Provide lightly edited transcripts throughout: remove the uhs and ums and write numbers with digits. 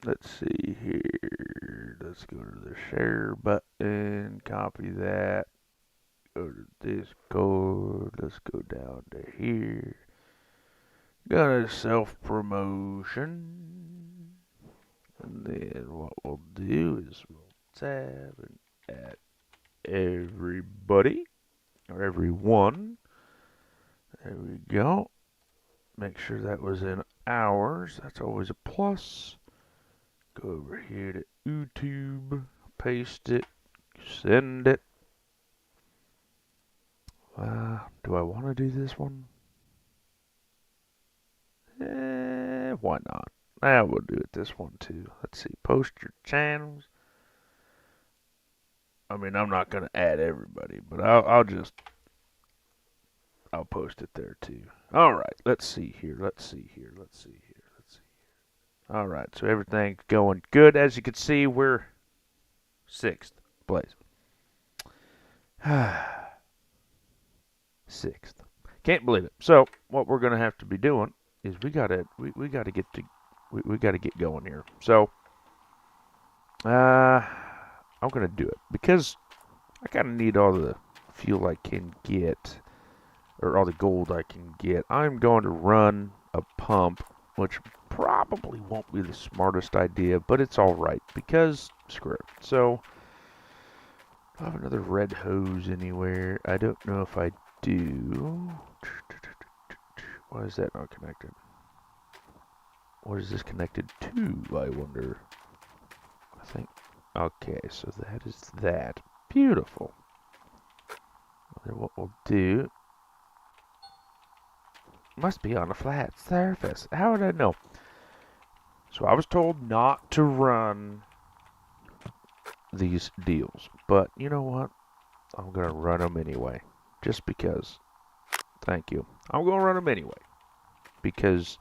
let's see here. Let's go to the share button, copy that, go to Discord, let's go down to here. Go to self-promotion. And then what we'll do is we'll tab and add everybody, or everyone. There we go. Make sure that was in hours. That's always a plus. Go over here to YouTube, paste it, send it. Do I want to do this one? Why not? We'll do it this one too. Let's see, post your channels. I mean, I'm not gonna add everybody, but I'll post it there too. All right, let's see here. All right, so everything's going good. As you can see, we're 6th place. 6th. Can't believe it. So what we're gonna have to be doing is we gotta get going here. So I'm gonna do it because I kind of need all the fuel I can get, or all the gold I can get. I'm going to run a pump, which probably won't be the smartest idea, but it's all right because screw it. So do I have another red hose anywhere? I don't know if I do. Why is that not connected? What is this connected to, I wonder? I think, okay, so that is that. Beautiful. Then what we'll do, must be on a flat surface. How would I know? So I was told not to run these deals, but you know what? I'm gonna run them anyway, just because. Thank you. I'm gonna run them anyway, because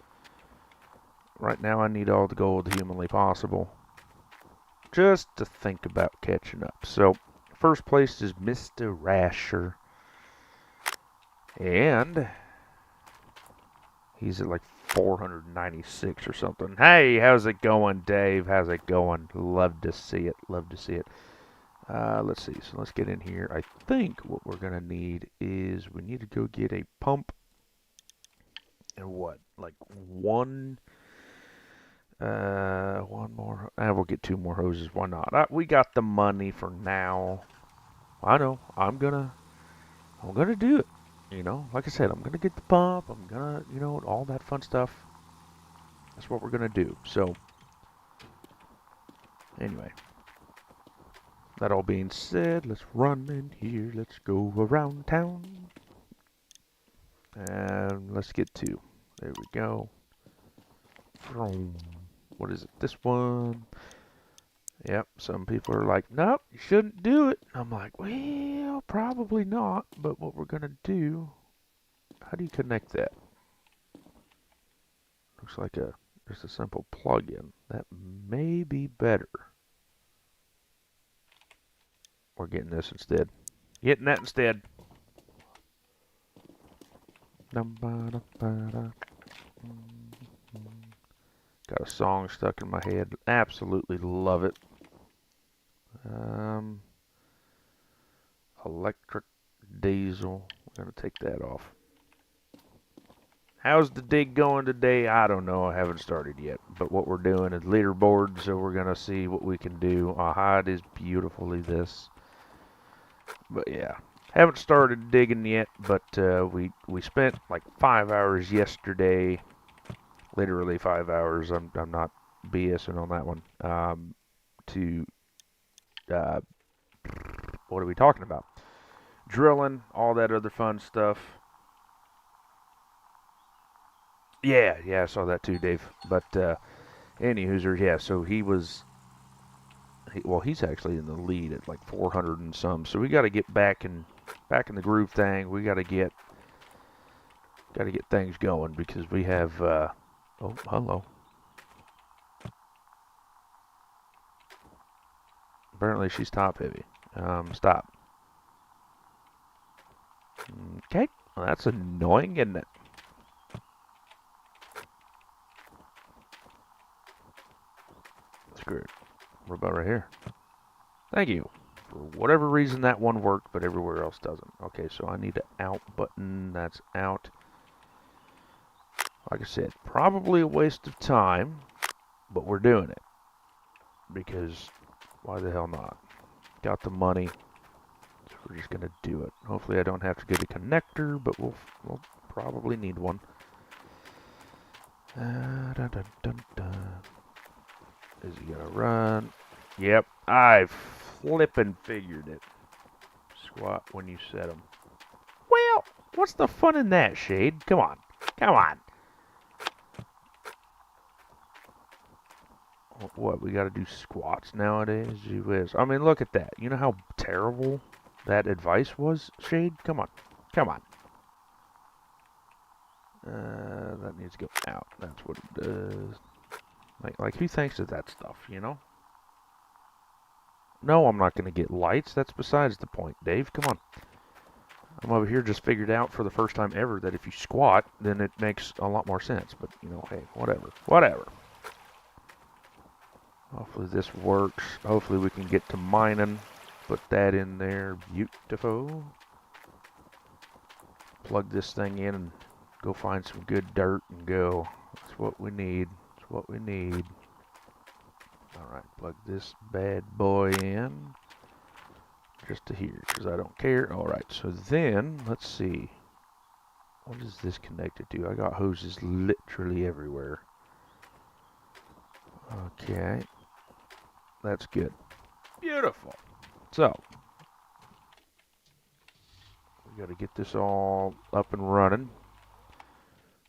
right now I need all the gold humanly possible, just to think about catching up. So first place is Mr. Rasher, and he's at like 496 or something. Hey, how's it going, Dave? How's it going? Love to see it. Let's see. So let's get in here. I think what we're going to need is we need to go get a pump and what? Like one more. We'll get 2 more hoses. Why not? We got the money for now. I know. I'm gonna do it. You know, like I said, I'm gonna get the pump. I'm gonna, all that fun stuff. That's what we're gonna do. So, anyway, that all being said, let's run in here. Let's go around town, and let's get to. There we go. What is it? This one. Yep. Some people are like, nope, you shouldn't do it. I'm like, well, probably not. But what we're gonna do? How do you connect that? Looks like just a simple plug-in. That may be better. We're getting this instead. Getting that instead. Got a song stuck in my head. Absolutely love it. Electric diesel. We're going to take that off. How's the dig going today? I don't know. I haven't started yet. But what we're doing is leaderboard, so we're going to see what we can do. It is beautifully this. But yeah, haven't started digging yet, but we spent like 5 hours yesterday, literally 5 hours. I'm not BSing on that one. To what are we talking about? Drilling, all that other fun stuff. Yeah, I saw that too, Dave. But any hoosers, yeah. So he's actually in the lead at like 400 and some. So we got to get back in the groove thing. We got to get things going because we have. Oh, hello. Apparently she's top heavy. Stop. Okay, well, that's annoying, isn't it? screw it. What about right here? Thank you. For whatever reason, that one worked, but everywhere else doesn't. Okay, so I need an out button. That's out. Like I said, probably a waste of time, but we're doing it. Because why the hell not? Got the money. So we're just going to do it. Hopefully I don't have to get a connector, but we'll probably need one. Dun, dun, dun, dun. Is he going to run? Yep, I flippin' figured it. Squat when you set them. Well, what's the fun in that, Shade? Come on. Come on. What, we gotta do squats nowadays? Gee whiz. I mean, look at that. You know how terrible that advice was, Shade? Come on. Come on. That needs to go out. That's what it does. Like who thinks of that stuff, you know? No, I'm not gonna get lights. That's besides the point, Dave. Come on. I'm over here just figured out for the first time ever that if you squat, then it makes a lot more sense. But, you know, hey, whatever. Whatever. Hopefully this works. Hopefully we can get to mining. Put that in there. Beautiful. Plug this thing in and go find some good dirt and go. That's what we need. That's what we need. Alright, plug this bad boy in. Just to here, because I don't care. Alright, so then, let's see. What is this connected to? I got hoses literally everywhere. Okay. That's good. Beautiful. So, we got to get this all up and running.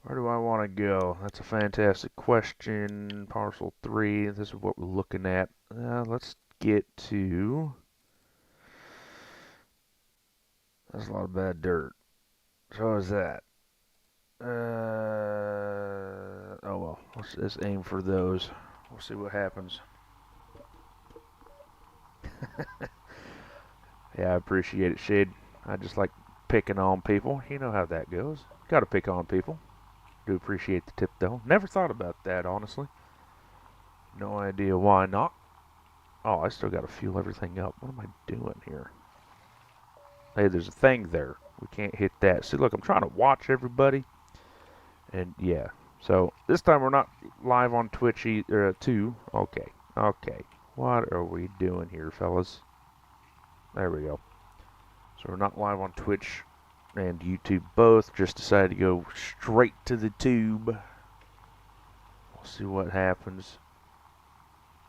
Where do I want to go? That's a fantastic question. Parcel 3. This is what we're looking at. Let's get to... That's a lot of bad dirt. So is that. Oh well. Let's aim for those. We'll see what happens. Yeah, I appreciate it, Shade. I just like picking on people. You know how that goes. Gotta pick on people. Do appreciate the tip, though. Never thought about that, honestly. No idea why not. Oh, I still gotta fuel everything up. What am I doing here? Hey, there's a thing there. We can't hit that. See, look, I'm trying to watch everybody. And, yeah. So, this time we're not live on Twitch too. Okay. Okay. What are we doing here, fellas? There we go. So we're not live on Twitch and YouTube both. Just decided to go straight to the tube. We'll see what happens.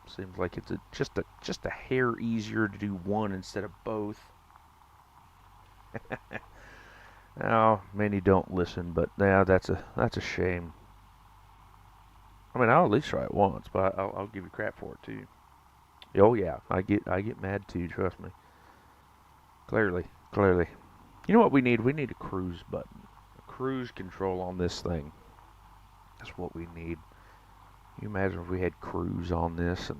Seems like it's just a hair easier to do one instead of both. Oh, many don't listen, but yeah, that's a shame. I mean, I'll at least try it once, but I'll give you crap for it too. Oh yeah, I get mad too. Trust me. Clearly. You know what we need? We need a cruise button, a cruise control on this thing. That's what we need. Can you imagine if we had cruise on this and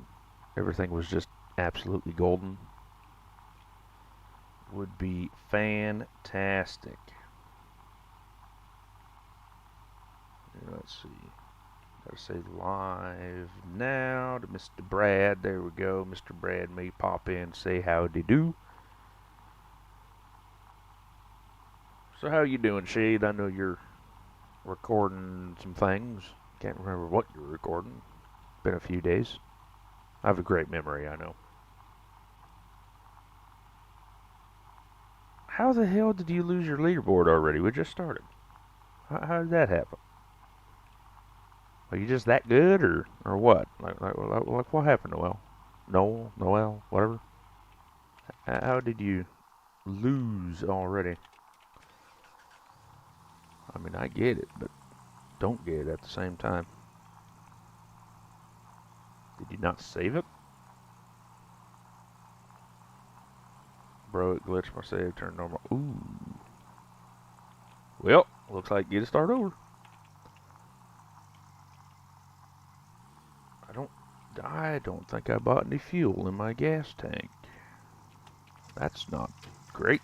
everything was just absolutely golden? Would be fantastic. Let's see. Gotta say live now to Mr. Brad. There we go. Mr. Brad may pop in, say howdy do. So how you doing, Shade? I know you're recording some things. Can't remember what you're recording. Been a few days. I have a great memory, I know. How the hell did you lose your leaderboard already? We just started. How did that happen? Are you just that good, or what? Like what happened, Noel? Noel, whatever. How did you lose already? I mean, I get it, but don't get it at the same time. Did you not save it? Bro, it glitched my save, turned normal. Ooh. Well, looks like get to start over. I don't think I bought any fuel in my gas tank. That's not great.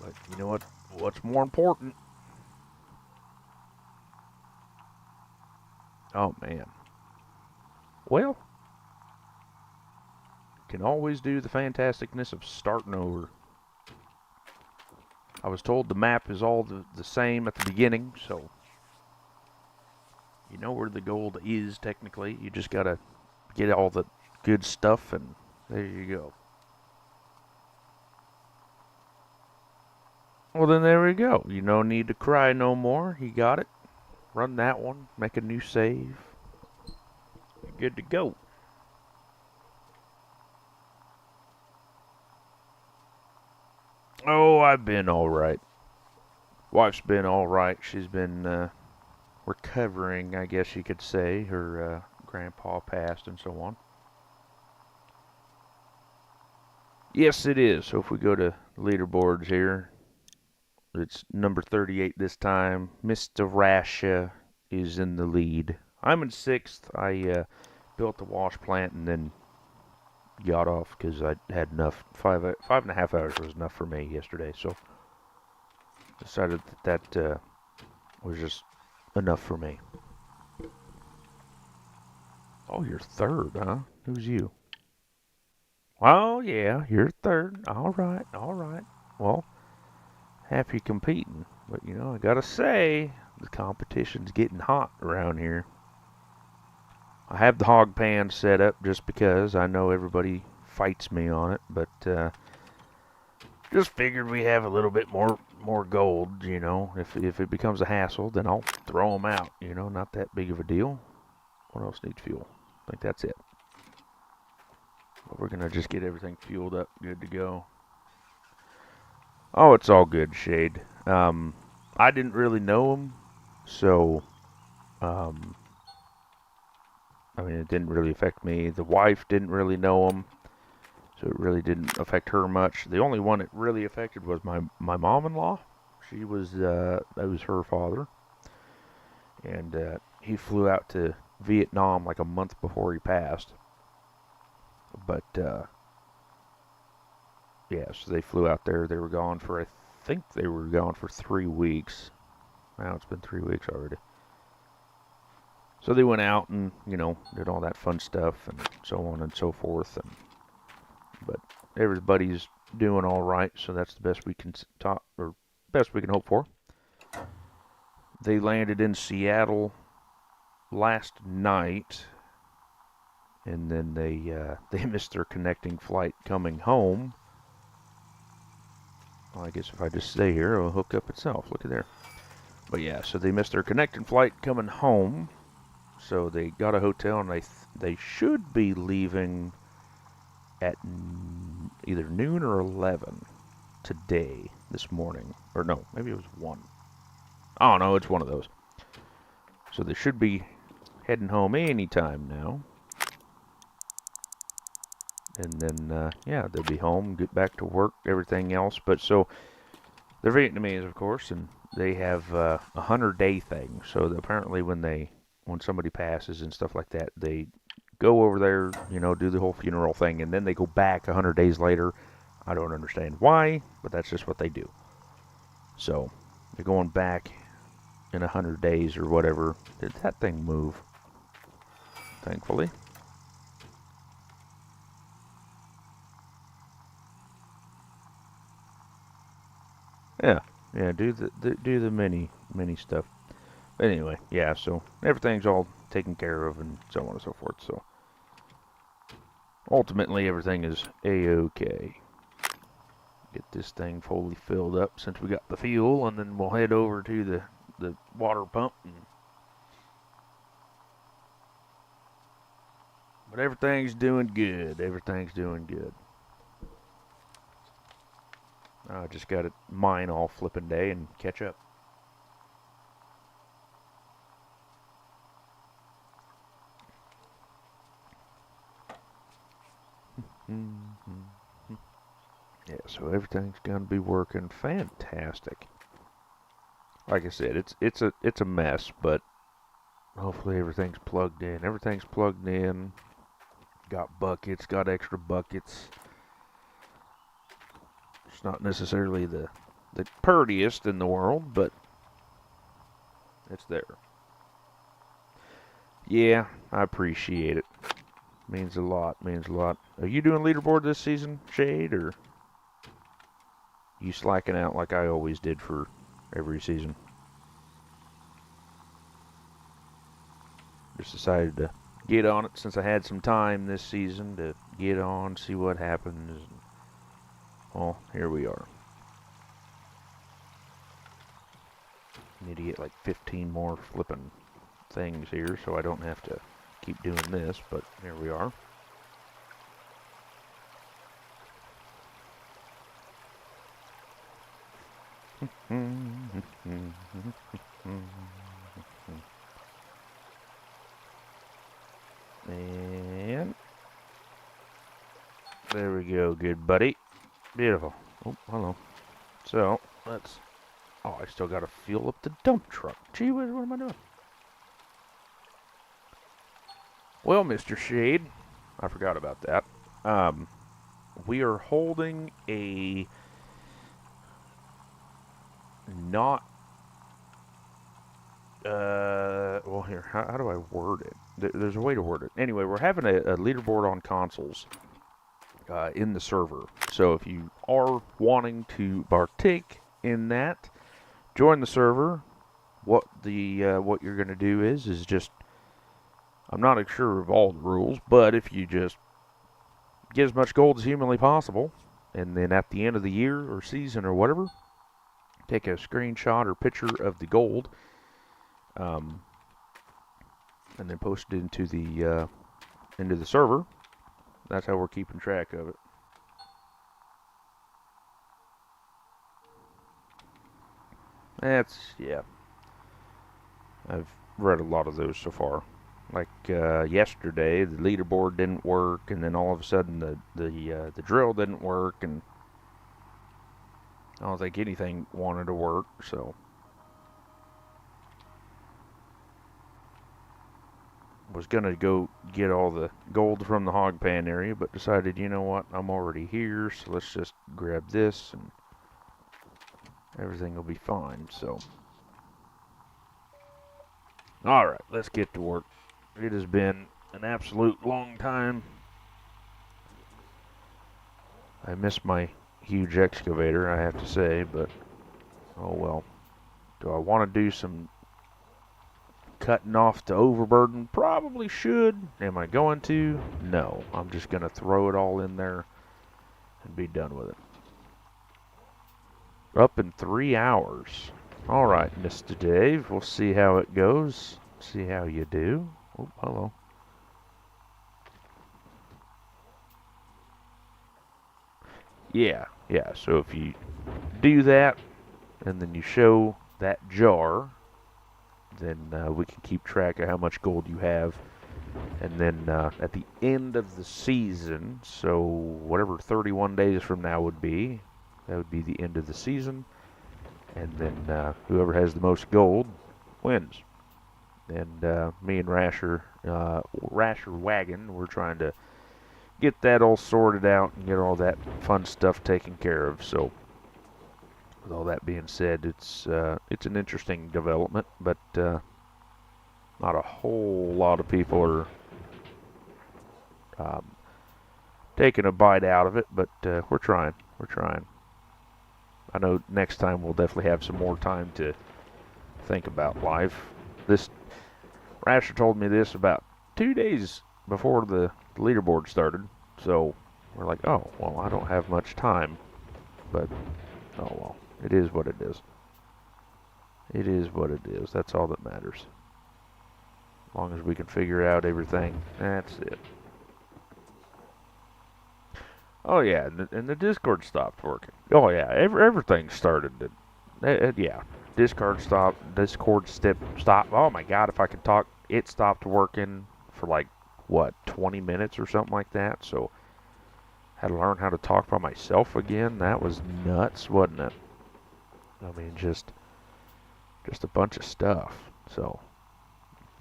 But you know what? What's more important? Oh man. Well, can always do the fantasticness of starting over. I was told the map is all the same at the beginning, so you know where the gold is technically. You just gotta get all the good stuff, and there you go. Well, then there we go. You no need to cry no more. You got it. Run that one. Make a new save. You're good to go. Oh, I've been alright. Wife's been alright. She's been recovering, I guess you could say. Her grandpa passed and so on. Yes, it is. So if we go to leaderboards here, it's number 38 this time. Mr. Rasha is in the lead. I'm in 6th. I built the wash plant and then got off because I had enough. 5.5 hours was enough for me yesterday. So decided that was just enough for me. Oh, you're 3rd, huh? Who's you? Oh, yeah, you're 3rd. All right, all right. Well, happy competing. But, you know, I gotta say, the competition's getting hot around here. I have the hog pan set up just because I know everybody fights me on it, but just figured we have a little bit more gold, you know. If it becomes a hassle, then I'll throw them out, you know, not that big of a deal. What else needs fuel? I think that's it. But we're gonna just get everything fueled up, good to go. Oh, it's all good, Shade. I didn't really know him, so I mean, it didn't really affect me. The wife didn't really know him, so it really didn't affect her much. The only one it really affected was my mom-in-law. She was that was her father, and he flew out to Vietnam like a month before he passed. But yeah, so they flew out there. They were gone for I think they were gone for 3 weeks. Now it's been 3 weeks already. So they went out and, you know, did all that fun stuff and so on and so forth. But everybody's doing all right, so that's the best we can talk or best we can hope for. They landed in Seattle last night, and then they missed their connecting flight coming home. Well, I guess if I just stay here, it'll hook up itself. Look at there. But yeah, so they missed their connecting flight coming home. So they got a hotel, and they should be leaving at either noon or 11 today, this morning. Or no, maybe it was 1. I don't know, it's one of those. So they should be heading home anytime now. And then, yeah, they'll be home, get back to work, everything else. But so, they're Vietnamese, of course, and they have a 100-day thing. So apparently when somebody passes and stuff like that, they go over there, you know, do the whole funeral thing, and then they go back 100 days later. I don't understand why, but that's just what they do. So they're going back in 100 days or whatever. Did that thing move? Thankfully. Yeah, do the mini stuff. But anyway, yeah, so everything's all taken care of and so on and so forth. So ultimately, everything is a-okay. Get this thing fully filled up since we got the fuel, and then we'll head over to the water pump. But everything's doing good. Everything's doing good. I just got to mine all flipping day and catch up. Yeah, so everything's gonna be working fantastic. Like I said, it's a mess, but hopefully everything's plugged in. Everything's plugged in. Got buckets, got extra buckets. It's not necessarily the prettiest in the world, but it's there. Yeah, I appreciate it. Means a lot, means a lot. Are you doing leaderboard this season, Shade, or you slacking out like I always did for every season? Just decided to get on it since I had some time this season to get on, see what happens. Well, here we are. Need to get like 15 more flipping things here so I don't have to keep doing this, but here we are. And there we go, good buddy. Beautiful. Oh, hello. So, let's... Oh, I still gotta fuel up the dump truck. Gee whiz, what am I doing? Well, Mr. Shade, I forgot about that. We are holding a not... well, here, how do I word it? There's a way to word it. Anyway, we're having a leaderboard on consoles in the server. So if you are wanting to partake in that, join the server. What you're going to do is just, I'm not sure of all the rules, but if you just get as much gold as humanly possible, and then at the end of the year or season or whatever, take a screenshot or picture of the gold, and then post it into the server. That's how we're keeping track of it. Yeah. I've read a lot of those so far. Like yesterday, the leaderboard didn't work, and then all of a sudden the drill didn't work, and I don't think anything wanted to work. So was gonna go get all the gold from the hog pan area, but decided, you know what, I'm already here, so let's just grab this and everything will be fine. So, all right, let's get to work. It has been an absolute long time. I miss my huge excavator, I have to say, but oh well. Do I want to do some cutting off the overburden? Probably should. Am I going to? No. I'm just going to throw it all in there and be done with it. Up in 3 hours. All right, Mr. Dave. We'll see how it goes. See how you do. Oh, hello. Yeah. So if you do that, and then you show that jar, then we can keep track of how much gold you have. And then at the end of the season, so whatever 31 days from now would be, that would be the end of the season. And then whoever has the most gold wins. And me and Rasher Wagon, we're trying to get that all sorted out and get all that fun stuff taken care of. So with all that being said, it's an interesting development, but not a whole lot of people are taking a bite out of it, but we're trying. I know next time we'll definitely have some more time to think about life. This Rasher told me this about 2 days before the leaderboard started, so we're like, oh, well, I don't have much time, but oh well, it is what it is. It is what it is. That's all that matters. As long as we can figure out everything, that's it. Oh yeah, and the Discord stopped working. Oh yeah, everything started to, yeah. Discord stopped. Oh my God, if I could talk, it stopped working for like, what, 20 minutes or something like that. So, had to learn how to talk by myself again. That was nuts, wasn't it? I mean, just a bunch of stuff. So,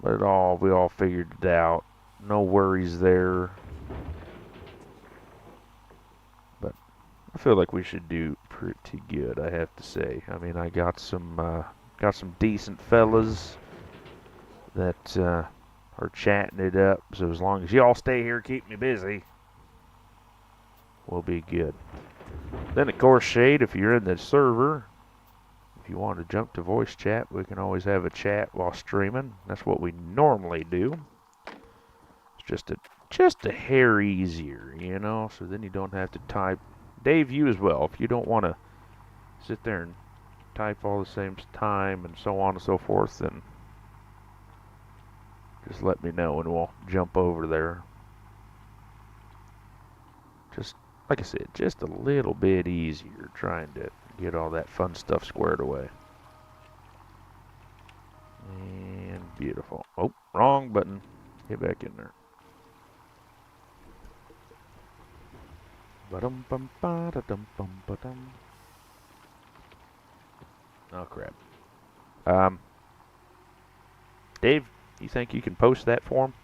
but we all figured it out. No worries there. But I feel like we should do pretty good, I have to say. I mean, I got some decent fellas that or chatting it up. So as long as y'all stay here, keep me busy, we'll be good. Then, of course, Shade, if you're in the server, if you want to jump to voice chat, we can always have a chat while streaming. That's what we normally do. It's just a hair easier, you know, so then you don't have to type. Dave, you as well. If you don't want to sit there and type all the same time and so on and so forth, then just let me know and we'll jump over there. Just, like I said, just a little bit easier trying to get all that fun stuff squared away. And beautiful. Oh, wrong button. Get back in there. Oh, crap. Dave, you think you can post that for him?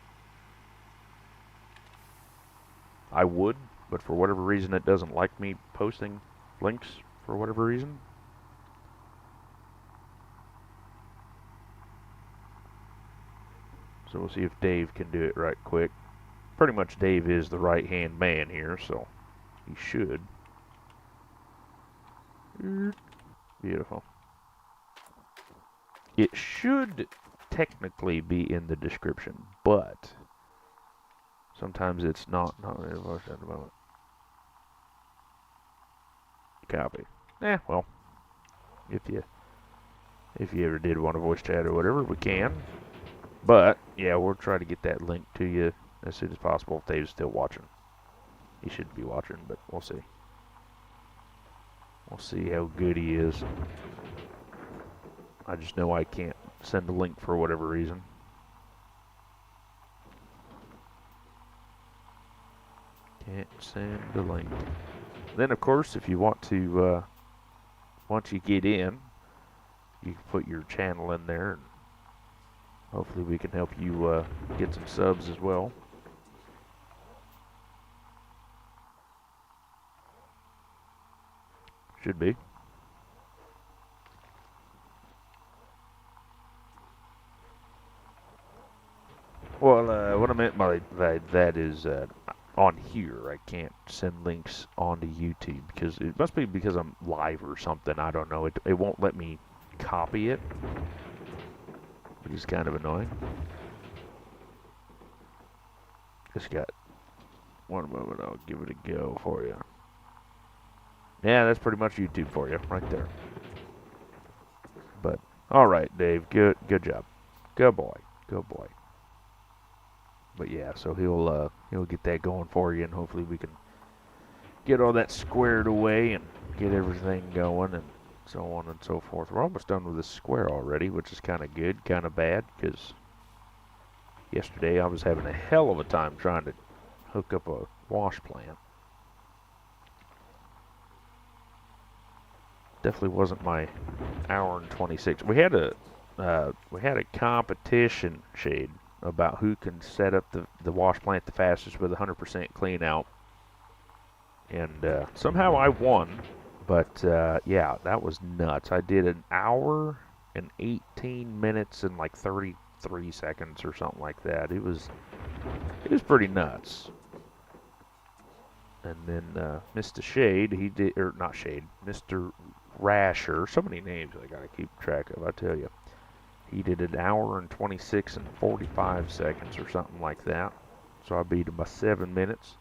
I would, but for whatever reason it doesn't like me posting links for whatever reason. So we'll see if Dave can do it right quick. Pretty much Dave is the right-hand man here, so he should. Beautiful. It should technically be in the description, but sometimes it's not. Copy. Well, if you ever did want to voice chat or whatever, we can. But yeah, we'll try to get that link to you as soon as possible if Dave's still watching. He should be watching, but we'll see. We'll see how good he is. I just know I can't send a link for whatever reason. Can't send a link. Then, of course, if you want to, once you get in, you can put your channel in there, and hopefully we can help you get some subs as well. Should be. Well, what I meant by that is on here I can't send links onto YouTube because it must be because I'm live or something. I don't know. It won't let me copy it, which is kind of annoying. Just got one moment. I'll give it a go for you. Yeah, that's pretty much YouTube for you right there. But all right, Dave. Good job. Good boy. Good boy. But yeah, so he'll get that going for you, and hopefully we can get all that squared away and get everything going and so on and so forth. We're almost done with this square already, which is kind of good, kind of bad, because yesterday I was having a hell of a time trying to hook up a wash plant. Definitely wasn't my hour and 26. We had a competition, Shade, about who can set up the wash plant the fastest with 100% clean out. And somehow I won, but yeah, that was nuts. I did an hour and 18 minutes and like 33 seconds or something like that. It was pretty nuts. And then Mr. Shade, he did, or not Shade, Mr. Rasher, so many names I gotta keep track of, I tell you. He did an hour and 26 and 45 seconds or something like that. So I beat him by 7 minutes.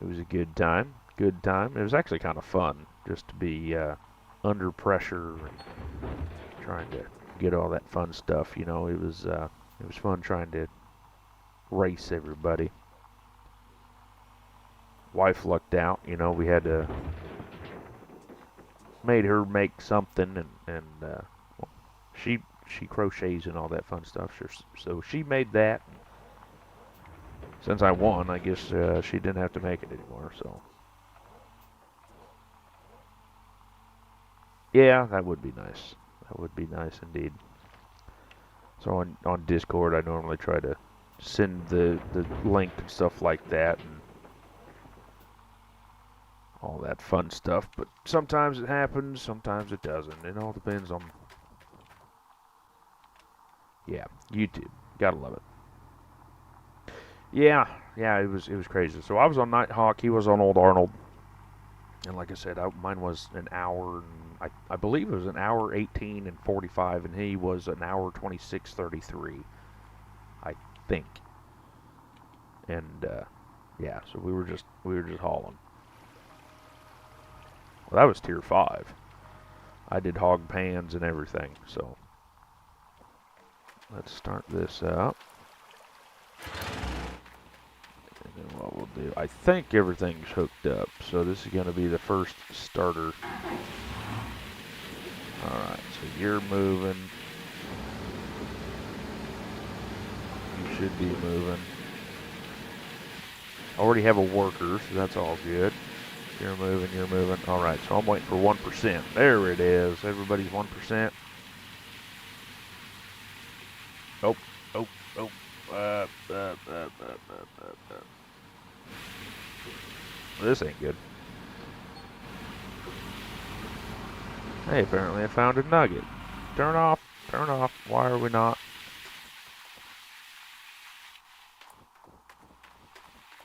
It was a good time. Good time. It was actually kind of fun just to be under pressure and trying to get all that fun stuff. You know, it was fun trying to race everybody. Wife lucked out. You know, we had to made her make something, and well, she crochets and all that fun stuff. So she made that. Since I won, I guess she didn't have to make it anymore. So yeah, that would be nice. That would be nice indeed. So on Discord, I normally try to send the link and stuff like that, and all that fun stuff. But sometimes it happens, sometimes it doesn't. It all depends on. Yeah, YouTube. Gotta love it. Yeah, yeah, it was crazy. So I was on Nighthawk, he was on Old Arnold, and like I said, mine was an hour, and I believe it was an hour 18 and 45, and he was an hour 26:33, I think. And yeah, so we were just hauling. Well, that was tier 5. I did hog pans and everything. So let's start this up. And then what we'll do, I think everything's hooked up. So this is going to be the first starter. Alright, so you're moving. You should be moving. I already have a worker, so that's all good. You're moving, you're moving. Alright, so I'm waiting for 1%. There it is. Everybody's 1%. Oh, oh, oh. This ain't good. Hey, apparently I found a nugget. Turn off, turn off. Why are we not?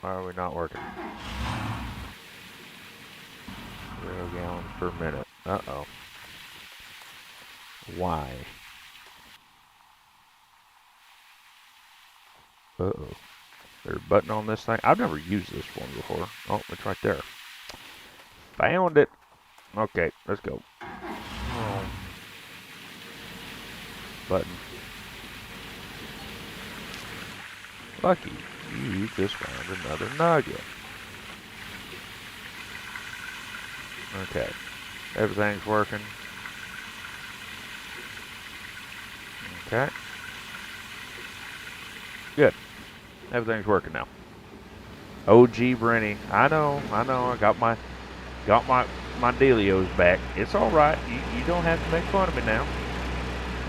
Why are we not working? 0 gallons per minute. Uh-oh. Why? Uh-oh. There's a button on this thing. I've never used this one before. Oh, it's right there. Found it. Okay, let's go. Oh. Button. Lucky, you just found another nugget. Okay, everything's working. Okay. Good. Everything's working now. OG Brenny. I know. I got my dealios back. It's all right. You don't have to make fun of me now.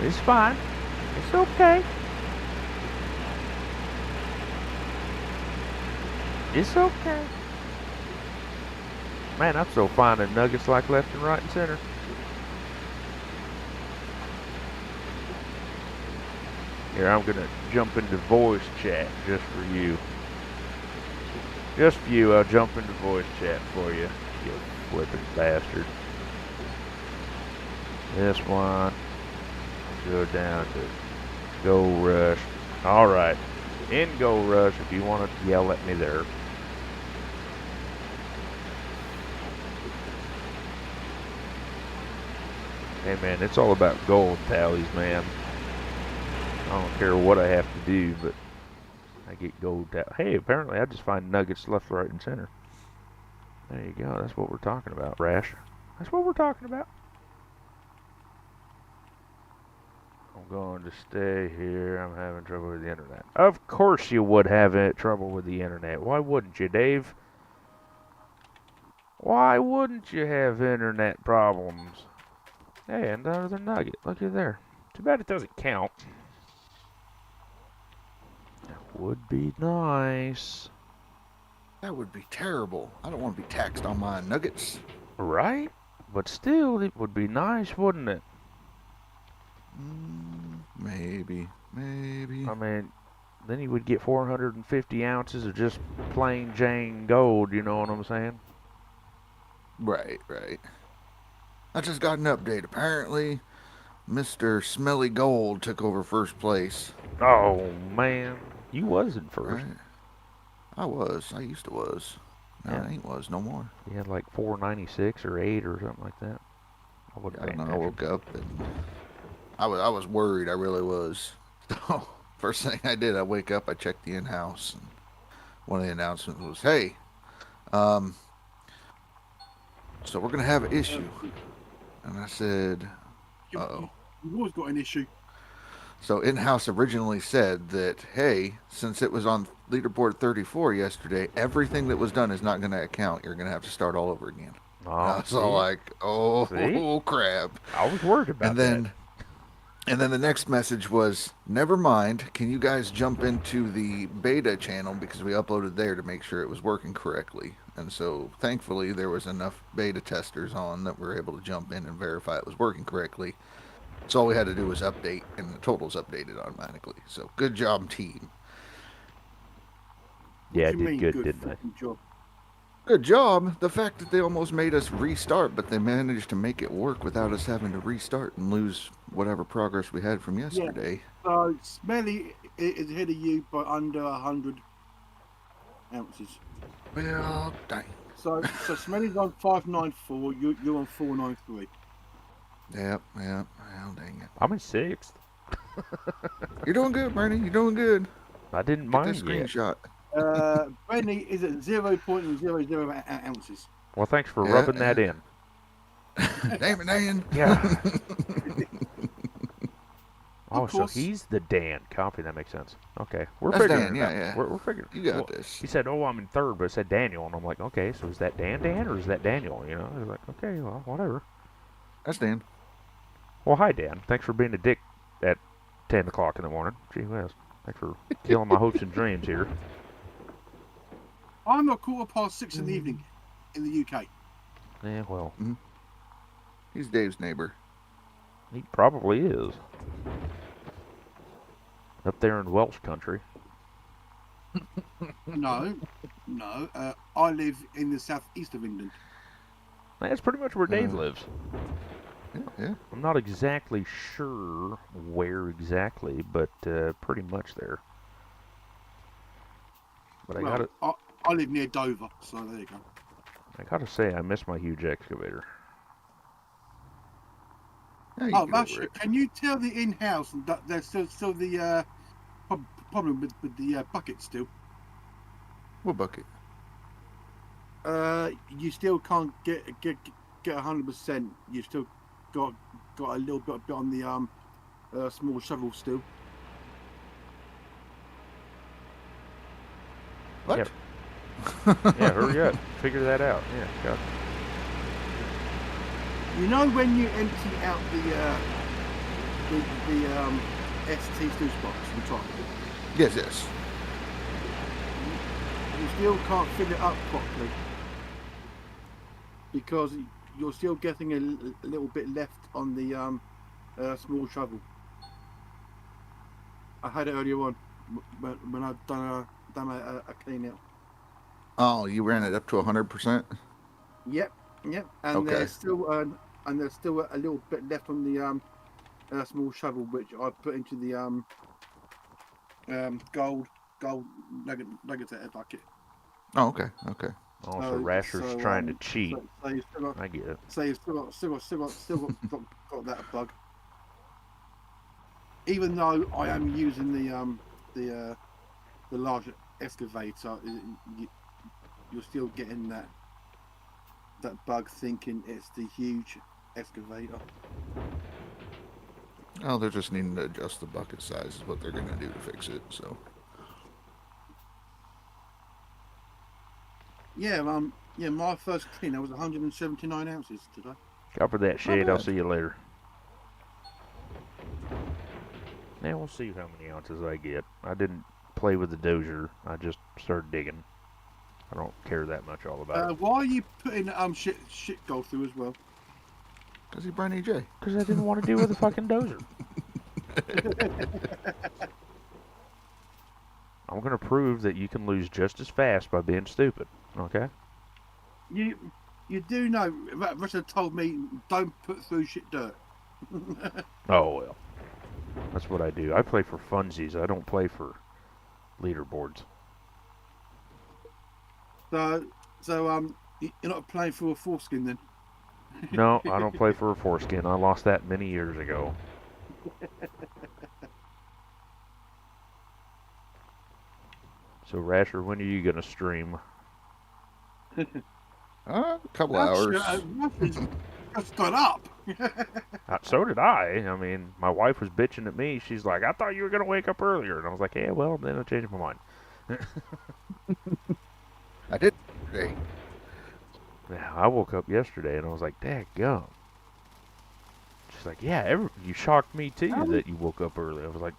It's fine. It's okay. It's okay. Man, I'm so finding nuggets like left and right and center. Here, I'm gonna jump into voice chat just for you. Just for you, I'll jump into voice chat for you, you flipping bastard. This one, go down to Go Rush. Alright, in Go Rush if you want to yell at me there. Hey man, it's all about gold tallies, man. I don't care what I have to do, but I get gold tallies. Hey, apparently I just find nuggets left, right, and center. There you go. That's what we're talking about, Rash. That's what we're talking about. I'm going to stay here. I'm having trouble with the internet. Of course you would have trouble with the internet. Why wouldn't you, Dave? Why wouldn't you have internet problems? Hey, another nugget. Look at there. Too bad it doesn't count. That would be nice. That would be terrible. I don't want to be taxed on my nuggets. Right? But still, it would be nice, wouldn't it? Maybe. I mean, then you would get 450 ounces of just plain Jane gold, you know what I'm saying? Right. I just got an update. Apparently, Mr. Smelly Gold took over first place. Oh, man. You wasn't first. Right? I was. I used to was. Now Yeah. I ain't was no more. You had like 496 or 8 or something like that. I Yeah, wasn't I paying don't know. I attention. woke up and I was worried. I really was. So first thing I did, I wake up, I checked the in-house, and one of the announcements was, "Hey, um, so we're gonna have an issue." And I said, You, "Uh-oh." you, you've always got an issue. So in-house originally said that, hey, since it was on leaderboard 34 yesterday, everything that was done is not going to account. You're going to have to start all over again. And I Oh, was all see? like, See? oh crap. I was worried And about that. then and then the next message was, never mind. Can you guys jump into the beta channel because we uploaded there to make sure it was working correctly? And so thankfully there was enough beta testers on that were able to jump in and verify it was working correctly. So all we had to do was update, and the totals updated automatically. So good job, team. What Yeah, do it you did mean, good, good didn't they? fucking job? Good job. The fact that they almost made us restart, but they managed to make it work without us having to restart and lose whatever progress we had from Yeah. yesterday. So Smelly is ahead of you by under 100 ounces. Well, dang. So Smelly's on 594. You're on 493. Yep. Well, dang it. I'm in sixth. You're doing good, Bernie. You're doing good. I didn't Get that mind yet. screenshot. Benny is at 0.00 ounces. Well, thanks for Yeah, rubbing that in. Damn it, Dan. Yeah. Oh, Of so course. he's the Dan. Copy, that makes sense. Okay, we're That's figuring Dan, it yeah, out. yeah. We're figuring. You got well, this. He said, "Oh, I'm in third," but it said Daniel, and I'm like, "Okay, so is that Dan or is that Daniel?" You know, I was like, "Okay, well, whatever." That's Dan. Well, hi Dan. Thanks for being a dick at 10 o'clock in the morning. Gee whiz. Thanks for killing my hopes and dreams here. I'm at 6:15 in the evening in the UK. Yeah, well, He's Dave's neighbor. he probably is. Up there in Welsh country. No. I live in the southeast of England. That's pretty much where Dave lives. Yeah. I'm not exactly sure where exactly, but pretty much there. But I live near Dover, so there you go. I gotta say, I miss my huge excavator. Yeah, you Oh, get over Russia, it. can you tell the in-house that there's still the problem with the bucket still? What bucket? You still can't get 100%. You still got a little bit on the small shovel still. What? Yep. Yeah, hurry up. Figure that out. Yeah, God. You know when you empty out the ST sluice box on top, Yes. you still can't fill it up properly because you're still getting a little bit left on the small shovel. I had it earlier on when I've done a clean out. Oh, you ran it up to 100%? Yep. And Okay. there's still a little bit left on the small shovel which I put into the gold nuggets bucket. Oh, okay. Oh, so Rasher's trying to cheat. So you've still got, I get it. so you've still got that bug. Even though I am using the large excavator, you're still getting that bug thinking it's the huge excavator. Oh, they're just needing to adjust the bucket size is what they're going to do to fix it, so. Yeah, my first cleaner was 179 ounces today. Cover that shade. I'll bad. see you later. Now we'll see how many ounces I get. I didn't play with the dozer. I just started digging. I don't care that much all about it. Why are you putting shit gold through as well? Because he Brian EJ. Because I didn't want to deal with the fucking dozer. I'm going to prove that you can lose just as fast by being stupid. Okay? You do know that Russia told me don't put through shit dirt. Oh, well. That's what I do. I play for funsies. I don't play for leaderboards. So you're not playing for a foreskin then? No, I don't play for a foreskin. I lost that many years ago. So, Rasher, when are you going to stream? A couple hours. Russia's just got up. So did I. I mean, my wife was bitching at me. She's like, I thought you were going to wake up earlier. And I was like, yeah, well, then I changed my mind. I did today. Yeah, I woke up yesterday and I was like, daggum. She's like, yeah, you shocked me too that you woke up early. I was like,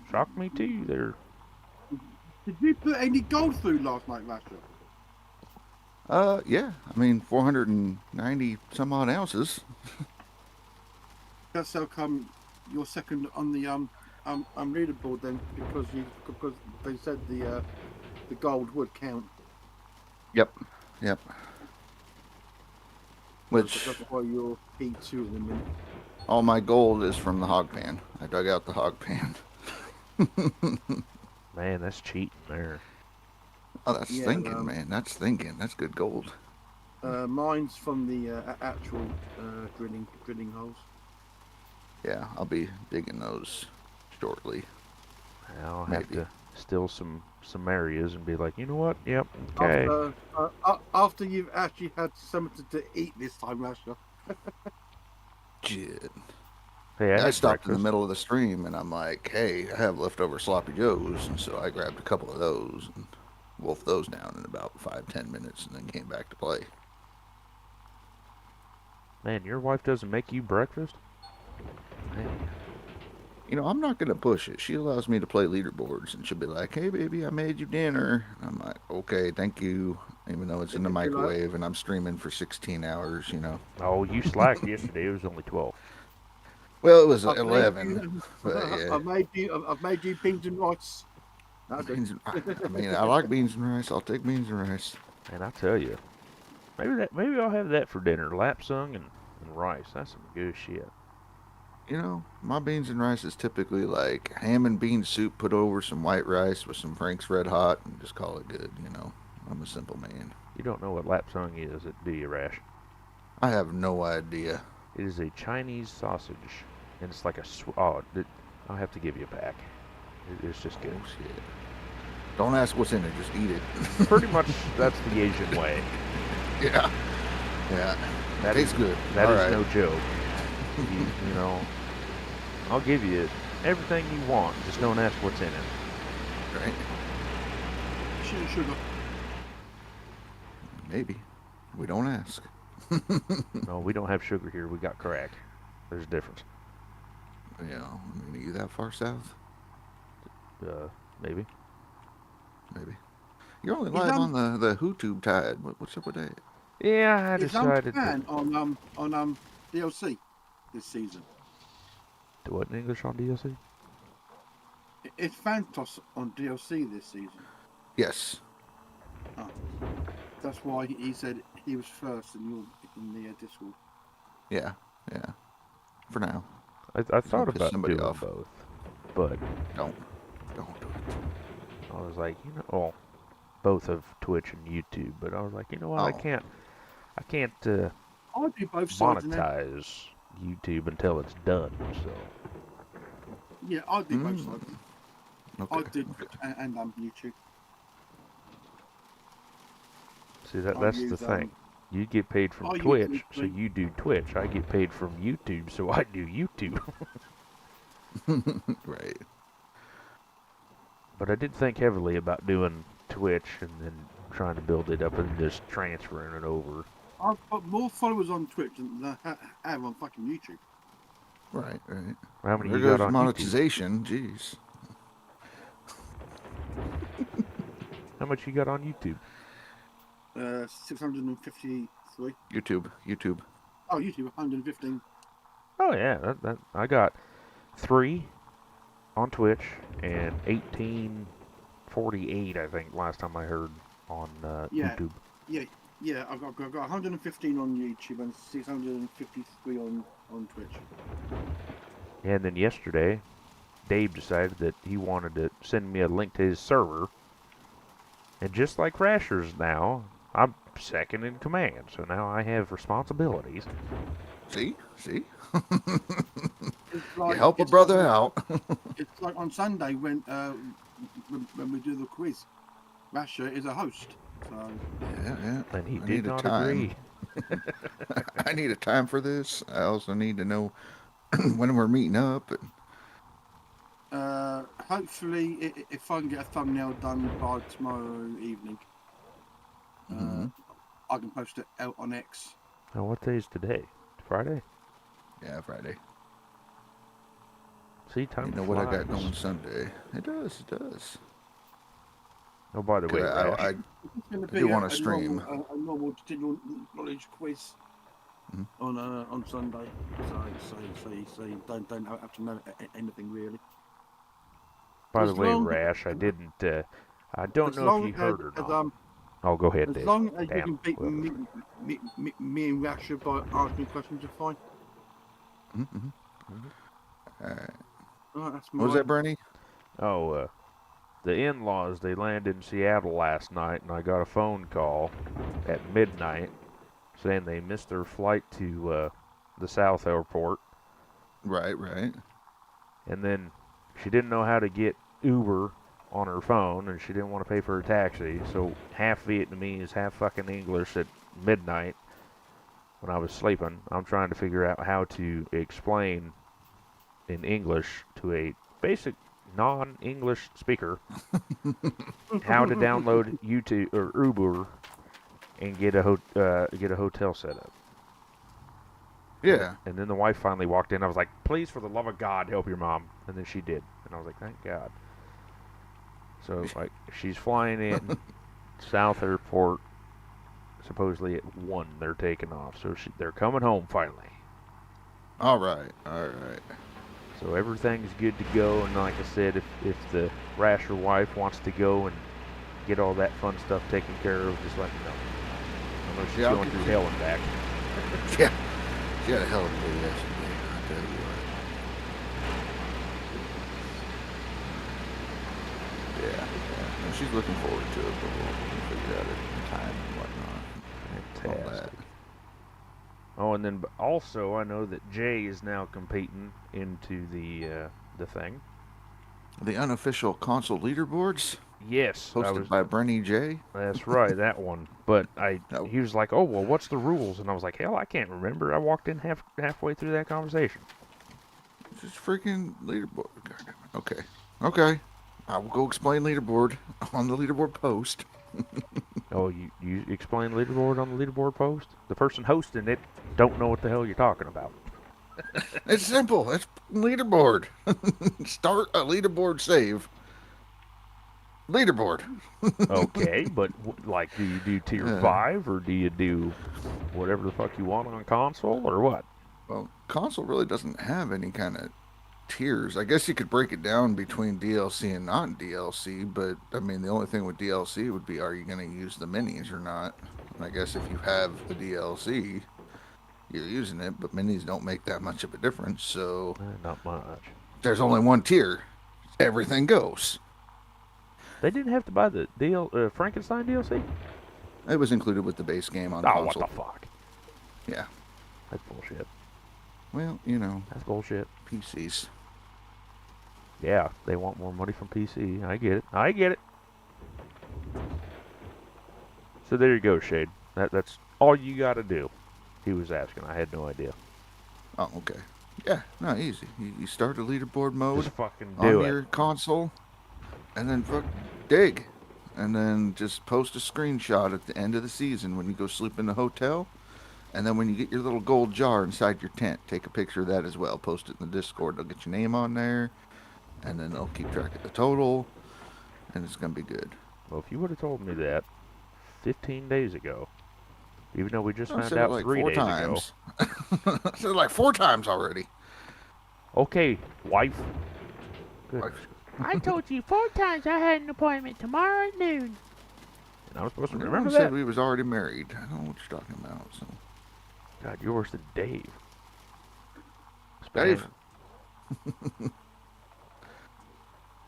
shocked me too there. Did you put any gold through last night, Russia? Yeah. I mean, 490 some odd ounces. That's how come you're second on the leaderboard then, because they said the the gold would count. Yep. That's Which why you're P2 at the minute. all my gold is from the hog pan. I dug out the hog pan. Man, that's cheating there. Oh, that's Yeah, thinking, man. That's thinking. That's good gold. Mine's from the actual drilling holes. Yeah, I'll be digging those shortly. I'll have Maybe. to steal some areas and be like, you know what? Yep, okay. After you've actually had something to eat this time, Rasha. Shit. Hey, I I had stopped in the breakfast. middle of the stream and I'm like, hey, I have leftover sloppy joes, and so I grabbed a couple of those and wolfed those down in about 5-10 minutes, and then came back to play. Man, your wife doesn't make you breakfast? Man. You know, I'm not gonna push it. She allows me to play leaderboards, and she'll be like, "Hey, baby, I made you dinner." And I'm like, "Okay, thank you." Even though it's in the If you like- microwave and I'm streaming for 16 hours, you know. Oh, you slacked yesterday. It was only 12. Well, it was I've 11, but yeah. I've made you beans and rice. That's it. Beans and, I mean, I like beans and rice. I'll take beans and rice. And I tell you, maybe I'll have that for dinner. Lapsung and rice. That's some good shit. You know, my beans and rice is typically like ham and bean soup put over some white rice with some Frank's Red Hot, and just call it good. You know, I'm a simple man. You don't know what lapsung is, do you, Rash? I have no idea. It is a Chinese sausage, and it's like I'll have to give you a pack. It's just good. Oh shit! Don't ask what's in it. Just eat it. Pretty much, that's the Asian way. Yeah. Yeah. That Tastes good. That All is right. no joke. You know, I'll give you everything you want. Just don't ask what's in it. Right? Sugar. Maybe. We don't ask. No, we don't have sugar here. We got crack. There's a difference. Yeah. I mean, are you that far south? Maybe. Maybe. You're only Is live on the YouTube tide. What's up with that? Yeah, I Is decided fan on DLC this season. to what in English on DLC? It's Phantos on DLC this season. Yes. Oh. That's why he said he was first in the Discord. Yeah. Yeah. For now. I thought piss about somebody doing off. both, but Don't do it. I was like, well, both of Twitch and YouTube. But I was like, you know what? I Oh. can't I do both sides. monetize YouTube until it's done. So Yeah, I do both sides. Okay. I did and YouTube. see that's the thing. You get paid from I use Twitch, so YouTube. you do Twitch. I get paid from YouTube, so I do YouTube. Right. But I did think heavily about doing Twitch and then trying to build it up and just transferring it over. I've got more followers on Twitch than I have on fucking YouTube. Right. Right. How many There you got goes on YouTube? monetization. Jeez. How much you got on YouTube? 653. YouTube. Oh, YouTube 115. Oh yeah, that I got 3 on Twitch and 1848, I think, last time I heard on Yeah. YouTube. Yeah, I've got 115 on YouTube and 653 on Twitch. And then yesterday, Dave decided that he wanted to send me a link to his server. And just like Rasher's now, I'm second in command, so now I have responsibilities. See? It's You help a brother out. It's like on Sunday when we do the quiz. Rasher is a host. So Yeah. And he I did need a not time. agree. I need a time for this. I also need to know when we're meeting up. hopefully, if I can get a thumbnail done by tomorrow evening, I can post it out on X. Now, what day is today? Friday? Yeah, Friday. See, time You know flies. what I got going Sunday. It does. Oh, by the way, Rash, I do want to stream. A normal general knowledge quiz on Sunday. So don't have to know anything really. by the as way, long- Rash, I I don't As know if long you heard or as not. Oh, go ahead, as Dave. long as you Damn. can beat Well, me and Rasher by asking questions, you're fine. Mm-hmm. Mhm. All right. All right, that's What was that, Bernie? Oh, the in-laws, they landed in Seattle last night, and I got a phone call at midnight saying they missed their flight to the South Airport, Right, right. and then she didn't know how to get Uber on her phone, and she didn't want to pay for a taxi, so half Vietnamese, half fucking English at midnight when I was sleeping. I'm trying to figure out how to explain in English to a basic non-English speaker how to download YouTube or Uber and get a hotel set up. Yeah. And then the wife finally walked in. I was like, "Please, for the love of God, help your mom." And then she did, and I was like, "Thank God." So like, she's flying in South Airport. Supposedly at 1 they're taking off, so they're coming home finally. All right. All right. So everything's good to go, and like I said, if the Rasher wife wants to go and get all that fun stuff taken care of, just let me know. I know she's Yeah, I'll going get through you- hell and back. Yeah. She had a hell of a day yesterday. I tell you what. Yeah. Yeah. No, she's looking forward to it, but we'll figure out it in time and whatnot. All Fantastic. that. Oh, and then also I know that Jay is now competing into the thing. The unofficial console leaderboards Yes, hosted by Bernie J. That's right, that one. But No. he was like, "Oh well, what's the rules?" And I was like, "Hell, I can't remember. I walked in halfway through that conversation." Just freaking leaderboard. Okay. Okay. I will go explain leaderboard on the leaderboard post. Oh, you explain leaderboard on the leaderboard post? The person hosting it don't know what the hell you're talking about. It's simple. It's leaderboard. Start a leaderboard save. Leaderboard. Okay, but like, do you do tier Yeah. 5 or do you do whatever the fuck you want on console or what? Well, console really doesn't have any kind of tiers. I guess you could break it down between DLC and non DLC, but I mean, the only thing with DLC would be, are you going to use the minis or not? And I guess if you have the DLC, you're using it, but minis don't make that much of a difference. So Not much. there's only one tier. Everything goes. They didn't have to buy the Frankenstein DLC. It was included with the base game on Oh, what console. the fuck? Yeah. That's bullshit. Well, you know, That's bullshit. PCs. Yeah, they want more money from PC. I get it. I get it. So there you go, Shade. That's all you got to do. He was asking. I had no idea. Oh, okay. Yeah, no, easy. You start a leaderboard mode Just fucking on do it. your console, and then dig. And then just post a screenshot at the end of the season when you go sleep in the hotel. And then when you get your little gold jar inside your tent, take a picture of that as well. Post it in the Discord. They'll get your name on there. And then they'll keep track of the total. And it's going to be good. Well, if you would have told me that 15 days ago, even though we just I found said it out like 3 4 days times. I said it like 4 times already. ago. Okay, wife. Goodness. Wife. I told you 4 times I had an appointment tomorrow at noon. And I was supposed to Everyone remember said that? we was already married. I don't know what you're talking about. So God, you're worse than Dave. Dave.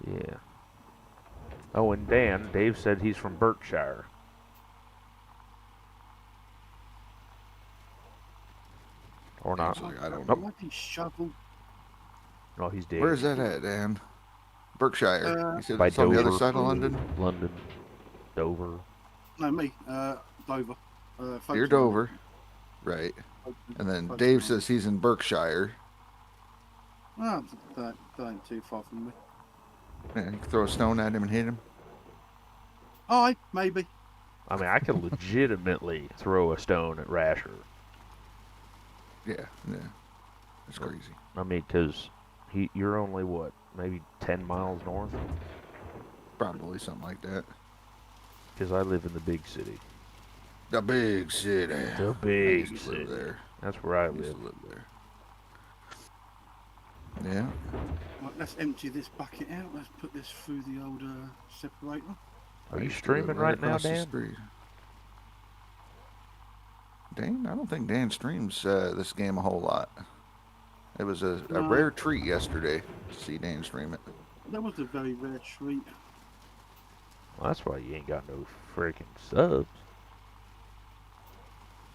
Yeah. Oh, and Dan, Dave said he's from Berkshire. Or not. Actually, I don't Nope. know. Bloody shovel. No, he's Dave. Where's that at, Dan? Berkshire. You said By it's on the other Dover. side of London? London. Dover. No, me. Dover. You're Folkestone. Dover. Right. Folkestone. And then Folkestone. Dave says he's in Berkshire. Ah, that ain't too far from me. Yeah, you can throw a stone at him and hit him. Aye, maybe. I mean, I could legitimately throw a stone at Rasher. Yeah, yeah. That's crazy. I mean, because you're only, what, maybe 10 miles north? Probably something like that. Because I live in the big city. The big city. The I big used to live city. there. That's where I I used live. to live there. Yeah. Right, let's empty this bucket out. Let's put this through the old separator. Are I you used to live streaming right now, across the Dan? street. Dan? I don't think Dan streams this game a whole lot. It was a No, rare treat yesterday to see Dan stream it. that was a very rare treat. Well, that's why you ain't got no freaking subs.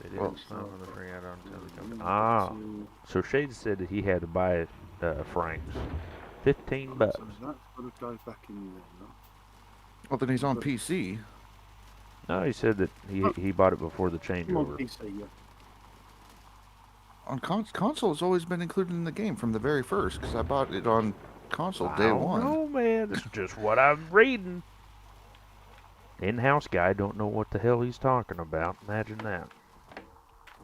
They didn't Well, sign on the free add-on until they come to- Mm, Ah, so- so Shade said that he had to buy Frank's. $15. So that's got to go back in there. No? Well, then he's on But- PC. No, he said that Oh. he bought it before the Come on, changeover. PC, yeah. On console, has always been included in the game from the very first, because I bought it on console I day don't one. know, man. It's just what I'm reading. In-house guy don't know what the hell he's talking about. Imagine that.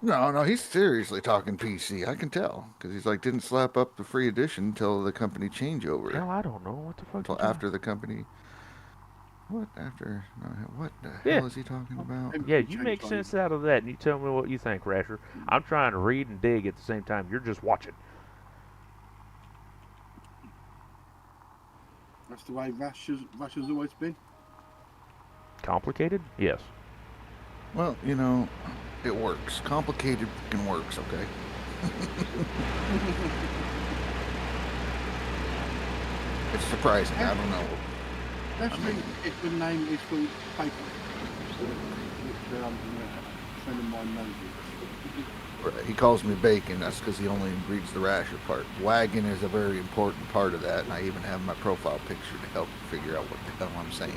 No, he's seriously talking PC. I can tell, because he's like didn't slap up the free edition until the company changeover. Hell, I don't know what the fuck. Until you talking- after the company. What after? No, what the Yeah. hell is he talking about? Yeah, you make sense out of that, and you tell me what you think, Rasher. I'm trying to read and dig at the same time. You're just watching. That's the way Russia's always been. Complicated? Yes. Well, it works. Complicated fucking works, okay? It's surprising. I don't know. Especially if the name is for paper. A friend of mine knows it. He calls me bacon. That's because he only reads the rasher part. Wagon is a very important part of that, and I even have my profile picture to help you figure out what the hell I'm saying.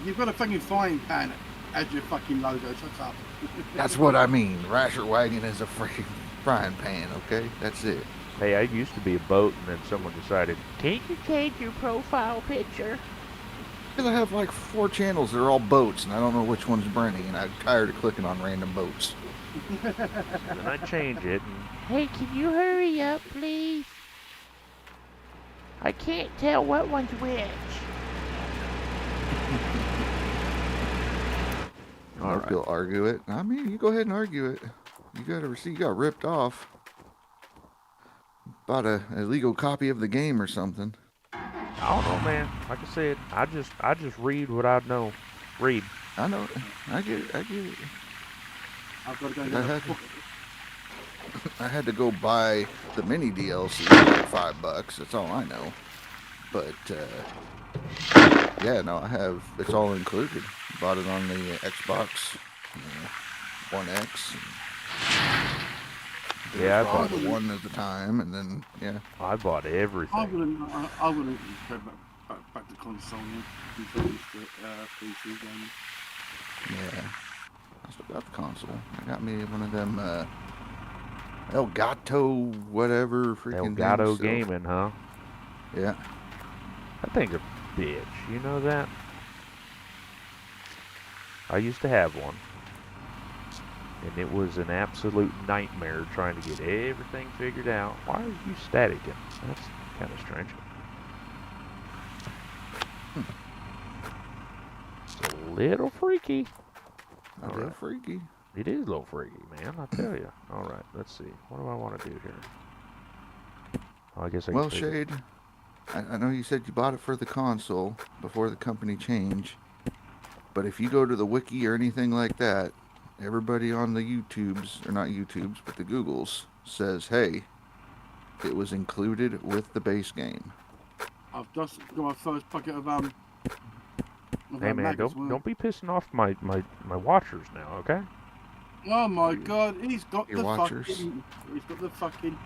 You've got a fucking frying pan as your fucking logo. Shut up. That's what I mean. Rasher wagon is a freaking frying pan, okay? That's it. Hey, I used to be a boat, and then someone decided, Can't you change your profile picture? Because I have like 4 channels that are all boats, and I don't know which one's Brenny, and I'm tired of clicking on random boats. and I change it, and Hey, can you hurry up, please? I can't tell what one's which. All Or right. you'll argue it. I mean, you go ahead and argue it. You got a receipt. You got ripped off. Bought a illegal copy of the game or something. I don't know, man. Like I said, I just read what I know. Read. I know. I get it. I've got to go I get a had- book. I had to go buy the mini DLC for like $5. That's all I know. But yeah, no, I have. It's all included. Bought it on the Xbox One X. Yeah, I bought bought the one at the time, and then yeah. I bought everything. I wouldn't go back to console now. I'm used to PC gaming. Yeah. I still got the console. I got me one of them Elgato whatever freaking Elgato things, so- Gaming, huh? Yeah. That thing's a bitch. You know that? I used to have one. And it was an absolute nightmare trying to get everything figured out. Why are you staticking? That's kind of strange. It's a little freaky. A little freaky. It is a little freaky, man. I tell you. All right, let's see. What do I want to do here? Oh, I guess I can Well, take it. Shade, I know you said you bought it for the console before the company change, but if you go to the wiki or anything like that, everybody on the YouTubes, or not YouTubes, but the Googles, says, hey, it was included with the base game. I've just got my first bucket of of Hey man, mag as well. don't be pissing off my watchers now, okay? Oh my god, he's got Your the watchers. fucking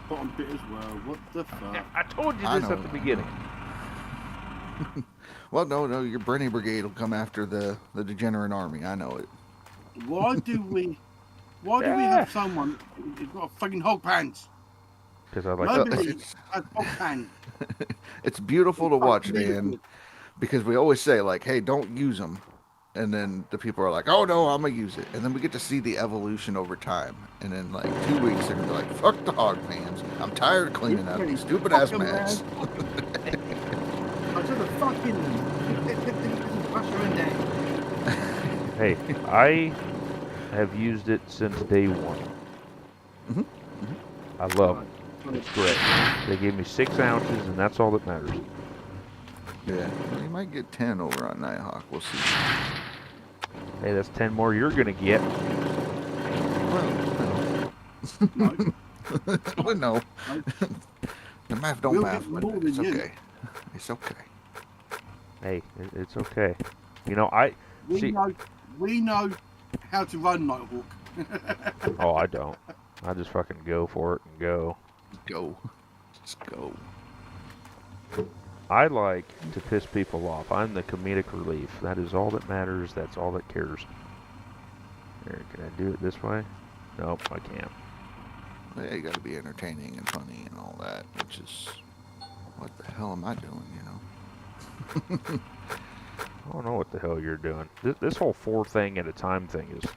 bottom bit as well. What the fuck? I told you I this know, at the I beginning. Well, no, your Brenny Brigade will come after the degenerate army. I know it. Why do we have someone who's got fucking hog pants? Because I like Nobody it's- has hog pants. It's beautiful to Fuck watch, me. Dan, because we always say, like, hey, don't use them. And then the people are like, oh, no, I'm going to use it. And then we get to see the evolution over time. And then, like, 2 weeks, they're going to be like, fuck the hog fans. I'm tired of cleaning up these stupid-ass Fucking mess. I said the fucking Russia and Dan. Hey, I have used it since day one. Mhm, I love it. It's great. They gave me 6 ounces, and that's all that matters. Yeah, well, you might get 10 over on Nighthawk. We'll see. Hey, that's 10 more you're gonna get. Well, No, well, no. no. The math don't We'll math, get but more it's than you. okay. It's okay. Hey, it's okay. You know, I see. We know how to run Nighthawk. Oh, I don't. I just fucking go for it and go. Go. Just go. I like to piss people off. I'm the comedic relief. That is all that matters. That's all that cares. Here, can I do it this way? Nope, I can't. Well, yeah, you gotta be entertaining and funny and all that, which is... What the hell am I doing, you know? I don't know what the hell you're doing. This whole 4 thing at a time thing is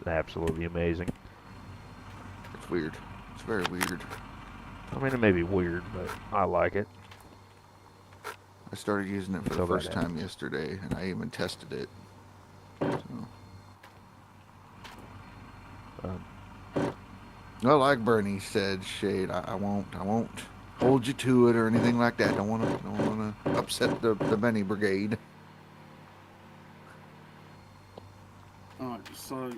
absolutely amazing. It's weird. It's very weird. I mean, it may be weird, but I like it. I started using it for Until the that first time happens. yesterday, and I even tested it. So. Well, like Bernie said, Shade, I won't hold you to it or anything like that. Don't wanna upset the Benny Brigade. Alright, so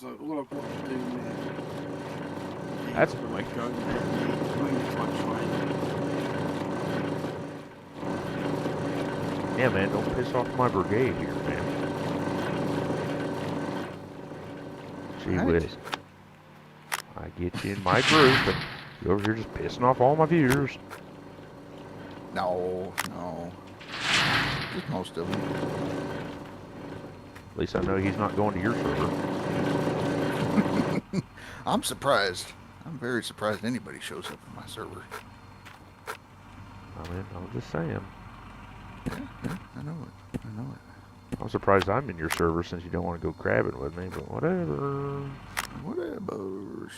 all I've got to do now That's is quick. go and get the green type train. Yeah, man, don't piss off my brigade here, man. Gee Right. whiz. I get you in my group, and you over here just pissing off all my viewers. No. Just most of them. At least I know he's not going to your server. I'm surprised. I'm very surprised anybody shows up in my server. I mean, I'm just saying. Yeah, I know it. I'm surprised I'm in your server since you don't want to go crabbing with me, but whatever. Whatever.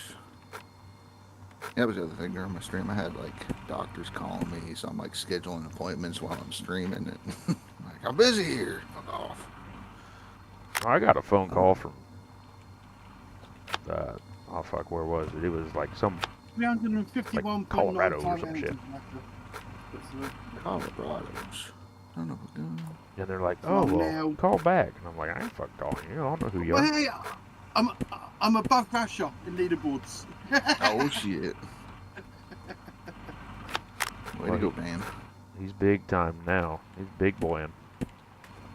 That was the other thing during my stream. I had like doctors calling me, so I'm like scheduling appointments while I'm streaming. And like, I'm busy here. Fuck off. I got a phone call from, oh fuck, where was it? It was like some 351.95 Colorado or some shit. Colorado's. I don't know what doing. And they're like, Well, oh, well, now- call back. And I'm like, I ain't fucking calling you. I don't know who you Well, are. hey, I'm above Russia in leaderboards. Oh shit. Way to go, man. He's big time now. He's big boying.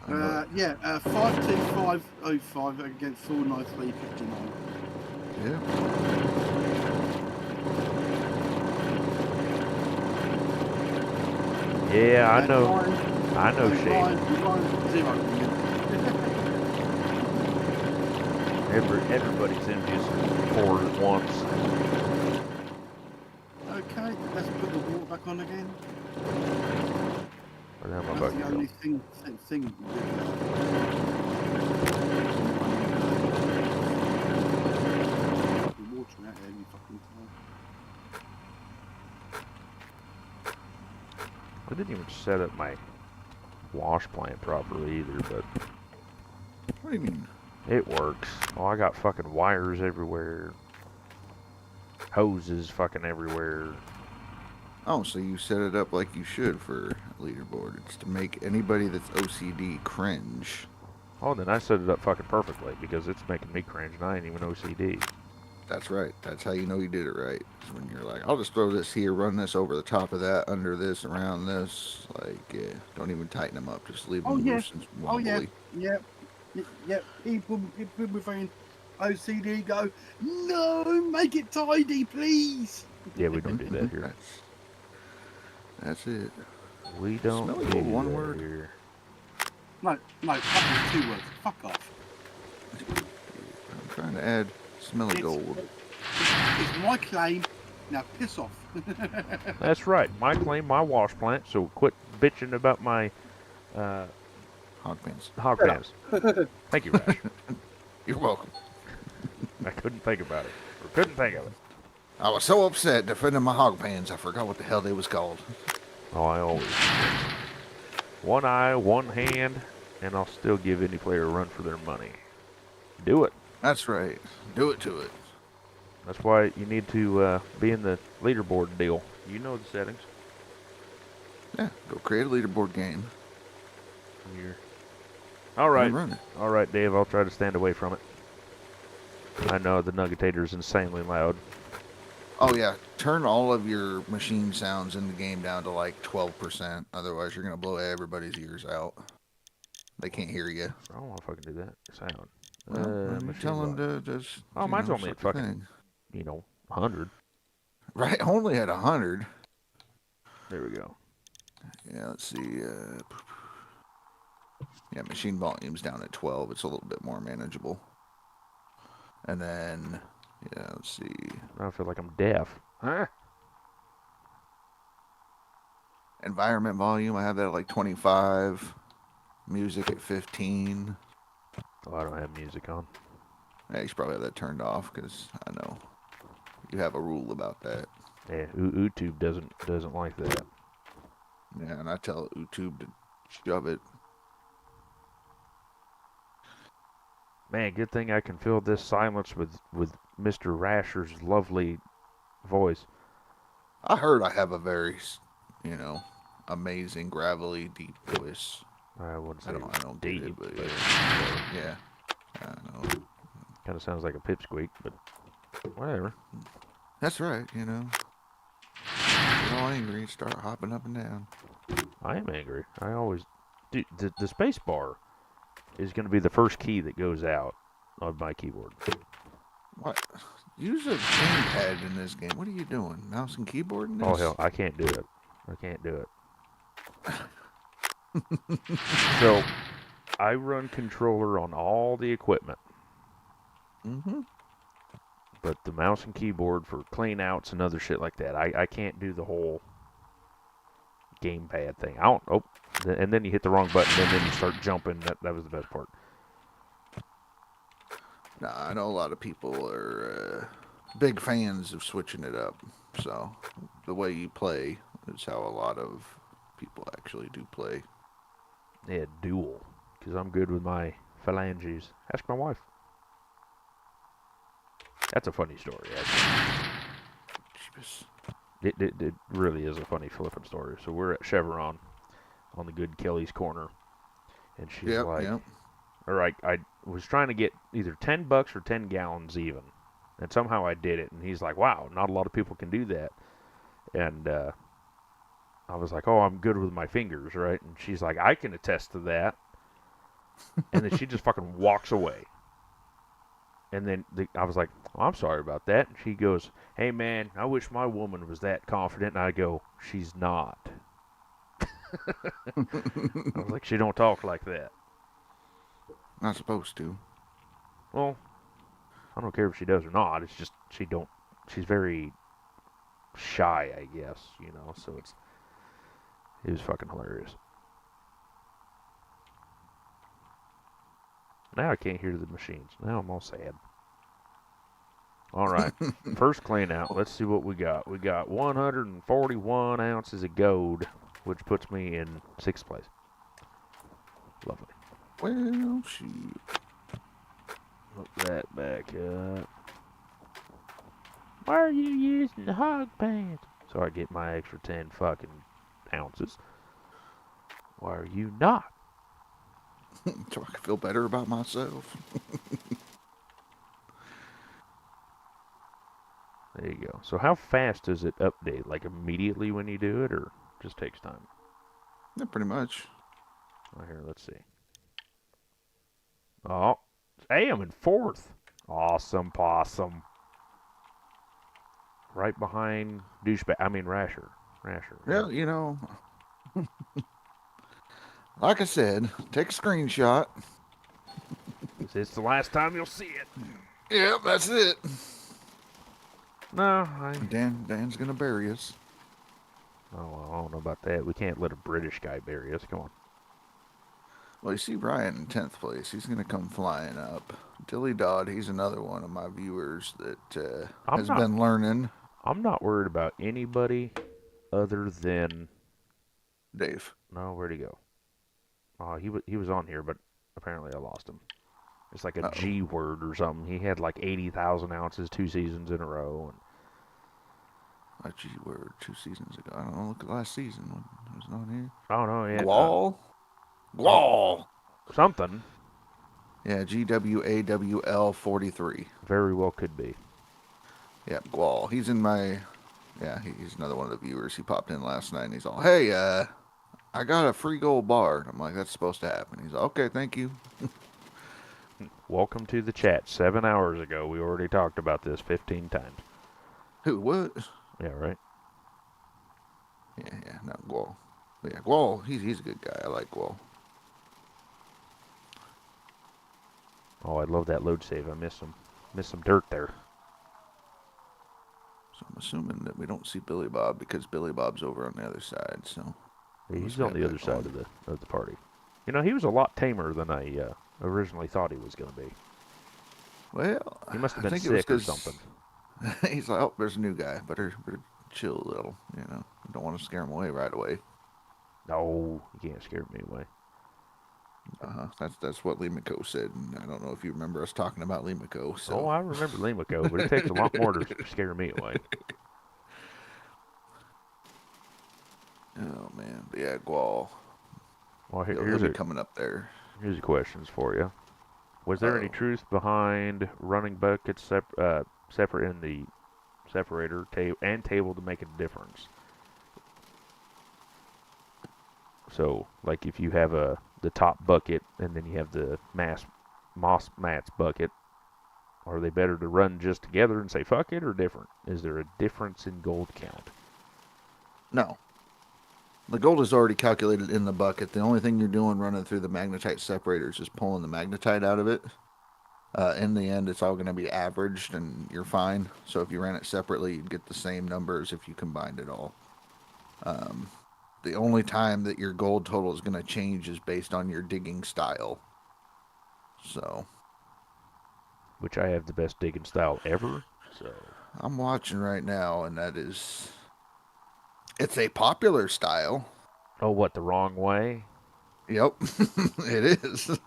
I know it. Yeah, 52505 against 49359. Yeah. Yeah, I And know. Ryan- I know and Shane. Ryan's 0. Everybody's envious for it once. Okay, let's put the water back on again. Where the hell am I That's about the to only go? thing the water out every fucking time. I didn't even set up my wash plant properly either, but What do you mean? it works. Oh, I got fucking wires everywhere. Hoses fucking everywhere. Oh, so you set it up like you should for Leaderboard. It's to make anybody that's OCD cringe. Oh, then I set it up fucking perfectly because it's making me cringe and I ain't even OCD. That's right. That's how you know you did it right. Is when you're like, I'll just throw this here, run this over the top of that, under this, around this. Like, yeah, don't even tighten them up. Just leave them Oh, yeah. loose and Oh yeah, wobbly. yeah. People with an OCD go, no, make it tidy, please. Yeah, we don't do that here. That's it. We don't Smelly do gold, one that word. here. No, that was 2 words. Fuck off. I'm trying to add smelly It's- gold. It's my claim. Now piss off. That's right. My claim, my wash plant. So quit bitching about my Hog pants. hog pans. Thank you, Rash. You're welcome. I couldn't think about it. Or couldn't think of it. I was so upset defending my hog pans, I forgot what the hell they was called. Oh, I always forget. One eye, one hand, and I'll still give any player a run for their money. Do it. That's right. Do it to it. That's why you need to be in the leaderboard deal. You know the settings. Yeah, go create a leaderboard game. here. All right. Run it. All right, Dave. I'll try to stand away from it. I know the Nuggetator is insanely loud. Oh yeah, turn all of your machine sounds in the game down to like 12%. Otherwise, you're gonna blow everybody's ears out. They can't hear you. I don't want to fucking do that. Sound. Well, then you Machine tell them volume. to just. Oh, mine's only suck at the fucking, thing. 100. Right, only at 100. There we go. Yeah, let's see. Yeah, machine volume's down at 12. It's a little bit more manageable. And then, yeah, let's see. I feel like I'm deaf. Huh? Environment volume, I have that at like 25. Music at 15. Oh, I don't have music on. Yeah, you should probably have that turned off because I know you have a rule about that. Yeah, YouTube doesn't like that. Yeah, and I tell YouTube to shove it. Man, good thing I can fill this silence with Mr. Rasher's lovely voice. I heard I have a very, amazing, gravelly, deep voice. I wouldn't say I don't deep, get it, but but yeah. I know. kind of sounds like a pipsqueak, but whatever. That's right, Get all angry and start hopping up and down. I am angry. I always... Dude, the space bar is going to be the first key that goes out of my keyboard. What? Use a gamepad in this game. What are you doing? Mouse and keyboard in this? Oh, hell, I can't do it. I can't do it. So, I run controller on all the equipment. Mm-hmm. But the mouse and keyboard for clean outs and other shit like that, I can't do the whole gamepad thing. I don't... Oh, and then you hit the wrong button, and then you start jumping. That was the best part. Nah, I know a lot of people are big fans of switching it up. So, the way you play is how a lot of people actually do play. Yeah, dual. Because I'm good with my phalanges. Ask my wife. That's a funny story, actually. Jeebus. It really is a funny flipping story. So we're at Chevron on the good Kelly's Corner. And she's like... Yep. Or I was trying to get either $10 or 10 gallons even. And somehow I did it. And he's like, wow, not a lot of people can do that. And I was like, oh, I'm good with my fingers, right? And she's like, I can attest to that. And then she just fucking walks away. And then I was like, oh, I'm sorry about that. And she goes, hey, man, I wish my woman was that confident. And I go, she's not. I was like, she don't talk like that. Not supposed to. Well, I don't care if she does or not. It's just she's very shy, I guess, so it was fucking hilarious. Now I can't hear the machines. Now I'm all sad. All right, first clean out. Let's see what we got. We got 141 ounces of gold, which puts me in 6th place. Lovely. Well, shoot. Hook that back up. Why are you using the hog pants? So I get my extra 10 fucking ounces. Why are you not? So I can feel better about myself. There you go. So how fast does it update? Like immediately when you do it, or just takes time? Yeah, pretty much. Oh, here, let's see. Oh, hey, I'm in 4th. Awesome possum. Right behind Rasher. Yeah, like I said, take a screenshot. It's the last time you'll see it. Yep, that's it. No, Dan's gonna bury us. I don't know about that. We can't let a British guy bury us. Come on. Well, you see Ryan in 10th place. He's gonna come flying up. Dilly Dodd, he's another one of my viewers that has been learning. I'm not worried about anybody other than Dave. No, where'd he go? Oh, he was on here, but apparently I lost him. It's like a G word or something. He had like 80,000 ounces 2 seasons in a row. A G word 2 seasons ago. I don't know. Look at last season when he was on here. Oh no, yeah. Wall. Gwal. Something. Yeah, GWAWL 43. Very well could be. Yeah, Gwal. He's in my. Yeah, he's another one of the viewers. He popped in last night and he's all, hey, I got a free gold bar. I'm like, that's supposed to happen. He's like, okay, thank you. Welcome to the chat. 7 hours ago, we already talked about this 15 times. Who, what? Yeah, right? Yeah, not Gwal. But yeah, Gwal, he's a good guy. I like Gwal. Oh, I love that load save. I miss some dirt there. So I'm assuming that we don't see Billy Bob because Billy Bob's over on the other side. So Yeah, must he's on have the that other side going. of the party. You know, he was a lot tamer than I originally thought he was going to be. Well, He must have I been think it was sick or because something. he's like, oh, there's a new guy. Better chill a little. You know, don't want to scare him away right away. No, you can't scare me away. That's what Lee McCo said. And I don't know if you remember us talking about Lee McCo. Oh, So I remember Limico, but it takes a lot more to scare me away. oh man, but yeah, Gwal. Well, He'll be coming up there. here's the questions for you. Was there any Uh-oh. truth behind running buckets separate in the separator and table to make a difference? So, like if you have the top bucket and then you have the moss mats bucket, are they better to run just together and say fuck it, or different? Is there a difference in gold count? No, the gold is already calculated in the bucket. The only thing you're doing running through the magnetite separator is just pulling the magnetite out of it. In the end, it's all going to be averaged, and you're fine. So if you ran it separately, you'd get the same numbers if you combined it all. The only time that your gold total is going to change is based on your digging style. So Which I have the best digging style ever. So I'm watching right now, and it's a popular style. oh, what, the wrong way? Yep, it is.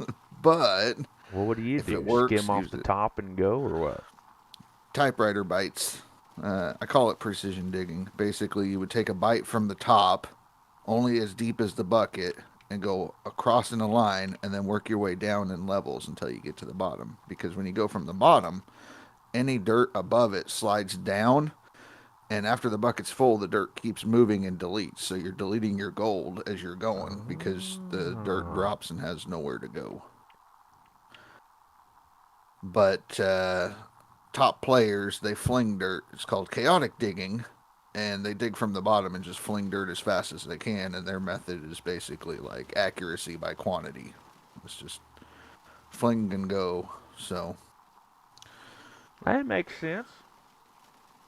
But Well, what do you if it do? works, Skim off use the it. top and go, or what? Typewriter bites. I call it precision digging. Basically, you would take a bite from the top, only as deep as the bucket, and go across in a line, and then work your way down in levels until you get to the bottom. Because when you go from the bottom, any dirt above it slides down, and after the bucket's full, the dirt keeps moving and deletes. So you're deleting your gold as you're going because the dirt Oh. drops and has nowhere to go. But top players, they fling dirt. It's called chaotic digging, and they dig from the bottom and just fling dirt as fast as they can. And their method is basically like accuracy by quantity. It's just fling and go. So That makes sense.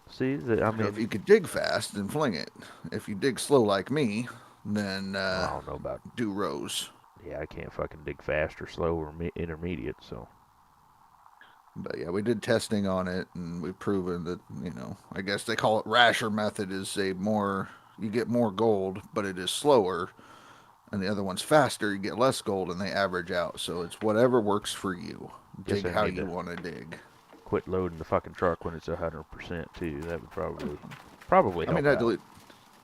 See, I if you mean, could dig fast, then fling it. If you dig slow like me, then I don't know about. do rows. Yeah, I can't fucking dig fast or slow or intermediate, so. But yeah, we did testing on it, and we've proven that, I guess they call it rasher method is you get more gold, but it is slower. And the other one's faster, you get less gold, and they average out. So it's whatever works for you. Guess Dig I how need you to want to dig. quit loading the fucking truck when it's 100% too. That would probably I help mean, out.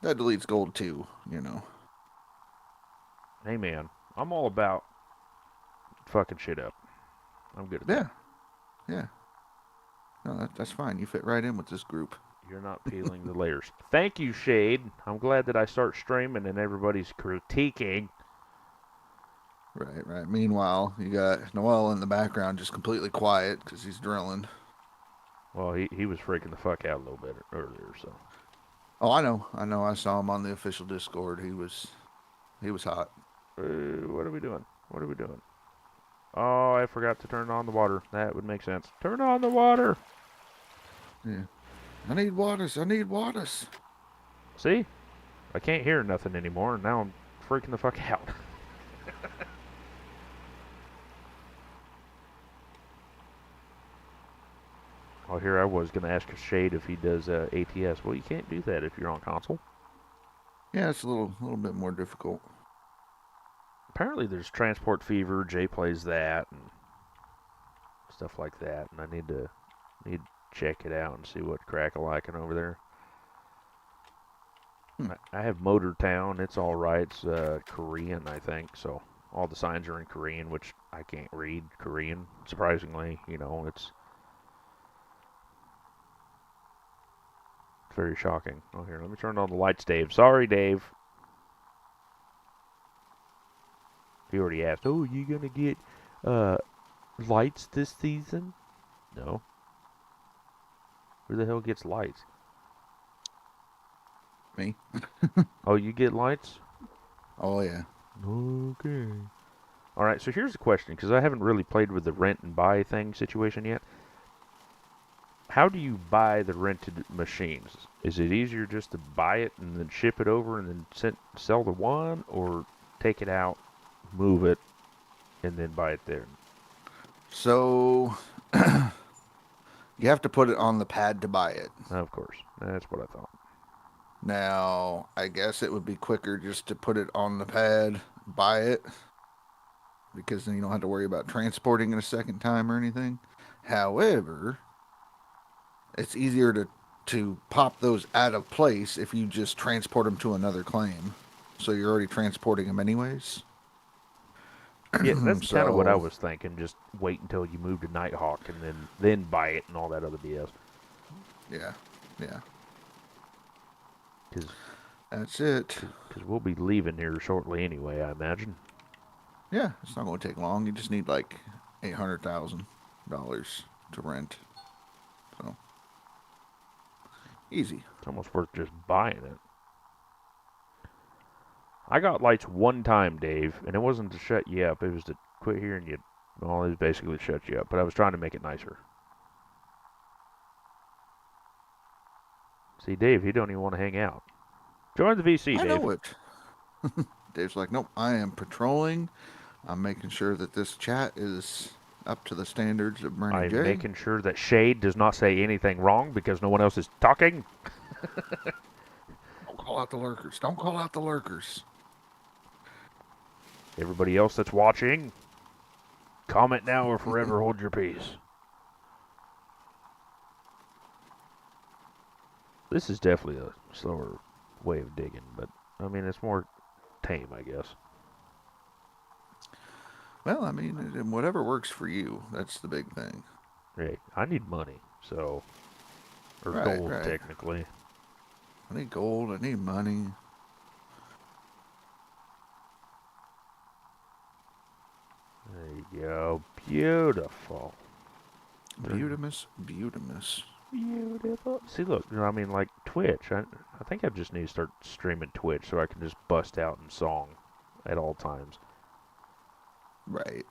that deletes gold too, Hey man, I'm all about fucking shit up. I'm good at Yeah, that. yeah. No, that's fine. You fit right in with this group. You're not peeling the layers. Thank you, Shade. I'm glad that I start streaming and everybody's critiquing. Right, right. Meanwhile, you got Noel in the background just completely quiet because he's drilling. Well, he was freaking the fuck out a little bit earlier, so. Oh, I know. I saw him on the official Discord. He was hot. What are we doing? What are we doing? Oh, I forgot to turn on the water. That would make sense. Turn on the water! Yeah. I need waters. I need waters. See? I can't hear nothing anymore, and now I'm freaking the fuck out. Oh, here I was going to ask Shade if he does ATS. Well, you can't do that if you're on console. Yeah, it's a little bit more difficult. Apparently there's Transport Fever, Jay plays that, and stuff like that, and I need to check it out and see what crack-a-lackin' over there. I have Motor Town. It's all right. It's Korean, I think. So all the signs are in Korean, which I can't read Korean. Surprisingly, it's very shocking. Oh, here, let me turn on the lights, Dave. Sorry, Dave. He already asked, oh, you gonna get lights this season? No. Who the hell gets lights? Me. Oh, you get lights? Oh yeah. Okay. All right, so here's the question, because I haven't really played with the rent and buy thing situation yet. How do you buy the rented machines? Is it easier just to buy it and then ship it over and then sell the one, or take it out, move it, and then buy it there? So you have to put it on the pad to buy it. Of course, that's what I thought. Now, I guess it would be quicker just to put it on the pad, buy it, because then you don't have to worry about transporting it a second time or anything. However, it's easier to pop those out of place if you just transport them to another claim. So you're already transporting them anyways. Yeah, that's kind of what I So, was thinking. Just wait until you move to Nighthawk and then buy it and all that other BS. yeah, yeah, Because that's it. we'll be leaving here shortly anyway, I imagine. Yeah, it's not going to take long. You just need like $800,000 to rent. So, easy. It's almost worth just buying it. I got lights one time, Dave, and it wasn't to shut you up. It was to quit hearing you. Well, it was basically to shut you up, but I was trying to make it nicer. See, Dave, he don't even want to hang out. Join the VC, I Dave. know it. Dave's like, nope, I am patrolling. I'm making sure that this chat is up to the standards of Bernie I'm J. making sure that Shade does not say anything wrong because no one else is talking. Don't call out the lurkers. Don't call out the lurkers. Everybody else that's watching, comment now or forever hold your peace. This is definitely a slower way of digging, but I mean, it's more tame, I guess. Well, I mean, whatever works for you. That's the big thing. Hey, I need money, so. Or Right, gold, right. technically. I need gold. I need money. There you go. Beautiful. Beautimus, beautimus. Beautiful. See, look, I mean, like Twitch. I think I just need to start streaming Twitch so I can just bust out in song at all times. Right.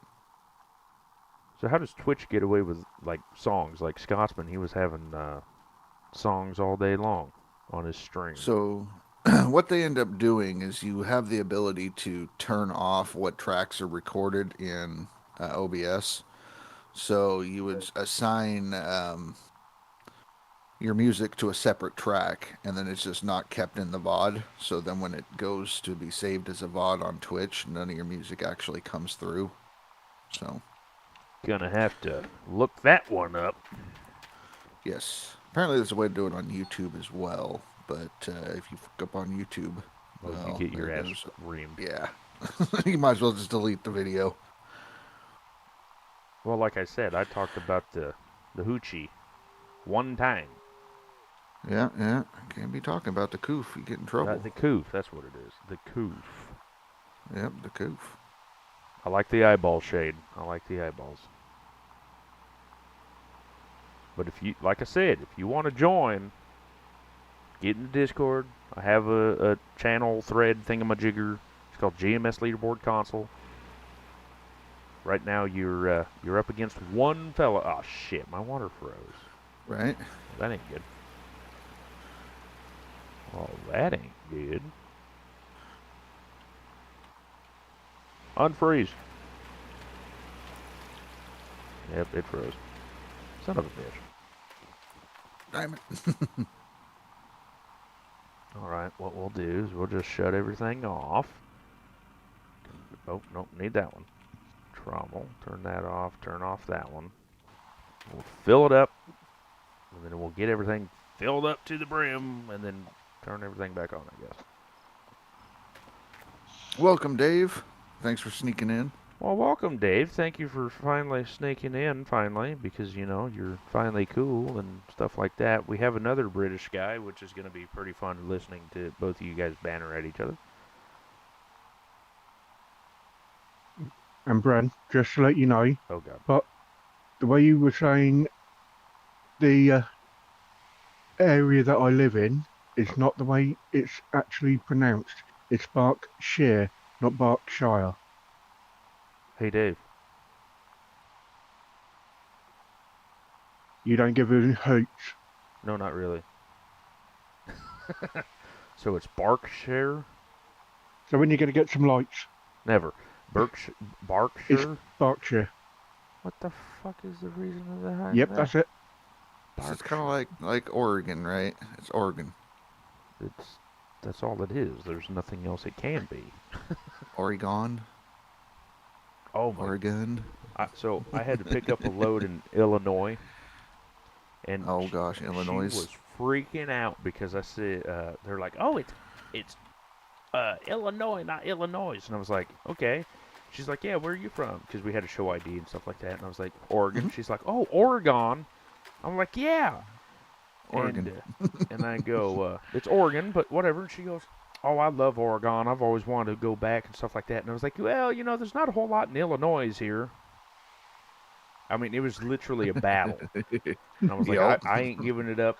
So how does Twitch get away with, like, songs? Like Scotsman, he was having songs all day long on his stream. So, what they end up doing is you have the ability to turn off what tracks are recorded in OBS. So you would assign your music to a separate track, and then it's just not kept in the VOD. So then when it goes to be saved as a VOD on Twitch, none of your music actually comes through. So, Gonna have to look that one up. yes. Apparently there's a way to do it on YouTube as well. But if you fuck up on YouTube, Well, well, you get your there ass goes. reamed. Yeah. You might as well just delete the video. Well, like I said, I talked about the hoochie one time. Yeah, yeah. Can't be talking about the coof. You get in trouble. The coof, that's what it is. The coof. Yep, the coof. I like the eyeball shade. I like the eyeballs. But if you, like I said, if you want to join, get in the Discord. I have a channel thread thingamajigger. It's called GMS Leaderboard Console. Right now you're up against one fella. Oh shit, my water froze. Right? That ain't good. Oh, that ain't good. Unfreeze. Yep, it froze. Son of a bitch. Damn it. Alright, what we'll do is we'll just shut everything off. Oh, nope, need that one. Trommel, turn that off, turn off that one. We'll fill it up, and then we'll get everything filled up to the brim, and then turn everything back on, I guess. Welcome, Dave. Thanks for sneaking in. Well, welcome, Dave. Thank you for finally sneaking in, finally, because, you know, you're finally cool and stuff like that. We have another British guy, which is going to be pretty fun listening to both of you guys banter at each other. And Bren, just to let you know, Oh, God. but the way you were saying the area that I live in is not the way it's actually pronounced. It's Berkshire, not Berkshire. Hey, Dave. You don't give a hoot. No, not really. So it's Berkshire? So when you're going to get some lights, Never. Berkshire? it's Berkshire? Berkshire. What the fuck is the reason behind Yep, that? that's it. So it's kind of like Oregon, right? It's Oregon. That's all it is. There's nothing else it can be. Oregon. Oh my! Oregon. So I had to pick up a load in Illinois, and Oh gosh, Illinois. she was freaking out because I said they're like, oh, it's Illinois, not Illinois, and I was like, okay. She's like, yeah, where are you from? Because we had to show ID and stuff like that, and I was like, Oregon. Mhm. She's like, oh, Oregon. I'm like, yeah. Oregon. And I go, it's Oregon, but whatever. And she goes, oh, I love Oregon. I've always wanted to go back and stuff like that. And I was like, well, you know, there's not a whole lot in Illinois here. I mean, it was literally a battle. And I was like, Yep. I ain't giving it up.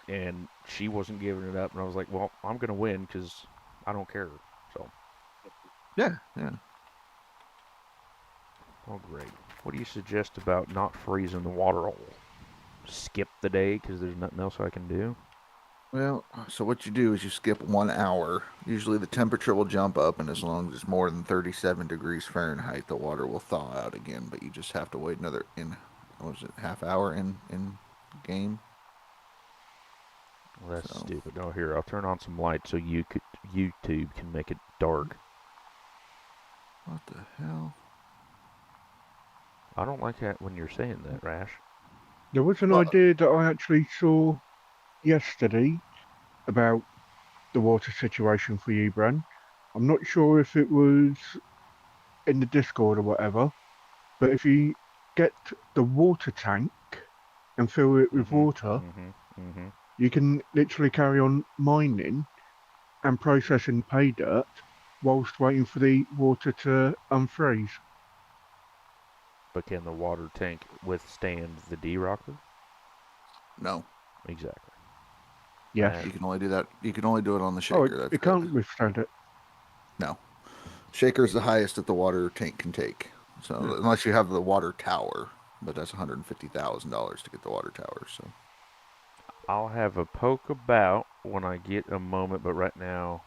And she wasn't giving it up. And I was like, well, I'm going to win because I don't care. So, Yeah. oh, great. What do you suggest about not freezing the water hole? Skip the day because there's nothing else I can do? Well, so what you do is you skip 1 hour. Usually the temperature will jump up, and as long as it's more than 37 degrees Fahrenheit, the water will thaw out again. But you just have to wait another half hour in game. Well, that's So. stupid. Oh, here, I'll turn on some lights so YouTube can make it dark. What the hell? I don't like that when you're saying that, Rash. There was an Well- idea that I actually saw yesterday about the water situation for you, Bren. I'm not sure if it was in the Discord or whatever, but if you get the water tank and fill it with water, you can literally carry on mining and processing pay dirt whilst waiting for the water to unfreeze. But can the water tank withstand the D-rocker? No, Exactly. Yes. you can only do that. You can only do it on the Oh, shaker. it can't withstand it. No, shaker is the highest that the water tank can take. So unless you have the water tower, but that's $150,000 to get the water tower. So I'll have a poke about when I get a moment, but right now,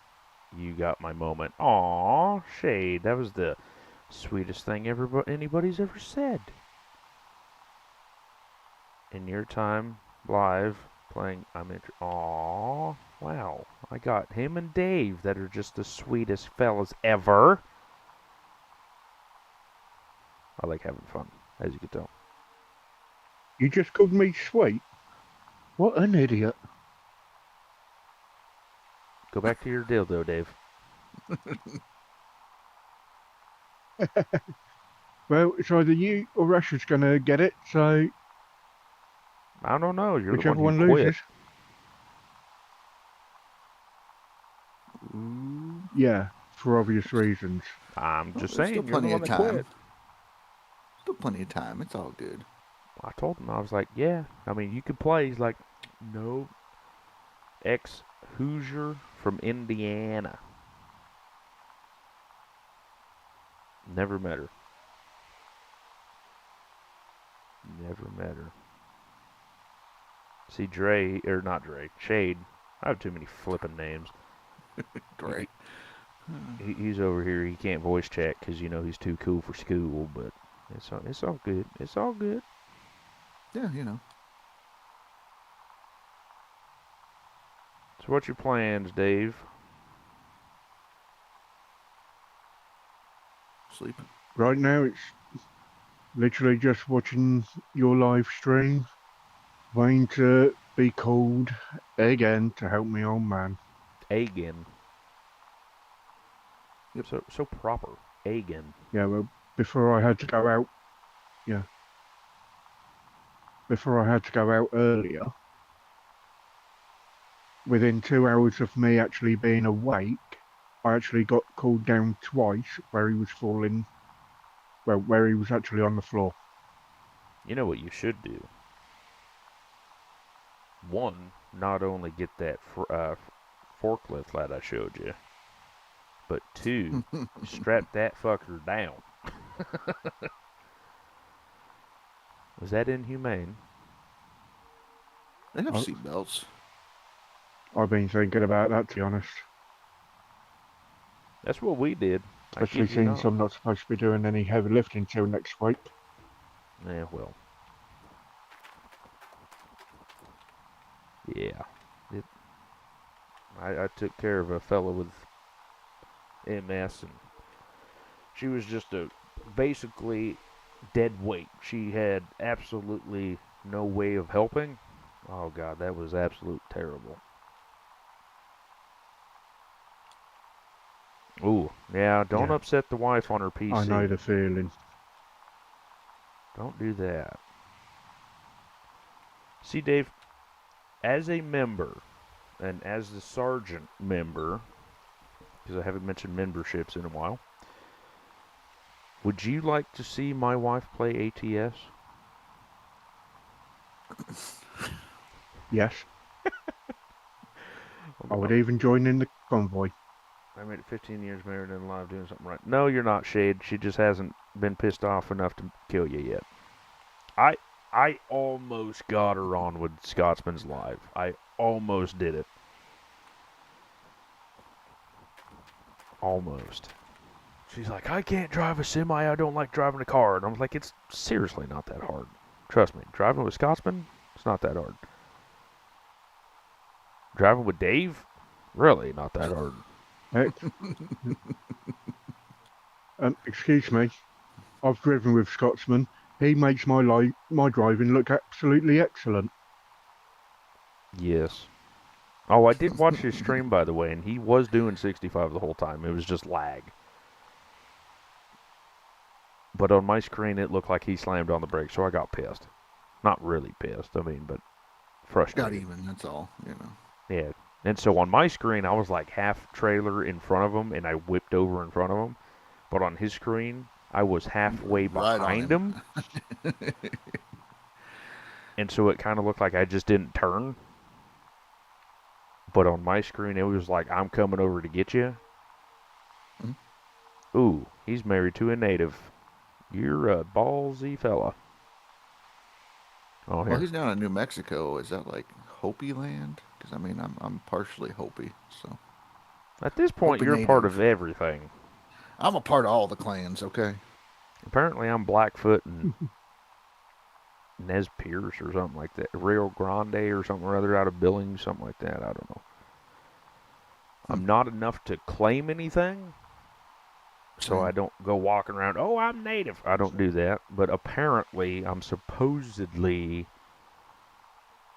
you got my moment. Aw, Shade, that was the sweetest thing anybody's ever said. In your time, live, playing, aw, wow. I got him and Dave that are just the sweetest fellas ever. I like having fun, as you can tell. You just called me sweet? What an idiot. Go back to your dildo, Dave. Well, it's either you or Russia's going to get it, so I don't know. You're whichever the one one who quit. loses. Yeah, for obvious reasons. I'm just there's saying, still you're the plenty one of that time. quit. Still plenty of time. It's all good. I told him, I was like, yeah, I mean, you could play. He's like, no. Ex-Hoosier from Indiana. Never met her. Never met her. See, Shade. I have too many flipping names. Great. He's over here. He can't voice chat because, you know, he's too cool for school, but it's all good. It's all good. Yeah, you know. So what's your plans, Dave? Sleep. Right now, it's literally just watching your live stream, waiting to be called again to help me old man. Again. Yep. So proper. Agan. Yeah, well, before I had to go out, yeah, before I had to go out earlier, within 2 hours of me actually being awake, I actually got called down twice where he was falling, well, where he was actually on the floor. You know what you should do? One, not only get that forklift that I showed you, but two, strap that fucker down. Was that inhumane? They have Oh. seatbelts. I've been thinking about that, to be honest. That's what we did. I Especially kid you since not. I'm not supposed to be doing any heavy lifting until next week. Yeah, well. Yeah. I took care of a fellow with MS, and she was just basically dead weight. She had absolutely no way of helping. Oh, God, that was absolute terrible. Ooh, yeah, don't Yeah. upset the wife on her PC. I know the feeling. Don't do that. See, Dave, as a member, and as the sergeant member, because I haven't mentioned memberships in a while, would you like to see my wife play ATS? Yes. I would even join in the convoy. I made it 15 years married and alive doing something right. No, you're not, Shade. She just hasn't been pissed off enough to kill you yet. I almost got her on with Scotsman's Live. I almost did it. Almost. She's like, I can't drive a semi. I don't like driving a car. And I was like, it's seriously not that hard. Trust me. Driving with Scotsman, it's not that hard. Driving with Dave, really not that hard. Excuse me. I've driven with Scotsman. He makes my driving look absolutely excellent. Yes. Oh, I did watch his stream, by the way, and he was doing 65 the whole time. It was just lag. But on my screen, it looked like he slammed on the brakes, so I got pissed. Not really pissed, but frustrated. Got even, that's all, Yeah. And so on my screen, I was like half trailer in front of him, and I whipped over in front of him. But on his screen, I was halfway Right on behind him. And so it kind of looked like I just didn't turn. But on my screen, it was like, I'm coming over to get you. Mm-hmm. Ooh, he's married to a native. You're a ballsy fella. Oh, here. Well, he's down in New Mexico. Is that like Hopi land? Because, I mean, I'm partially Hopi, so. At this point, Hopi you're native. part of everything. I'm a part of all the clans, okay? Apparently, I'm Blackfoot and Nez Pierce or something like that. Rio Grande or something or other out of Billings, something like that. I don't know. I'm not enough to claim anything, so I don't go walking around, oh, I'm native. I don't do that. But apparently, I'm supposedly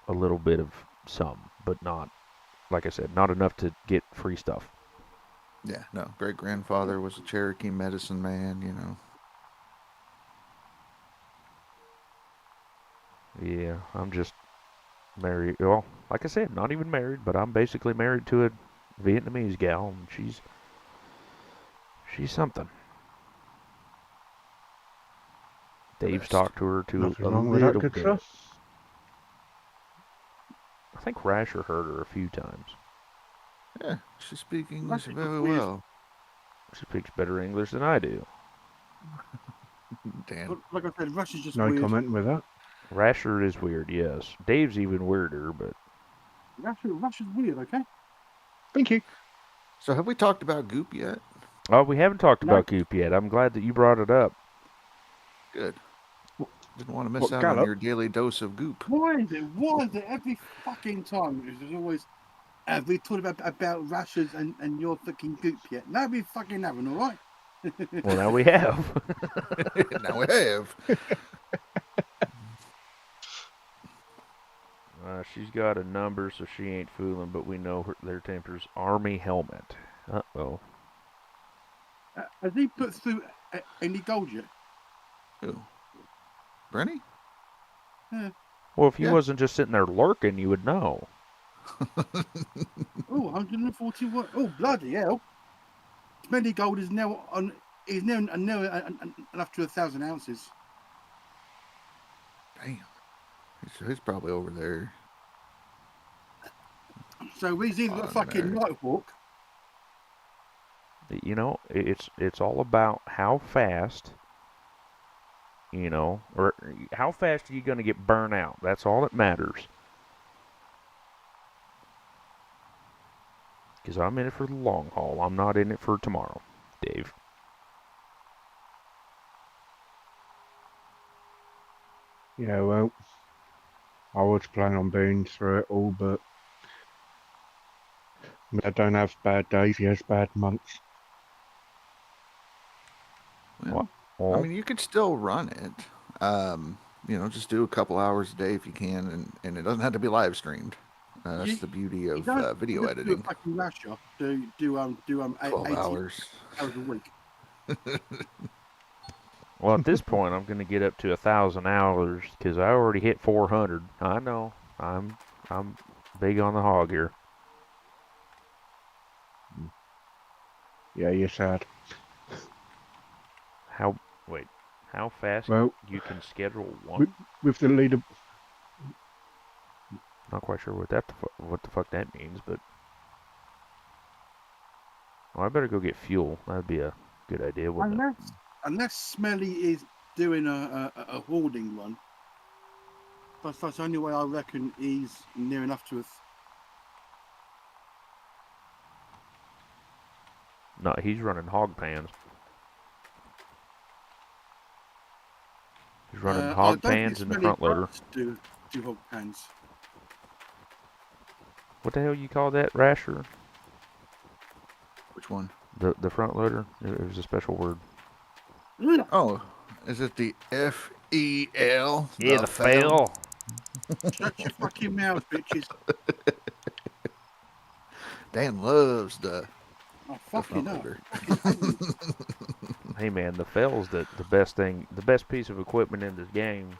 a little bit of some, but not, like I said, not enough to get free stuff. Yeah, no. Great-grandfather was a Cherokee medicine man, Yeah, I'm just married. Well, like I said, not even married, but I'm basically married to a Vietnamese gal, and she's something. Dave's talked to her to Nothing a wrong with that, little good bit. sir. I think Rasher heard her a few times. Yeah, she speaks English very well. She speaks better English than I do. Damn. But like I said, Russia's just No weird. comment with that. Rasher is weird, yes. Dave's even weirder, but Russia's weird, okay? Thank you. So have we talked about Goop yet? oh, we haven't talked No. about Goop yet. I'm glad that you brought it up. Good. Didn't want to miss What, out on Gallop? your daily dose of Goop. Why is it every fucking time? There's always, have we talked about Russia's and your fucking Goop yet? No, we fucking haven't, all right? Well, now we have. Now we have. She's got a number, so she ain't fooling, but we know their tempers. Army helmet. Uh-oh. Has he put through any gold yet? Who? Brenny? Well, if he Yeah. wasn't just sitting there lurking, you would know. Oh, 141. Oh, bloody hell. Smelly gold is now on. Is now up to 1,000 ounces. Damn. He's probably over there. So he's either a On fucking there. Nighthawk. You know, it's all about how fast, you know, or how fast are you going to get burnt out? That's all that matters. Because I'm in it for the long haul. I'm not in it for tomorrow, Dave. Yeah, well, I was planning on being through it all, but I don't have bad days, he has bad months. Well, I Well, mean, you could still run it. You know, just do a couple hours a day if you can, and it doesn't have to be live streamed. That's the beauty of video Do editing. a fucking Russia. Do 12 80 hours. hours a week. well, at this point, I'm going to get up to 1,000 hours because I already hit 400. I know. I'm big on the hog here. Yeah, you're sad. How fast Well, you can schedule one? with the leader, Not quite sure what the fuck that means, but well, I better go get fuel. That'd be a good idea, wouldn't it? Unless Smelly is doing a hoarding run. That's the only way I reckon he's near enough to us. No, he's running hog pans. He's running I hog don't pans think in the Smelly front loader. does do hog pans. What the hell you call that, Rasher? Which one? The front loader? It was a special word. Oh, is it the FEL? Yeah, the fail. Shut your fucking mouth, bitches. Dan loves the Oh, the fucking front up. loader. Hey man, the fail's the best thing, the best piece of equipment in this game.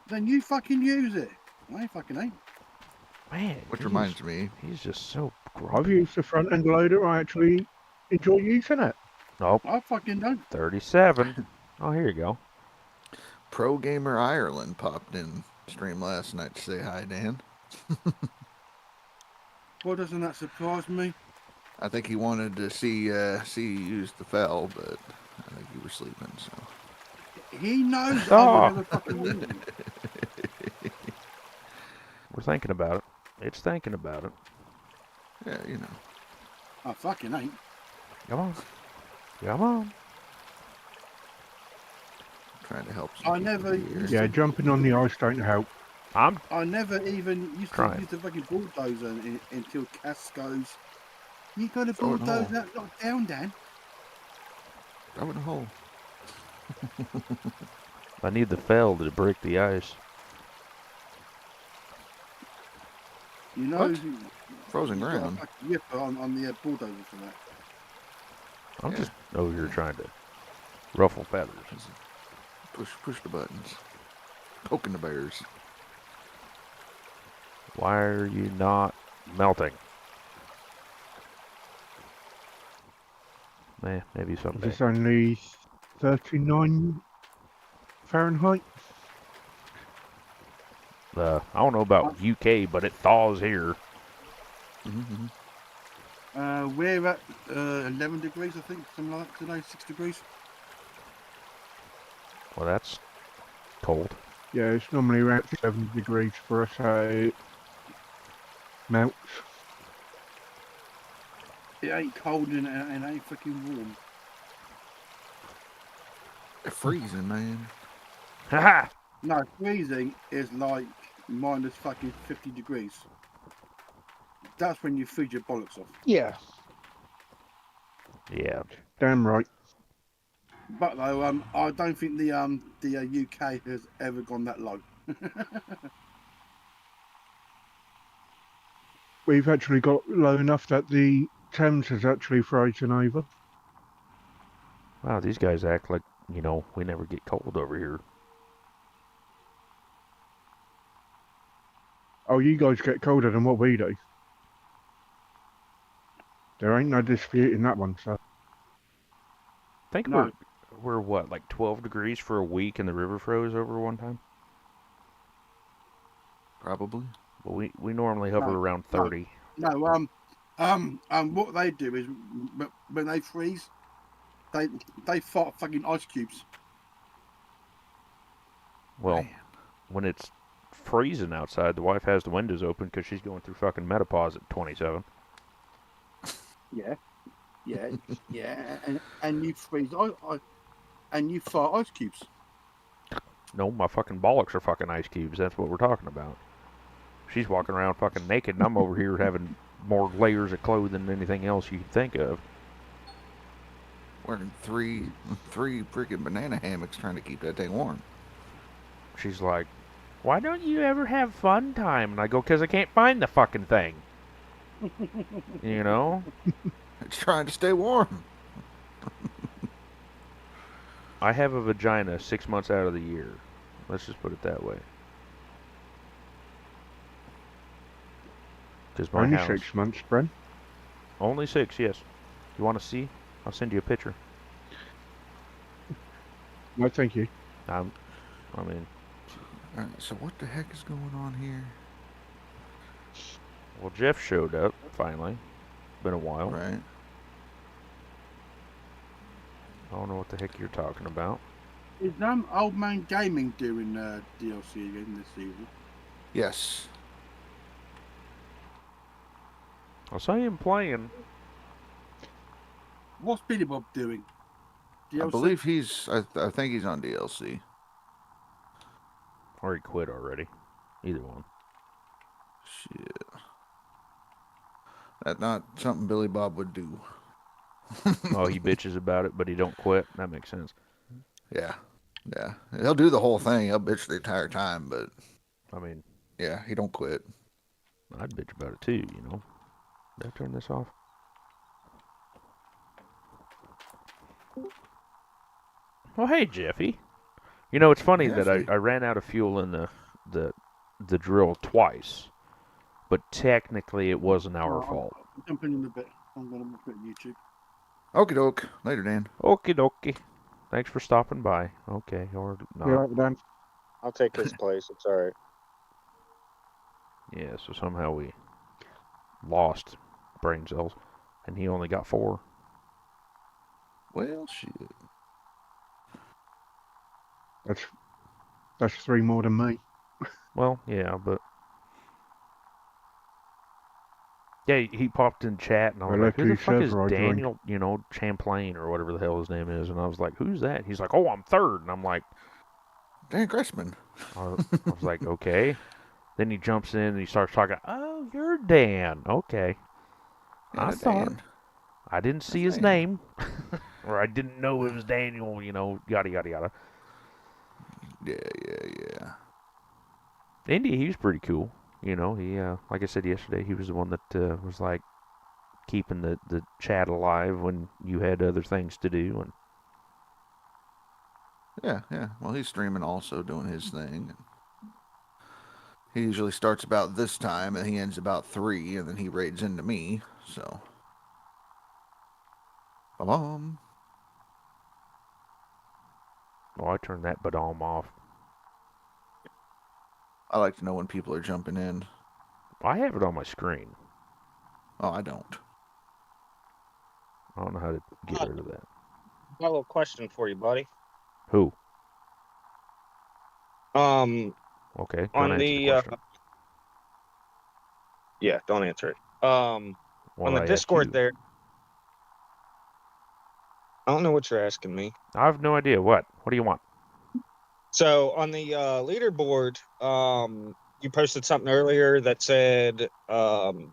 Then you fucking use it. I fucking ain't. Man, Which reminds me, he's just so I've grumpy. used the front end loader, I actually enjoy using it. Nope, I fucking don't. 37. Oh, here you go. Pro Gamer Ireland popped in stream last night to say hi, Dan. Well, doesn't that surprise me? I think he wanted to see you use the fell, but I think you were sleeping. So He knows I Oh. would never fucking use it. We're thinking about it. It's thinking about it. yeah, you know. I fucking ain't. Come on. Come on. Trying to help. I never here. used Yeah, jumping on the ice don't help. I never even used to Trying. use the fucking bulldozer until Cass goes, you got a Throw it in the bulldozer hole. that knocked down, Dan. Throw it in the hole. I need the fell to break the ice. You know, What? Frozen you've got ground. a fucking whip on the bulldozer for that. I'm Yeah. just over here trying to ruffle feathers. Push the buttons. Poking the bears. Why are you not melting? Maybe someday. It's only 39 Fahrenheit. I don't know about UK, but it thaws here. Mm-hmm. We're at 11 degrees, I think, something like that today, 6 degrees. Well, that's cold. Yeah, it's normally around 7 degrees for us, so it melts. It ain't cold and it ain't fucking warm. They're freezing, man. Haha! No, freezing is like minus fucking 50 degrees. That's when you freeze your bollocks off. Yeah. Yeah. Damn right. But though, I don't think the UK has ever gone that low. We've actually got low enough that the Thames has actually frozen over. Wow, these guys act like, we never get cold over here. Oh, you guys get colder than what we do. There ain't no disputing that one, sir. I think No, we're what, like 12 degrees for a week and the river froze over one time? Probably. But we normally hover no, around no. 30. no. What they do is when they freeze, they fart fucking ice cubes. Well, Man. when it's freezing outside, the wife has the windows open because she's going through fucking menopause at 27. Yeah, yeah, and you freeze, and you fart ice cubes. No, my fucking bollocks are fucking ice cubes. That's what we're talking about. She's walking around fucking naked, and I'm over here having more layers of clothing than anything else you could think of. Wearing three freaking banana hammocks trying to keep that thing warm. She's like, why don't you ever have fun time? And I go, because I can't find the fucking thing. You know? It's trying to stay warm. I have a vagina 6 months out of the year. Let's just put it that way. Because my Only house... 6 months, Bren. Only 6, yes. You want to see? I'll send you a picture. No, thank you. I mean, All right, so what the heck is going on here? well, Jeff showed up, finally. Been a while. Right. I don't know what the heck you're talking about. Is Old Man Gaming doing DLC again this season? Yes. I saw him playing. What's Billy Bob doing? DLC? I believe I think he's on DLC. Or he quit already. Either one. Shit. That's not something Billy Bob would do. Oh, he bitches about it, but he don't quit. That makes sense. Yeah. Yeah. He'll do the whole thing. He'll bitch the entire time, but I mean, yeah, he don't quit. I'd bitch about it too, you know. Did I turn this off? Well, hey, Jeffy. You know, it's funny that Jeffy. I ran out of fuel in the drill twice, but technically it wasn't our fault. I'm jumping in a bit. I'm going to look at YouTube. Okie doke. Later, Dan. Okie dokie. Thanks for stopping by. Okay, or not. You right, Dan? I'll take his place. It's all right. Yeah, so somehow we lost brain cells, and he only got 4. Well, shit. That's 3 more than me. Well, yeah, but yeah, he popped in chat, and I was Well, like, "Who the lucky fuck is server I joined. Daniel? You know, Champlain or whatever the hell his name is?" And I was like, "Who's that?" He's like, "Oh, I'm third," and I'm like, Dan Gressman. I was like, "Okay." Then he jumps in and he starts talking. Oh, you're Dan. Okay. Yeah, I thought Dan. I didn't see That's his Dan. name, or I didn't know it was Daniel. You know, yada yada yada. Yeah. Indy, he was pretty cool. You know, he like I said yesterday, he was the one that was like keeping the chat alive when you had other things to do. And Yeah. Well, he's streaming also, doing his thing. He usually starts about this time, and he ends about 3, and then he raids into me, so. Ba-bum. I turned that badam off. I like to know when people are jumping in. I have it on my screen. Oh, I don't. I don't know how to get rid of that. Got a little question for you, buddy. Who? Um, Okay. Don't on answer the question. yeah, don't answer it. Well, On the I asked Discord you. there, I don't know what you're asking me. I have no idea. What do you want? So on the leaderboard, you posted something earlier that said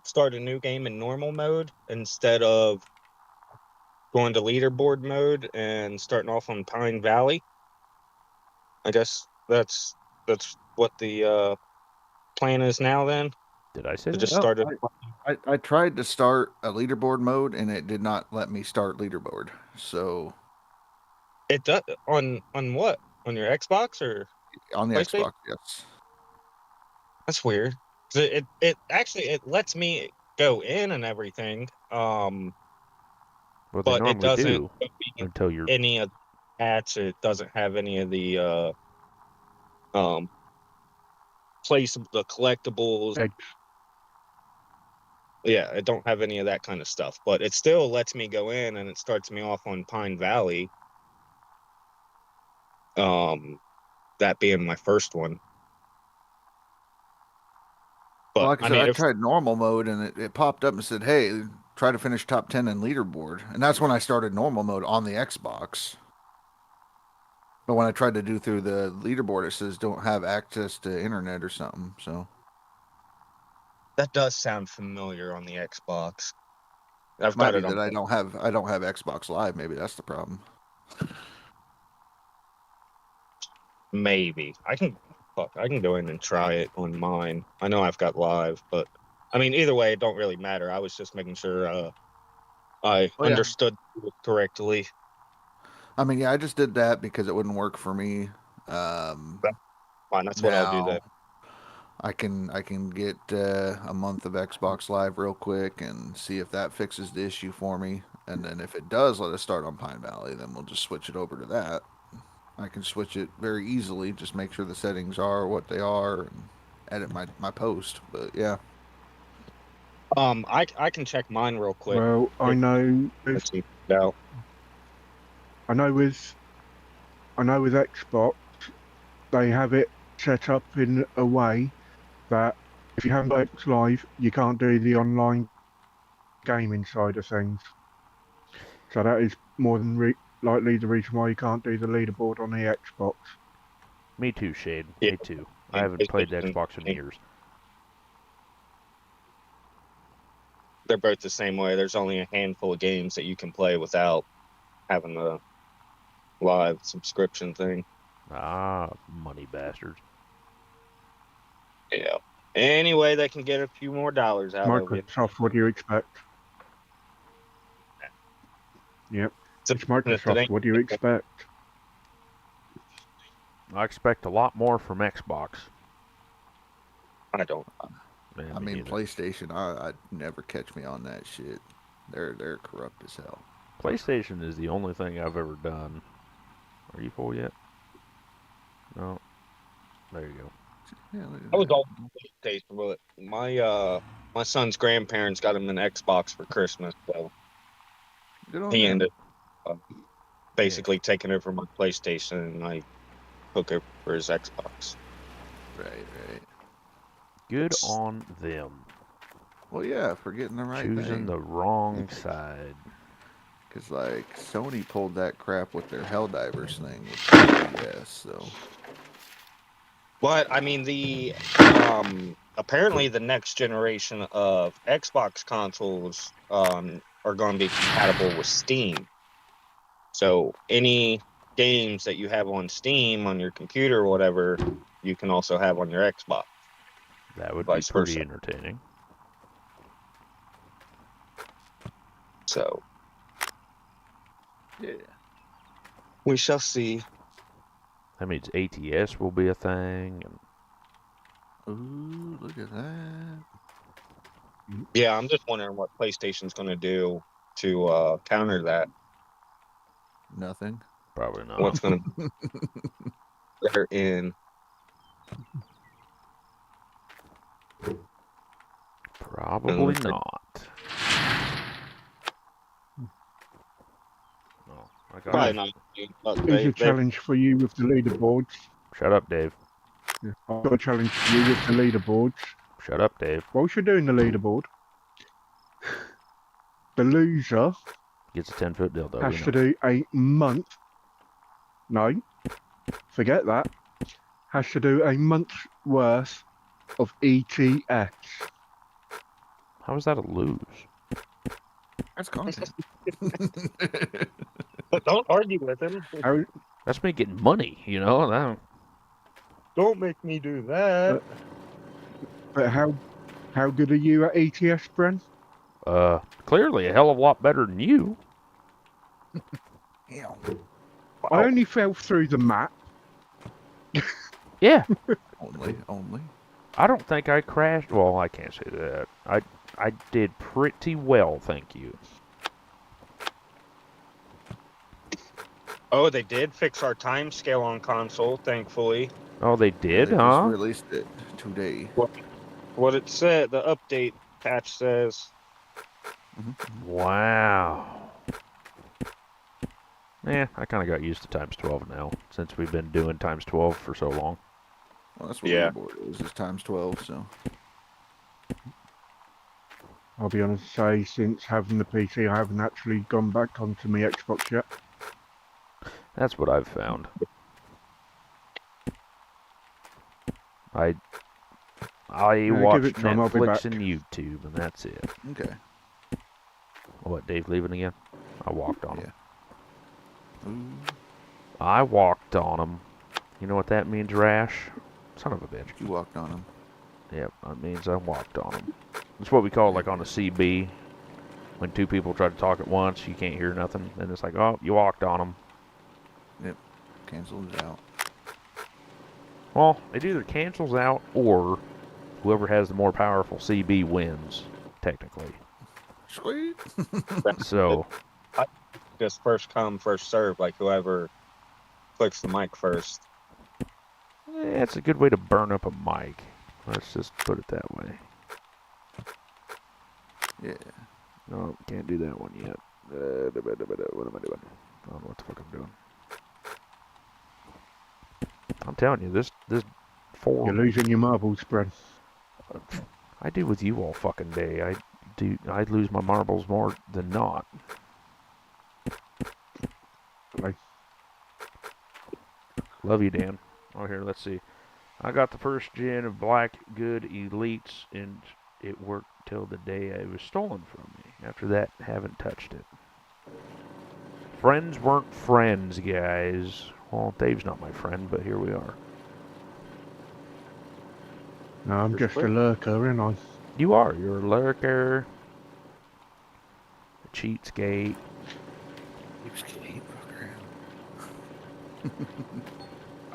start a new game in normal mode instead of going to leaderboard mode and starting off on Pine Valley. I guess that's what the plan is now then, Did I say to that? just Well, start it. I tried to start a leaderboard mode, and it did not let me start leaderboard. So It does on what? On your Xbox or On the PlayStation? Xbox, yes. That's weird. 'Cause it actually it lets me go in and everything. Well, they But it normally doesn't do show me until you're. any of the ads. It doesn't have any of the place the collectibles. Eggs. Yeah, it don't have any of that kind of stuff. But it still lets me go in and it starts me off on Pine Valley. That being my first one. But Well, like I I said, mean, I if tried normal mode and it popped up and said, hey, try to finish top 10 in leaderboard. And that's when I started normal mode on the Xbox. But when I tried to do through the leaderboard, it says don't have access to internet or something. So that does sound familiar on the Xbox. I've might got be it on. that I don't have Xbox Live. Maybe that's the problem. Maybe I can go in and try it on mine. I know I've got live, but I mean either way, it don't really matter. I was just making sure I Oh, yeah. understood it correctly. I mean, yeah, I just did that because it wouldn't work for me. Fine, that's what I'll do then. I can get a month of Xbox Live real quick and see if that fixes the issue for me. And then if it does let us start on Pine Valley, then we'll just switch it over to that. I can switch it very easily. Just make sure the settings are what they are and edit my post. But yeah. I can check mine real quick. Well, I know Let's see. No. I know with Xbox, they have it set up in a way that if you haven't got Xbox Live, you can't do the online gaming side of things. So that is more than likely the reason why you can't do the leaderboard on the Xbox. Me too, Shade. Yeah. Me too. I haven't played the Xbox in years. They're both the same way. There's only a handful of games that you can play without having the live subscription thing. Ah, money bastards. Yeah. Anyway, they can get a few more dollars out of you. Microsoft, what do you expect? Yep. It's Microsoft, what do you expect? I expect a lot more from Xbox. I don't. Man, I me mean, neither. PlayStation, I'd never catch me on that shit. They're corrupt as hell. PlayStation is the only thing I've ever done. Are you full yet? No. There you go. Yeah, look at I was that. all PlayStation, but my son's grandparents got him an Xbox for Christmas, so Good on he them. ended up basically taking over my PlayStation, and I took it for his Xbox. Right. Good on them. Well, yeah, for getting the right Choosing thing. the wrong side. Because, like, Sony pulled that crap with their Helldivers thing with BS, so. But I mean, the apparently the next generation of Xbox consoles are going to be compatible with Steam. So any games that you have on Steam on your computer or whatever, you can also have on your Xbox. That would be Vice pretty versa. entertaining. So Yeah. we shall see. That means ATS will be a thing. And Ooh, look at that. Yeah, I'm just wondering what PlayStation's going to do to counter that. Nothing. probably not. What's going to they're in? Probably not. No, I got Probably it. not. But Here's a they challenge for you with the leaderboards. Shut up, Dave. Yeah, I've got a challenge for you with the leaderboards. Shut up, Dave. Whilst you're doing the leaderboard, the loser Gets a 10-foot dildo. has We to know. do a month. No, forget that. Has to do a month's worth of ETS. How is that a lose? That's content. But don't argue with him. How, That's me getting money, you know? Don't make me do that. but how good are you at ETS, Bren? Clearly a hell of a lot better than you. Damn. I only fell through the map. Yeah. Only. I don't think I crashed. Well, I can't say that. I did pretty well, thank you. Oh, they did fix our time scale on console, thankfully. Oh, they Yeah, did, they just huh? released it today. What it said, the update patch says. Wow. Yeah, I kind of got used to times 12 now, since we've been doing times 12 for so long. Well, that's what Yeah. Leaderboard is times 12. So I'll be honest to say, since having the PC, I haven't actually gone back onto my Xbox yet. That's what I've found. I watch give it time, I'll be Netflix back. and YouTube, and that's it. okay. Oh, what, Dave leaving again? I walked on him. Yeah. Ooh, I walked on him. You know what that means, Rash? Son of a bitch. you walked on them. Yep, that means I walked on him. It's what we call, like, on a CB. When two people try to talk at once, you can't hear nothing. And it's like, oh, you walked on them. Canceled it out. Well, it either cancels out or whoever has the more powerful CB wins, technically. Sweet. So, Just first come, first serve, like whoever clicks the mic first. it's a good way to burn up a mic. Let's just put it that way. Yeah. No, can't do that one yet. What am I doing? I don't know what the fuck I'm doing. I'm telling you, this You're forum, losing your marbles, Brad. I do with you all fucking day. I lose my marbles more than not. Right. Love you, Dan. Oh, here, let's see. I got the first gen of Black Good Elites, and it worked till the day it was stolen from me. After that, haven't touched it. Friends weren't friends, guys. Well, Dave's not my friend, but here we are. No, I'm just a lurker, ain't I? You are. You're a lurker. A cheatskate.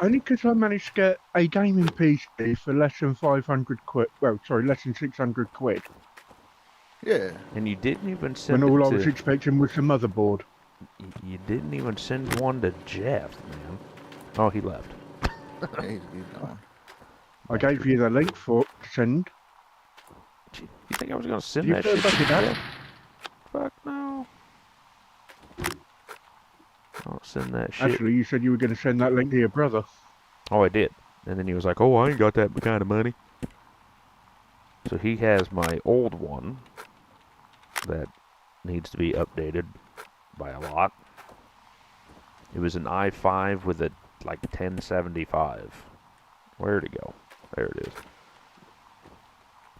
Only because I managed to get a gaming PC for less than 500 quid. Well, sorry, less than 600 quid. Yeah. And you didn't even send When all it I was to... expecting was the motherboard. You didn't even send one to Jeff, man. Oh, he left. He's gone. I gave you the link for to send. Gee, you think I was going to send You that feel shit back to at that? Jeff? Fuck no. I'll send that shit. Actually, you said you were going to send that link to your brother. Oh, I did. And then he was like, oh, I ain't got that kind of money. So he has my old one that needs to be updated by a lot. It was an i5 with a, like, 1075. Where'd it go? There it is.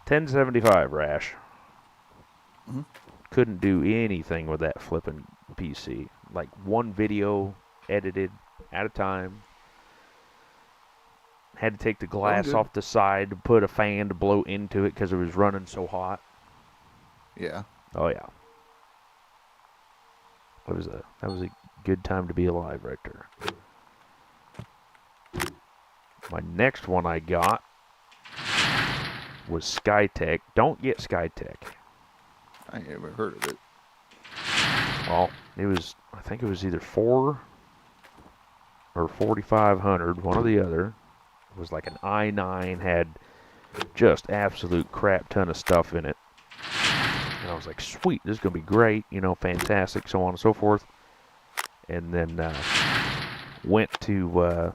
1075, Rash. Mhm. Couldn't do anything with that flipping PC. Like, one video edited at a time. Had to take the glass good. off the side to put a fan to blow into it because it was running so hot. Yeah. Oh yeah. That was a good time to be alive right there. My next one I got was Skytech. Don't get Skytech. I ain't ever heard of it. Well, I think it was either 4 or 4500, one or the other. It was like an i9, had just absolute crap ton of stuff in it. And I was like, sweet, this is going to be great, fantastic, so on and so forth. And then went to,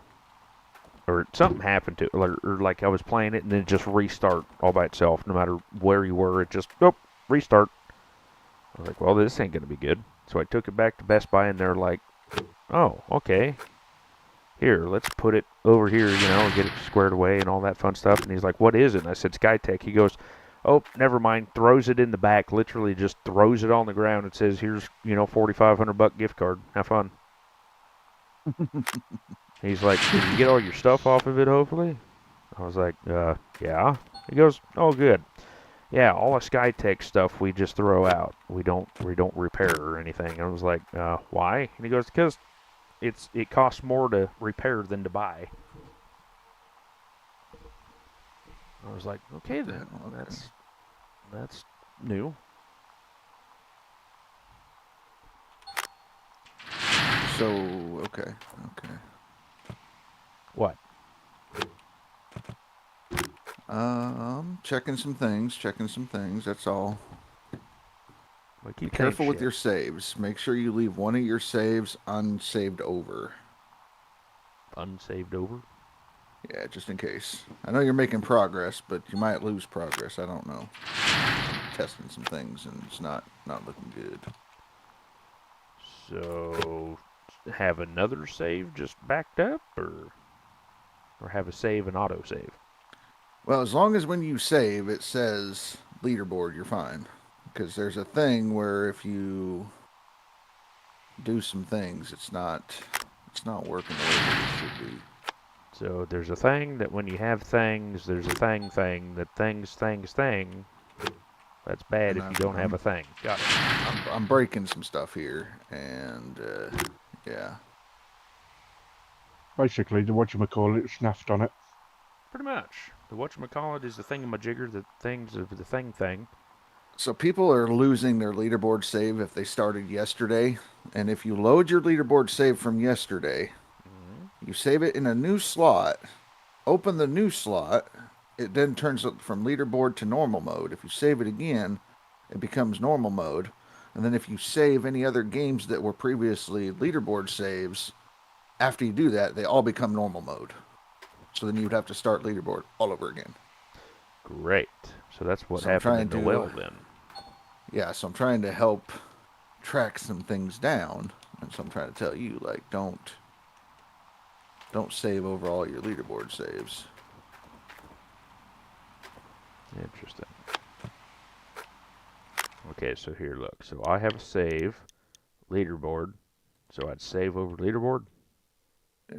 or something happened to it, or like I was playing it and then it just restart all by itself. No matter where you were, it just, restart. I was like, well, this ain't going to be good. So I took it back to Best Buy and they're like, oh, okay. Here, let's put it over here, get it squared away and all that fun stuff. And he's like, what is it? And I said, Skytech. He goes, oh, never mind. Throws it in the back, literally just throws it on the ground and says, here's, $4,500 gift card. Have fun. He's like, did you get all your stuff off of it, hopefully? I was like, yeah. He goes, oh, good. Yeah, all the Skytech stuff we just throw out. We don't repair or anything. I was like, why? And he goes, because it costs more to repair than to buy. I was like, okay then, Yeah, okay. that's new. So, okay. What? Checking some things. That's all. We Be keep careful with shit. your saves. Make sure you leave one of your saves unsaved over. Unsaved over. Yeah, just in case. I know you're making progress, but you might lose progress. I don't know. Testing some things, and it's not looking good. So, have another save just backed up, or have a save and auto save. Well, as long as when you save, it says leaderboard, you're fine. Because there's a thing where if you do some things, it's not working the way that it should be. So there's a thing that when you have things, there's a thing that things. That's bad And if you don't have a thing. Got it. I'm breaking some stuff here, and yeah. Basically, the whatchamacallit snaffed on it. Pretty much. The whatchamacallit is the thingamajigger, the things of the thing. So people are losing their leaderboard save if they started yesterday, and if you load your leaderboard save from yesterday, you save it in a new slot, open the new slot, it then turns from leaderboard to normal mode. If you save it again, it becomes normal mode. And then if you save any other games that were previously leaderboard saves, after you do that, they all become normal mode. So then you would have to start leaderboard all over again. Great. So that's what So I'm happened in trying the to- well then. Yeah, so I'm trying to help track some things down. And so I'm trying to tell you, like, don't save over all your leaderboard saves. Interesting. Okay, so here, look. So I have a save, leaderboard. So I'd save over leaderboard.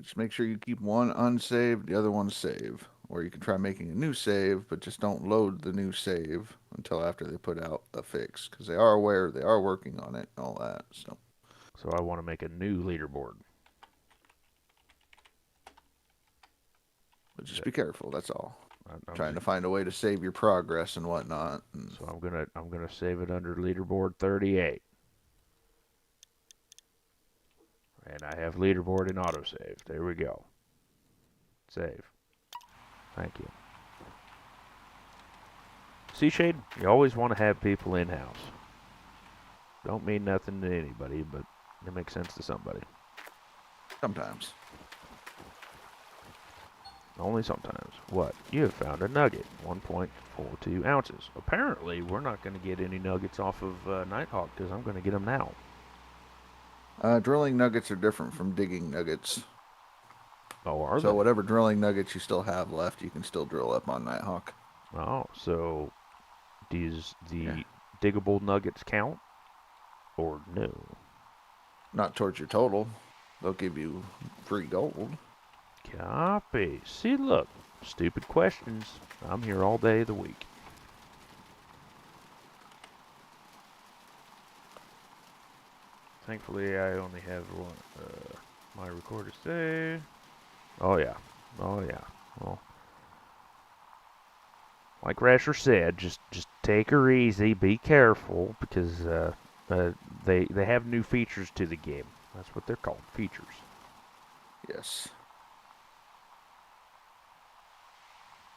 Just make sure you keep one unsaved, the other one save. Or you can try making a new save, but just don't load the new save until after they put out a fix. Because they are aware, they are working on it and all that. So I want to make a new leaderboard. but just be careful, that's all. I'm Trying to find a way to save your progress and whatnot. And So I'm gonna save it under leaderboard 38. And I have leaderboard in autosave. There we go. Save. Thank you. See, Shade, you always want to have people in-house. Don't mean nothing to anybody, but it makes sense to somebody. sometimes. Only sometimes. What? You have found a nugget. 1.42 ounces. Apparently, we're not going to get any nuggets off of Nighthawk because I'm going to get them now. Drilling nuggets are different from digging nuggets. Oh, are So they? whatever drilling nuggets you still have left, you can still drill up on Nighthawk. Oh, so does the Yeah. diggable nuggets count? Or no? Not towards your total. They'll give you free gold. Copy. See, look. Stupid questions. I'm here all day of the week. Thankfully, I only have one. My recorder say. Oh yeah. Well, like Rasher said, just take her easy. Be careful because they have new features to the game. That's what they're called, features. Yes.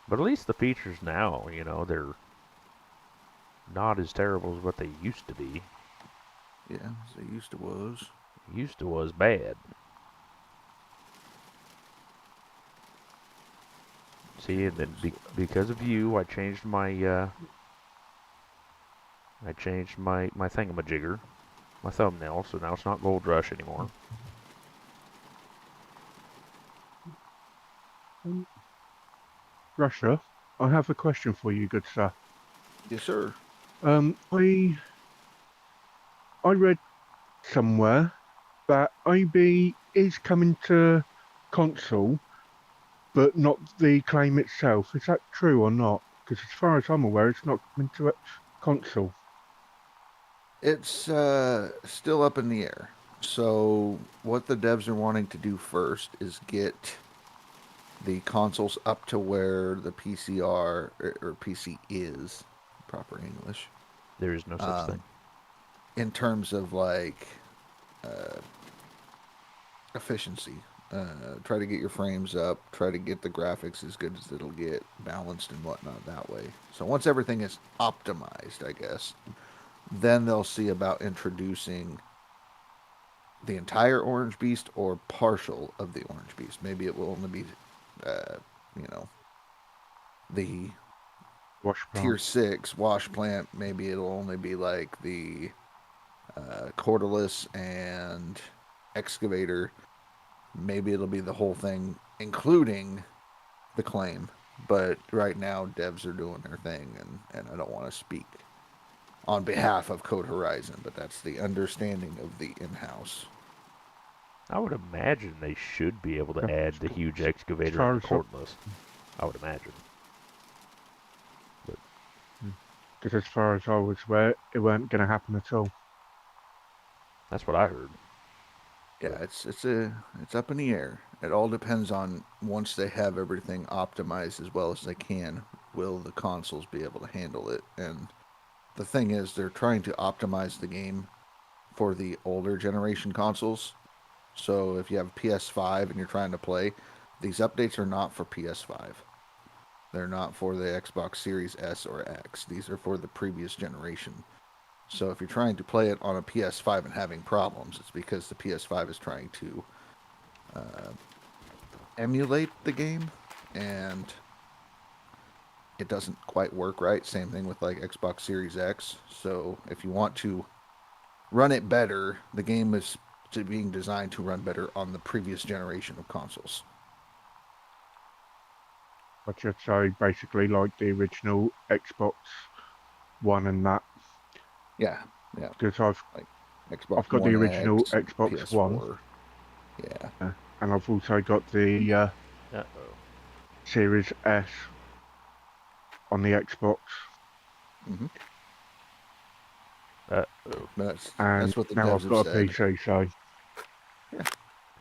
But at least the features now, they're not as terrible as what they used to be. Yeah, as they used to was. Used to was bad. See, and then because of you, I changed my my thingamajigger, my thumbnail, so now it's not Gold Rush anymore. Russia, I have a question for you, good sir. Yes, sir. I read somewhere that IB is coming to console, but not the claim itself. Is that true or not? Because as far as I'm aware, it's not coming to console. It's still up in the air. So what the devs are wanting to do first is get the consoles up to where the PC are, or PC is, proper English, There is no such thing. in terms of like efficiency. Try to get your frames up, try to get the graphics as good as it'll get, balanced and whatnot that way. So once everything is optimized, I guess, then they'll see about introducing the entire Orange Beast or partial of the Orange Beast. Maybe it will only be, you know, the Wash tier plant. 6 wash plant. Maybe it'll only be like the cordless and excavator. Maybe it'll be the whole thing, including the claim. But right now, devs are doing their thing, and I don't want to speak on behalf of Code Horizon, but that's the understanding of the in-house. I would imagine they should be able to Yeah. add the huge excavator far and the as- cordless. I would imagine. Because as far as I was aware, it weren't going to happen at all. That's what I heard. Yeah, it's up in the air. It all depends on once they have everything optimized as well as they can, will the consoles be able to handle it? And the thing is, they're trying to optimize the game for the older generation consoles. So if you have PS5 and you're trying to play, these updates are not for PS5. They're not for the Xbox Series S or X. These are for the previous generation. So if you're trying to play it on a PS5 and having problems, it's because the PS5 is trying to emulate the game, and it doesn't quite work right. Same thing with like Xbox Series X. So if you want to run it better, the game is being designed to run better on the previous generation of consoles. But you'd say basically like the original Xbox One and that. Yeah, Because I've Xbox got the One original X, Xbox PS4. One. Yeah. And I've also got the Uh-oh. Series S on the Xbox. Mm-hmm. Uh-oh. That's And what the now devs I've have got a said. PC, so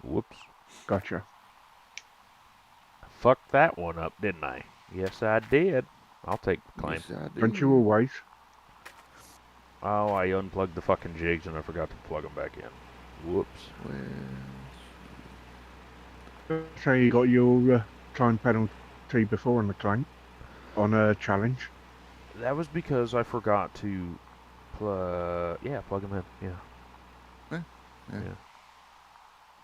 Whoops. gotcha. Fucked that one up, didn't I? Yes, I did. I'll take the claim. Yes, I do. Don't you always? Oh, I unplugged the fucking jigs and I forgot to plug them back in. Whoops. Well, So you got your time penalty before on the claim on a challenge. That was because I forgot to plug them in. Yeah. yeah.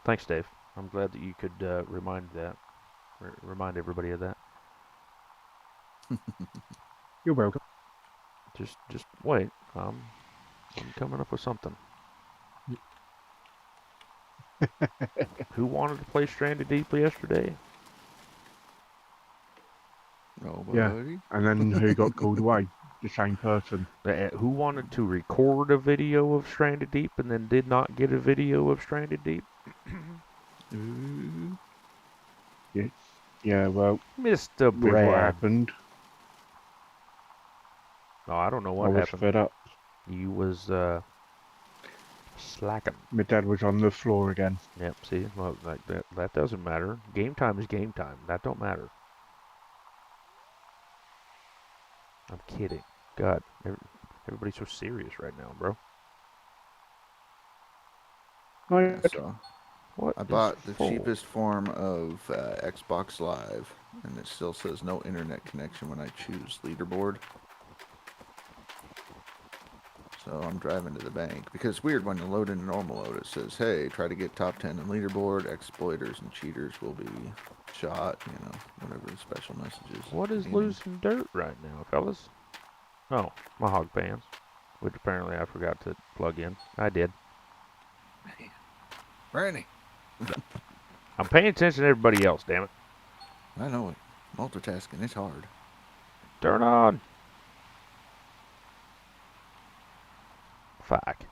Thanks, Dave. I'm glad that you could remind everybody of that. You're welcome. Just wait. I'm coming up with something. Who wanted to play Stranded Deep yesterday? Nobody. Yeah. And then who got called away? The same person. Who wanted to record a video of Stranded Deep and then did not get a video of Stranded Deep? Yeah, well, Mr. with what Brad. happened, Oh, I don't know I what was happened. fed up. You was slacking. My dad was on the floor again. Yep, see? Well, like that doesn't matter. Game time is game time. That don't matter. I'm kidding. God, everybody's so serious right now, bro. Yeah, so What I is bought the full? cheapest form of Xbox Live, and it still says no internet connection when I choose Leaderboard. So I'm driving to the bank, because it's weird when you load in normal mode, it says, hey, try to get top 10 in Leaderboard, exploiters and cheaters will be shot, whatever the special message is. What is Gaming. losing dirt right now, fellas? Oh, my hog pans, which apparently I forgot to plug in. I did. Brandy. I'm paying attention to everybody else, damn it. I know it. Multitasking, it's hard. Turn on. Fuck.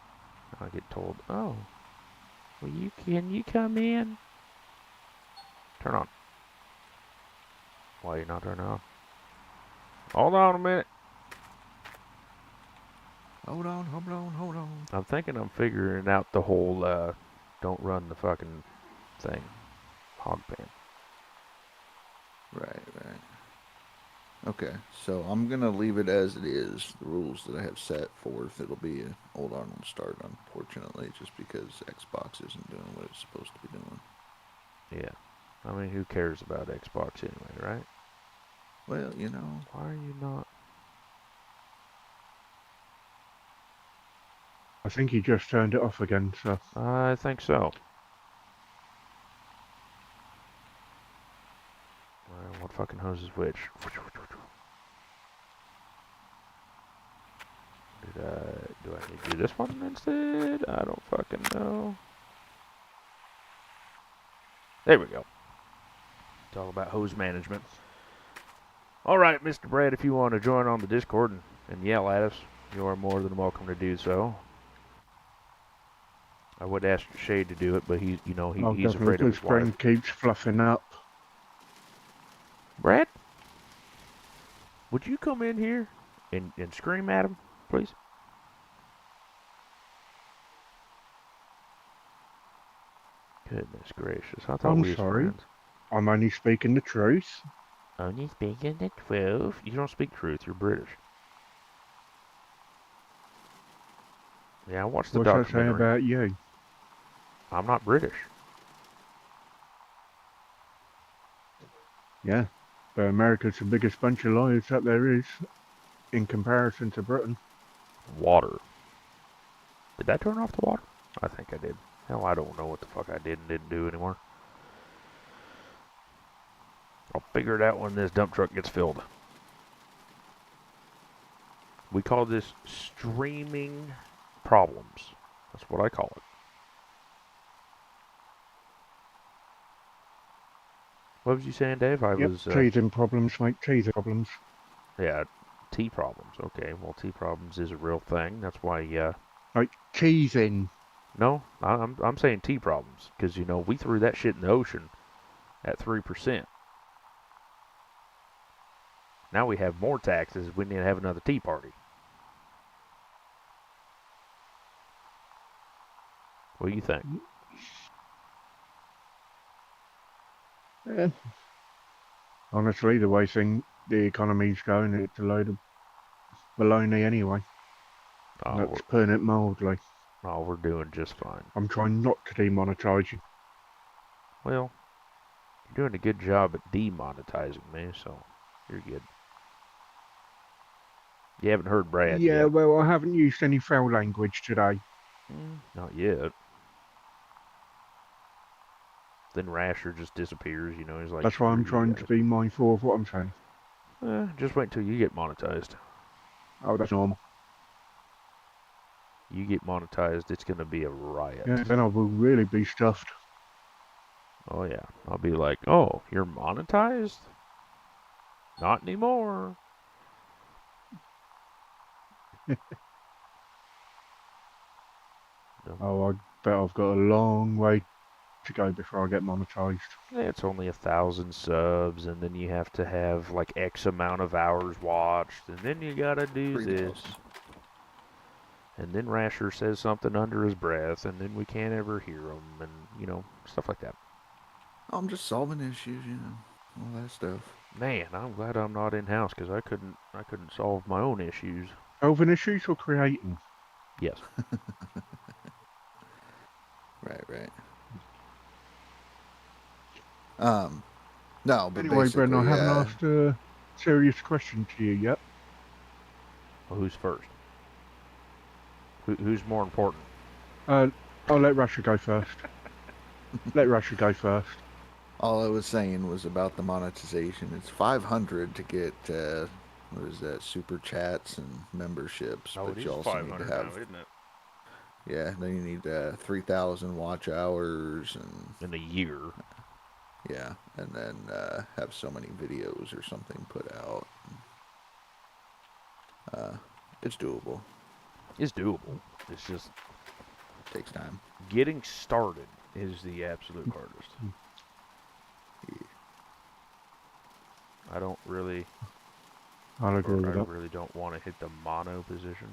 I get told, oh, well, can you come in? Turn on. Why are you not turning on? Hold on a minute. Hold on. I'm thinking I'm figuring out the whole don't run the fucking thing. Hog pen. Right. Okay, so I'm gonna leave it as it is. The rules that I have set forth. It'll be an old Arnold start, unfortunately, just because Xbox isn't doing what it's supposed to be doing. Yeah. I mean, who cares about Xbox anyway, right? Well, Why are you not? I think he just turned it off again, so. I think so. Well, what fucking hose is which? Do I need to do this one instead? I don't fucking know. There we go. It's all about hose management. All right, Mr. Brad, if you want to join on the Discord and yell at us, you are more than welcome to do so. I would ask Shade to do it, but he's afraid of his wife. Brain keeps fluffing up. Brad, would you come in here and scream at him, please? Goodness gracious, I thought I'm we was sorry. friends. I'm only speaking the truth. Only speaking the truth. You don't speak truth, you're British. Yeah, I watched the What's that say documentary. about you? I'm not British. Yeah, but America's the biggest bunch of liars that there is in comparison to Britain. Water. Did I turn off the water? I think I did. Hell, I don't know what the fuck I did and didn't do anymore. I'll figure it out when this dump truck gets filled. We call this streaming problems. That's what I call it. What was you saying, Dave? Teething problems, mate. Teething problems. Yeah, tea problems. Okay, well, tea problems is a real thing. That's why, Like teething. No, I'm saying tea problems. Because, we threw that shit in the ocean at 3%. Now we have more taxes. We need to have another tea party. What do you think? Yeah. Honestly, the way the economy's going, it's a load of baloney anyway. That's putting it mildly. Oh, we're doing just fine. I'm trying not to demonetize you. Well, you're doing a good job at demonetizing me, so you're good. You haven't heard Brad Yeah, yet. well, I haven't used any foul language today. Not yet. Then Rasher just disappears, he's like... That's why I'm trying to be mindful of what I'm saying. Just wait until you get monetized. Oh, that's normal. You get monetized, it's going to be a riot. Yeah, then I will really be stuffed. Oh, yeah. I'll be like, oh, you're monetized? Not anymore. Oh, I bet I've got a long way to go before I get monetized. Yeah, it's only 1,000 subs, and then you have to have like X amount of hours watched, and then you gotta do 3,000. this. And then Rasher says something under his breath, and then we can't ever hear him, and stuff like that. I'm just solving issues, all that stuff. Man, I'm glad I'm not in house because I couldn't solve my own issues. Solving issues or creating? Yes. Right. No, but anyway, basically, Bren, I haven't asked a serious question to you yet. Well, who's first? Who's more important? I'll let Russia go first. Let Russia go first. All I was saying was about the monetization. It's 500 to get super chats and memberships, Oh, but it you is also 500 need to have, now, isn't it? yeah. Then you need 3,000 watch hours and In a year. yeah, and then have so many videos or something put out. It's doable. It's doable. It's just Takes time. getting started is the absolute hardest. I don't really... I'll agree with that. I really don't want to hit the mono position.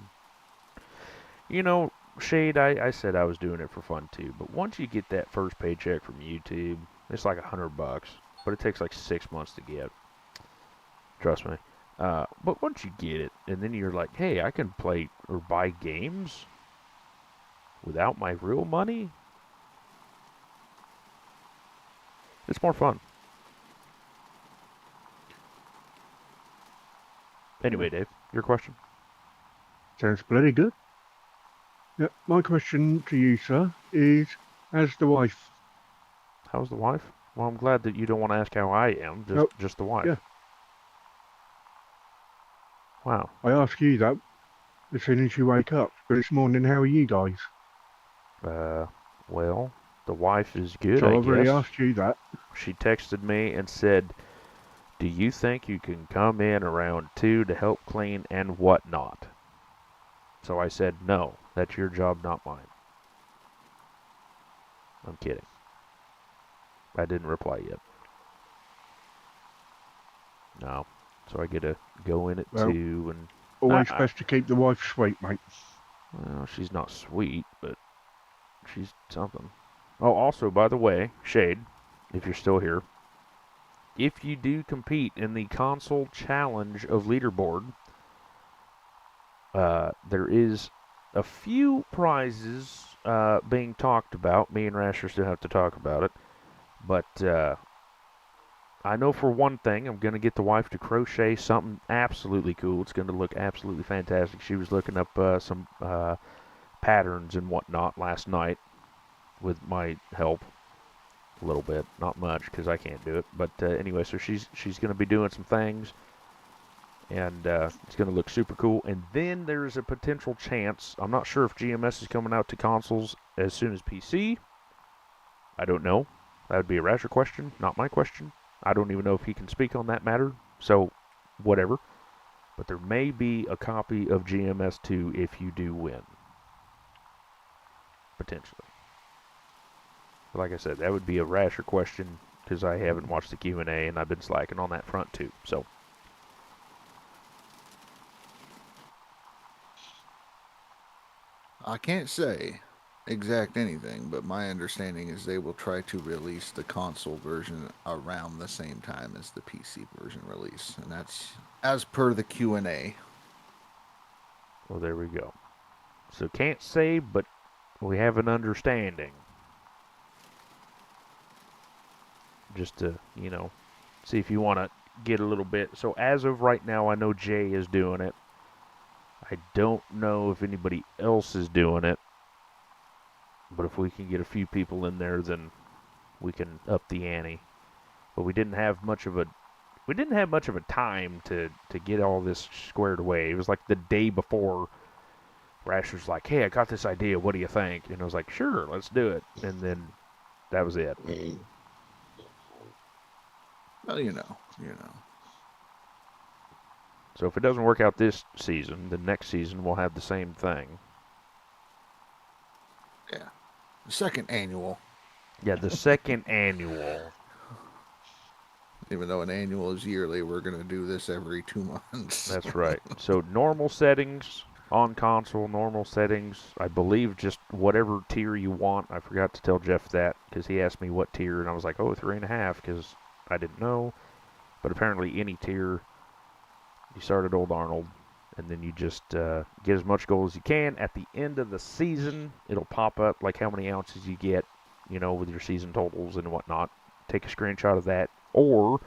Shade, I said I was doing it for fun too, but once you get that first paycheck from YouTube, it's like $100, but it takes like 6 months to get. Trust me. But once you get it, and then you're like, hey, I can play or buy games without my real money. It's more fun. Anyway, Dave, your question? Sounds bloody good. Yeah, my question to you, sir, is how's the wife? How's the wife? Well, I'm glad that you don't want to ask how I am, just the wife. Yeah. Wow. I ask you that as soon as you wake up. But this morning, how are you guys? Well, the wife is good, So I I've already guess. asked you that. She texted me and said, do you think you can come in around 2 to help clean and whatnot? So I said, no, that's your job, not mine. I'm kidding. I didn't reply yet. No. So I get to go in at Well, 2 and... Always best to keep the wife sweet, mate. Well, she's not sweet, but she's something. Oh, also, by the way, Shade, if you're still here, if you do compete in the console challenge of Leaderboard, there is a few prizes being talked about. Me and Rasher still have to talk about it. But I know for one thing, I'm going to get the wife to crochet something absolutely cool. It's going to look absolutely fantastic. She was looking up some patterns and whatnot last night with my help. A little bit, not much, because I can't do it. But anyway, so she's going to be doing some things, and it's going to look super cool. And then there's a potential chance. I'm not sure if GMS is coming out to consoles as soon as PC. I don't know. That would be a Rasher question, not my question. I don't even know if he can speak on that matter. So, whatever. But there may be a copy of GMS 2 if you do win. Potentially. But like I said, that would be a Rasher question because I haven't watched the Q&A and I've been slacking on that front too. So, I can't say exact anything, but my understanding is they will try to release the console version around the same time as the PC version release, and that's as per the Q&A. well, there we go. So can't say, but we have an understanding. Just to, see if you want to get a little bit. So as of right now, I know Jay is doing it. I don't know if anybody else is doing it. But if we can get a few people in there, then we can up the ante. But we didn't have much of a time to get all this squared away. It was like the day before. Rasher's like, hey, I got this idea. What do you think? And I was like, sure, let's do it. And then that was it. Well, So if it doesn't work out this season, the next season we'll have the same thing. Yeah. The second annual. Yeah, the second annual. Even though an annual is yearly, we're going to do this every 2 months. That's right. So normal settings on console, normal settings. I believe just whatever tier you want. I forgot to tell Jeff that because he asked me what tier, and I was like, 3.5 because I didn't know. But apparently any tier, you start at Old Arnold, and then you just get as much gold as you can. At the end of the season, it'll pop up like how many ounces you get, with your season totals and whatnot. Take a screenshot of that, or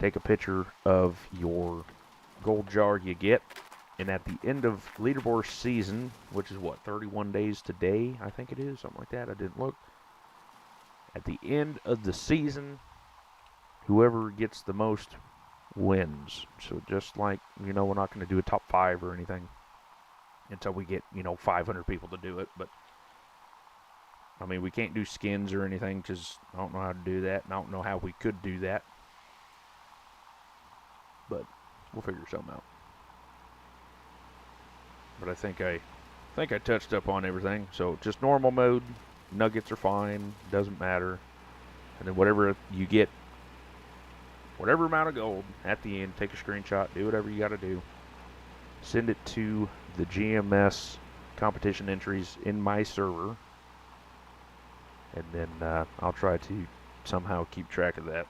take a picture of your gold jar you get. And at the end of Leaderboard season, which is 31 days today, I think it is, something like that. I didn't look. At the end of the season, whoever gets the most wins. So just like, we're not going to do a top 5 or anything until we get, 500 people to do it. But, I mean, we can't do skins or anything because I don't know how to do that. And I don't know how we could do that. But we'll figure something out. But I think I touched up on everything. So just normal mode. Nuggets are fine. Doesn't matter. And then whatever you get, whatever amount of gold at the end, take a screenshot, do whatever you got to do. Send it to the GMS competition entries in my server, and then I'll try to somehow keep track of that.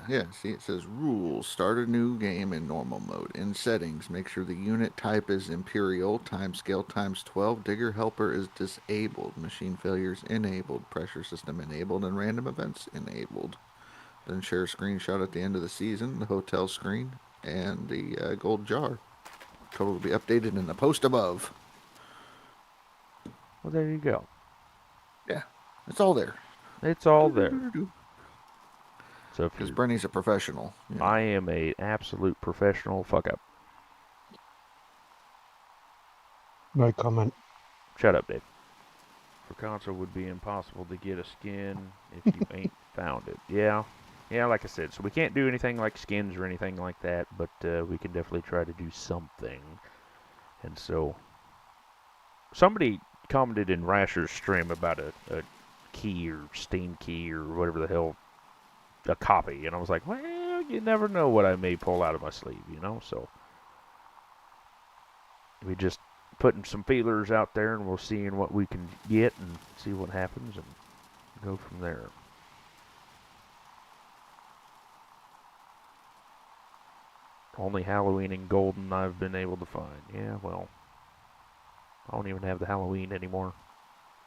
Yeah. See, it says rules. Start a new game in normal mode. In settings, make sure the unit type is Imperial. Timescale times 12. Digger helper is disabled. Machine failures enabled. Pressure system enabled. And random events enabled. Then share a screenshot at the end of the season. The hotel screen and the gold jar. Total will be updated in the post above. Well, there you go. Yeah, it's all there. It's all there. So if Because you're, Brenny's a professional. You know. I am a absolute professional fuck up. No comment. Shut up, Dave. For console would be impossible to get a skin if you ain't found it. Yeah, like I said, so we can't do anything like skins or anything like that, but we can definitely try to do something. And so, somebody commented in Rasher's stream about a key or Steam key or whatever the hell, a copy, and I was like, well, you never know what I may pull out of my sleeve, you know. So we just putting some feelers out there, and we'll see what we can get and see what happens, and go from there. Only Halloween and Golden I've been able to find. Yeah, well, I don't even have the Halloween anymore.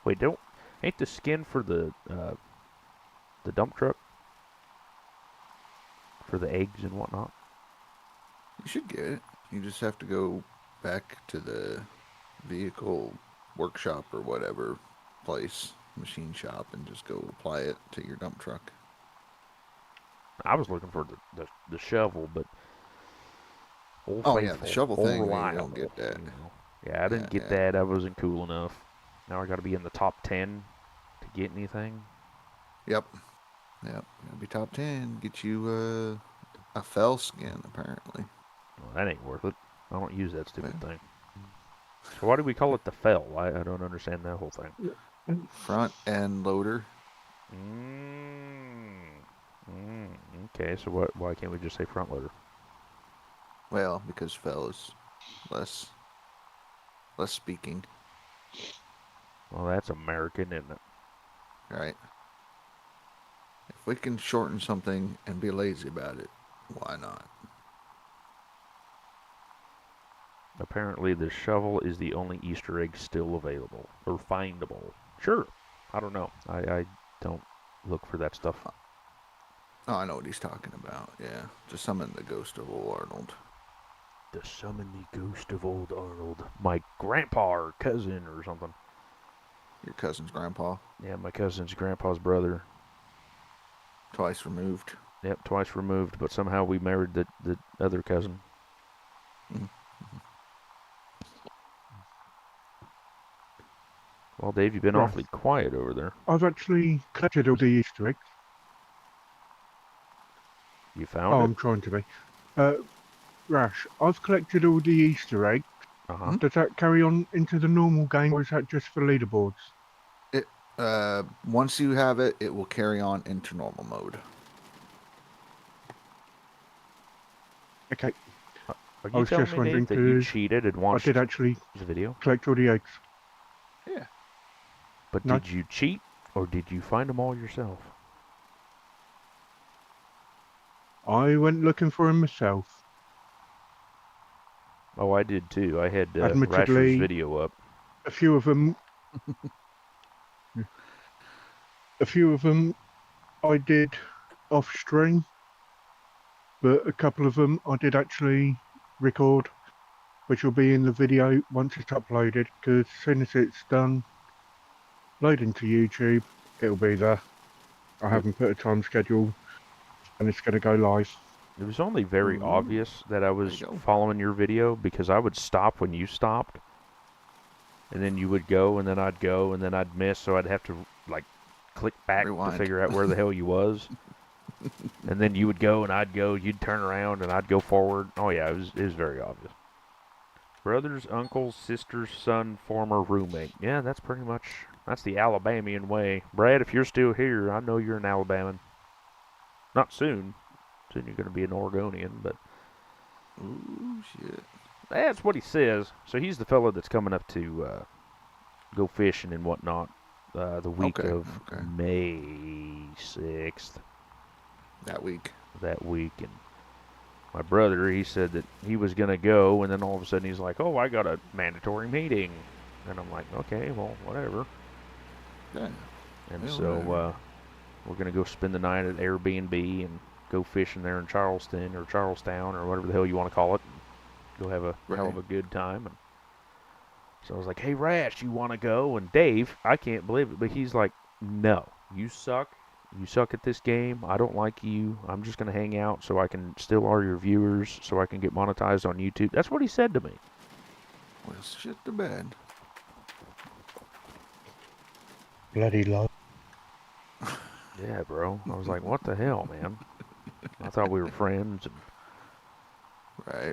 Wait, ain't the skin for the dump truck for the eggs and whatnot? You should get it. You just have to go back to the vehicle workshop or whatever place, machine shop, and just go apply it to your dump truck. I was looking for the shovel, but Old Oh, Faithful, yeah, the shovel Old thing, you Reliable, don't get that. you know. Yeah, I didn't get Yeah. that. I wasn't cool enough. Now I got to be in the top 10 to get anything. Yep. Gotta be top 10. Get you a fell skin, apparently. Well, that ain't worth it. I don't use that stupid thing. So why do we call it the fell? I don't understand that whole thing. Front end loader. Okay, so why can't we just say front loader? Well, because fell is less speaking. Well, that's American, isn't it? Right. If we can shorten something and be lazy about it, why not? Apparently, the shovel is the only Easter egg still available or findable. Sure. I don't know. I don't look for that stuff. Oh, I know what he's talking about. Yeah, to summon the ghost of old Arnold. To summon the ghost of old Arnold. My grandpa or cousin or something. Your cousin's grandpa. Yeah, my cousin's grandpa's brother. Twice removed. Yep, twice removed, but somehow we married the other cousin. Mm-hmm. Well, Dave, you've been awfully quiet over there. I've actually collected all the Easter eggs. You found it? I'm trying to be. Rash, I've collected all the Easter eggs. Uh-huh. Does that carry on into the normal game, or is that just for leaderboards? Once you have it, it will carry on into normal mode. Okay. Are I you was telling just me, wondering, Dave, that you 'cause cheated and I watched did actually the video? collect all the eggs. Yeah. But No. did you cheat, or did you find them all yourself? I went looking for them myself. Oh, I did too. I had Rasher's Admittedly, video up. A few of them I did off stream, but a couple of them I did actually record, which will be in the video once it's uploaded, because as soon as it's done loading to YouTube, it'll be there. I haven't put a time schedule, and it's going to go live. It was only very obvious that I was following your video because I would stop when you stopped, and then you would go, and then I'd go, and then I'd miss, so I'd have to like click back Rewind. to figure out where the hell you was. And then you would go, and I'd go. You'd turn around, and I'd go forward. Oh yeah, it was very obvious. Brothers, uncles, sisters, son, former roommate. Yeah, that's the Alabamian way. Brad, if you're still here, I know you're an Alabaman. Not soon. Soon you're going to be an Oregonian, but... Ooh, shit. That's what he says. So he's the fellow that's coming up to go fishing and whatnot the week Okay, of okay. May 6th, That week. that week. And my brother, he said that he was going to go, and then all of a sudden he's like, oh, I got a mandatory meeting. And I'm like, okay, well, whatever. Yeah. And Yeah, so whatever. we're going to go spend the night at Airbnb and go fishing there in Charleston or Charlestown or whatever the hell you want to call it. And go have a hell of a good time. And so I was like, hey, Rash, you want to go? And Dave, I can't believe it, but he's like, no, you suck. You suck at this game. I don't like you. I'm just going to hang out so I can steal all your viewers so I can get monetized on YouTube. That's what he said to me. Well, shit the bed. Bloody love. Yeah, bro. I was like, what the hell, man? I thought we were friends. And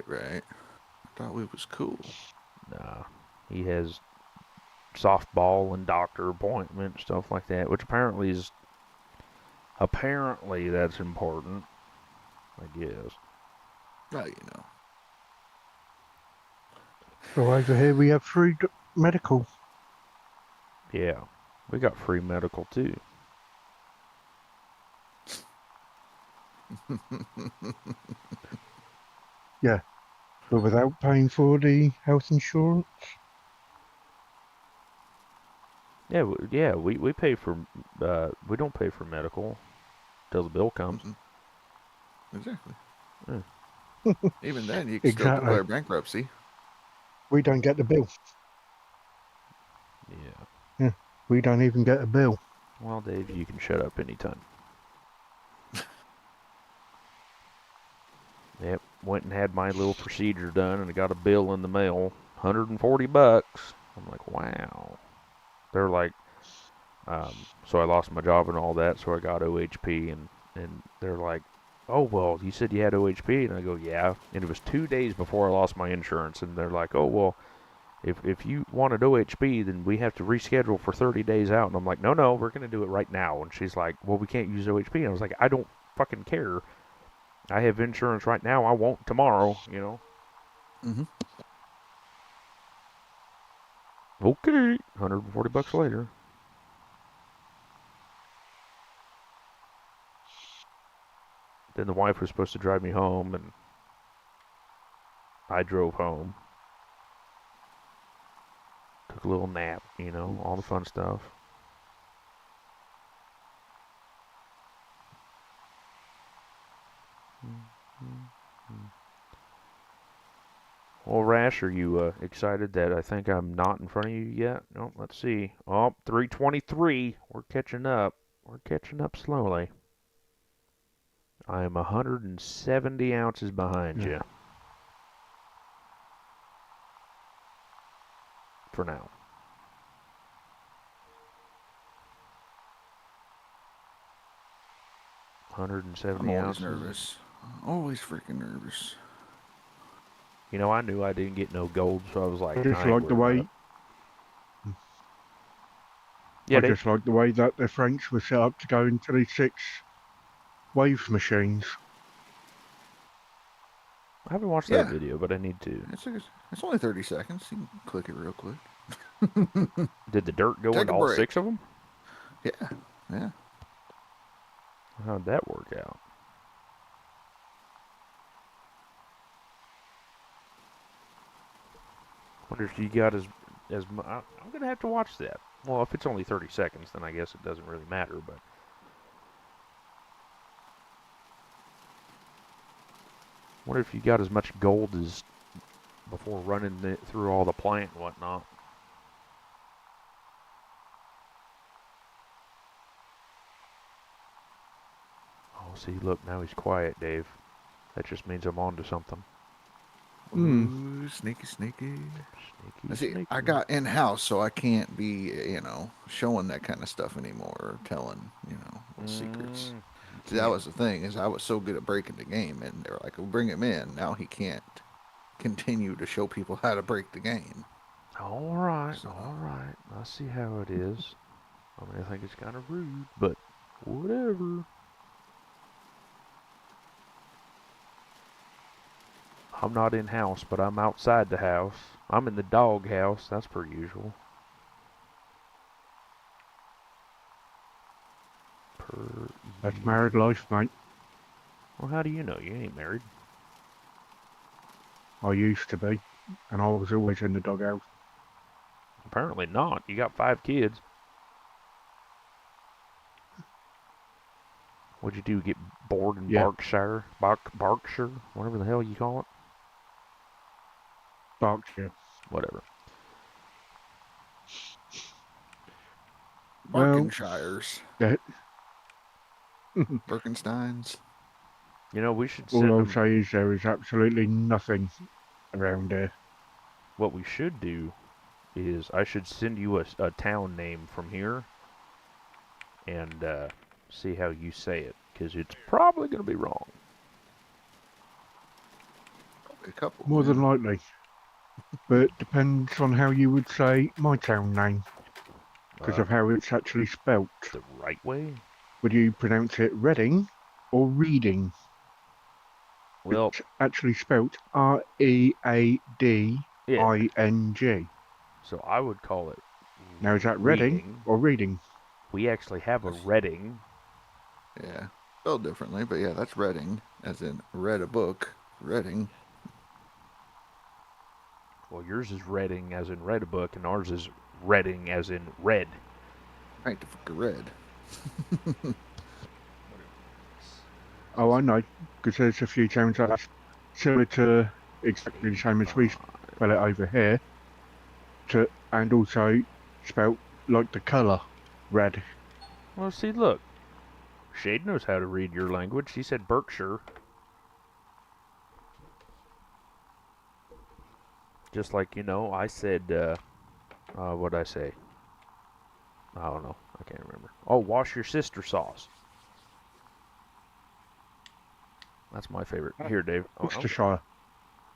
Right. I thought we was cool. nah, he has softball and doctor appointment, stuff like that, which apparently that's important, I guess. Well, you know. So over here we have free medical. Yeah, we got free medical too. Yeah, but without paying for the health insurance. Yeah, we pay for we don't pay for medical till the bill comes. Exactly. Yeah. Even then, you can still Exactly. declare bankruptcy. We don't get the bill. Yeah. We don't even get a bill. Well, Dave, you can shut up anytime. Yep, went and had my little procedure done, and I got a bill in the mail, $140. I'm like, wow. They're like, so I lost my job and all that, so I got OHP, and they're like, oh, well, you said you had OHP, and I go, yeah, and it was 2 days before I lost my insurance, and they're like, oh, well, if you wanted OHP, then we have to reschedule for 30 days out, and I'm like, no, we're going to do it right now, and she's like, well, we can't use OHP, and I was like, I don't fucking care. I have insurance right now. I won't tomorrow, you know. Mm-hmm. Okay, $140 later. Then the wife was supposed to drive me home, and I drove home. Took a little nap, you know, all the fun stuff. Well, Rash, are you excited that I think I'm not in front of you yet? No, let's see. Oh, 323. We're catching up. We're catching up slowly. I am 170 ounces behind you. For now. I'm 170 always ounces. nervous. Always freaking nervous. You know, I knew I didn't get no gold, so I was like, I just I ain't like the worried way. about it. Yeah, I just like the way that the French were set up to go into these 6 wave machines. I haven't watched Yeah. that video, but I need to. It's only 30 seconds. You can click it real quick. Did the dirt go Take into a all break. 6 of them? Yeah. How'd that work out? Wonder if you got as I'm gonna have to watch that. Well, if it's only 30 seconds, then I guess it doesn't really matter. But wonder if you got as much gold as before running it through all the plant and whatnot. Oh, see, look, now he's quiet, Dave. That just means I'm on to something. Ooh, sneaky. Sneaky, See, sneaky. I got in-house, so I can't be, showing that kind of stuff anymore or telling, secrets. See, that was the thing, is I was so good at breaking the game, and they were like, we'll bring him in. Now he can't continue to show people how to break the game. All right. I see how it is. I mean, I think it's kind of rude, but whatever. I'm not in house, but I'm outside the house. I'm in the dog house. That's per usual. Per That's usual. married life, mate. Well, how do you know? You ain't married. I used to be, and I was always in the doghouse. Apparently not. You got 5 kids. What'd you do? Get bored in Yeah. Berkshire? Berkshire? Whatever the hell you call it? Berkshire. Whatever. Well, Barkenshires. that, Birkensteins. You know, we should all send I'll them. say is there is absolutely nothing around there. What we should do is I should send you a town name from here and see how you say it, because it's probably going to be wrong. A couple. More than yeah. likely. But depends on how you would say my town name, because of how it's actually spelt. The right way? Would you pronounce it Reading or Reading? Well, It's actually spelt Reading. yeah. So I would call it Now, is that Reading reading. or Reading? We actually have a Reading. Yeah. Spelled differently, but yeah, that's Reading, as in read a book. Reading. Well, yours is Reading as in read a book, and ours is Reading as in read. Right, the fuck read. Oh, I know, because there's a few towns that's similar to exactly the same as we spell it over here, and also spelt like the colour, red. Well, see, look. Shade knows how to read your language. He said Berkshire. Just like, I said, what'd I say? I don't know. I can't remember. Oh, wash your sister sauce. That's my favorite. Here, Dave. Worcestershire.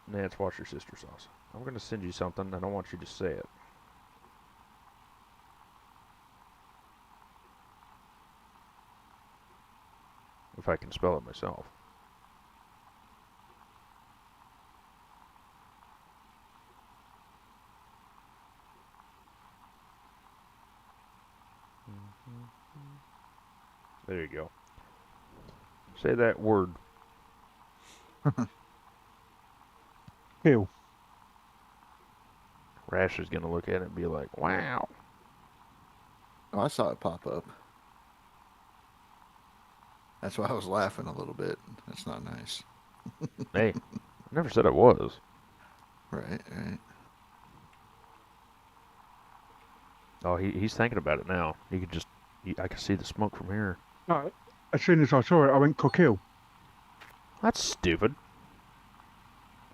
Nah, it's wash your sister sauce. I'm going to send you something. I don't want you to say it. If I can spell it myself. There you go. Say that word. Hill. Rash is going to look at it and be like, wow. Oh, I saw it pop up. That's why I was laughing a little bit. That's not nice. Hey, I never said it was. Right, right. Oh, he's thinking about it now. You could just, I can see the smoke from here. No, as soon as I saw it, I went Cockhill. That's stupid.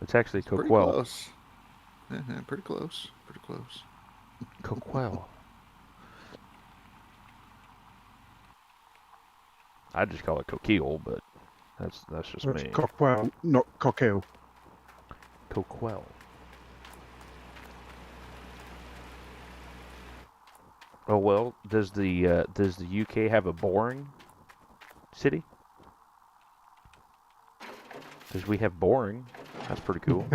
It's actually Pretty Coquel. close. Yeah, pretty close. Pretty close. Coquel. I just call it Coquille, but that's just That's me. Cockwell, not Cockhill. Coquel. Oh well, does the UK have a boring city? Because we have boring. That's pretty cool.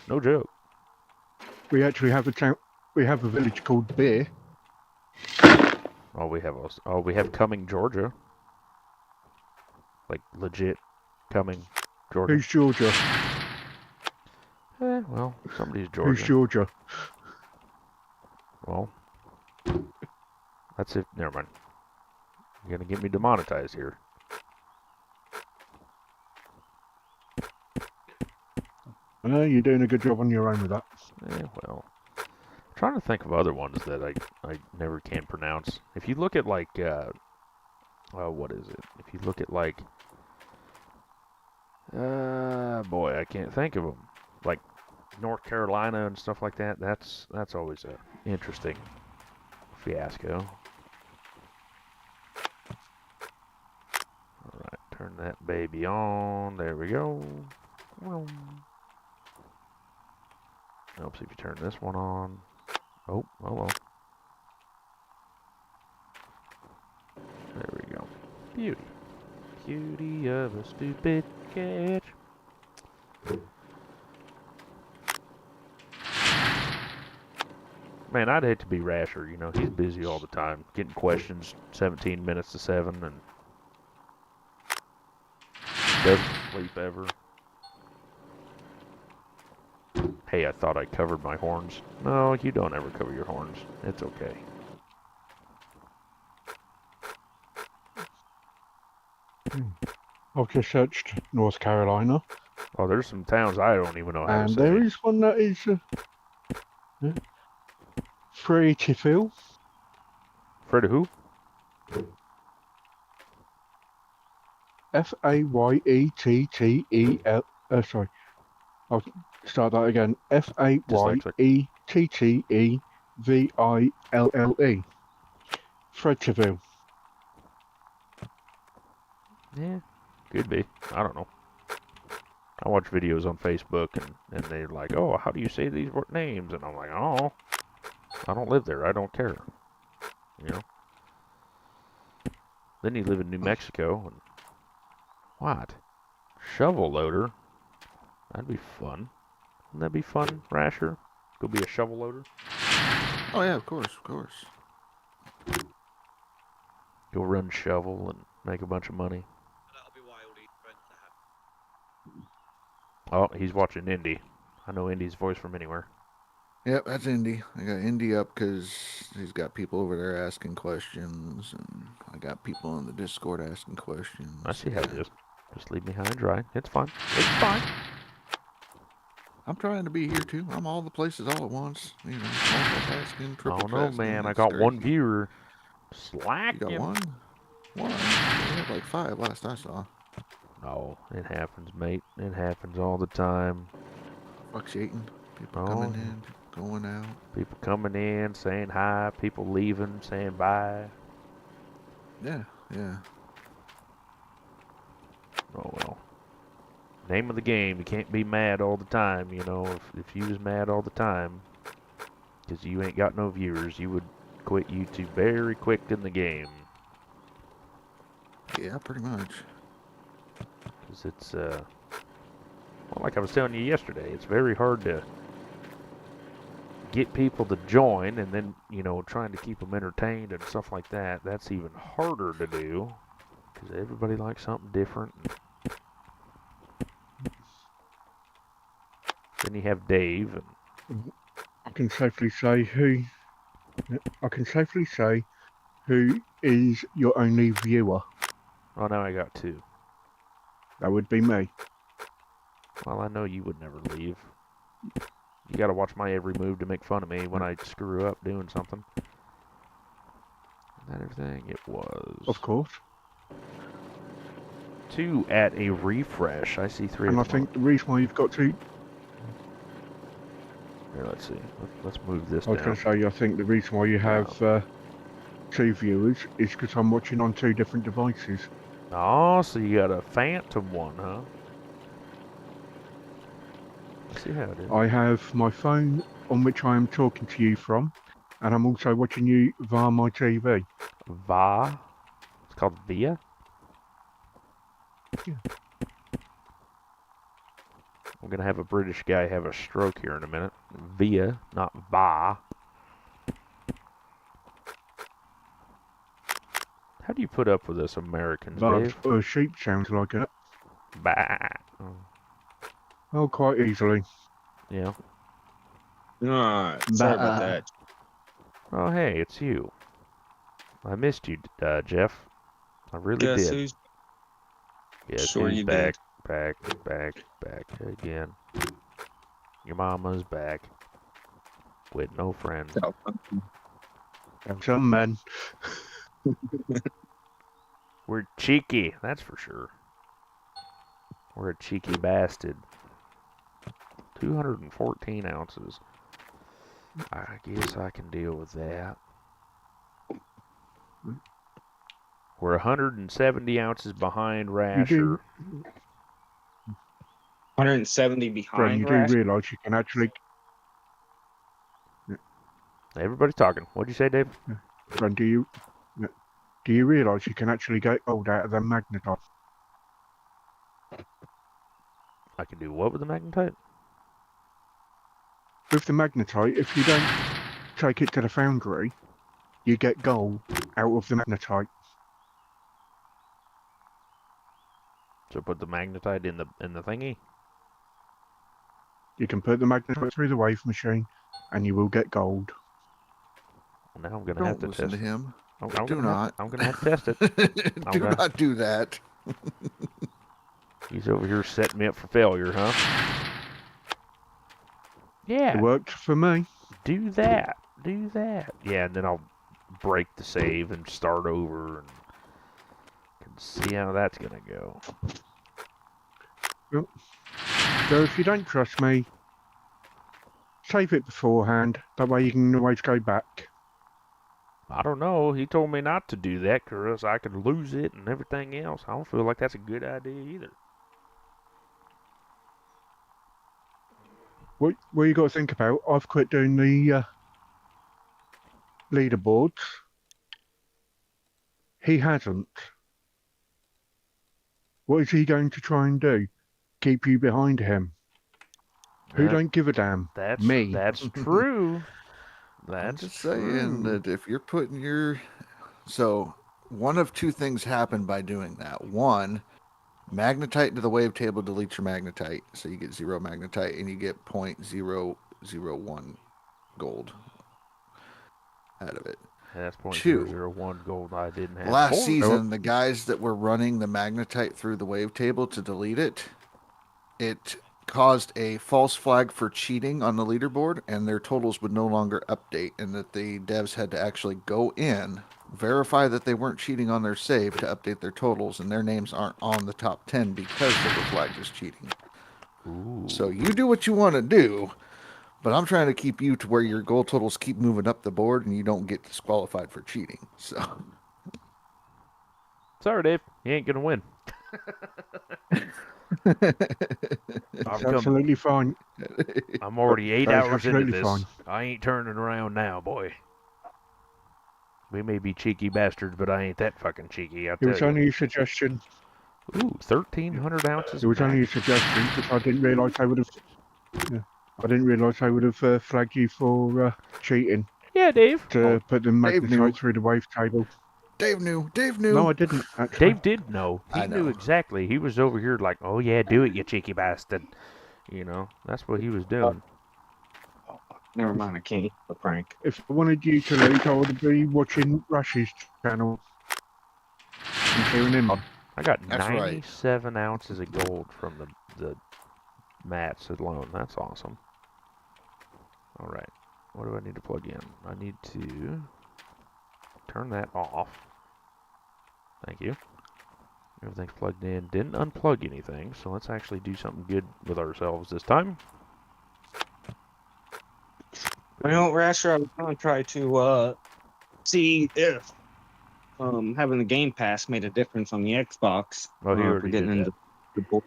No joke. We actually have a town. We have a village called Beer. Oh, we have Cumming, Georgia. Like legit Cumming, Georgia. Who's Georgia? Well, somebody's Who's Georgia. Georgia? Well, that's it. Never mind. You're gonna get me demonetized here. You're doing a good job on your own with that. Well, I'm trying to think of other ones that I never can pronounce. If you look at like, what is it? If you look at like, boy, I can't think of them. Like North Carolina and stuff like that. That's always a interesting fiasco. All right, turn that baby on. There we go. Helps if you turn this one on. Oh, hello. There we go. Beauty. Beauty of a stupid catch. Man, I'd hate to be Rasher. You know, he's busy all the time, getting questions 17 minutes to 7, and doesn't sleep ever. Hey, I thought I covered my horns. No, you don't ever cover your horns. It's okay. I've just searched North Carolina, Oh, there's some towns I don't even know how to and say. there is one that is Fayetteville. Fred who? Fayettell. Sorry, I'll start that again. Dyslexic. Fayetteville. Fayetteville. Yeah, could be. I don't know. I watch videos on Facebook, and they're like, oh, how do you say these names? And I'm like, oh, I don't live there. I don't care. You know? Then you live in New Mexico, and what? Shovel loader? That'd be fun. Wouldn't that be fun, Rasher? Go be a shovel loader? Oh yeah, of course, of course. Go run shovel and make a bunch of money. That'll be why all these friends are happy. Oh, he's watching Indy. I know Indy's voice from anywhere. Yep, that's Indy. I got Indy up because he's got people over there asking questions, and I got people in the Discord asking questions. I see how it is. Just leave me high and dry. It's fine. It's fine. I'm trying to be here too. I'm all the places all at once. You know, multitasking, triple Oh no, tasking, man. I it's got crazy. one viewer. You Slacking. got one? One? We had like 5 last I saw. No, it happens, mate. It happens all the time. Fluctuating. People Oh, coming yeah. in, people going out. People coming in, saying hi. People leaving, saying bye. Yeah, yeah. Oh well. Name of the game. You can't be mad all the time. You know, if you was mad all the time, because you ain't got no viewers, you would quit YouTube very quick in the game. Yeah, pretty much. Because it's, well, like I was telling you yesterday, it's very hard to get people to join, and then, you know, trying to keep them entertained and stuff like that. That's even harder to do, because everybody likes something different. Then you have Dave, and I can safely say who is your only viewer. oh, now I got 2. That would be me. Well, I know you would never leave. You gotta watch my every move to make fun of me when I screw up doing something. Is that everything? It was. Of course. 2 at a refresh. I see 3 And I of them. think the reason why you've got to... Here, let's see. Let's move this I was going down. to say, I think the reason why you have 2 viewers is because I'm watching on 2 different devices. Oh, so you got a phantom one, huh? Let's see how it is. I have my phone on which I am talking to you from, and I'm also watching you via my TV. Va? It's called Via? Yeah. I'm gonna have a British guy have a stroke here in a minute. Via, not Va. How do you put up with us Americans, Dave? But sheep sounds like it. Bah. Oh, quite easily. Yeah. Alright, sorry about Bah. that. Oh, hey, it's you. I missed you, Jeff. I really Guess did. who's Guess Sure who's you back, did. back again. Your mama's back with no friends. And some men. We're cheeky, that's for sure. We're a cheeky bastard. 214 ounces. I guess I can deal with that. We're 170 ounces behind You Rasher. do, 170 Bren, behind you Rash? do realise you can actually... Everybody's talking. What'd you say, Dave? Bren, do you realise you can actually get gold out of the magnetite? I can do what with the magnetite? With the magnetite, if you don't take it to the foundry, you get gold out of the magnetite. So put the magnetite in the thingy. You can put the magnetite through the wave machine, and you will get gold. Well, now I'm gonna have Don't to listen test to it. him. I'm Do gonna have not. to, I'm gonna have to test it. Do Okay. not do that. He's over here setting me up for failure, huh? It Yeah. worked for me. Do that. Do that. Yeah, and then I'll break the save and start over and can see how that's gonna go. So if you don't trust me, save it beforehand. That way you can always go back. I don't know. He told me not to do that because I could lose it and everything else. I don't feel like that's a good idea either. What you got to think about, I've quit doing the leaderboards. He hasn't. What is he going to try and do? Keep you behind him? Who That- don't give a damn? Me. That's true. That's I'm just saying true. that if you're putting your... So, one of two things happen by doing that. One, magnetite to the wavetable deletes your magnetite. So you get 0 magnetite and you get 0.001 gold out of it. That's Two. .001 gold I didn't have. Last before. season, the guys that were running the magnetite through the wavetable to delete it, it caused a false flag for cheating on the leaderboard, and their totals would no longer update, and that the devs had to actually go in, verify that they weren't cheating on their save to update their totals, and their names aren't on the top 10 because they were flagged as cheating. Ooh. So you do what you want to do, but I'm trying to keep you to where your goal totals keep moving up the board and you don't get disqualified for cheating. So Sorry, Dave. You ain't gonna win. It's absolutely fine. I'm already 8 That is hours into absolutely this. fine. I ain't turning around now, boy. We may be cheeky bastards, but I ain't that fucking cheeky, I'll It tell was you. only a suggestion. Ooh, 1,300 ounces It was only a max. suggestion because I didn't realise they would have. Yeah, I didn't realise they would have flagged you for cheating Yeah, Dave. to put the Dave knew. magnetite through the wavetable. Dave knew. Dave knew. No, I didn't actually. Dave did know. He I knew know. exactly. He was over here like, oh yeah, do it, you cheeky bastard. You know, that's what he was doing. Never mind, I can't eat the prank. If I wanted you to lose, I would be watching Rush's channel and cheering him on. I got That's right. 97 ounces of gold from the mats alone. That's awesome. All right. What do I need to plug in? I need to turn that off. Thank you. Everything's plugged in. Didn't unplug anything, so let's actually do something good with ourselves this time. Well, Rasher, I was going to try to see if having the Game Pass made a difference on the Xbox. Oh, he for already getting did into the board.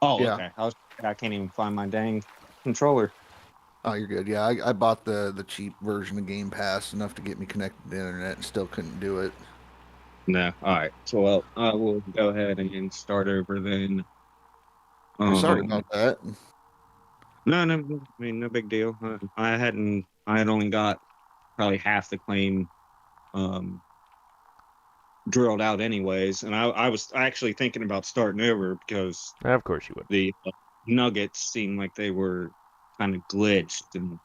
Oh, Yeah. okay. I can't even find my dang controller. Oh, you're good. Yeah, I bought the cheap version of Game Pass, enough to get me connected to the internet, and still couldn't do it. No. All right. So, well, I will go ahead and start over then. Sorry about that. No, I mean, no big deal. I had only got probably half the claim drilled out anyways, and I was actually thinking about starting over because Of course you would. the nuggets seemed like they were kind of glitched, and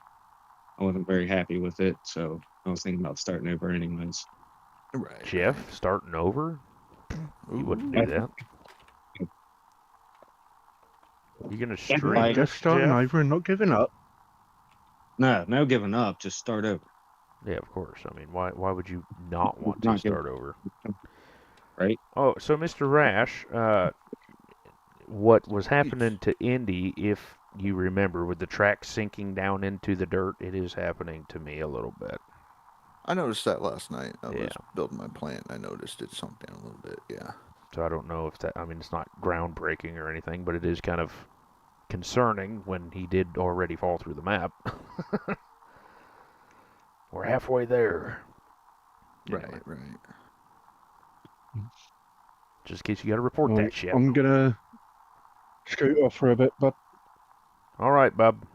I wasn't very happy with it, so I was thinking about starting over anyways. Right. Jeff, starting over? Right. You wouldn't do that. You gonna stream Like, this, Just starting Jeff? over and not giving up. No giving up, just start over. Yeah, of course. I mean, why would you not want to Not give- start over? Right? Oh, so Mr. Rash, what was happening to Indy, if you remember, with the track sinking down into the dirt, it is happening to me a little bit. I noticed that last night. I Yeah. was building my plant. I noticed it sunk down a little bit. Yeah. So I don't know if that, I mean, it's not groundbreaking or anything, but it is kind of concerning when he did already fall through the map. We're halfway there. Anyway, Right. just in case you got to report Well, that shit. I'm gonna scoot off for a bit, but All right, bub.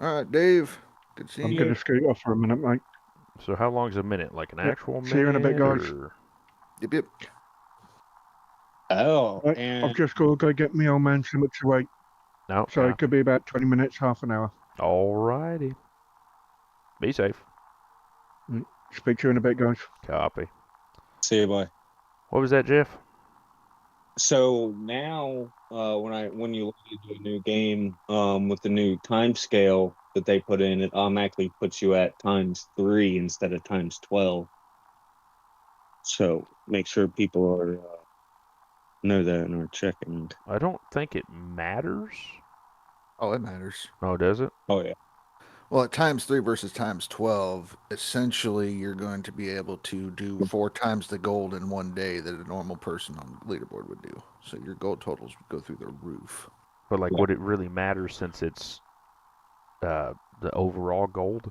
All right, Dave. Good I'm seeing going you. to scoot off for a minute, mate. So how long's a minute? Like an Yep. actual See you in a bit, minute? guys. Or... Yep, yep. Oh, Right, and I've just got to go get my old man something to eat. No. So it could be about 20 minutes, half an hour. Alrighty. Be safe. Speak to you in a bit, guys. Copy. see you, boy. What was that, Jeff? So now, when you look into a new game, with the new time scale that they put in, it automatically puts you at ×3 instead of ×12. So make sure people are know that and are checking. I don't think it matters. Oh, it matters. Oh, does it? Oh yeah. Well, at ×3 versus ×12, essentially you're going to be able to do 4 times the gold in one day that a normal person on the leaderboard would do. So your gold totals would go through the roof. But like, Yeah. would it really matter since it's the overall gold?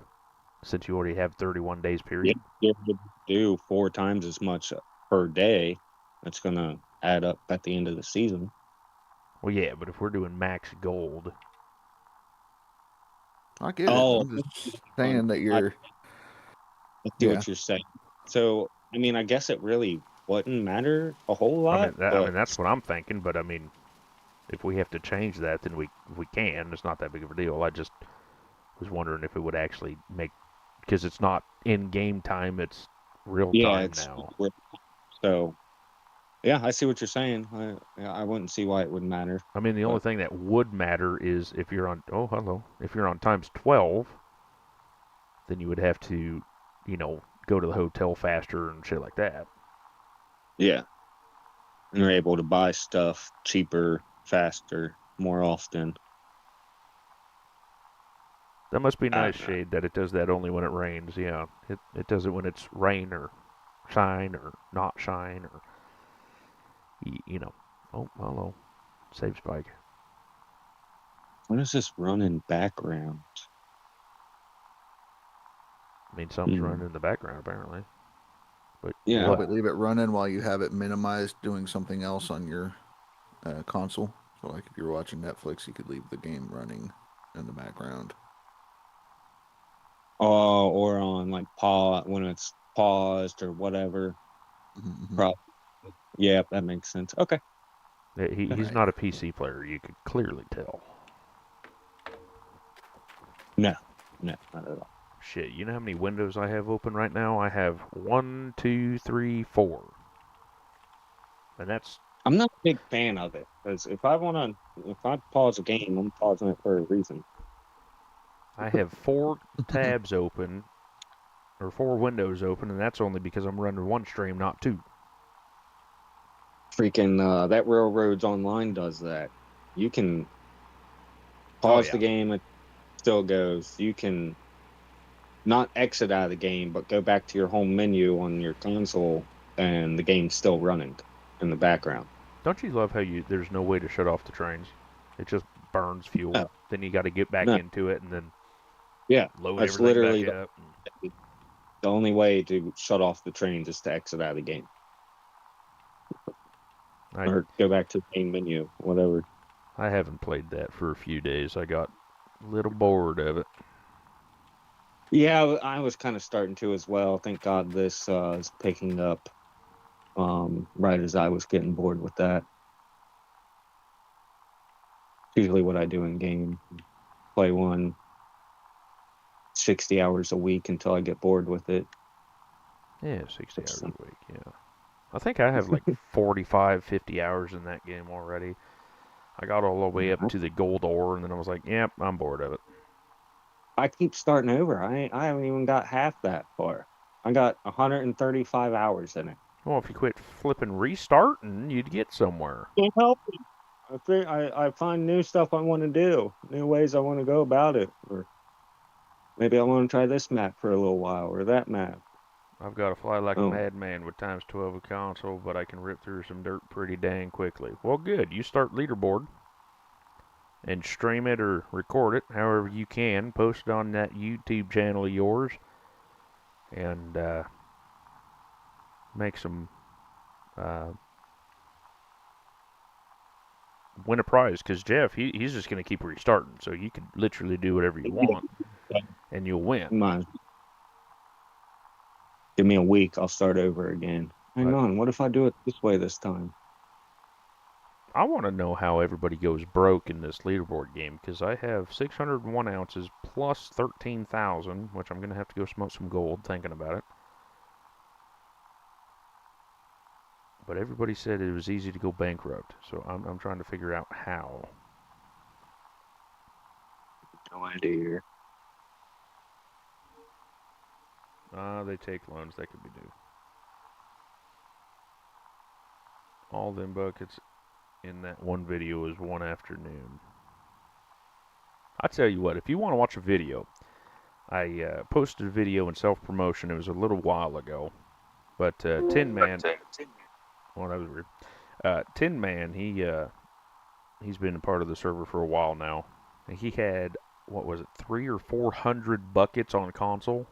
Since you already have 31 days period? You're able to do 4 times as much per day. That's gonna add up at the end of the season. Well, yeah, but if we're doing max gold, I get it. Oh, I'm just saying that you're. I see Yeah. what you're saying. So, I mean, I guess it really wouldn't matter a whole I lot. mean that's what I'm thinking. But I mean, if we have to change that, then we can. It's not that big of a deal. I just was wondering if it would actually make, because it's not in game time. It's real time it's now. so. Yeah, I see what you're saying. I wouldn't see why it would matter. I mean, the only thing that would matter is if you're on. Oh, hello. If you're on ×12, then you would have to, go to the hotel faster and shit like that. Yeah, and you're able to buy stuff cheaper, faster, more often. That must be nice, know. Shade, that it does that only when it rains. Yeah, it does it when it's rain or shine or not shine or, Oh, hello. Save spike. What is this running background? I mean, something's running in the background, apparently. But Yeah. what? Probably leave it running while you have it minimized doing something else on your console. So, like if you're watching Netflix, you could leave the game running in the background. Oh, or on like pause when it's paused or whatever. Mm-hmm. Probably. Yeah, that makes sense. Okay. He's Right. not a PC player. You could clearly tell. No, not at all. Shit, you know how many windows I have open right now? I have 1, 2, 3, 4. And that's... I'm not a big fan of it because if I pause a game, I'm pausing it for a reason. I have 4 tabs open, or 4 windows open, and that's only because I'm running one stream, not 2. Freaking that Railroads Online does that. You can pause the game, it still goes. You can not exit out of the game, but go back to your home menu on your console, and the game's still running in the background. Don't you love how there's no way to shut off the trains? It just burns fuel. No. Then you got to get back No. into it and then load That's everything literally back up. the only way to shut off the trains is to exit out of the game. Or go back to the main menu, whatever. I haven't played that for a few days. I got a little bored of it. Yeah, I was kind of starting to as well. Thank God this is picking up right as I was getting bored with that. Usually what I do in game, play one 60 hours a week until I get bored with it. Yeah, 60 hours a week, yeah. I think I have like 45, 50 hours in that game already. I got all the way up to the gold ore, and then I was like, yep, I'm bored of it. I keep starting over. I haven't even got half that far. I got 135 hours in it. Well, if you quit flipping restarting, you'd get somewhere. Can't help it. I find new stuff I want to do, new ways I want to go about it, or maybe I want to try this map for a little while or that map. I've got to fly like a madman with ×12 a console, but I can rip through some dirt pretty dang quickly. Well, good. You start Leaderboard and stream it or record it however you can. Post it on that YouTube channel of yours and make some win a prize, because Jeff, he's just going to keep restarting, so you can literally do whatever you want. and you'll win. Come on. Give me a week. I'll start over again. Hang Right. on. What if I do it this way this time? I want to know how everybody goes broke in this leaderboard game, because I have 601 ounces plus 13,000, which I'm going to have to go smoke some gold thinking about it. But everybody said it was easy to go bankrupt, so I'm trying to figure out how. No idea. They take loans. That could be new. All them buckets in that one video is one afternoon. I tell you what, if you want to watch a video, I posted a video in self-promotion. It was a little while ago, but Tinman, well, that was weird. Tinman, he's been a part of the server for a while now. And he had, what was it, 300 or 400 buckets on console.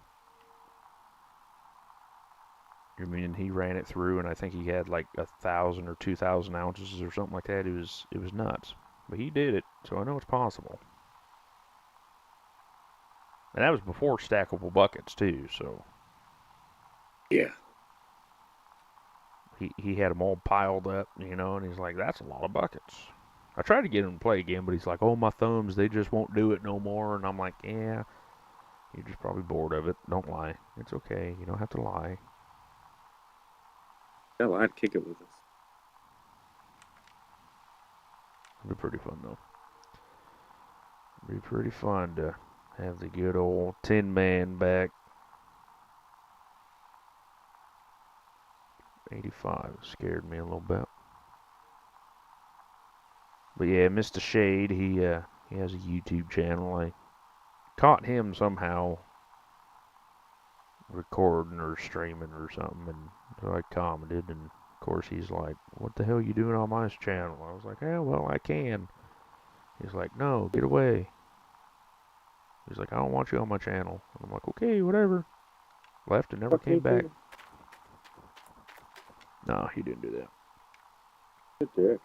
I mean, he ran it through, and I think he had like 1,000 or 2,000 ounces or something like that. It was nuts, but he did it, so I know it's possible. And that was before stackable buckets too. So Yeah. he had them all piled up, you know, and he's like, "That's a lot of buckets." I tried to get him to play again, but he's like, "Oh, my thumbs, they just won't do it no more." And I'm like, "Yeah, you're just probably bored of it. Don't lie. It's okay. You don't have to lie." Hell, I'd kick it with us. It'd be pretty fun though. It'd be pretty fun to have the good old Tin Man back. 85 scared me a little bit. But yeah, Mr. Shade, he has a YouTube channel. I caught him somehow recording or streaming or something, and so I commented, and of course he's like, "What the hell are you doing on my channel?" I was like, "Yeah, well, I can." He's like, "No, get away." He's like, "I don't want you on my channel." And I'm like, "Okay, whatever." Left and never came back. No, he didn't do that. Good dick.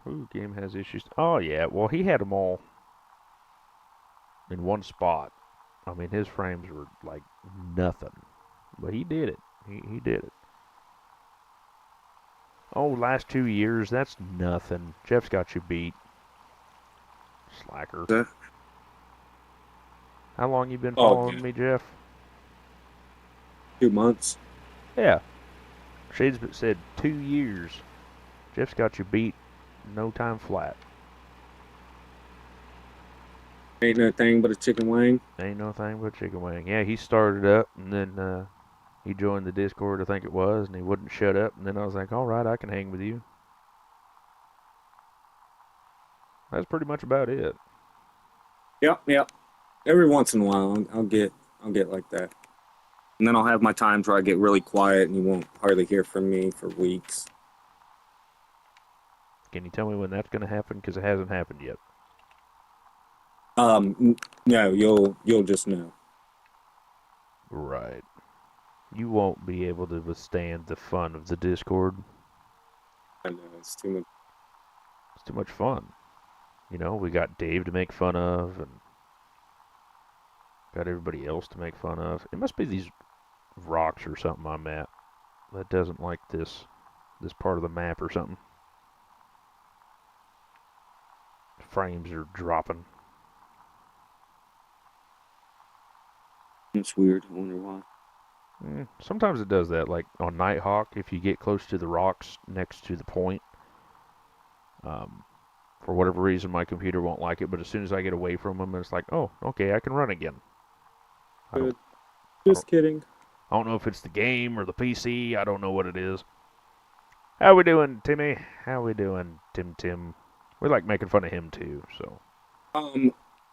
Ooh, game has issues. Oh yeah, well he had them all in one spot. I mean, his frames were like nothing, but he did it. He did it. Oh, last 2 years, that's nothing. Jeff's got you beat. Slacker. Yeah. How long you been Oh, following yeah. me, Jeff? 2 months. Yeah. Shades said 2 years. Jeff's got you beat. No time flat. Ain't no thing but a chicken wing. Ain't no thing but chicken wing. Yeah, he started up, and then he joined the Discord, I think it was, and he wouldn't shut up. And then I was like, all right, I can hang with you. That's pretty much about it. Yep. Every once in a while, I'll get like that, and then I'll have my times where I get really quiet, and you won't hardly hear from me for weeks. Can you tell me when that's going to happen? Because it hasn't happened yet. No, you'll just know. Right. You won't be able to withstand the fun of the Discord. I know it's too much. It's too much fun. You know, we got Dave to make fun of, and got everybody else to make fun of. It must be these rocks or something I'm at that doesn't like this part of the map or something. Frames are dropping. It's weird. I wonder why. Sometimes it does that, like on Nighthawk, if you get close to the rocks next to the point. For whatever reason, my computer won't like it, but as soon as I get away from them, it's like, oh, okay, I can run again. Good. Just kidding. I don't know if it's the game or the PC. I don't know what it is. How we doing, Timmy? How we doing, Tim? We like making fun of him too, so.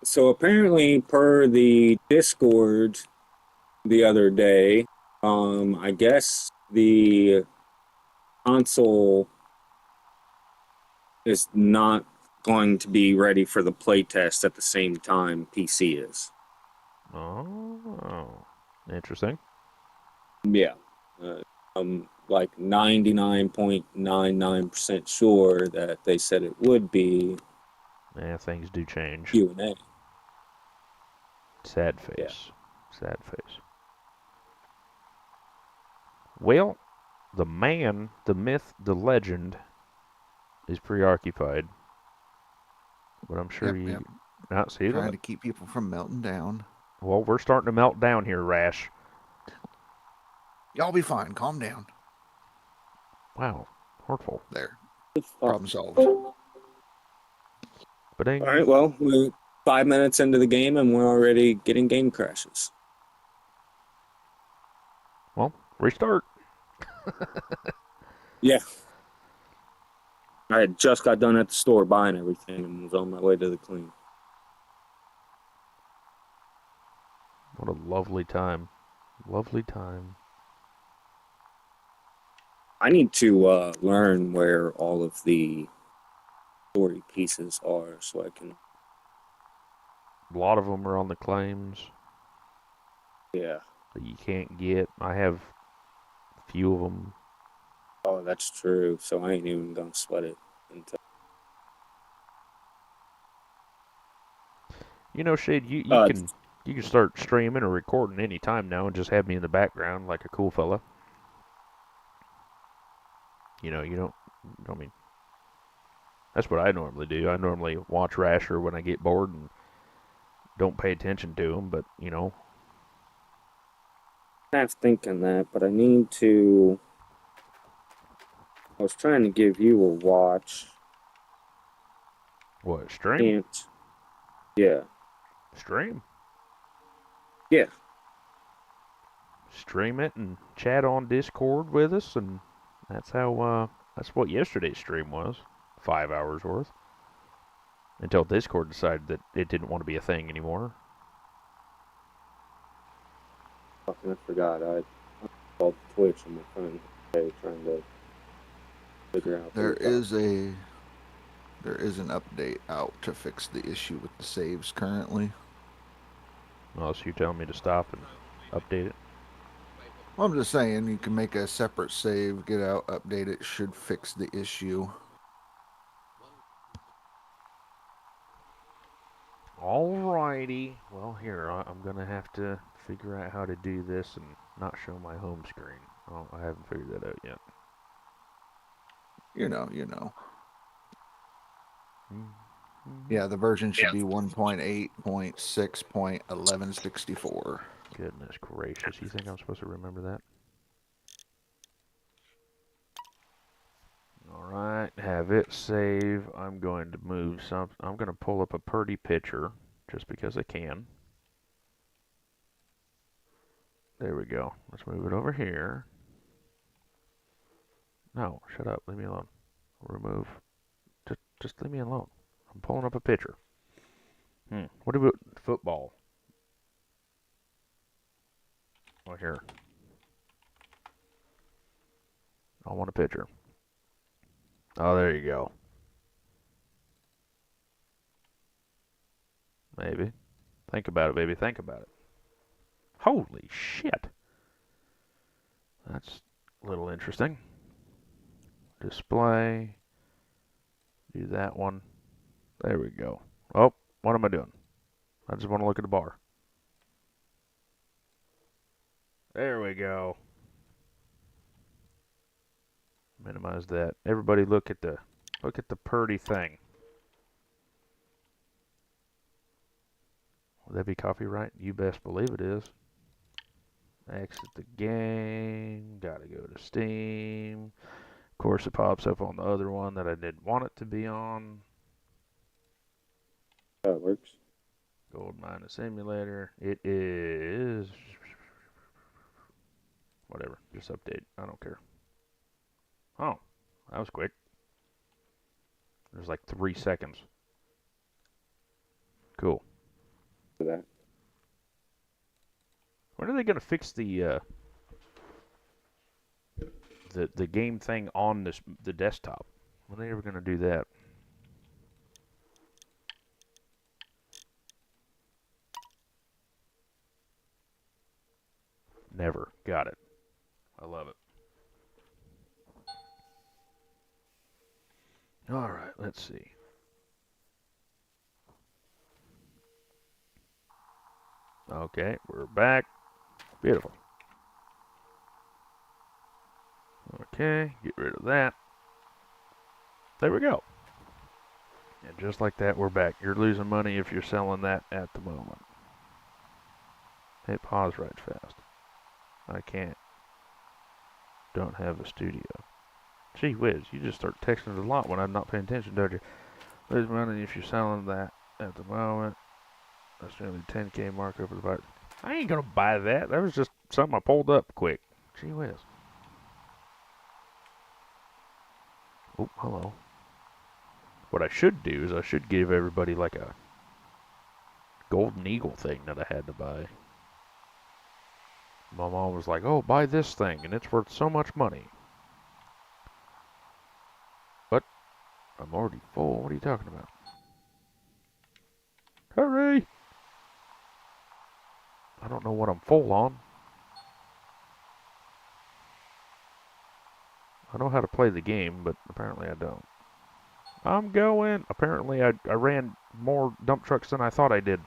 So apparently, per the Discord the other day, I guess the console is not going to be ready for the playtest at the same time PC is. Oh, interesting. Yeah. I'm like 99.99% sure that they said it would be, Yeah, things do change. Q&A. Sad face. Yeah. Sad face. Well, the man, the myth, the legend is preoccupied. But I'm sure Yep, you yep. not see Trying that. to keep people from melting down. Well, we're starting to melt down here, Rash. Y'all be fine. Calm down. Wow, hurtful. There. Oh, Problem solved. But all right, well, we're 5 minutes into the game and we're already getting game crashes. well, restart. Yeah. I had just got done at the store buying everything and was on my way to the clean. What a lovely time. Lovely time. I need to learn where all of the story pieces are so I can. A lot of them are on the claims Yeah. that you can't get. I have a few of them. Oh, that's true. So I ain't even gonna sweat it until. You know, Shade, you Uh, can start streaming or recording any time now and just have me in the background like a cool fella. You know, you don't. I mean, that's what I normally do. I normally watch Rasher when I get bored and don't pay attention to him. But you know, half thinking that, but I need to. I was trying to give you a watch. what stream? Can't. Yeah. Stream. Yeah. Stream it and chat on Discord with us, and that's how. That's what yesterday's stream was. 5 hours worth. Until Discord decided that it didn't want to be a thing anymore. Fucking I forgot. I called Twitch on my phone today trying to figure out. There is an update out to fix the issue with the saves currently. Unless you're telling me to stop and update it. Well, I'm just saying you can make a separate save, get out, update it, should fix the issue. Alrighty. Well, here, I'm going to have to figure out how to do this and not show my home screen. Oh, I haven't figured that out yet. You know. Yeah, the version should be 1.8.6.1164. Goodness gracious. You think I'm supposed to remember that? Alright, have it save. I'm going to move something. I'm going to pull up a Purdy picture just because I can. There we go. Let's move it over here. No, shut up. Leave me alone. Remove. Just leave me alone. I'm pulling up a picture. What about football? Oh, here. I want a picture. Oh, there you go. Maybe. Think about it, baby. Think about it. Holy shit. That's a little interesting. Display. Do that one. There we go. Oh, what am I doing? I just want to look at the bar. There we go. Minimize that. Everybody look at the Purdy thing. Will that be copyright? You best believe it is. Exit the game. Gotta go to Steam. Of course, it pops up on the other one that I didn't want it to be on. That works. Gold Miner Simulator. It is. Whatever. Just update. I don't care. Oh, that was quick. There's like 3 seconds. Cool. For that. When are they gonna fix the game thing on the desktop? When are they ever gonna do that? Never. Got it. I love it. All right. Let's see. Okay, we're back. Beautiful. Okay, get rid of that. There we go. And just like that, we're back. You're losing money if you're selling that at the moment. Hit pause right fast. I can't. Don't have a studio. Gee whiz, you just start texting a lot when I'm not paying attention, don't you? Lose money if you're selling that at the moment. That's nearly 10K mark over the buy. I ain't gonna buy that. That was just something I pulled up quick. Gee whiz. Oh, hello. What I should do is I should give everybody like a golden eagle thing that I had to buy. My mom was like, oh, buy this thing, and it's worth so much money. But I'm already full. What are you talking about? Hurry! I don't know what I'm full on. I know how to play the game, but apparently I don't. I'm going. Apparently I ran more dump trucks than I thought I did.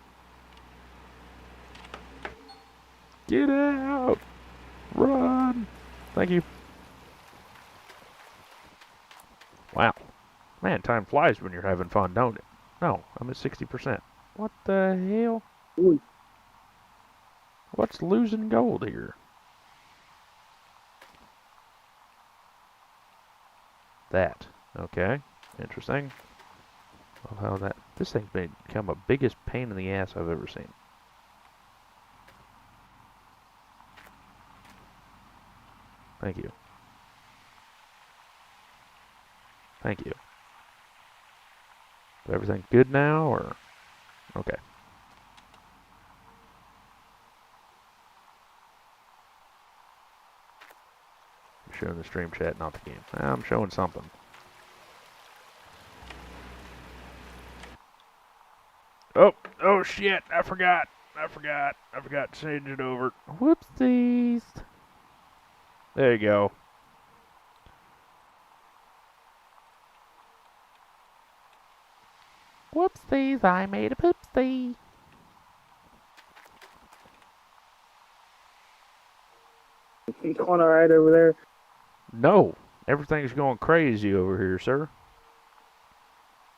Get out! Run! Thank you. Wow. Man, time flies when you're having fun, don't it? No, I'm at 60%. What the hell? Ooh. What's losing gold here? That. Okay. Interesting. Well, how that... This thing's become a biggest pain in the ass I've ever seen. Thank you. Thank you. Is everything good now, or... Okay. You're showing the stream chat, not the game. I'm showing something. Oh shit, I forgot to change it over. Whoopsies. There you go. Whoopsies, I made a poopsie. Going all right over there? No, everything's going crazy over here, sir.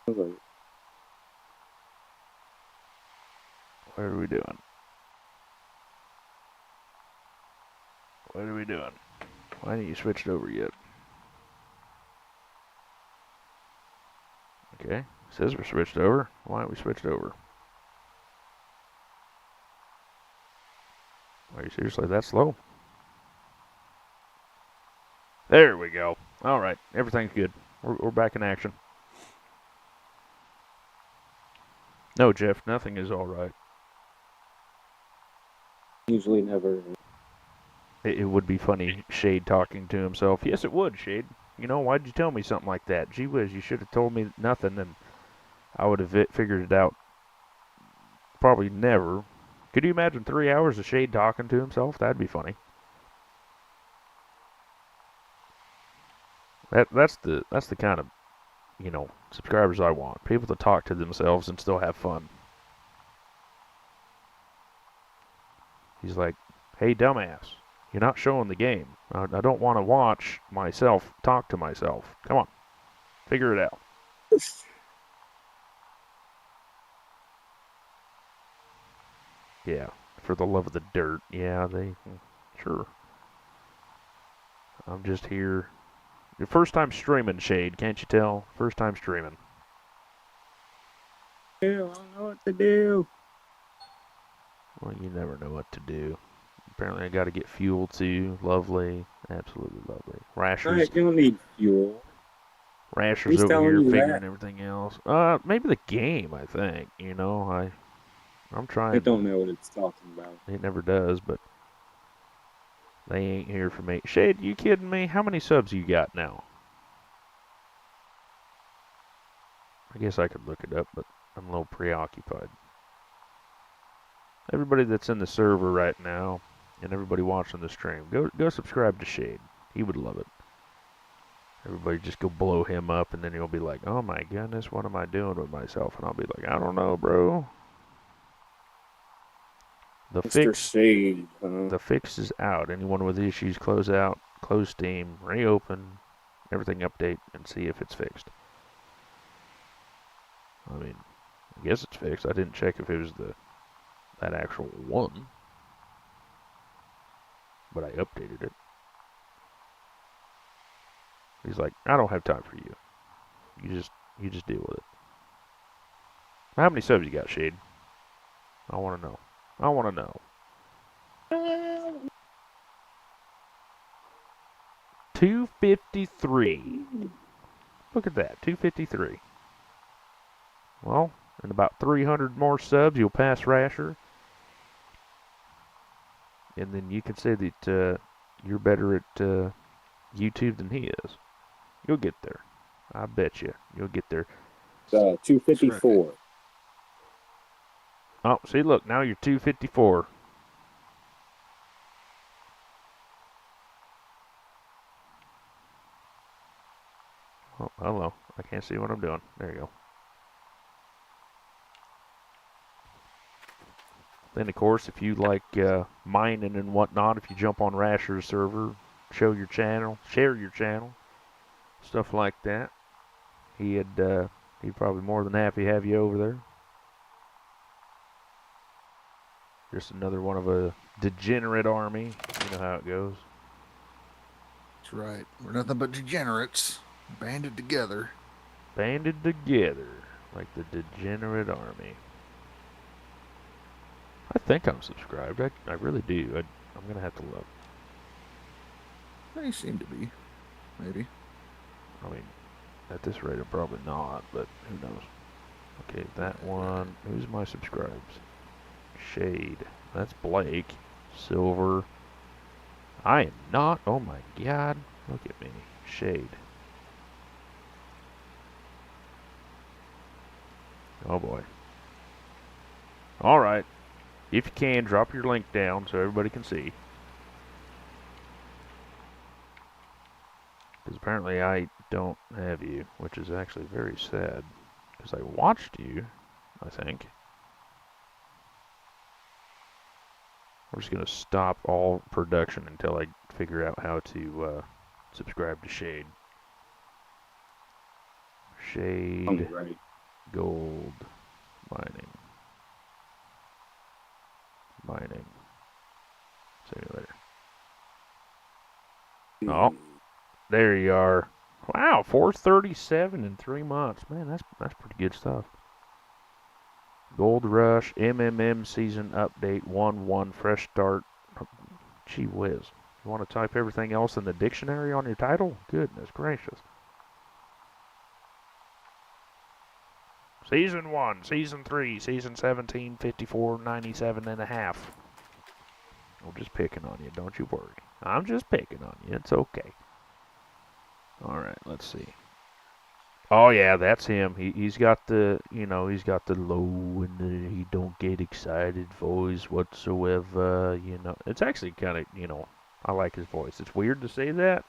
I was like, What are we doing? What are we doing? Why didn't you switch it over yet? Okay, says we're switched over. Why aren't we switched over? Are you seriously that slow? There we go. All right, everything's good. We're back in action. No, Jeff, nothing is all right. usually never. It would be funny, Shade talking to himself. Yes, it would, Shade. You know, why'd you tell me something like that? Gee whiz, you should have told me nothing, and I would have figured it out. Probably never. Could you imagine 3 hours of Shade talking to himself? That'd be funny. That's the kind of, you know, subscribers I want. People to talk to themselves and still have fun. He's like, hey, dumbass, you're not showing the game. I don't want to watch myself talk to myself. Come on, figure it out. Yeah, for the love of the dirt. Yeah, sure. I'm just here. Your first time streaming, Shade, can't you tell? First time streaming. I don't know what to do. Well, you never know what to do. Apparently I got to get fuel too. Lovely. Absolutely lovely. Rashers. Alright, you don't need fuel. Rashers Who's over telling here you figuring that? everything else. Maybe the game, I think. You know, I'm I trying. don't know what it's talking about. It never does, but they ain't here for me. Shade, you kidding me? How many subs you got now? I guess I could look it up, but I'm a little preoccupied. Everybody that's in the server right now, and everybody watching the stream, go subscribe to Shade. He would love it. Everybody just go blow him up, and then he'll be like, oh my goodness, what am I doing with myself? And I'll be like, I don't know, bro. The Mr. fix Shade. the fix is out. Anyone with issues, close out, close Steam, reopen, everything update, and see if it's fixed. I mean, I guess it's fixed. I didn't check if it was that actual one, but I updated it. He's like, I don't have time for you. You just deal with it. How many subs you got, Shade? I want to know. I want to know. 253. Look at that, 253. Well, in about 300 more subs, you'll pass Rasher. And then you can say that you're better at YouTube than he is. You'll get there. I bet you. You'll get there. 254. Oh, see, look, now you're 254. Oh, hello. I can't see what I'm doing. There you go. Then, of course, if you like mining and whatnot, if you jump on Rasher's server, share your channel, stuff like that, he'd probably more than happy to have you over there. Just another one of a degenerate army. You know how it goes. That's right. We're nothing but degenerates banded together. Banded together like the degenerate army. I think I'm subscribed. I really do. I'm going to have to look. They seem to be. Maybe. I mean, at this rate, I'm probably not, but who knows. Okay, that one. Who's my subscribes? Shade. That's Blake. Silver. I am not. Oh my god. Look at me. Shade. Oh boy. Alright. If you can, drop your link down so everybody can see. Because apparently I don't have you, which is actually very sad. Because I watched you, I think. I'm just going to stop all production until I figure out how to subscribe to Shade. Shade Right. Gold Mining Simulator. Oh, there you are. Wow, 437 in 3 months. Man, that's pretty good stuff. Gold Rush, MMM Season Update 1.1 Fresh Start. Gee whiz. You want to type everything else in the dictionary on your title? Goodness gracious. Season 1, Season 3, Season 17, 54, 97 and a half. I'm just picking on you, don't you worry. I'm just picking on you, it's okay. Alright, let's see. Oh yeah, that's him. He's got the, he's got the low and he don't get excited voice whatsoever, It's actually kind of, I like his voice. It's weird to say that,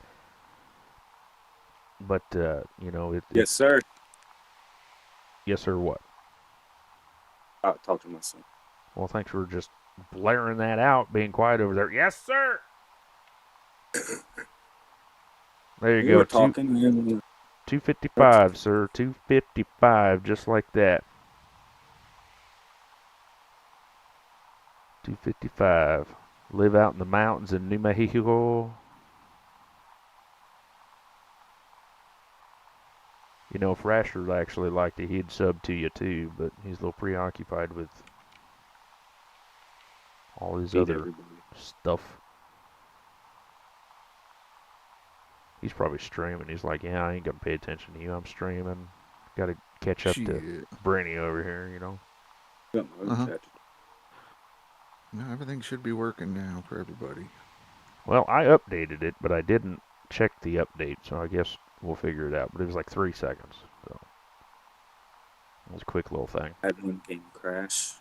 but, Yes, sir. Yes, sir, what? I'll talk to my son. Well, thanks for just blaring that out, being quiet over there. Yes, sir! There you We go. were talking. 255, sir. 255, just like that. 255. Live out in the mountains in New Mexico. If Rasher actually liked it, he'd sub to you too, but he's a little preoccupied with all his other stuff. He's probably streaming. He's like, yeah, I ain't gonna pay attention to you. I'm streaming. Gotta catch up to Brenny over here, No, everything should be working now for everybody. Well, I updated it, but I didn't check the update, so I guess we'll figure it out. But it was like 3 seconds, so it was a quick little thing. I had one game crash.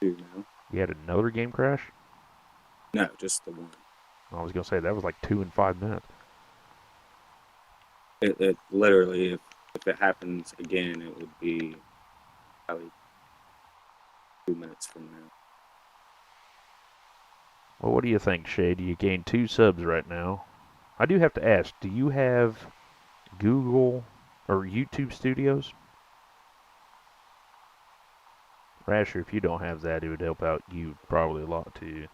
Two now. You had another game crash? No, just the one. I was gonna say that was like 2 and 5 minutes. It literally, if it happens again, it would be probably 2 minutes from now. Well, what do you think, Shade? You gained 2 subs right now. I do have to ask, do you have Google or YouTube Studios? Rasher, if you don't have that, it would help out you probably a lot too.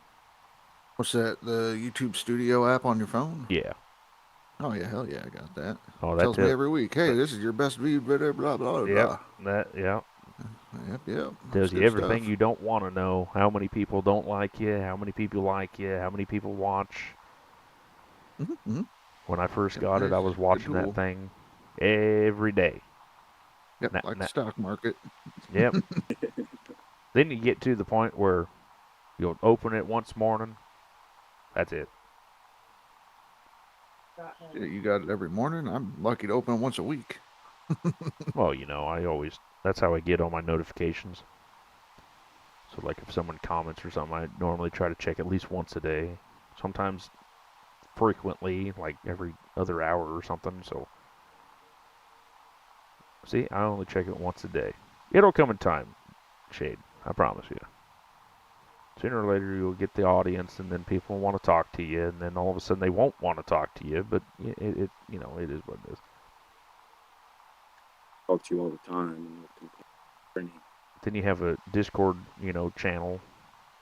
What's that? The YouTube Studio app on your phone? Yeah. Oh yeah, hell yeah, I got that. Oh, Tells me every week, hey, this is your best viewed, blah blah blah Yep. blah. Yep. Yep. Tells That's you good everything stuff. you don't want to know. How many people don't like you? How many people like you? How many people watch? Mm-hmm. When I first Yep, got it, I nice. was Good watching tool. that thing every day. Yep, like the stock market. Yep. Then you get to the point where you'll open it once morning. That's it. Yeah, you got it every morning. I'm lucky to open it once a week. Well, that's how I get all my notifications. So, like, if someone comments or something, I normally try to check at least once a day. Sometimes frequently, like every other hour or something. So, see, I only check it once a day. It'll come in time, Shade. I promise you. Sooner or later, you'll get the audience, and then people want to talk to you, and then all of a sudden they won't want to talk to you. But it is what it is. Talk to you all the time. Then you have a Discord, channel,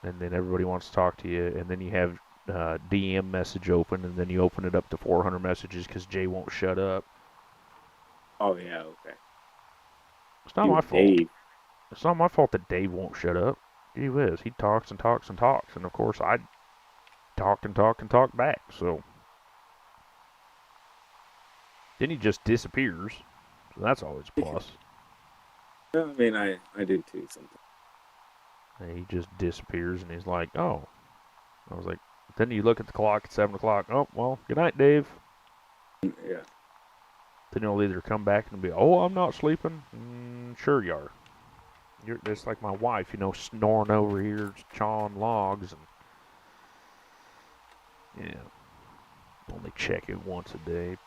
and then everybody wants to talk to you, and then you have DM message open, and then you open it up to 400 messages because Jay won't shut up. Oh yeah, okay. It's not You my and fault. Dave. It's not my fault that Dave won't shut up. Gee whiz, he talks and talks and talks, and of course I talk and talk and talk back. So then he just disappears. So that's always a plus. Yeah, I mean, I do too sometimes. And he just disappears, and he's like, "Oh." I was like, then you look at the clock at 7 o'clock. Oh, well, good night, Dave. Yeah. Then he'll either come back and be, "Oh, I'm not sleeping." Sure you are. You're just like my wife, snoring over here, chawing logs, and yeah, only check it once a day.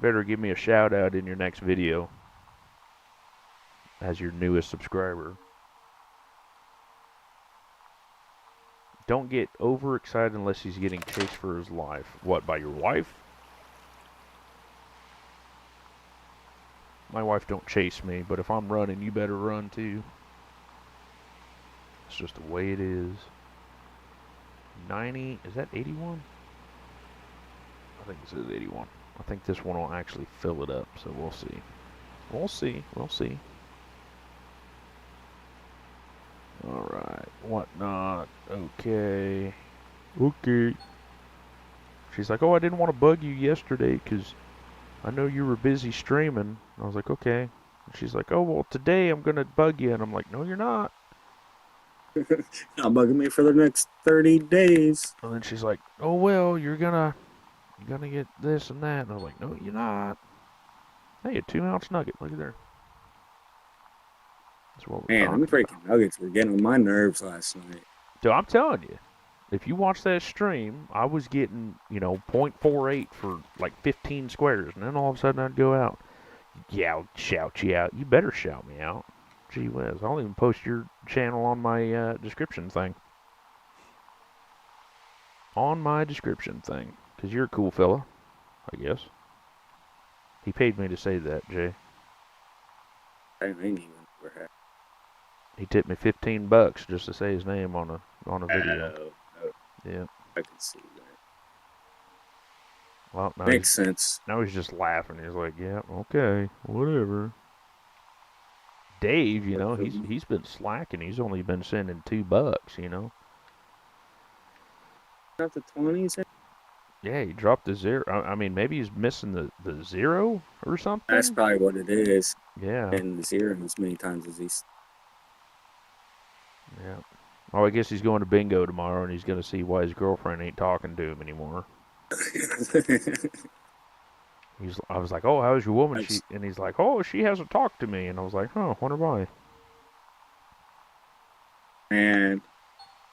Better give me a shout out in your next video as your newest subscriber. Don't get overexcited unless he's getting chased for his life. What, by your wife? My wife don't chase me, but if I'm running, you better run too. It's just the way it is. 90, is that 81? I think this is 81. I think this one will actually fill it up, so we'll see. We'll see. Alright, whatnot. Okay. She's like, "Oh, I didn't want to bug you yesterday because I know you were busy streaming." I was like, "Okay." And she's like, "Oh, well, today I'm going to bug you." And I'm like, "No, you're not." Not bugging me for the next 30 days. And then she's like, "Oh, well, you're gonna get this and that." And I was like, "No, you're not." Hey, a 2-ounce nugget. Look at there. That's what we're Man, them talking freaking nuggets were getting on my nerves last night. Dude, I'm telling you, if you watch that stream, I was getting, 0.48 for like 15 squares, and then all of a sudden I'd go out. Yeah, I'll shout you out. You better shout me out. Gee whiz, I'll even post your channel on my description thing. On my description thing. Because you're a cool fella, I guess. He paid me to say that, Jay. I ain't even never He tipped me $15 just to say his name on a video. Oh, Yeah. I can see that. Well, Makes sense. now he's just laughing. He's like, "Yeah, okay, whatever." Dave, he's been slacking. He's only been sending $2. Not the 20s. Yeah, he dropped the zero. I mean, maybe he's missing the zero or something. That's probably what it is. Yeah. And the zero as many times as he's. Yeah. Oh, I guess he's going to bingo tomorrow, and he's going to see why his girlfriend ain't talking to him anymore. I was like, "Oh, how's your woman?" And he's like, "Oh, she hasn't talked to me." And I was like, "Oh, wonder why." And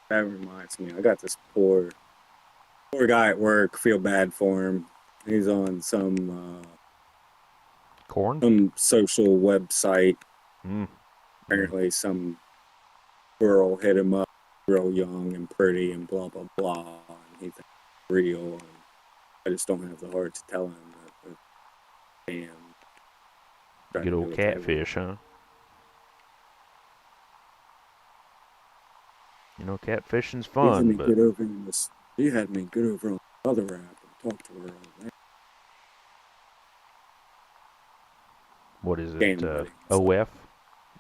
that reminds me, I got this poor guy at work. Feel bad for him. He's on some social website. Mm. Apparently, some girl hit him up real young and pretty and blah blah blah, and he thinks it's real. And I just don't have the heart to tell him that. Damn. Trying Good to do old it that way. catfish, huh? You know, catfishing's You had fun, me but get over on this. You had me get over on the other app and talk to her all that. what is it? Game buddy. OF?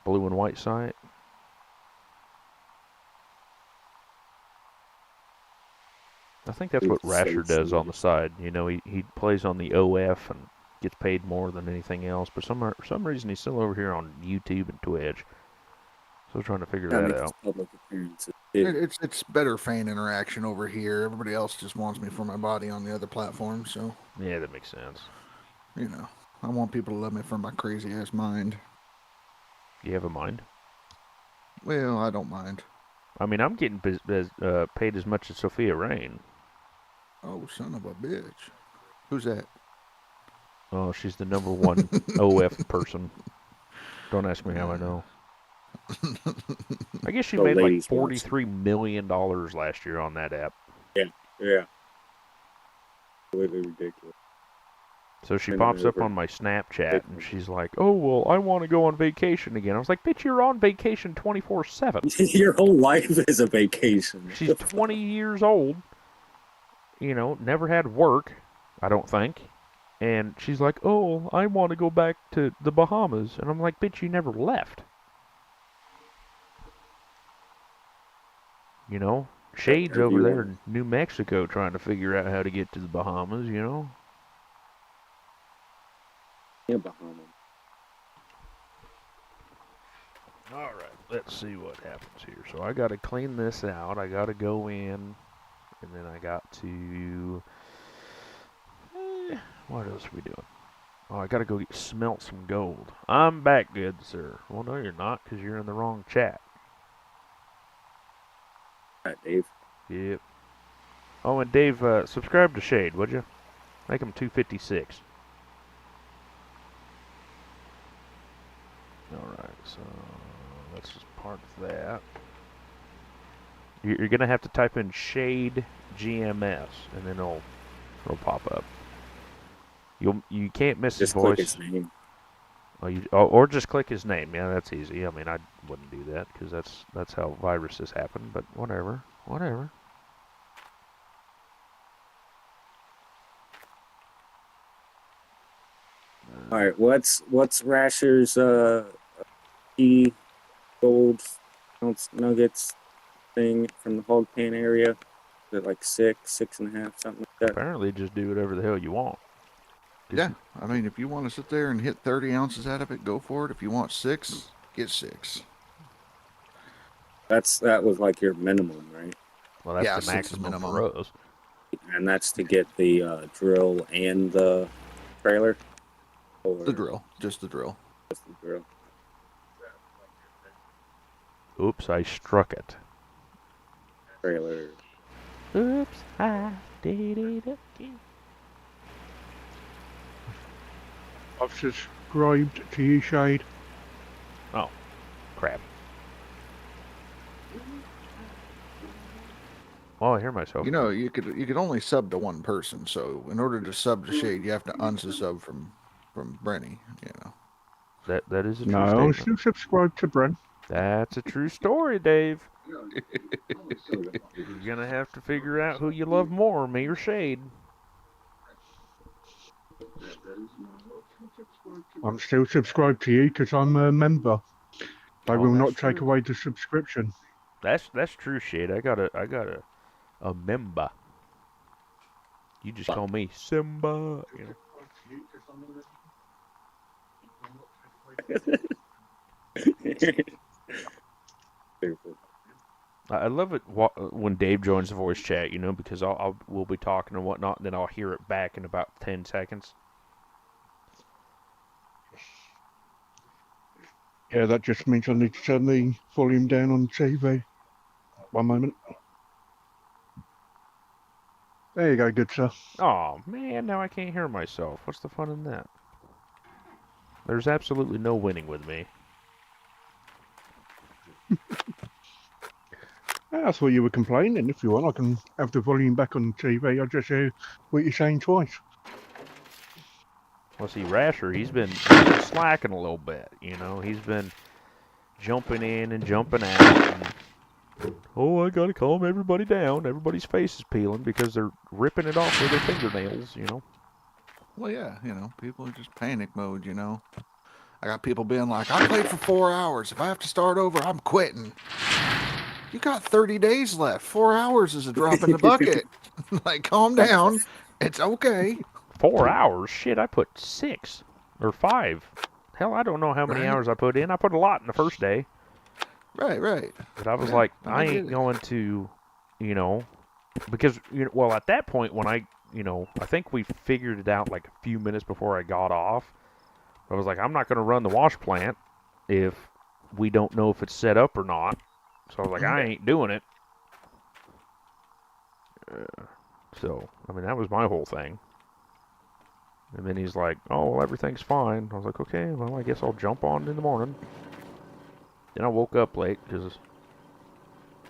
Blue and white site? I think that's what It's so Rasher does on the serious. side. You know, he plays on the OF and gets paid more than anything else, but for some reason he's still over here on YouTube and Twitch. So trying to figure Gotta that make out. his public appearances. It's better fan interaction over here. Everybody else just wants me for my body on the other platform, so Yeah, that makes sense. you know, I want people to love me for my crazy ass mind. You have a mind? Well, I don't mind. I mean, I'm getting paid as much as Sophia Rain. Oh, son of a bitch. Who's that? Oh, she's the number one OF person. Don't ask me how I know. I guess she The made like ladies watch. $43 million last year on that app. Yeah. Completely ridiculous. So she And pops up over. on my Snapchat and she's like, "Oh, well, I want to go on vacation again." I was like, "Bitch, you're on vacation 24/7. Your whole life is a vacation. She's 20 years old. You know, never had work, I don't think. And she's like, "Oh, I want to go back to the Bahamas." And I'm like, "Bitch, you never left." You know? Shade's Have over you, there in New Mexico trying to figure out how to get to the Bahamas, you know? Yeah, Bahamas. Alright, let's see what happens here. So I gotta clean this out. I gotta go in, and then I got to... what else are we doing? Oh, I gotta go smelt some gold. I'm back, good sir. Well, no, you're not, because you're in the wrong chat. All right, Dave. Yep. Oh, and Dave, subscribe to Shade, would you? Make him 256. Alright, so let's just park that. You're gonna have to type in Shade GMS, and then it'll pop up. You can't miss Just his click voice. his name. Or just click his name. Yeah, that's easy. I mean, I wouldn't do that because that's how viruses happen. But whatever. All right, what's Rasher's key gold ounce nuggets thing from the hog pan area? Is it like 6.5, something like that? Apparently, just do whatever the hell you want. Yeah, I mean, if you want to sit there and hit 30 ounces out of it, go for it. If you want 6, get 6. That was like your minimum, right? Well, that's Yeah, the 6 is maximum minimum. for us. And that's to get the drill and the trailer? Or The drill, just the drill. just the drill? Oops, I struck it. Trailer. Oops, I did it again. I've subscribed to you, Shade. Crap. Oh, I hear myself. You know, you could only sub to one person, so in order to sub to Shade, you have to unsub from Brenny, you know. That is a true No, I'm statement. still subscribed to Bren. That's a true story, Dave. You're gonna have to figure out who you love more, me or Shade. I'm still subscribed to you because I'm a member. They Oh, will that's not take true. away the subscription. That's true, Shade. I got a member. You just call me Simba. You know? I love it when Dave joins the voice chat, you know, because we'll be talking and whatnot, and then I'll hear it back in about 10 seconds. Yeah, that just means I need to turn the volume down on the TV. One moment. There you go, good sir. Oh man, now I can't hear myself. What's the fun in that? There's absolutely no winning with me. That's what you were complaining. If you want, I can have the volume back on the TV. I'll just hear what you're saying twice. Well, see, Rasher, he's been slacking a little bit. You know, he's been jumping in and jumping out. And, oh, I gotta calm everybody down. Everybody's face is peeling because they're ripping it off with their fingernails. You know. Well, yeah, people are just panic mode. I got people being like, I played for 4 hours. If I have to start over, I'm quitting. You got 30 days left. 4 hours is a drop in the bucket. Like, calm down. It's okay. 4 hours? Shit, I put 6 or 5. Hell, I don't know how many Right. hours I put in. I put a lot in the first day. Right. But I was Yeah, like, I I get ain't it. going to, because, well, at that point when I think we figured it out like a few minutes before I got off. I was like, I'm not going to run the wash plant if we don't know if it's set up or not. So I was like, I ain't doing it. So, I mean, that was my whole thing. And then he's like, oh, well, everything's fine. I was like, okay, well, I guess I'll jump on in the morning. Then I woke up late because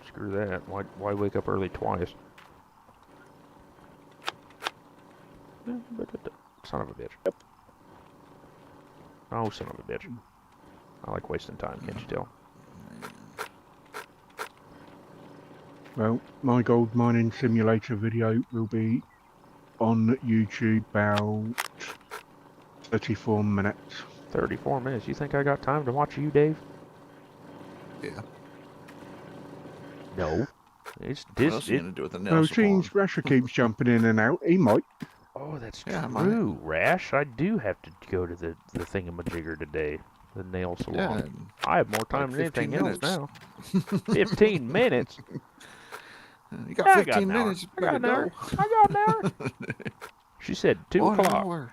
screw that. Why wake up early twice? Son of a bitch. Oh, son of a bitch. I like wasting time, can't you tell? Well, my gold mining simulator video will be on YouTube about 34 minutes. 34 minutes. You think I got time to watch you, Dave? Yeah. No. It's What this. else are you going to do with the nail Well, salon? since Rasher keeps jumping in and out, he might. Oh, that's Yeah, I might. true, Rash. I do have to go to the thingamajigger today. The nail salon. Yeah, I have more time like than 15 anything else minutes. now. 15 minutes? You got Yeah, 15 an hour. minutes. You I got better an hour. go. I got an hour. She said 2 1 o'clock. hour.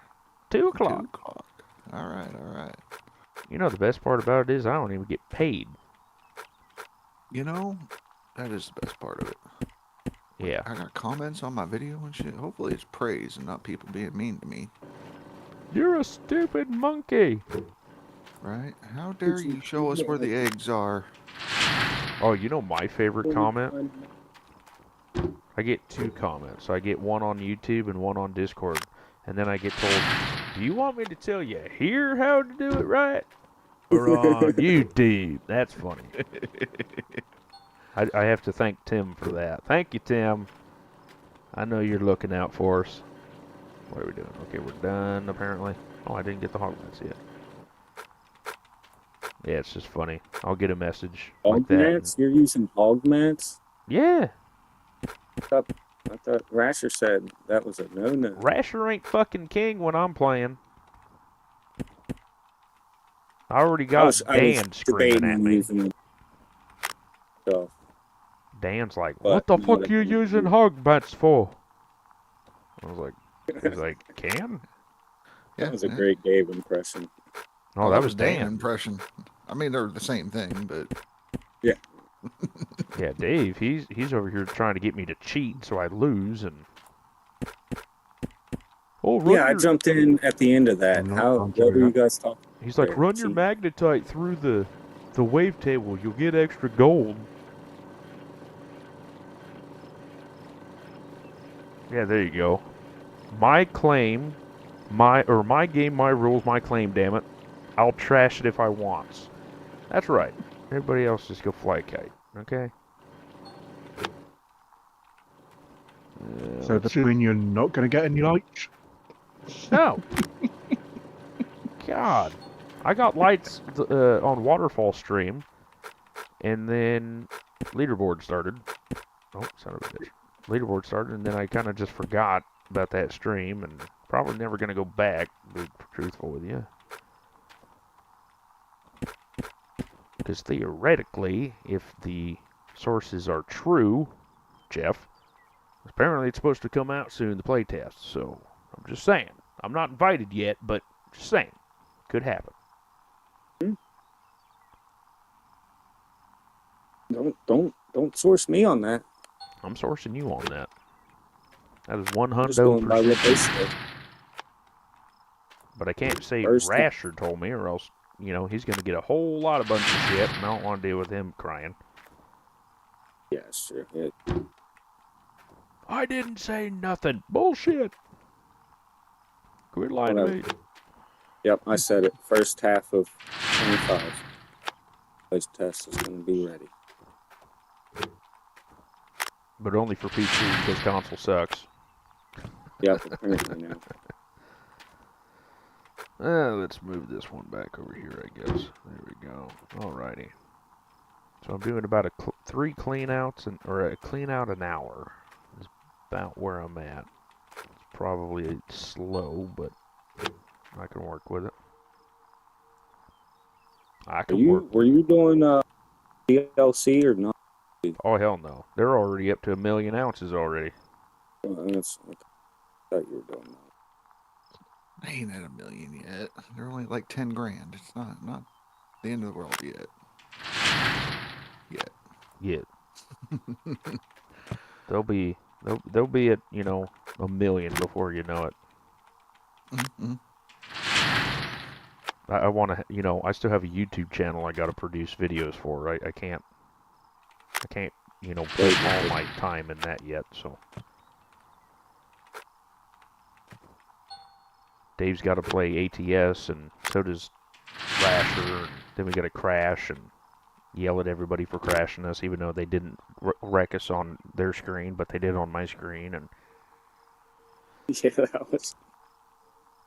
2 2 o'clock. o'clock. All right. You know, the best part about it is I don't even get paid. That is the best part of it. Yeah. I got comments on my video and shit. Hopefully it's praise and not people being mean to me. You're a stupid monkey. Right? How dare you show us where the eggs are? Oh, you know my favorite comment? I get 2 comments. I get one on YouTube and one on Discord. And then I get told, do you want me to tell you here how to do it right? Or on YouTube? That's funny. I have to thank Tim for that. Thank you, Tim. I know you're looking out for us. What are we doing? Okay, we're done, apparently. Oh, I didn't get the hog mats yet. Yeah, it's just funny. I'll get a message like Hog that. mats? You're using hog mats? Yeah. I thought Rasher said that was a no-no. Rasher ain't fucking king when I'm playing. I already got Dan screaming at me. Using stuff. Dan's like, But what the not fuck if you you using do. hog bats for? I was like, he's like, can? That was a great Dave impression. Oh, that was Dan. impression. I mean, they're the same thing, but Yeah, Dave, he's over here trying to get me to cheat so I lose and. Oh, run Yeah, I your... jumped in at the end of that. I'm not How? going to What do were you that. guys talking? He's like, there? run your See? magnetite through the wavetable. You'll get extra gold. Yeah, there you go. My claim, my game, my rules, my claim. Damn it, I'll trash it if I want. That's right. Everybody else just go fly a kite, okay? So does that mean you're not going to get any lights? No. God, I got lights on Waterfall stream, and then Leaderboard started. Oh, son of a bitch. Leaderboard started, and then I kind of just forgot about that stream, and probably never going to go back, to be truthful with you. Because theoretically, if the sources are true, Jeff, apparently it's supposed to come out soon, the playtest, so I'm just saying. I'm not invited yet, but just saying. Could happen. Don't source me on that. I'm sourcing you on that. That is I'm just going by what they 100%. said. But I can't say First thing- Rasher told me, or else, he's going to get a whole lot of bunch of shit, and I don't want to deal with him crying. Yeah, sure. Yeah. I didn't say nothing. Bullshit. Quit lying to me. Whatever. Yep, I said it. First half of 25. Place test is going to be ready. But only for PC because console sucks. Yep, apparently now. Let's move this one back over here, I guess. There we go. Alrighty. So I'm doing about 3 cleanouts or a clean out an hour. Is about where I'm at. It's probably slow, but I can work with it. I can work. Were you doing DLC or not? Oh hell no! They're already up to 1,000,000 ounces already. That's what I thought you were doing that. I ain't at 1,000,000 yet. They're only like 10 grand. It's not the end of the world yet. Yeah. they'll be at 1,000,000 before you know it. Mm-hmm. I want to I still have a YouTube channel I got to produce videos for. I can't put all my time in that yet. So Dave's got to play ATS, and so does Rasher. And then we got to crash and yell at everybody for crashing us, even though they didn't wreck us on their screen, but they did on my screen. And Yeah, that was.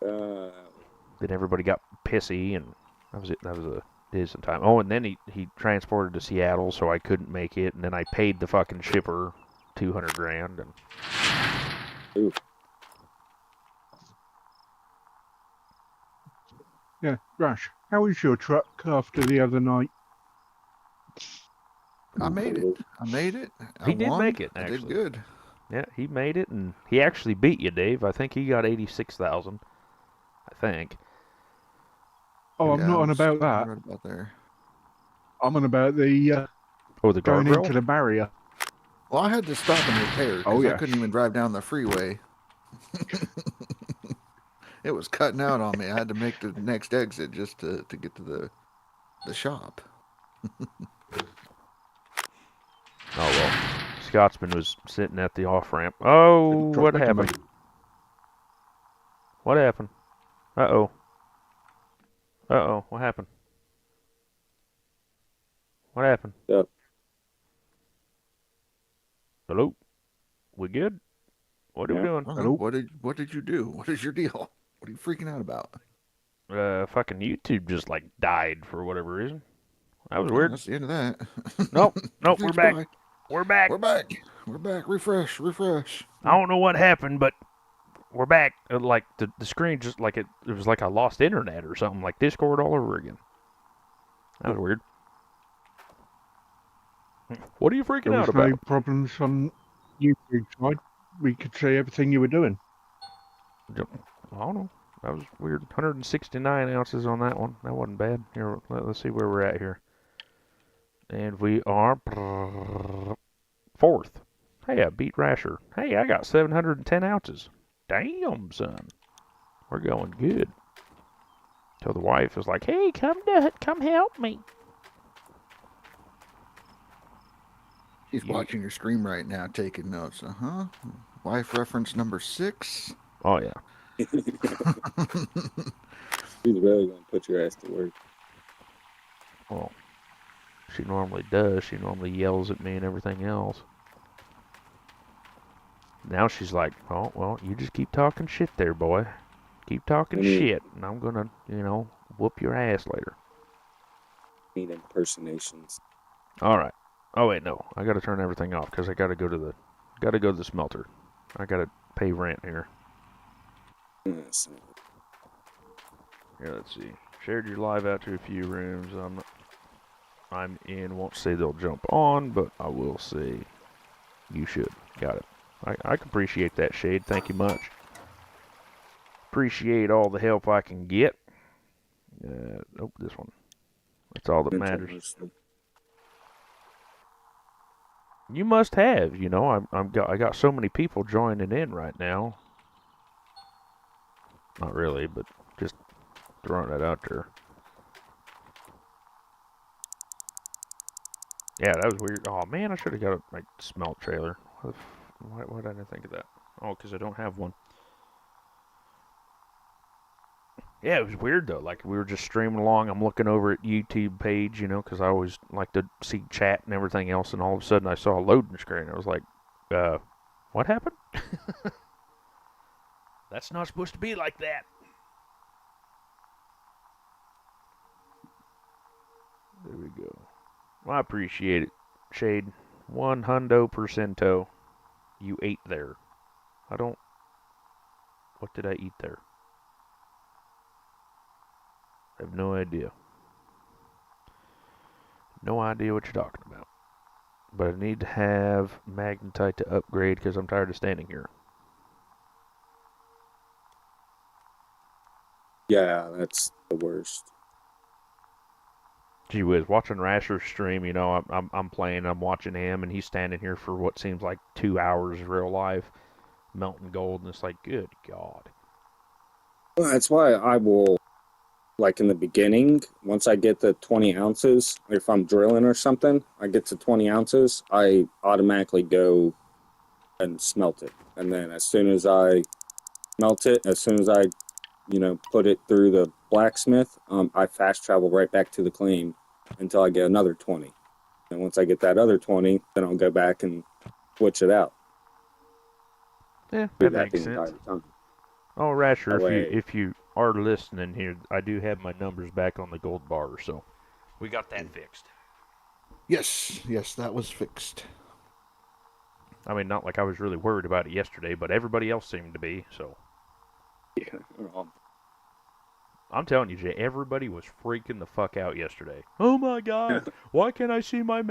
then everybody got pissy, and that was it. That was some time. Oh, and then he transported to Seattle, so I couldn't make it, and then I paid the fucking shipper 200 grand. And Ooh. Yeah, Rash, how was your truck after the other night? I made it. He did make it, I did actually. good. Yeah, he made it, and he actually beat you, Dave. I think he got 86,000. I think. Oh, I'm not on about that. Right about there. I'm on about the Oh, the going guardrail? into the barrier. Well, I had to stop and repair because Oh, I yes. couldn't even drive down the freeway. It was cutting out on me. I had to make the next exit just to get to the shop. Oh, well. Scotsman was sitting at the off-ramp. Oh, Drop what back in, happened? What happened? Uh-oh. Uh-oh, what happened? What happened? Yep. Hello? We good? What are we Yeah. doing? Hello? What did you do? What is your deal? What are you freaking out about? Fucking YouTube just, like, died for whatever reason. That was Oh, weird. that's the end of that. Nope, we're Please, back. bye. We're back. We're back. We're back. Refresh. I don't know what happened, but we're back. Like, the screen just, like, it was like I lost internet or something, like Discord all over again. That was weird. What are you freaking There out was no about? problems on YouTube side. We could see everything you were doing. I don't know. That was weird. 169 ounces on that one. That wasn't bad. Here, let's see where we're at here. And we are 4th. Hey, I beat Rasher. Hey, I got 710 ounces. Damn, son. We're going good. So the wife is like, hey, come help me. He's watching your stream right now, taking notes. Wife reference number 6. Oh, yeah. He's really going to put your ass to work. Well, she normally does. She normally yells at me and everything else. Now she's like, oh, well, you just keep talking shit there, boy. Keep talking shit, and I'm gonna, whoop your ass later. Need impersonations. All right. Oh wait, no. I gotta turn everything off because I gotta go to the smelter. I gotta pay rent here. Yes. Here, let's see. Shared your live out to a few rooms. I'm in. Won't say they'll jump on, but I will say you should. Got it. I can appreciate that, Shade. Thank you much. Appreciate all the help I can get. Nope, this one. That's all that matters. You must have, I got so many people joining in right now. Not really, but just throwing that out there. Yeah, that was weird. Oh man, I should have got a like smelt trailer. Why didn't I think of that? Oh, because I don't have one. Yeah, it was weird though. Like we were just streaming along. I'm looking over at YouTube page, you know, because I always like to see chat and everything else. And all of a sudden, I saw a loading screen. I was like, what happened? That's not supposed to be like that. There we go. Well, I appreciate it, Shade. 100%. You ate there. I don't. What did I eat there? I have no idea. No idea what you're talking about. But I need to have magnetite to upgrade because I'm tired of standing here. Yeah, that's the worst. Gee whiz, watching Rasher's stream, you know, I'm playing, I'm watching him, and he's standing here for what seems like 2 hours real life, melting gold, and it's like, good God. Well, that's why I will, like in the beginning, once I get the 20 ounces, if I'm drilling or something, I get to 20 ounces, I automatically go and smelt it. And then as soon as I melt it, as soon as I, put it through the blacksmith, I fast travel right back to the claim until I get another 20. And once I get that other 20, then I'll go back and switch it out. Yeah, Do that makes the sense. entire time. Oh, Rasher, That way- if you are listening here, I do have my numbers back on the gold bar, so we got that fixed. Yes, that was fixed. I mean, not like I was really worried about it yesterday, but everybody else seemed to be, so. Yeah. I'm telling you, Jay, everybody was freaking the fuck out yesterday. Oh my God! Why can't I see my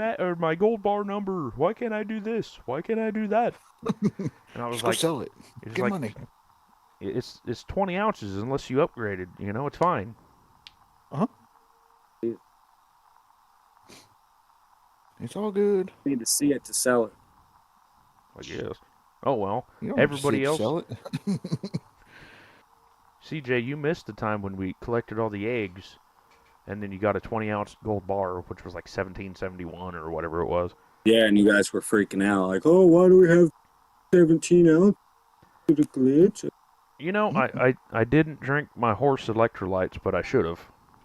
gold bar number? Why can't I do this? Why can't I do that? And I was Just like, go sell it. it's Get like, money. It's 20 ounces unless you upgraded. You know, it's fine. It's all good. Need to see it to sell it. I guess. Oh well. You don't have to see Everybody it to else. sell it. CJ, you missed the time when we collected all the eggs, and then you got a 20-ounce gold bar, which was like 1771 or whatever it was. Yeah, and you guys were freaking out, like, oh, why do we have 17 ounces of the glitch? You know, I didn't drink my horse electrolytes, but I should have.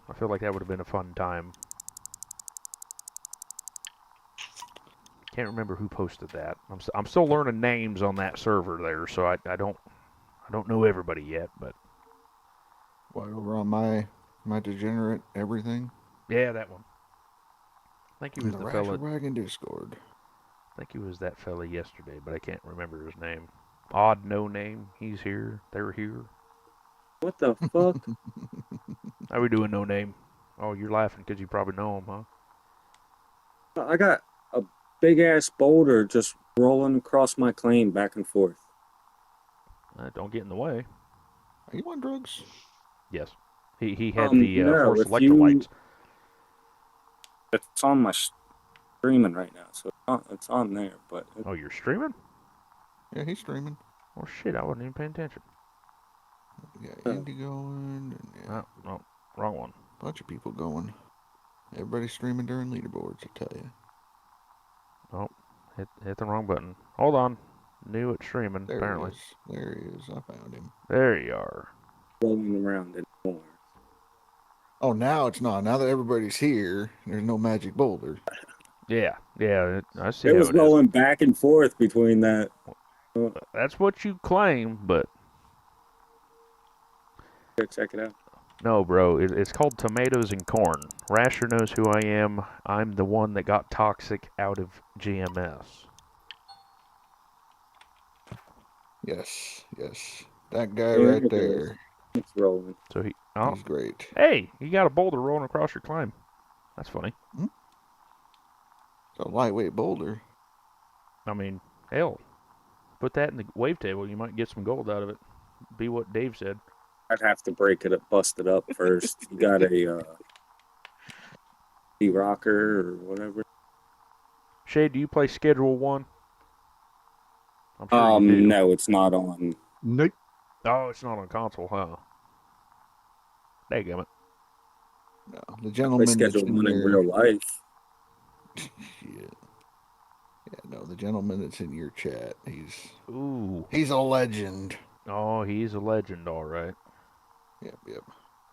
I feel like that would have been a fun time. Can't remember who posted that. I'm still learning names on that server there, so I don't know everybody yet, but What, over on my degenerate everything? yeah, that one. I think he In was the the Rasher fella. Wagon Discord. I think he was that fella yesterday, but I can't remember his name. Odd no name. He's here. They're here. What the fuck? How we doing, no name? Oh, you're laughing because you probably know him, huh? I got a big ass boulder just rolling across my claim back and forth. Don't get in the way. Are you on drugs? Yes. He had the no, horse if electrolytes. It's on my streaming right now, so it's on there. But Oh, you're streaming? Yeah, he's streaming. Oh shit, I wasn't even paying attention. Yeah, Indy going. And yeah, No, wrong one. bunch of people going. Everybody's streaming during leaderboards, I tell you. Oh, hit the wrong button. Hold on. Knew it streaming, There apparently. he is. There he is. I found him. There you are. rolling around anymore. Oh, now it's not. Now that everybody's here, there's no magic boulder. Yeah, I see It how was it is. rolling back and forth between that. That's what you claim, but Check it out. no, bro. It's called tomatoes and corn. Rasher knows who I am. I'm the one that got toxic out of GMS. Yes. That guy There right it there. is. It's rolling. So oh, He's great. hey, you got a boulder rolling across your climb. That's funny. It's a lightweight boulder. I mean, hell, put that in the wavetable. You might get some gold out of it. Be what Dave said. I'd have to break it up, bust it up first. You got a rocker or whatever. Shade, do you play Schedule 1? I'm sure you do. No, it's not on. Nope. Oh, it's not on console, huh? Daggum it. No, the I gentleman that's schedule in one in there. real life. Shit. Yeah, no, the gentleman that's in your chat, Ooh. he's a legend. Oh, he's a legend, all right. Yep.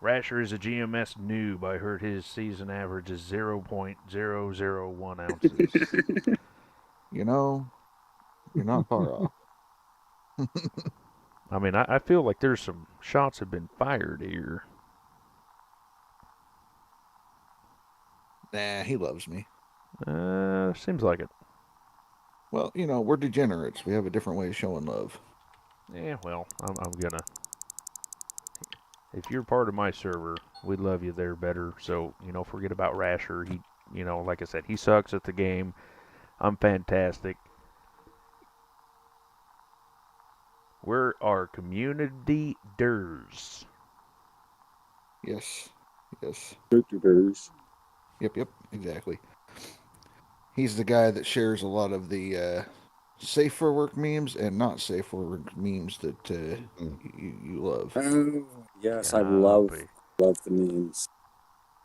Rasher is a GMS noob. I heard his season average is 0.001 ounces. You know, you're not far off. I mean, I feel like there's some shots have been fired here. Nah, he loves me. Seems like it. Well, you know, we're degenerates. We have a different way of showing love. Yeah, well, I'm gonna. If you're part of my server, we love you there better. So, forget about Rasher. He, like I said, he sucks at the game. I'm fantastic. We're our community ders. Yes. Yep, exactly. He's the guy that shares a lot of the safe for work memes and not safe for work memes that you love. Oh, yes, I love the memes.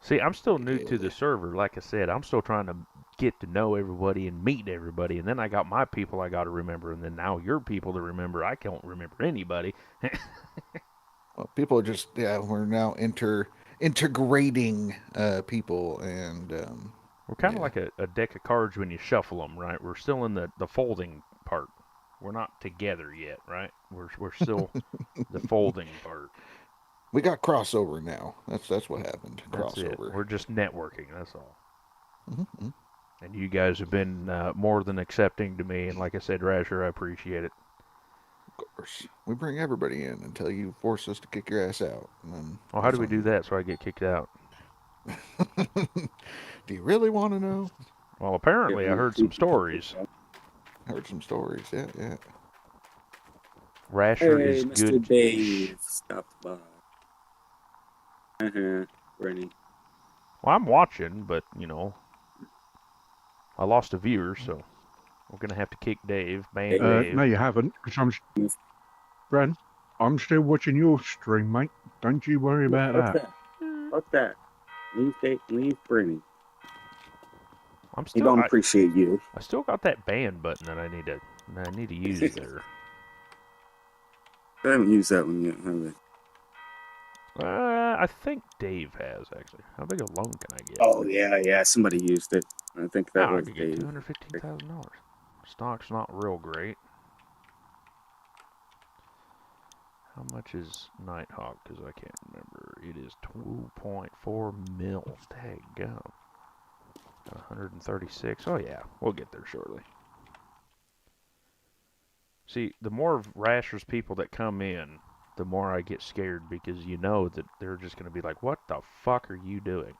See, I'm still new to Yeah. the server. Like I said, I'm still trying to get to know everybody and meet everybody. And then I got my people I got to remember. And then now your people to remember. I can't remember anybody. Well, people are just, we're now integrating people. And We're kind of like a deck of cards when you shuffle them, right? We're still in the folding part. We're not together yet, right? We're still the folding part. we got crossover now. That's what happened. That's it. Crossover. We're just networking. That's all. Mm-hmm. And you guys have been more than accepting to me. And like I said, Rasher, I appreciate it. Of course. We bring everybody in until you force us to kick your ass out. And then Well, how do we do that so I get kicked out? Do you really want to know? Well, apparently I heard some stories. Heard some stories, yeah. Rasher Hey, is Mr. good. Dave stopped by. Rennie. Well, I'm watching, but, I lost a viewer, so we're going to have to kick Dave. Ban Dave. No, you haven't, because Bren, I'm still watching your stream, mate. Don't you worry about that. Fuck that. Leave Brittany. I'm He still. don't appreciate you. I still got that ban button that I need to use there. I haven't used that one yet, have I? I think Dave has actually. How big a loan can I get? Oh yeah, somebody used it. I think that I was could get Dave. $215,000. Stock's not real great. How much is Nighthawk? Because I can't remember. It is 2.4 mil. Daggum. 136. Oh yeah, we'll get there shortly. See, the more of Rasher's people that come in, the more I get scared because you know that they're just going to be like, what the fuck are you doing?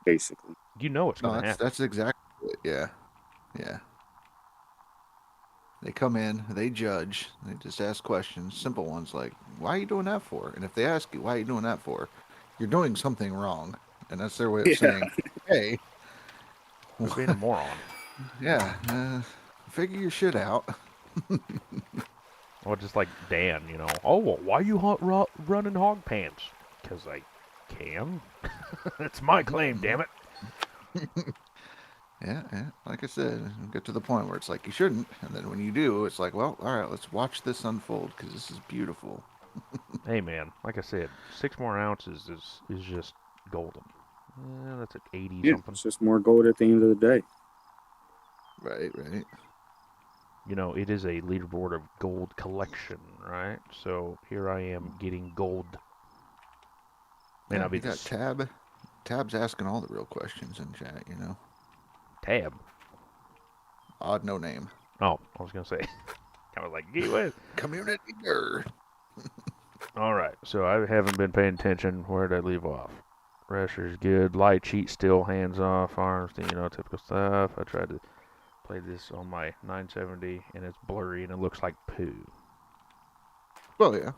Basically. You know it's going to happen. That's exactly it, yeah. They come in, they judge, they just ask questions, simple ones like, why are you doing that for? And if they ask you, why are you doing that for? You're doing something wrong. And that's their way of saying, hey. You're being a moron. Yeah, figure your shit out. Well, just like Dan, Oh, well, why you running hog pants? Because I can. It's my claim, damn it. Yeah. Like I said, you get to the point where it's like you shouldn't, and then when you do, it's like, well, all right, let's watch this unfold because this is beautiful. Hey, man, like I said, 6 more ounces is just golden. Yeah, that's at 80 something. It's just more gold at the end of the day. Right. It is a leaderboard of gold collection, right? So here I am getting gold. May not be you got Tab. Tab's asking all the real questions in chat, Tab. Odd no name. Oh, I was gonna say. I was like, gee whiz. Community nerd. All right, so I haven't been paying attention. Where did I leave off? Rasher's good. Light cheat still, hands off, arms, typical stuff. I tried to play this on my 970, and it's blurry, and it looks like poo. Well, yeah.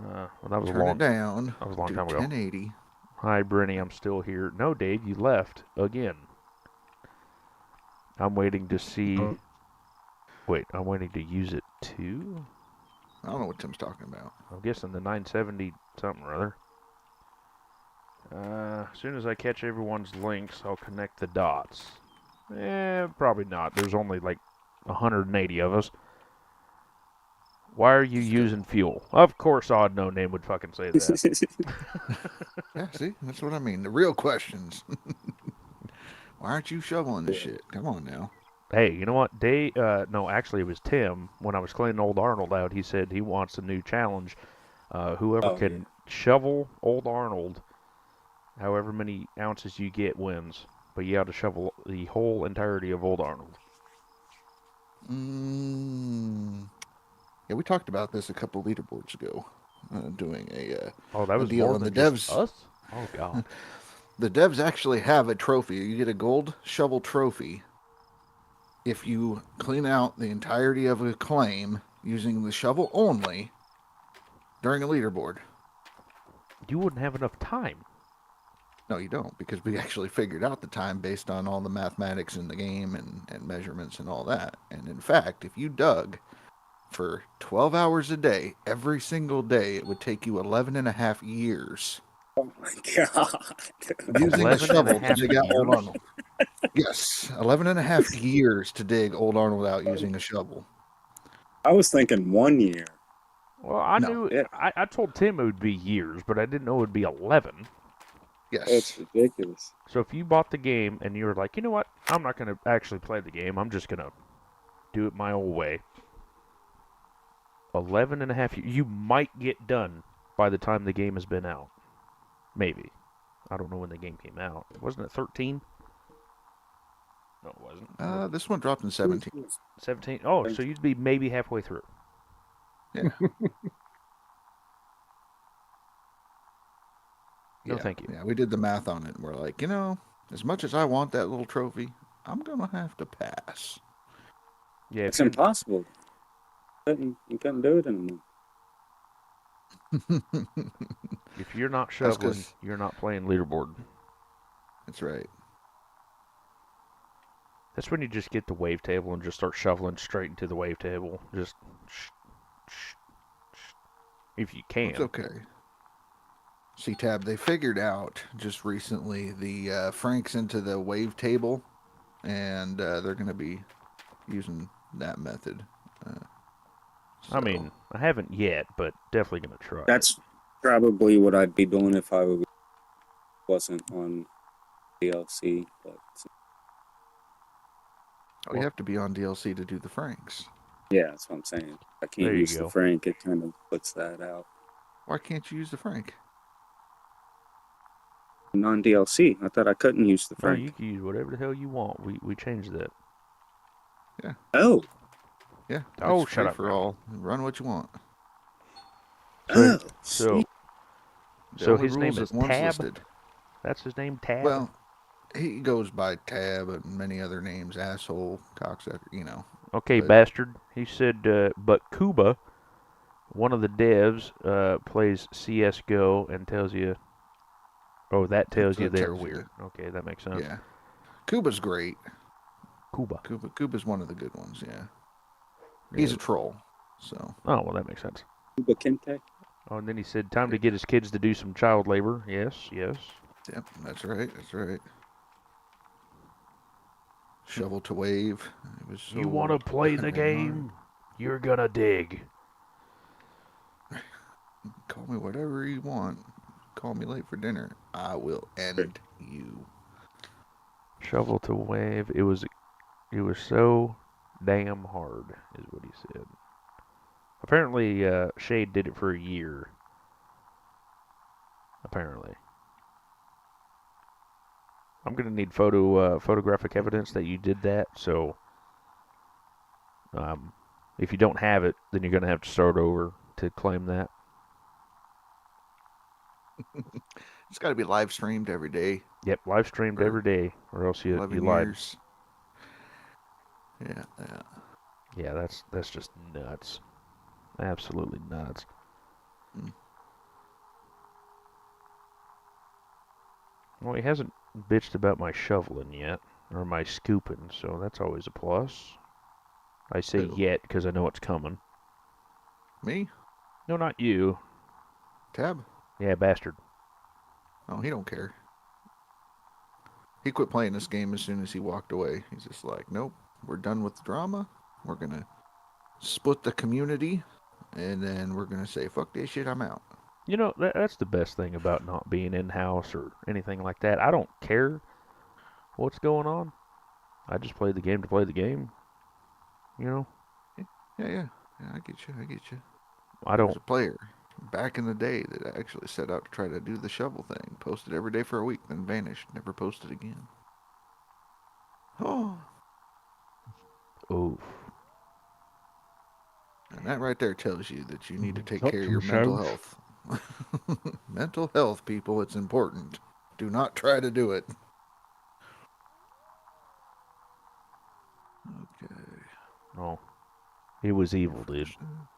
Well, that was Turn a long. it down. That was a long to time ago. 1080. Hi, Brenny. I'm still here. No, Dave, you left again. I'm waiting to see. Wait, I'm waiting to use it too. I don't know what Tim's talking about. I'm guessing the 970 something or other. As soon as I catch everyone's links, I'll connect the dots. Probably not. There's only like 180 of us. Why are you using fuel? Of course, Odd No Name would fucking say that. Yeah, see, that's what I mean. The real questions. Why aren't you shoveling this shit? Come on now. Hey, you know what? No, actually, it was Tim. When I was cleaning Old Arnold out, he said he wants a new challenge. Whoever Oh, can shovel Old Arnold, however many ounces you get wins. But you have to shovel the whole entirety of Old Arnold. Yeah, we talked about this a couple leaderboards ago. Doing Oh, that a was deal more on than the just devs. us? Oh, God. The devs actually have a trophy. You get a gold shovel trophy if you clean out the entirety of a claim using the shovel only during a leaderboard. You wouldn't have enough time. No, you don't, because we actually figured out the time based on all the mathematics in the game and measurements and all that. And in fact, if you dug for 12 hours a day, every single day, it would take you 11 and a half years Oh my god. using 11 a and a shovel to half dig out Old years? Arnold. Yes, 11 and a half years to dig Old Arnold out using a shovel. I was thinking 1 year. Well, I No. knew. Yeah. I told Tim it would be years, but I didn't know it would be 11. Yes. It's ridiculous. So if you bought the game and you were like, you know what? I'm not going to actually play the game. I'm just going to do it my old way. 11 and a half years. You might get done by the time the game has been out. Maybe. I don't know when the game came out. Wasn't it 13? No, it wasn't. This one dropped in 17. 17? Oh, so you'd be maybe halfway through. Yeah. No, thank you. Yeah, we did the math on it, and we're like, as much as I want that little trophy, I'm going to have to pass. Yeah, It's impossible. You couldn't do it anymore. if you're not That's shoveling, 'cause- you're not playing leaderboard. That's right. That's when you just get the wave table and just start shoveling straight into the wave table. Just if you can. It's okay. See, Tab, they figured out just recently the Franks into the wave table, and they're going to be using that method. I mean, I haven't yet, but definitely going to try. That's probably what I'd be doing if I wasn't on DLC. But we have to be on DLC to do the Franks. yeah, that's what I'm saying. I can't There you use go. the Frank. It kind of puts that out. Why can't you use the Frank? Non DLC. I thought I couldn't use the No, Frank. you can use whatever the hell you want. We changed that. Oh. Yeah. Oh, it's shut free up, for Ryan. all. Run what you want. Oh. So, The so only his name rules is that one's Tab. listed. That's his name, Tab. Well, he goes by Tab and many other names, asshole, cocksucker, okay, but- bastard. He said, but Kuba, one of the devs, plays CS:GO and tells you. Oh, that tells you That they're tells you. weird. Okay, that makes sense. Yeah. Kuba's great. Kuba. Kuba's one of the good ones, yeah. He's a troll, so. Oh, well, that makes sense. Cuba Kente. Oh, and then he said, time to get his kids to do some child labor. Yes, yes. Yep, that's right. Shovel to wave. It was You so want to play the fucking game? You're gonna dig. hard. Call me whatever you want. Call me late for dinner. I will end you. Shovel to wave. It was so damn hard, is what he said. Apparently, Shade did it for a year. Apparently. I'm gonna need photographic evidence that you did that. So, if you don't have it, then you're gonna have to start over to claim that. It's got to be live streamed every day. Yep, live streamed For every day, or else you 11 lied. years. Yeah. Yeah, that's just nuts. Absolutely nuts. Mm. Well, he hasn't bitched about my shoveling yet, or my scooping, so that's always a plus. I say Who? yet because I know it's coming. Me? No, not you. Tab? Yeah, bastard. Oh, he don't care. He quit playing this game as soon as he walked away. He's just like, nope, we're done with the drama. We're gonna split the community, and then we're gonna say, fuck this shit, I'm out. You know, that's the best thing about not being in-house or anything like that. I don't care what's going on. I just play the game to play the game. You know? Yeah, I get you. I There's don't... a player back in the day that actually set out to try to do the shovel thing. Posted every day for a week, then vanished. Never posted again. Oh. Oof. And that right there tells you that you need to take Help care of your mental themselves. health. Mental health, people, it's important. Do not try to do it. Okay. Oh. He was evil, dude.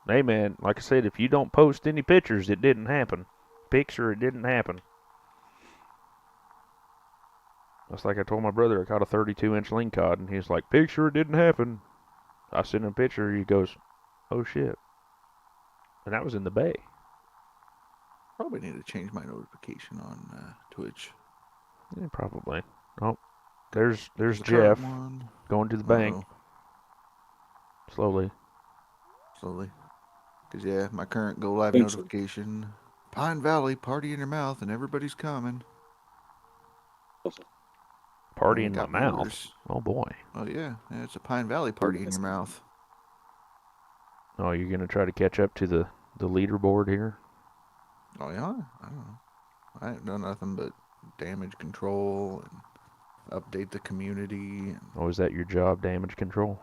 Hey, man, like I said, if you don't post any pictures, it didn't happen. Picture, it didn't happen. That's like I told my brother I caught a 32-inch lingcod, and he's like, picture, it didn't happen. I sent him a picture, he goes, oh, shit. And that was in the bay. Probably need to change my notification on Twitch. Yeah, probably. Oh, there's The Jeff current one. going to the bank. Uh-oh. Slowly. Because, yeah, my current Go Live Thanks. notification. Pine Valley, party in your mouth, and everybody's coming. Party I in my got mouth. members. Oh, boy. Oh, yeah, it's a Pine Valley party in your mouth. Oh, you're going to try to catch up to the leaderboard here? Oh, yeah? I don't know. I ain't done nothing but damage control and update the community. And, Oh, is that your job, damage control?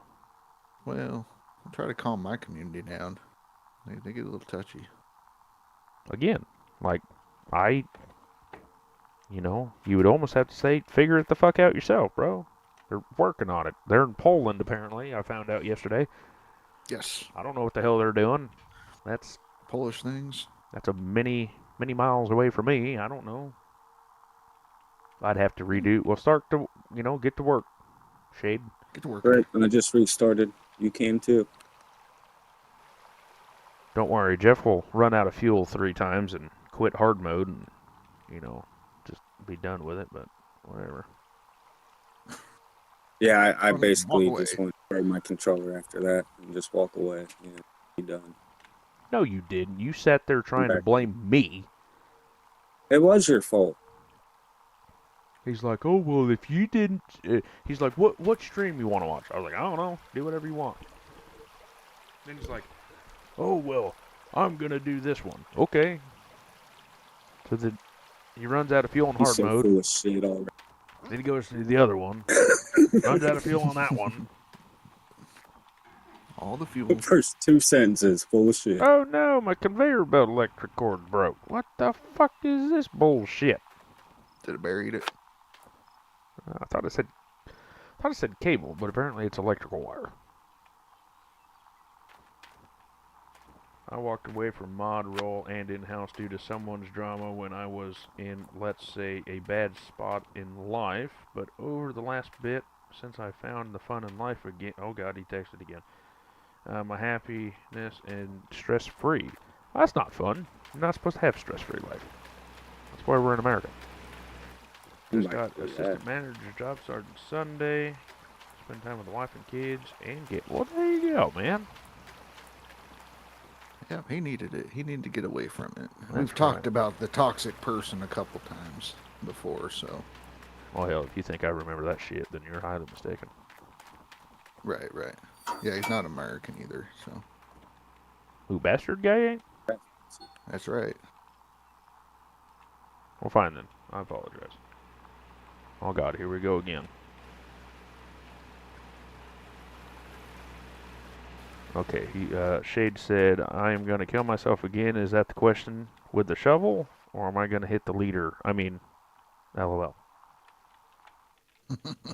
well, I'll try to calm my community down. They get a little touchy. Again, like, you would almost have to say, figure it the fuck out yourself, bro. They're working on it. They're in Poland, apparently. I found out yesterday. Yes. I don't know what the hell they're doing. That's Polish things. a many miles away from me. I don't know. I'd have to redo. We'll start to, get to work. Shade. Get to work. Right, I just restarted. You can too. Don't worry, Jeff will run out of fuel 3 times and quit hard mode and, just be done with it, but whatever. Yeah, I Walk basically away. just want to throw my controller after that and just walk away. Yeah, be done. No, you didn't. You sat there trying to Back. blame me. It was your fault. He's like, oh, well, if you didn't... he's like, what stream you want to watch? I was like, I don't know. Do whatever you want. Then he's like, oh, well, I'm going to do this one. Okay. So he runs out of fuel in He's hard so mode. full of shit already. Then he goes to the other one. Runs out of fuel on that one. All the fuel. The first 2 sentences full of shit. Oh, no, my conveyor belt electric cord broke. What the fuck is this bullshit? Did it buried it? I thought it said cable, but apparently it's electrical wire. I walked away from mod role and in-house due to someone's drama when I was in, let's say, a bad spot in life. But over the last bit, since I found the fun in life again, oh god, he texted again. My happiness and stress-free. That's not fun. You're not supposed to have stress-free life. That's why we're in America. Just got assistant manager job starting Sunday. Spend time with the wife and kids and get... Well, there you go, man. Yep, he needed it. He needed to get away from it. That's We've talked right. about the toxic person a couple times before, so. Well, hell, if you think I remember that shit, then you're highly mistaken. Right. Yeah, he's not American either, so. Who, bastard guy ain't? That's right. Well, fine then. I apologize. Oh god, here we go again. Okay, Shade said, I am going to kill myself again. Is that the question with the shovel? Or am I going to hit the leader? I mean, LOL.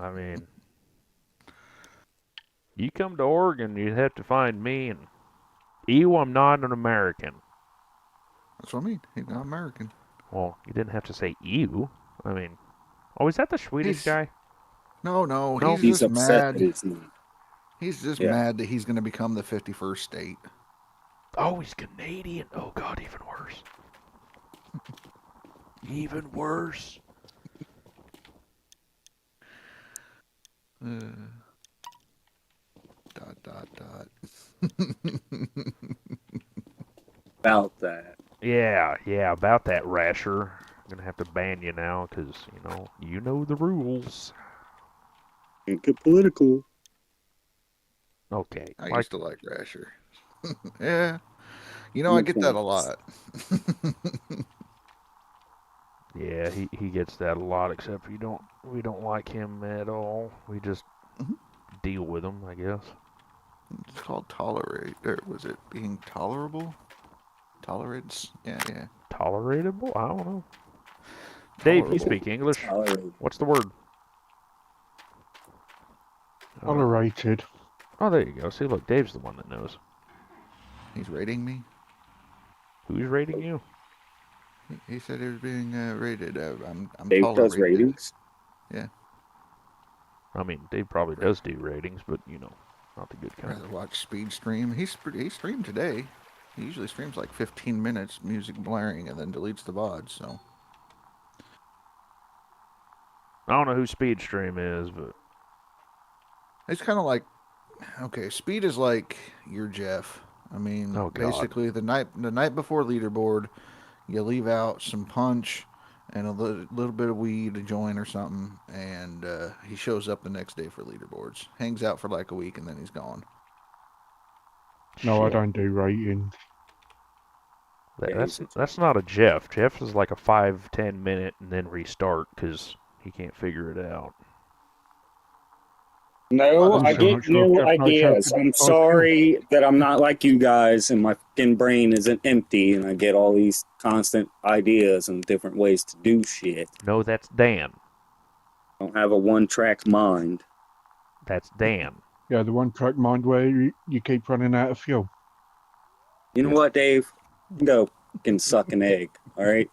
I mean, you come to Oregon, you'd have to find me, and I'm not an American. That's what I mean. He's not American. Well, you didn't have to say ew. I mean, oh, is that the Swedish He's- guy? No, No, he's He's just upset mad. that he's not. He's just Yeah. mad that he's going to become the 51st state. Oh, he's Canadian. Oh, God, even worse. Even worse. Dot dot dot. About that. Yeah, about that, Rasher. I'm gonna have to ban you now, because, you know the rules. Don't get political. Okay, I like, used to like Rasher. Yeah. I Which get that a ones? lot. yeah, he gets that a lot, except we don't like him at all. We just Mhm. deal with him, I guess. It's called tolerate. Or was it being tolerable? Tolerance? Yeah. Toleratable? I don't know. Dave, you Tolerable. speak English. Tolerate. What's the word? Tolerated. Oh, there you go. See, look, Dave's the one that knows. He's rating me. Who's rating you? He said he was being rated. I'm Dave does tolerated. ratings. I mean, Dave probably Right. does do ratings, but, not the good I'd kind. rather watch speed stream. He streamed today. He usually streams like 15 minutes, music blaring, and then deletes the VOD. So I don't know who Speedstream is, but it's kind of like, okay, speed is like your Jeff. I mean, Oh, God. basically the night before leaderboard, you leave out some punch and a little bit of weed, a joint or something, and he shows up the next day for leaderboards. Hangs out for like a week, and then he's gone. No, I shit. don't do ratings. That's not a Jeff. Jeff is like a 5-10 minute and then restart because he can't figure it out. No, I'm I so get new ideas. I'm sorry that I'm not like you guys and my fucking brain isn't empty and I get all these constant ideas and different ways to do shit. No, that's Dan. I don't have a one-track mind. That's Dan. Yeah, the one-track mind where you keep running out of fuel. You know what, Dave? Go fucking suck an egg, all right?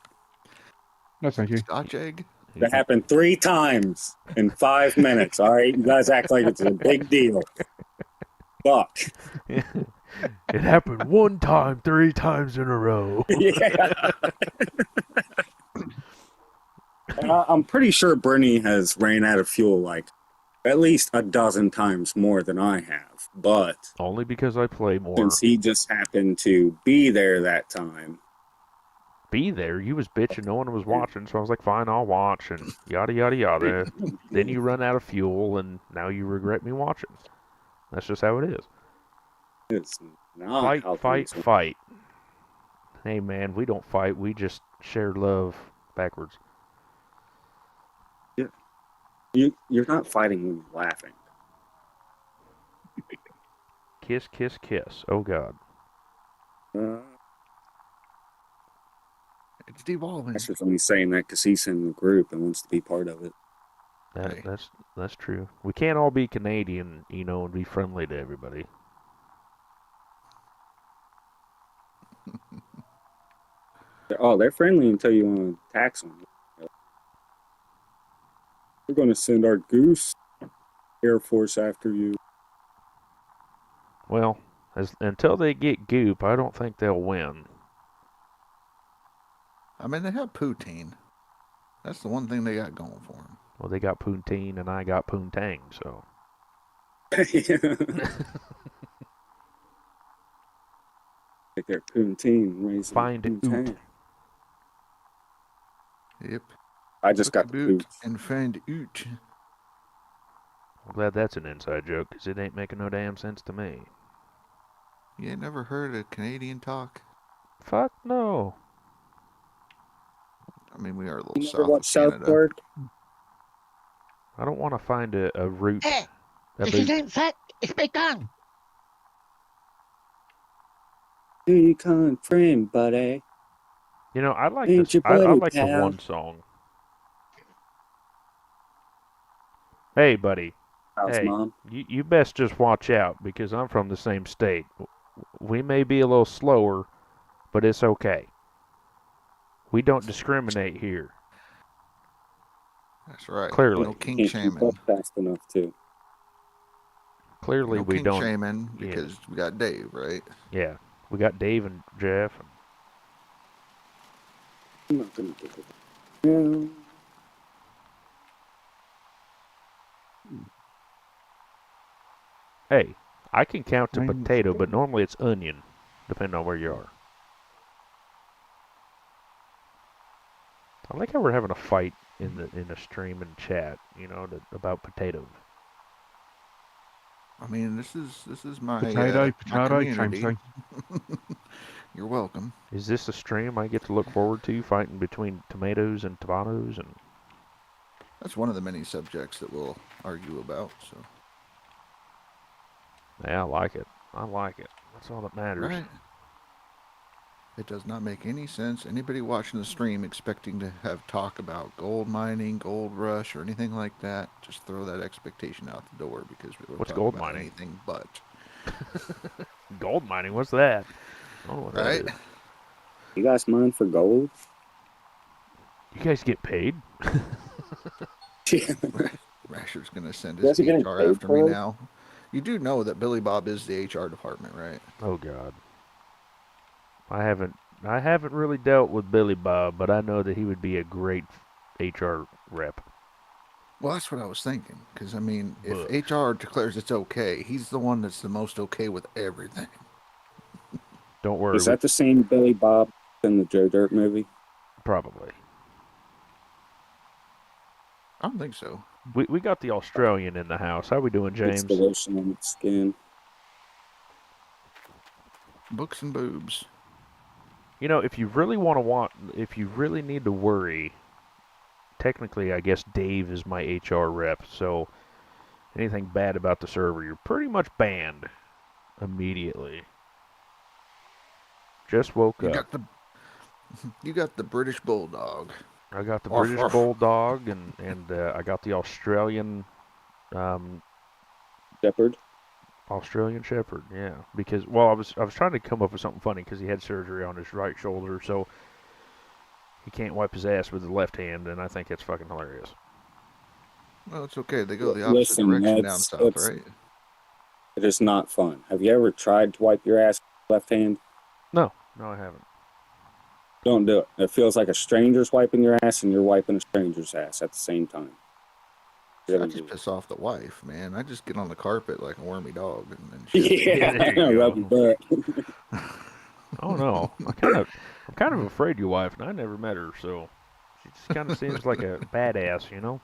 No, thank you. Scotch egg. That happened 3 times in 5 minutes, all right? You guys act like it's a big deal. Fuck. It happened one time, 3 times in a row. Yeah. I'm pretty sure Bernie has ran out of fuel like at least a dozen times more than I have. But Only because I play more. since he just happened to be there that time, Be there. You was bitching, no one was watching, so I was like, fine, I'll watch, and yada, yada, yada. Then you run out of fuel, and now you regret me watching. That's just how it is. it's not how Fight, things fight. Hey, man, we don't fight. We just share love backwards. You're not fighting when you're laughing. Kiss, kiss, kiss. Oh, God. It's devolving. That's just only saying that because he's in the group and wants to be part of it. Hey. That's true. We can't all be Canadian, and be friendly to everybody. They're friendly until you want to tax them. We're going to send our goose Air Force after you. Well, until they get goop, I don't think they'll win. I mean, they have poutine. That's the one thing they got going for them. Well, they got Poontine and I got Poontang, so. Take their poutine, raise Find poutine. oot. Yep. I just got the boot poot. and find oot. I'm glad that's an inside joke, because it ain't making no damn sense to me. You ain't never heard of Canadian talk? Fuck no. I mean, we are a little You south never of watched South Canada. Park? I don't want to find a route. Hey, a if you boot. don't fat, it's bacon. Who you calling friend, buddy? I like Ain't this. your I buddy, like the pal. one song. Hey, buddy. How's Hey, mom? you best just watch out, because I'm from the same state. We may be a little slower, but it's okay. We don't discriminate here. That's right. Clearly. No king Can't keep shaming. up fast enough too. Clearly, No we king don't. shaming yeah. because we got Dave, right? Yeah, we got Dave and Jeff. I'm not gonna get it. Yeah. Hey, I can count to Name potato, but stream. normally it's onion, depending on where you are. I like how we're having a fight in the stream and chat, about potatoes. I mean, this is my Potato, my potato, same community. thing. You're welcome. Is this a stream I get to look forward to, fighting between tomatoes and tomatoes? And That's one of the many subjects that we'll argue about. So yeah, I like it. I like it. That's all that matters. right. It does not make any sense. Anybody watching the stream expecting to have talk about gold mining, gold rush, or anything like that, just throw that expectation out the door because we will What's talk gold about mining? anything but. Gold mining? What's that? I don't know what that Right? is. You guys mine for gold? You guys get paid? Rasher's going to send You guys his are getting HR paid after for me it? now. You do know that Billy Bob is the HR department, right? Oh God. I haven't really dealt with Billy Bob, but I know that he would be a great HR rep. Well, that's what I was thinking. Because, I mean, But if HR declares it's okay, he's the one that's the most okay with everything. don't worry, Is that the same Billy Bob in the Joe Dirt movie? probably. I don't think so. We got the Australian in the house. How we doing, It's James? the lotion on its skin. Books and boobs. If you really need to worry, technically, I guess Dave is my HR rep. So anything bad about the server, you're pretty much banned immediately. Just woke up. You got the British Bulldog. I got the Arf, British arf. Bulldog and I got the Australian Shepherd. Australian Shepherd. Yeah, because I was trying to come up with something funny because he had surgery on his right shoulder, so he can't wipe his ass with the left hand, and I think it's fucking hilarious. Well, it's okay. They go the opposite direction down south, right? It is not fun. Have you ever tried to wipe your ass with left hand? No, I haven't. Don't do it. It feels like a stranger's wiping your ass and you're wiping a stranger's ass at the same time. I just piss off the wife, man. I just get on the carpet like a wormy dog and shit. Yeah, there you rub go. your butt. Oh no, I'm kind of afraid of your wife, and I never met her, so she just kind of seems like a badass,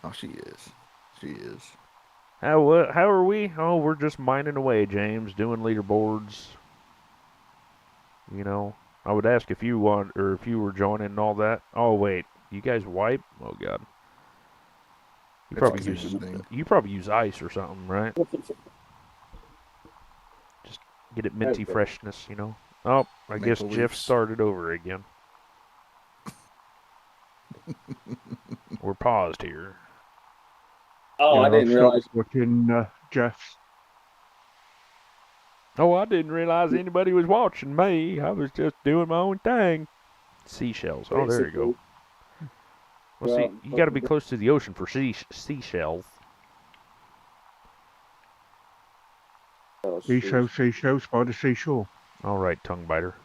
Oh, she is. She is. How are we? Oh, we're just mining away, James, doing leaderboards. I would ask if you want or if you were joining and all that. Oh wait, you guys wipe? Oh God. You It's probably a use condition thing. ice or something, right? Just get it minty freshness, Oh, I guess Maple Jeff Leafs. started over again. We're paused here. Oh, I didn't realize. Looking, Jeff's. Oh, I didn't realize anybody was watching me. I was just doing my own thing. Seashells. Oh, there you go. Well, see, you got to be close to the ocean for seashells. Seashells by the seashore. All right, tongue biter.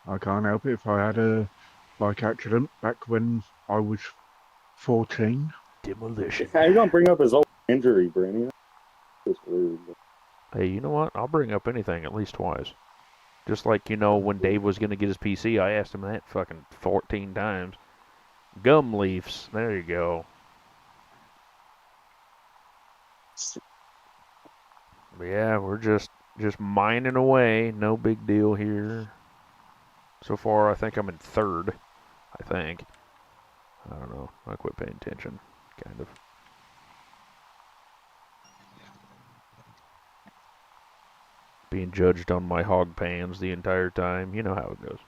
I can't help it if I had a bike accident back when I was 14. Demolition. How you gonna bring up his old injury, Brandy? That's weird. Hey, you know what? I'll bring up anything at least twice. Just like, when Dave was going to get his PC, I asked him that fucking 14 times. Gum leaves. There you go. But yeah, we're just mining away. No big deal here. So far, I think I'm in third. I think. I don't know. I quit paying attention. Kind of. Being judged on my hog pans the entire time. You know how it goes.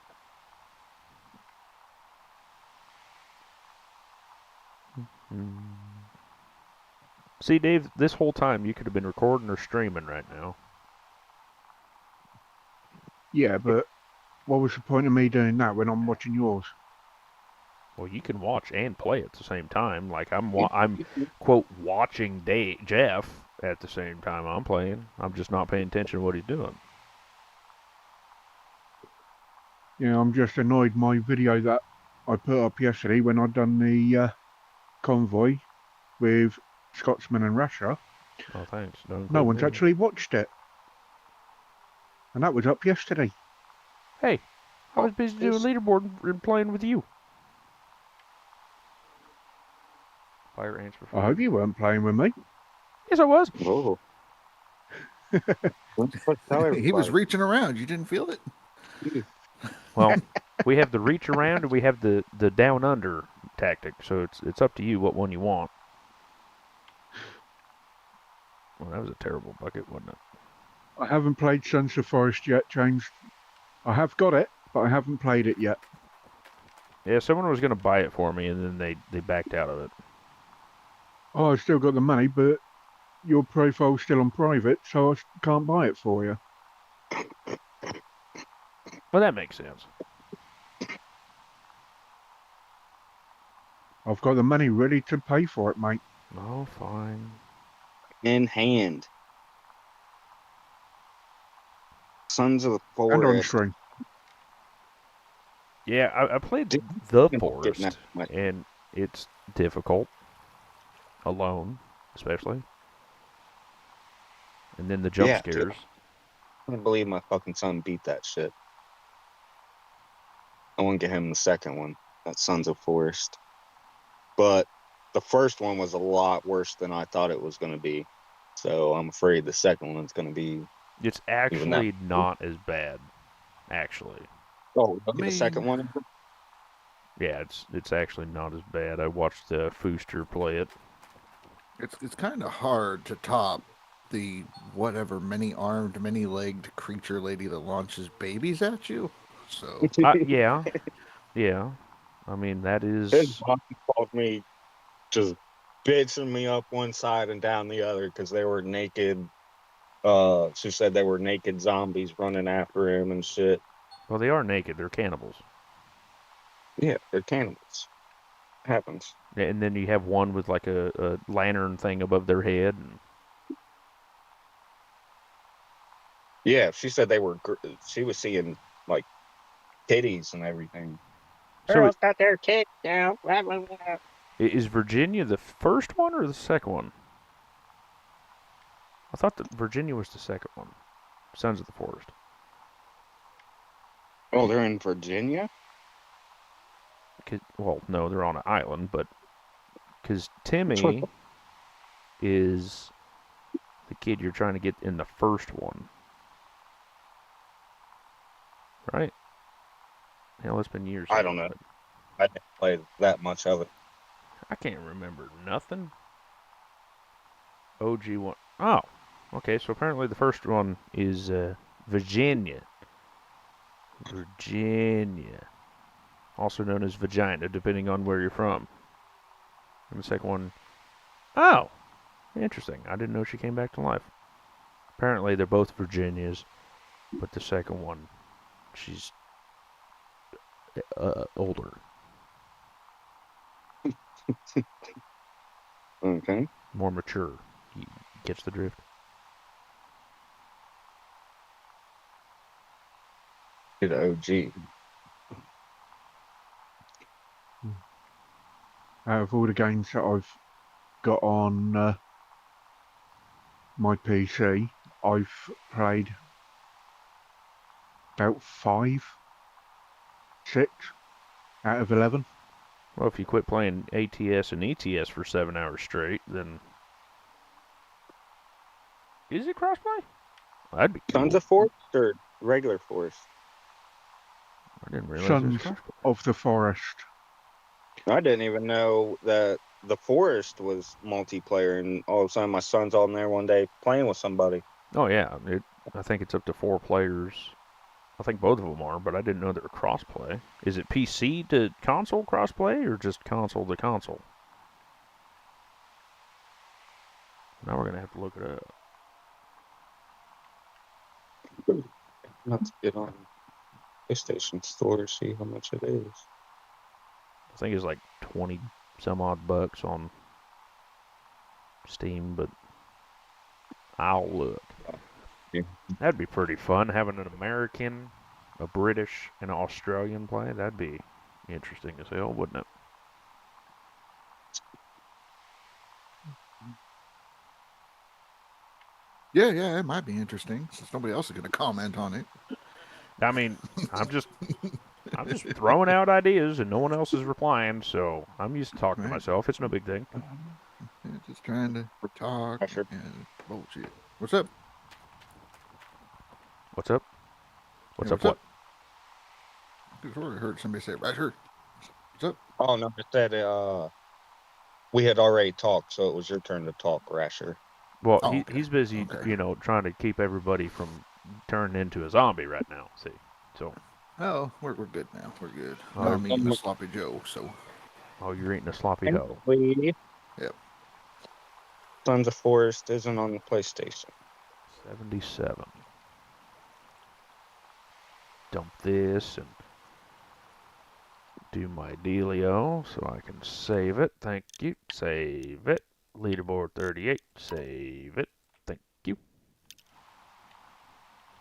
See, Dave, this whole time you could have been recording or streaming right now. Yeah, but what was the point of me doing that when I'm watching yours? Well, you can watch and play at the same time. Like I'm quote watching Jeff at the same time I'm playing. I'm just not paying attention to what he's doing. Yeah, I'm just annoyed my video that I put up yesterday when I'd done the convoy with Scotsman and Russia. Oh, thanks. Don't No include one's me. actually watched it. And that was up yesterday. Hey, I was busy doing leaderboard and playing with you. Fire ants before. I hope you weren't playing with me. Yes, I was. Oh. Let's tell He was everybody. reaching around. You didn't feel it? Well, we have the reach around and we have the down under tactic, so it's up to you what one you want. Well, that was a terrible bucket, wasn't it? I haven't played Sons of Forest yet, James. I have got it, but I haven't played it yet. Yeah, someone was going to buy it for me, and then they backed out of it. Oh, I've still got the money, but your profile's still on private, so I can't buy it for you. Well, that makes sense. I've got the money ready to pay for it, mate. Oh, fine. In hand. Sons of the And on Forest. stream. Yeah, I played Did- The Didn't Forest, that much. and it's difficult. Alone, especially. And then the jump Yeah, dude. scares. I can't believe my fucking son beat that shit. I want to get him the second one. That Sons of Forest. But the first one was a lot worse than I thought it was going to be. So I'm afraid the second one's going to be. It's actually not as bad. Actually. Oh, look I at the second mean- one. Yeah, it's actually not as bad. I watched Fooster play it. It's kind of hard to top the whatever many-armed, many-legged creature lady that launches babies at you. So Yeah. Yeah. I mean, that His is... mom called me just bitching me up one side and down the other because they were naked. She said they were naked zombies running after him and shit. Well, they are naked. They're cannibals. Yeah, they're cannibals. Happens. And then you have one with like a lantern thing above their head. And... Yeah, she said they were. She was seeing like titties and everything. So Girls got their tits down. Blah, blah, blah. is Virginia the first one or the second one? I thought that Virginia was the second one. Sons of the Forest. Oh, they're in Virginia? Well, no, they're on an island, but because Timmy is the kid you're trying to get in the first one, right? Hell, it's been years. I don't know. I didn't play that much of it. I can't remember nothing. OG one. Oh, okay. So apparently the first one is Virginia. Virginia. Also known as vagina, depending on where you're from. And the second one, oh, interesting. I didn't know she came back to life. Apparently they're both Virginias, but the second one, she's older. Okay. More mature. He gets the drift. Good OG. Out of all the games that I've got on my PC, I've played about 5, 6 out of 11. Well, if you quit playing ATS and ETS for 7 hours straight, then... Is it crossplay? That'd be cool. Sons of Forest or regular Forest? I didn't realize it was Sons crossplay. of the Forest. I didn't even know that the Forest was multiplayer, and all of a sudden my son's on there one day playing with somebody. Oh, yeah. I think it's up to 4 players. I think both of them are, but I didn't know they were crossplay. Is it PC to console crossplay, or just console to console? Now we're going to have to look it up. Let's get on PlayStation Store, see how much it is. I think it's like 20 some odd bucks on Steam, but I'll look. Yeah. That'd be pretty fun, having an American a British and an Australian play. That'd be interesting as hell, wouldn't it? Yeah, it might be interesting since nobody else is going to comment on it. I mean, I'm just throwing out ideas and no one else is replying, so I'm used to talking to Right. myself. It's no big thing. Yeah, just trying to talk Rasher. and bullshit. What's up? What's up? What's Yeah, up? What? I heard somebody say Rasher. What's up? Oh no, I said we had already talked, so it was your turn to talk, Rasher. Well, Oh, okay. he's busy, Okay. trying to keep everybody from turning into a zombie right now. See, so. Oh, we're good now. We're good. Oh. No, I'm eating a sloppy Joe, so. Oh, you're eating a sloppy hoe. Yep. Sons of Forest isn't on the PlayStation. 77. Dump this and do my dealio so I can save it. Thank you. Save it. Leaderboard 38. Save it. Thank you.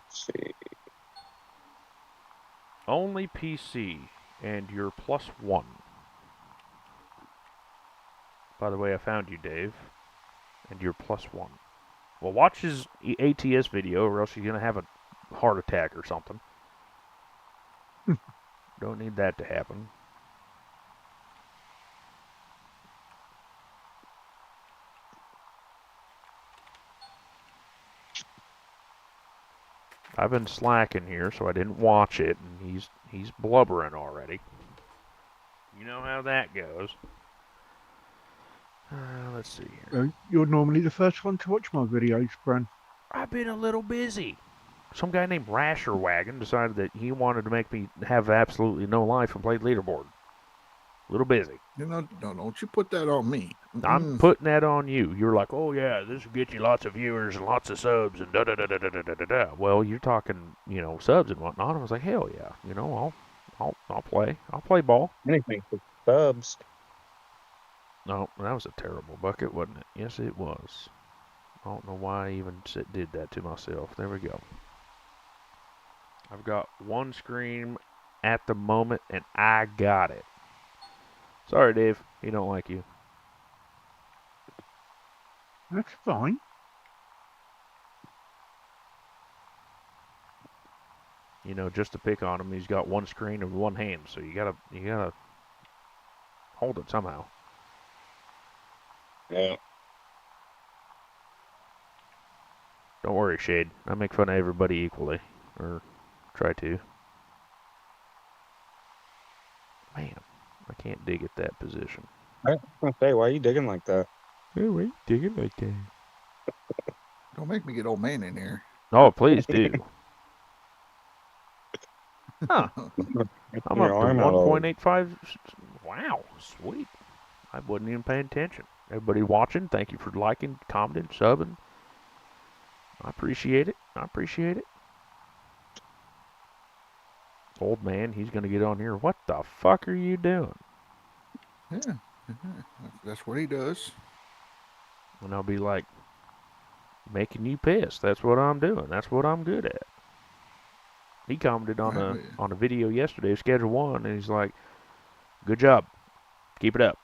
Let's see. Only PC and you're +1. By the way, I found you, Dave. And you're +1. Well, watch his ATS video or else you're going to have a heart attack or something. Don't need that to happen. I've been slacking here, so I didn't watch it, and he's blubbering already. You know how that goes. Let's see here. You're normally the first one to watch my videos, Bran. I've been a little busy. Some guy named Rasher Wagon decided that he wanted to make me have absolutely no life and play Leaderboard. A little busy. You know, don't you put that on me. I'm putting that on you. You're like, oh yeah, this will get you lots of viewers and lots of subs and da da da da da da da da. Well, you're talking, subs and whatnot. I was like, hell yeah, I'll play. I'll play ball. Anything for subs. No, that was a terrible bucket, wasn't it? Yes, it was. I don't know why I even did that to myself. There we go. I've got one screen at the moment, and I got it. Sorry, Dave. He don't like you. That's fine. Just to pick on him, he's got one screen and one hand, so you gotta hold it somehow. Yeah. Don't worry, Shade. I make fun of everybody equally, or try to. Man, I can't dig at that position. I was gonna say, why are you digging like that? Oh, wait, digging like that. Don't make me get old man in here. Oh, please do. Huh. I'm Your up to arm out all- 1.85. Wow, sweet. I wasn't even paying attention. Everybody watching, thank you for liking, commenting, subbing. I appreciate it. Old man, he's going to get on here. What the fuck are you doing? Yeah, that's what he does. And I'll be like, making you pissed. That's what I'm doing. That's what I'm good at. He commented on a video yesterday, Schedule 1, and he's like, good job. Keep it up.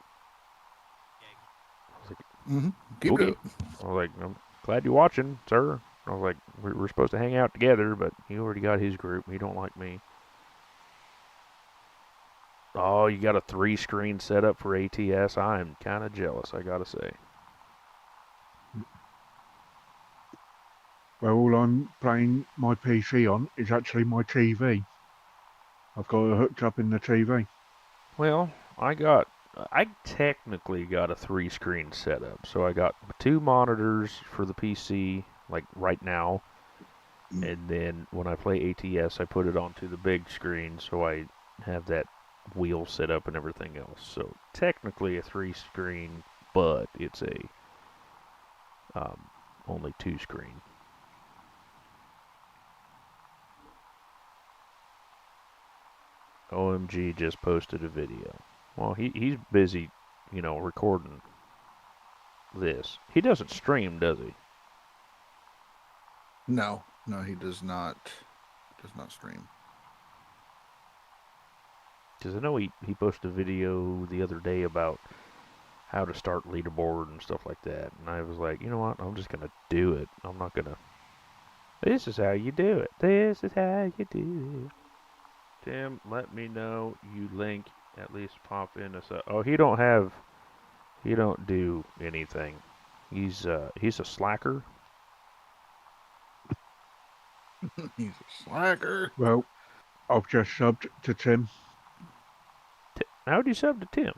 Keep okay. it up. I was like, I'm glad you're watching, sir. I was like, we're supposed to hang out together, but he already got his group. He don't like me. Oh, you got a 3-screen setup for ATS? I am kind of jealous, I gotta say. Well, all I'm playing my PC on is actually my TV. I've got it hooked up in the TV. Well, I technically got a 3-screen setup. So I got 2 monitors for the PC, like right now. And then when I play ATS, I put it onto the big screen, so I have that wheel set up and everything else. So technically a 3-screen, but it's a only 2-screen. OMG just posted a video. Well, he's busy, recording this. He doesn't stream, does he? No, he does not. Does not stream. Because I know he posted a video the other day about how to start Leaderboard and stuff like that. And I was like, you know what? I'm just going to do it. I'm not going to... This is how you do it. This is how you do it. Tim, let me know you link. At least pop in a sub. Oh, he don't do anything. He's a slacker. He's a slacker. Well, I've just subbed to Tim. How'd you sub to Tim?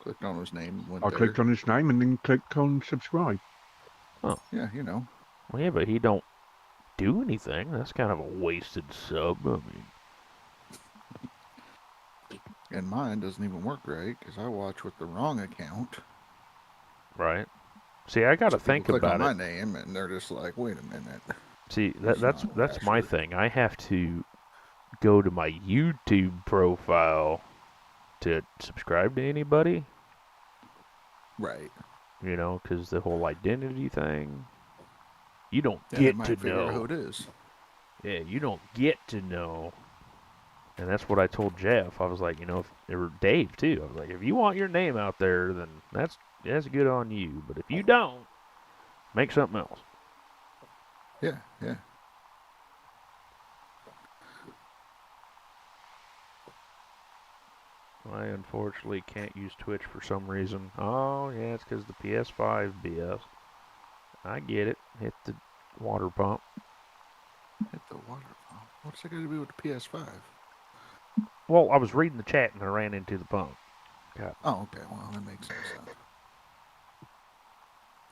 Clicked on his name. Went I there. clicked on his name and then clicked on subscribe. Yeah, you know. Well, yeah, but he don't do anything. That's kind of a wasted sub. I mean, And mine doesn't even work right because I watch with the wrong account. right? See, I got to So people think click about on it. my name and they're just like, wait a minute. See, It's that's not my Asher. thing. I have to go to my YouTube profile to subscribe to anybody, Right. you know, because the whole identity thing. You don't Yeah, they get might to figure out who know. it is. Yeah, you don't get to know. And that's what I told Jeff. I was like, you know, or Dave too. I was like, if you want your name out there, then that's good on you. But if you don't, make something else. Yeah, yeah. I unfortunately can't use Twitch for some reason. Oh, yeah, it's because the PS5 BS. I get it. Hit the water pump. Hit the water pump. What's that got to do with the PS5? Well, I was reading the chat and I ran into the pump. God. Oh, okay. Well, that makes sense then.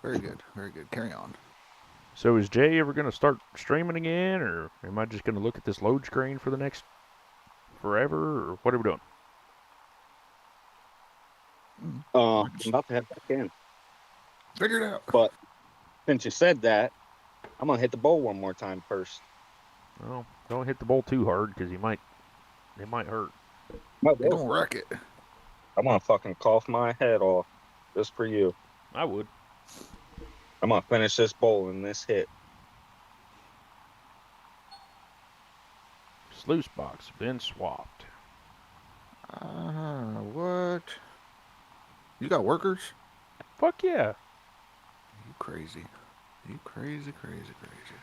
Very good. Very good. Carry on. So is Jay ever going to start streaming again, or am I just going to look at this load screen for the next forever, or what are we doing? I'm about to head back in. Figure it out. But since you said that, I'm gonna hit the bowl one more time first. Well, don't hit the bowl too hard because it might hurt. They don't wreck it. I'm gonna fucking cough my head off just for you. I would. I'm gonna finish this bowl in this hit. Sluice box been swapped. What? You got workers? Fuck yeah. You crazy. You crazy, crazy, crazy.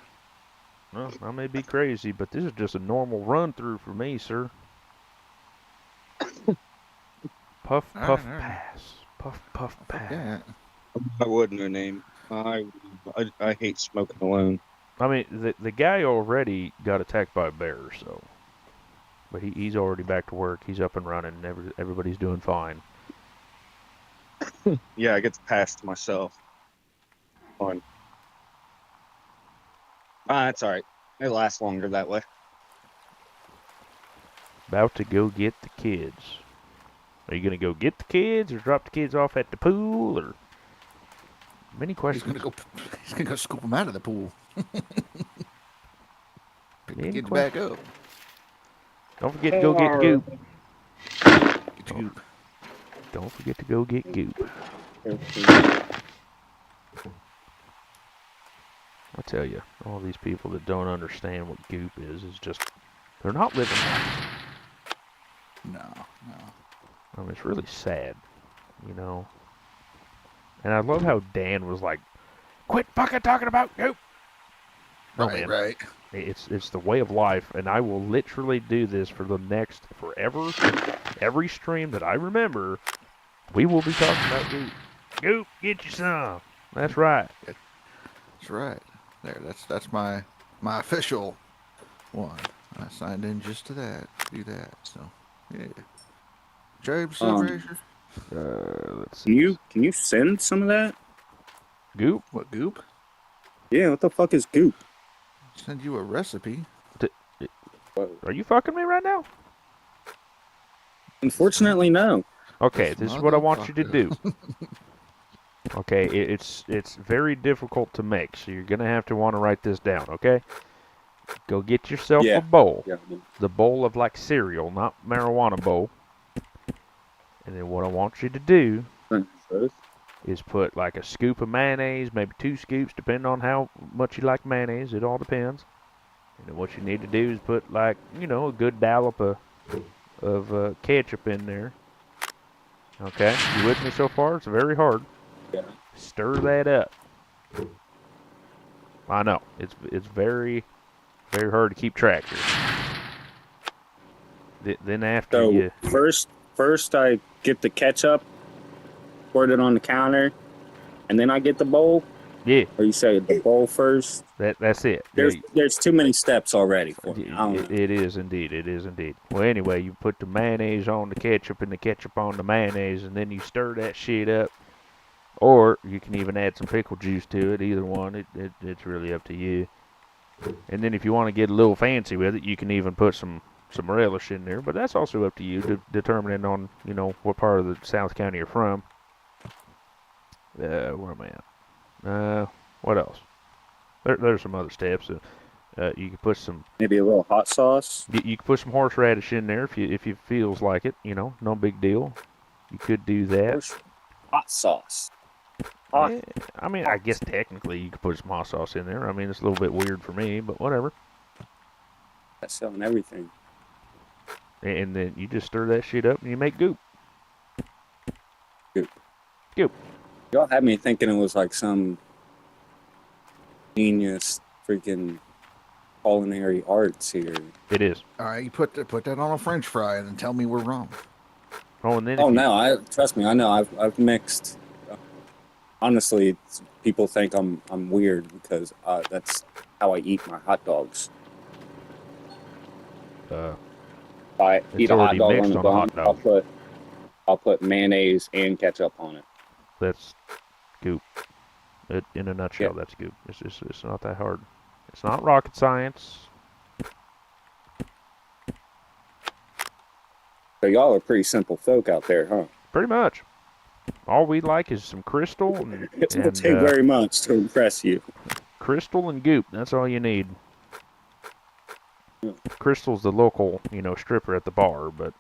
Well, I may be crazy, but this is just a normal run through for me, sir. Puff, All puff, right. pass. Puff, puff, pass. Yeah. I wouldn't have named. I hate smoking alone. I mean, the guy already got attacked by a bear, so. But he's already back to work. He's up and running. Everybody's doing fine. Yeah, I get to pass to myself. Fine. That's all right. It lasts longer that way. About to go get the kids. Are you going to go get the kids or drop the kids off at the pool or... Many He's questions. gonna go scoop them out of the pool. Pick the Any kids back up. Don't forget to go get Goop. Get your Goop. Don't forget to go get Goop. I tell you, all these people that don't understand what Goop is just... They're not living life. No. I mean, it's really sad, you know. And I love how Dan was like, "Quit fucking talking about Goop." No, Right, man. right. It's the way of life, and I will literally do this for the next forever. Every stream that I remember, we will be talking about Goop. Goop, get you some. That's right. That's right. There, that's my official one. I signed in just to that. Do that. So yeah. James Silverasher. Let's see. Can you send some of that? Goop? What goop? Yeah, what the fuck is goop? Send you a recipe. Are you fucking me right now? Unfortunately, no. Okay, this is what I want you to do. Okay, it's very difficult to make, so you're gonna have to want to write this down. Okay, go get yourself Yeah. a bowl, Yeah. the bowl of like cereal, not marijuana bowl. And then what I want you to do is put like a scoop of mayonnaise, maybe 2 scoops, depending on how much you like mayonnaise. It all depends. And then what you need to do is put like, you know, a good dollop of of ketchup in there. Okay, you with me so far? It's very hard. Yeah. Stir that up. I know it's very hard to keep track here. Then after So you first I get the ketchup, put it on the counter, and then I get the bowl. yeah, Or you say the bowl first? that's it. There's too many steps already for me. I don't know. It is indeed. It is indeed. Well, anyway, you put the mayonnaise on the ketchup and the ketchup on the mayonnaise, and then you stir that shit up. Or you can even add some pickle juice to it. Either one, it's really up to you. And then if you want to get a little fancy with it, you can even put some relish in there. But that's also up to you, determining on what part of the South County you're from. Where am I at? What else? There's some other steps. You can put some. Maybe a little hot sauce. You can put some horseradish in there if you feels like it. No big deal. You could do that. Hot sauce. Yeah, I mean, I guess technically you could put some hot sauce in there. I mean, it's a little bit weird for me, but whatever. That's selling everything. And then you just stir that shit up and you make goop. Goop. Y'all had me thinking it was like some genius freaking culinary arts here. It is. All right, you put that on a French fry and then tell me we're wrong. Oh, and then Oh no, trust me, I know. I've mixed. Honestly, people think I'm weird because that's how I eat my hot dogs. If I eat a hot dog on the bun, I'll put mayonnaise and ketchup on it. That's goop. In a nutshell, that's goop. It's not that hard. It's not rocket science. So y'all are pretty simple folk out there, huh? Pretty much. All we like is some crystal and, It won't take very much to impress you. crystal and goop. That's all you need. Yeah. Crystal's the local, stripper at the bar, but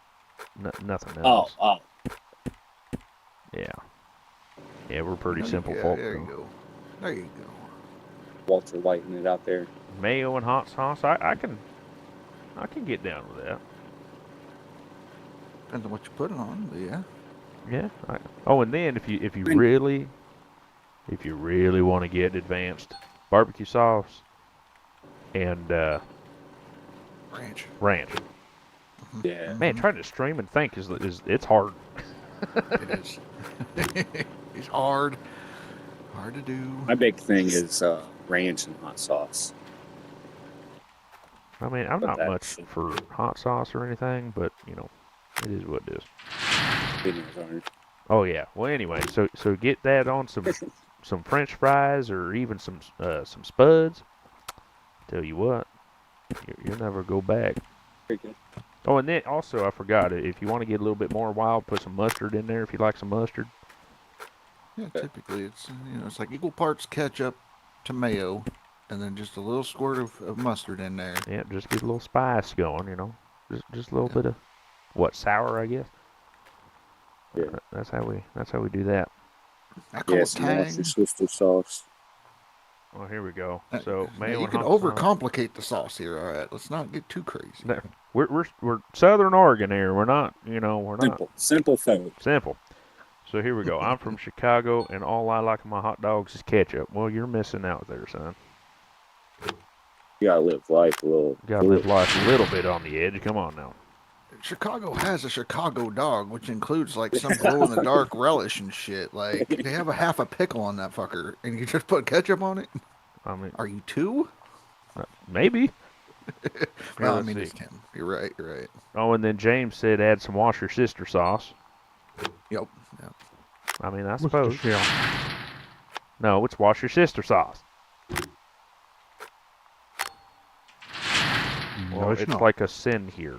nothing else. Oh. Yeah. Yeah, we're pretty simple Yeah, folk. there you go. There you go. Walter lighting it out there. Mayo and hot sauce. I can get down with that. Depends on what you put it on, but yeah. Yeah. And then if you really want to get advanced, barbecue sauce and ranch. Yeah. Man, trying to stream and think is it's hard. It is. It's hard to do. My big thing is ranch and hot sauce. I mean, I'm But not much that's- for hot sauce or anything, but it is what it is. Videos aren't. Oh yeah. Well, anyway, so get that on some French fries or even some spuds. Tell you what, you'll never go back. Pretty good. Oh, and then also I forgot, if you want to get a little bit more wild, put some mustard in there if you like some mustard. Yeah, typically it's it's like equal parts ketchup to mayo, and then just a little squirt of mustard in there. Yeah, just get a little spice going. Just a little bit of sour, I guess. Yeah. That's how we do that. I call Yeah, it some tang. Worcestershire sauce. Well, here we go. Now, So now mayo you and can hot sauce. overcomplicate the sauce here. All right, let's not get too crazy. No, we're Southern Oregon here. We're not, we're not Simple folk. simple. So here we go. I'm from Chicago, and all I like in my hot dogs is ketchup. Well, you're missing out there, son. You gotta live life a little. You gotta live life a little bit on the edge. Come on now. Chicago has a Chicago dog, which includes like some glow-in-the-dark relish and shit. Like they have a half a pickle on that fucker, and you just put ketchup on it. I mean, Are you two? maybe. Well, I let's mean see. it's Tim. You're right. You're right. Oh, and then James said add some wash your sister sauce. Yep. I mean, I suppose. Yeah. No, it's wash your sister sauce. No, Well, it's it's not. like a sin here.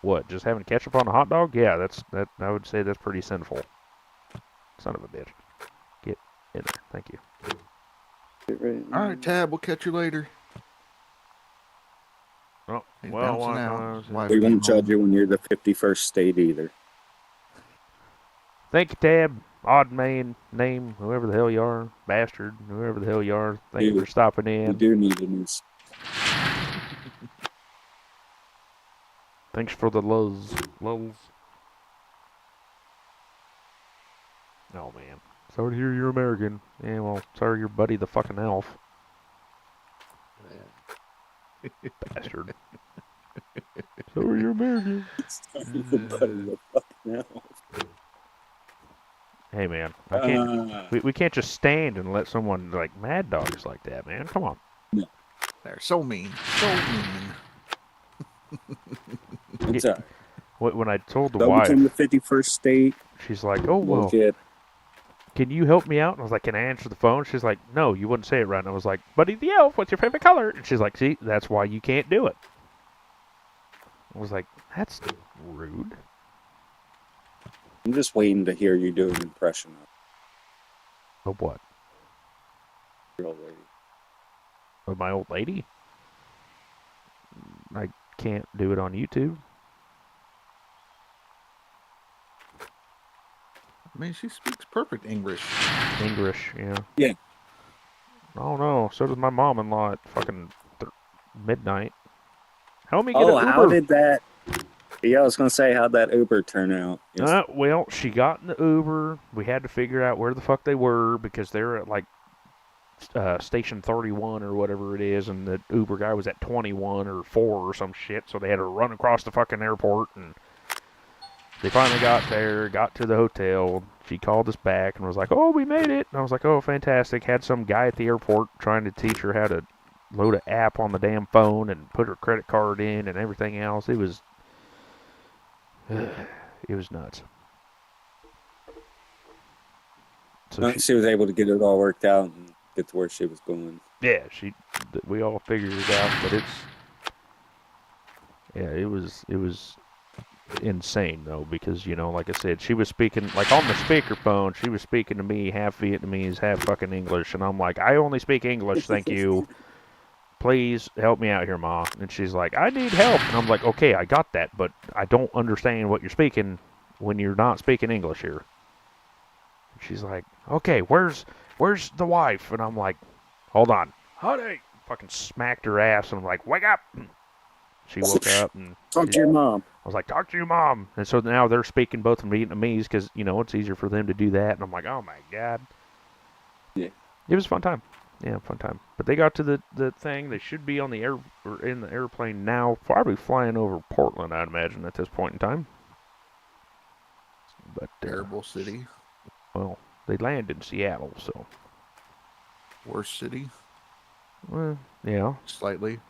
What? Just having ketchup on a hot dog? Yeah, that. I would say that's pretty sinful. Son of a bitch. Get in there. Thank you. All right, Tab. We'll catch you later. Oh, He's well, bouncing why- out. Wife We being won't judge home. you when you're the 51st state either. thank you, Tab. Odd man, name, whoever the hell you are, bastard, whoever the hell you are. Thank you Dude, for stopping We in. do need a new. Thank Thanks for the lulz. Oh, man. Sorry to hear you're American. Yeah, well, sorry you're Buddy the fucking elf. Bastard. Sorry you're American. Hey, man. I can't. We can't just stand and let someone, like, mad dog us like that, man. Come on. They're so mean. So mean. It's all right. When I told the That wife, became the 51st state. she's like, oh, We'll well, get can you help me out? And I was like, can I answer the phone? She's like, no, you wouldn't say it right. And I was like, Buddy the elf, what's your favorite color? And she's like, see, that's why you can't do it. I was like, that's rude. I'm just waiting to hear you do an impression Of what? of your old lady. Of my old lady? I can't do it on YouTube. I mean, she speaks perfect English. English, yeah. Yeah. Oh, no. So does my mom-in-law at fucking midnight. Help me get Oh, an Uber. how did that? Yeah, I was gonna say, how'd that Uber turn out? Well, she got in the Uber. We had to figure out where the fuck they were because they're at like station 31 or whatever it is, and the Uber guy was at 21 or 4 or some shit. So they had to run across the fucking airport, and they finally got there, got to the hotel. She called us back and was like, "Oh, we made it." And I was like, "Oh, fantastic!" Had some guy at the airport trying to teach her how to load an app on the damn phone and put her credit card in and everything else. It was nuts. So She was able to get it all worked out and get to where she was going. yeah, we all figured it out, but it was insane though, because like I said, she was speaking like on the speakerphone. She was speaking to me half Vietnamese, half fucking English, and I'm like, I only speak English, thank you. Please help me out here, Ma. And she's like, I need help. And I'm like, okay, I got that, but I don't understand what you're speaking when you're not speaking English here. She's like, okay, where's the wife? And I'm like, hold on. Honey! Fucking smacked her ass, and I'm like, wake up! She woke up, and Talk to your mom. I was like, talk to your mom. And so now they're speaking both in Vietnamese because, it's easier for them to do that. And I'm like, oh my God. Yeah. It was a fun time. Yeah, fun time. But they got to the thing. They should be on the air or in the airplane now, probably flying over Portland, I'd imagine, at this point in time. But Terrible city. well, they land in Seattle, so Worst city. well, yeah. Slightly.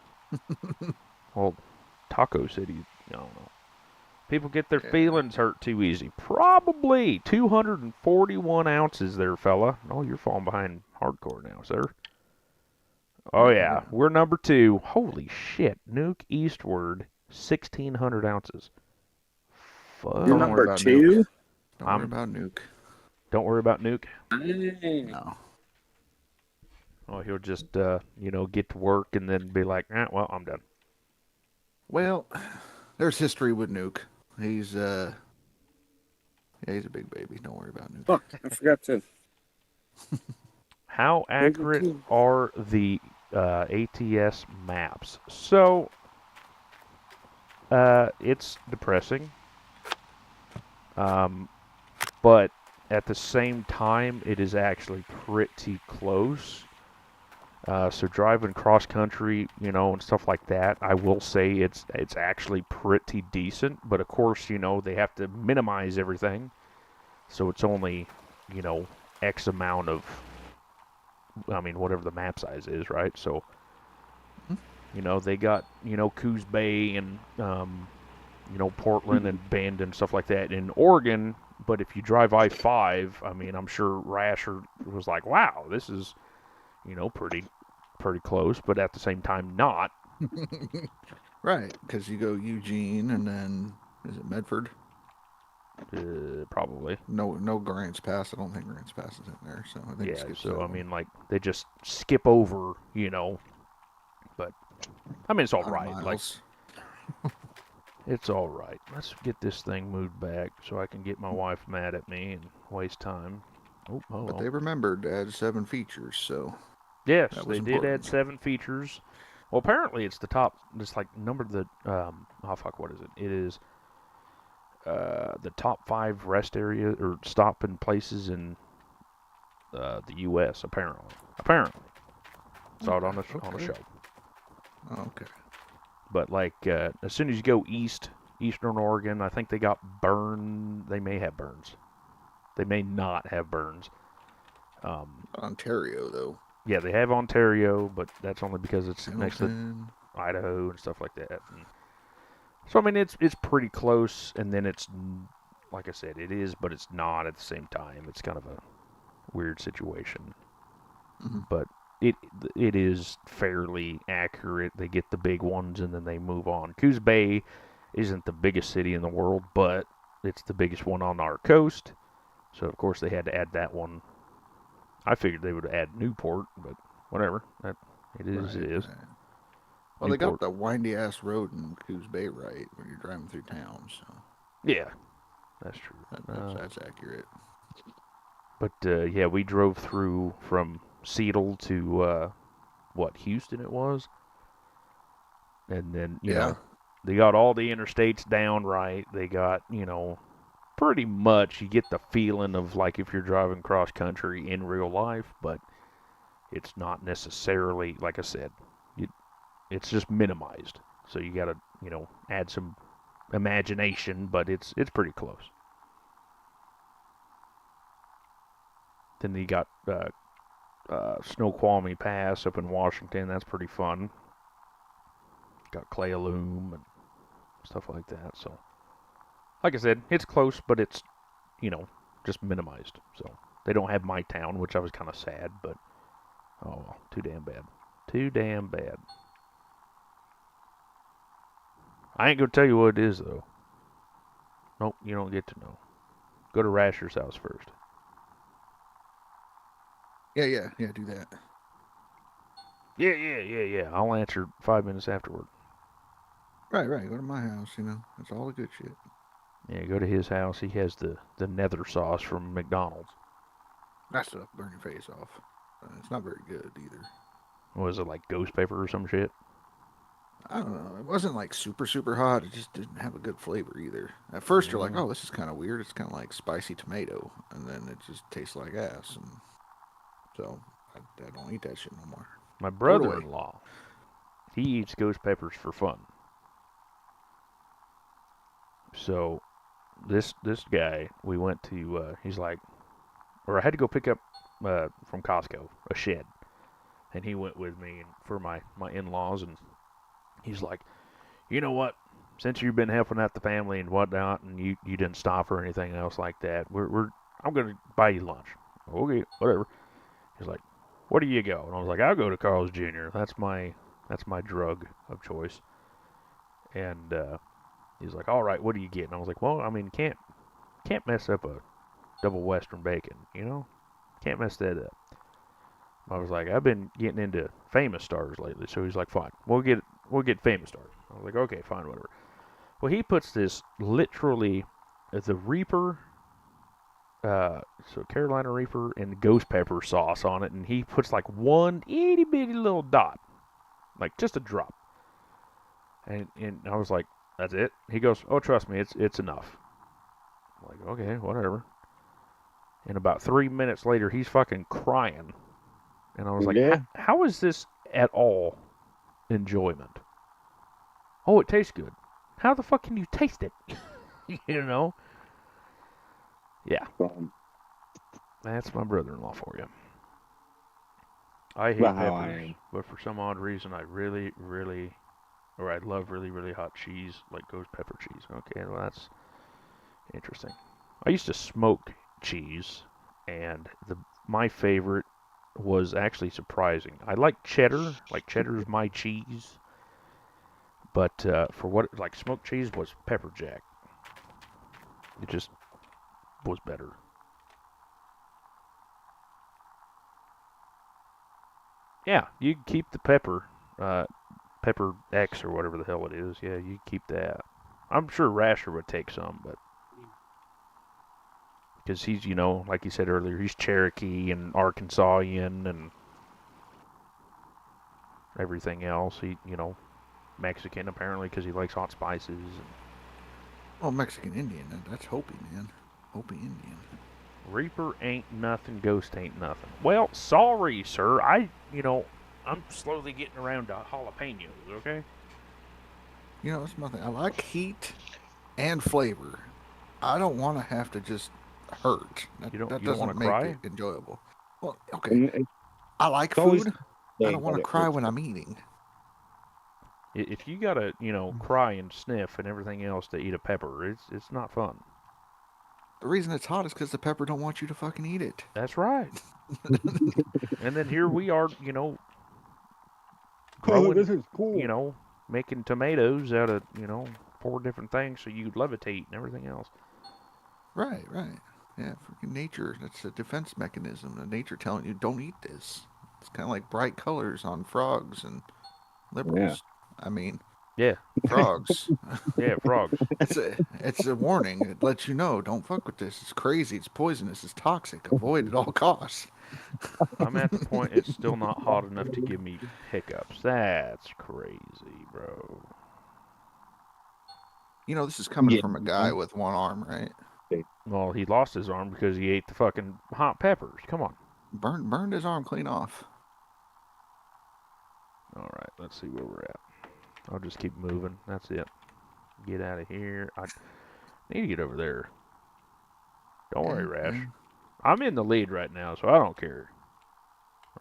Well, Taco City, I don't know. People get their feelings hurt too easy. Probably 241 ounces there, fella. Oh, you're falling behind hardcore now, sir. Oh, yeah. We're number 2. Holy shit. Nuke Eastward, 1,600 ounces. Fuck. You're Don't worry number about 2? Don't worry about Nuke. Don't worry about Nuke. No. Oh, he'll just, get to work and then be like, well, I'm done. Well, there's history with Nuke. He's he's a big baby. Don't worry about Nuke. Fuck, I forgot to. How accurate are the ATS maps? So, it's depressing. But at the same time, it is actually pretty close. So driving cross country, and stuff like that, I will say it's actually pretty decent. But of course, they have to minimize everything, so it's only, X amount of, whatever the map size is, right? So, they got Coos Bay and Portland and Bend and stuff like that in Oregon. But if you drive I-5, I'm sure Rasher was like, wow, this is pretty close, but at the same time not. Right, because you go Eugene and then is it Medford? Probably. No Grants Pass. I don't think Grants Pass is in there, so I think it Yeah, skips so that one. they just skip over, but it's all right. Like, Miles. it's all right. Let's get this thing moved back so I can get my wife mad at me and waste time. Oh, But they remembered to add 7 features, so yes, that they was did add important. 7 features. Well, apparently it's the top. It's like number the oh fuck, what is it? It is the top 5 rest area or stopping places in the U.S. Apparently. Saw it on a Okay. show. Oh, okay. But like as soon as you go eastern Oregon, I think they got burn. They may have burns. They may not have burns. Ontario though. Yeah, they have Ontario, but that's only because it's next to Hamilton. Idaho and stuff like that. And so I mean, it's pretty close. And then it's like I said, it is, but it's not at the same time. It's kind of a weird situation. Mhm. But it is fairly accurate. They get the big ones and then they move on. Coos Bay isn't the biggest city in the world, but it's the biggest one on our coast. So of course they had to add that one. I figured they would add Newport, but whatever. It is. Right. Well, they got the windy ass road in Coos Bay right when you're driving through town, so Yeah, that's true. that's accurate. But yeah, we drove through from Seattle to Houston it was, and then you know they got all the interstates down right. They got pretty much you get the feeling of like if you're driving cross country in real life, but it's not necessarily like I said. It's just minimized, so you got to add some imagination, but it's pretty close. Then you got Snoqualmie Pass up in Washington. That's pretty fun. Got Clay Loom and stuff like that. So, like I said, it's close, but it's just minimized. So they don't have my town, which I was kind of sad, but oh well, too damn bad. Too damn bad. I ain't gonna tell you what it is though. Nope, you don't get to know. Go to Rasher's house first. Yeah. Do that. Yeah. I'll answer 5 minutes afterward. Right. Go to my house. That's all the good shit. Yeah, go to his house. He has the nether sauce from McDonald's. That stuff burn your face off. It's not very good either. Was it like ghost pepper or some shit? I don't know. It wasn't like super hot. It just didn't have a good flavor either. At first, you're like, Yeah. oh, this is kind of weird. It's kind of like spicy tomato, and then it just tastes like ass. And so I don't eat that shit no more. My brother-in-law, he eats ghost peppers for fun. So this guy, we went to. He's like, or I had to go pick up from Costco a shed, and he went with me and for my in-laws, and he's like, you know what? Since you've been helping out the family and whatnot, and you didn't stop or anything else like that, I'm gonna buy you lunch. Okay, whatever. He's like, where do you go? And I was like, I'll go to Carl's Jr. That's my drug of choice. And he's like, all right, what do you get? And I was like, well, I mean, can't mess up a double Western bacon, Can't mess that up. I was like, I've been getting into Famous Stars lately, so he's like, fine, we'll get Famous Stars. I was like, okay, fine, whatever. Well, he puts this literally the Reaper, so Carolina Reaper and ghost pepper sauce on it, and he puts like one itty bitty little dot, like just a drop. And I was like, that's it? He goes, oh, trust me, it's enough. I'm like, okay, whatever. And about 3 minutes later, he's fucking crying. And I was like, Yeah. how is this at all enjoyment? Oh, it tastes good. How the fuck can you taste it? Yeah. That's my brother-in-law for you. I hate Well, peppers, but for some odd reason, I love really, really hot cheese, like ghost pepper cheese. Okay, well, that's interesting. I used to smoke cheese, and my favorite was actually surprising. I like cheddar. Like cheddar's my cheese. But for what like smoked cheese was pepper jack. It just was better. Yeah, you can keep the pepper X or whatever the hell it is. Yeah, you keep that. I'm sure Rasher would take some, but because he's, like you said earlier, he's Cherokee and Arkansasian, and everything else. He, Mexican apparently because he likes hot spices. And Oh, Mexican Indian. That's Hopi, man. Hopi Indian. Reaper ain't nothing, Ghost ain't nothing. Well, sorry, sir. I'm slowly getting around to jalapenos, okay? That's my thing. I like heat and flavor. I don't want to have to just hurt. That You don't doesn't wanna make cry? it enjoyable. Well, okay. And it's I like always food. I don't want to cry when I'm eating. If you gotta, cry and sniff and everything else to eat a pepper, it's not fun. The reason it's hot is because the pepper don't want you to fucking eat it. That's right. And then here we are, Oh, growing, this is cool. making tomatoes out of, 4 different things so you levitate and everything else. Right. Yeah, freaking nature. That's a defense mechanism. The nature telling you don't eat this. It's kind of like bright colors on frogs and liberals. I mean, Yeah, frogs. yeah, frogs. It's a warning. It lets you know, don't fuck with this. It's crazy. It's poisonous. It's toxic. Avoid at all costs. I'm at the point it's still not hot enough to give me hiccups. That's crazy, bro. This is coming Yeah. from a guy with one arm, right? Well, he lost his arm because he ate the fucking hot peppers. Come on. Burned his arm clean off. All right, let's see where we're at. I'll just keep moving. That's it. Get out of here. I need to get over there. Don't worry, Rash. Yeah. I'm in the lead right now, so I don't care.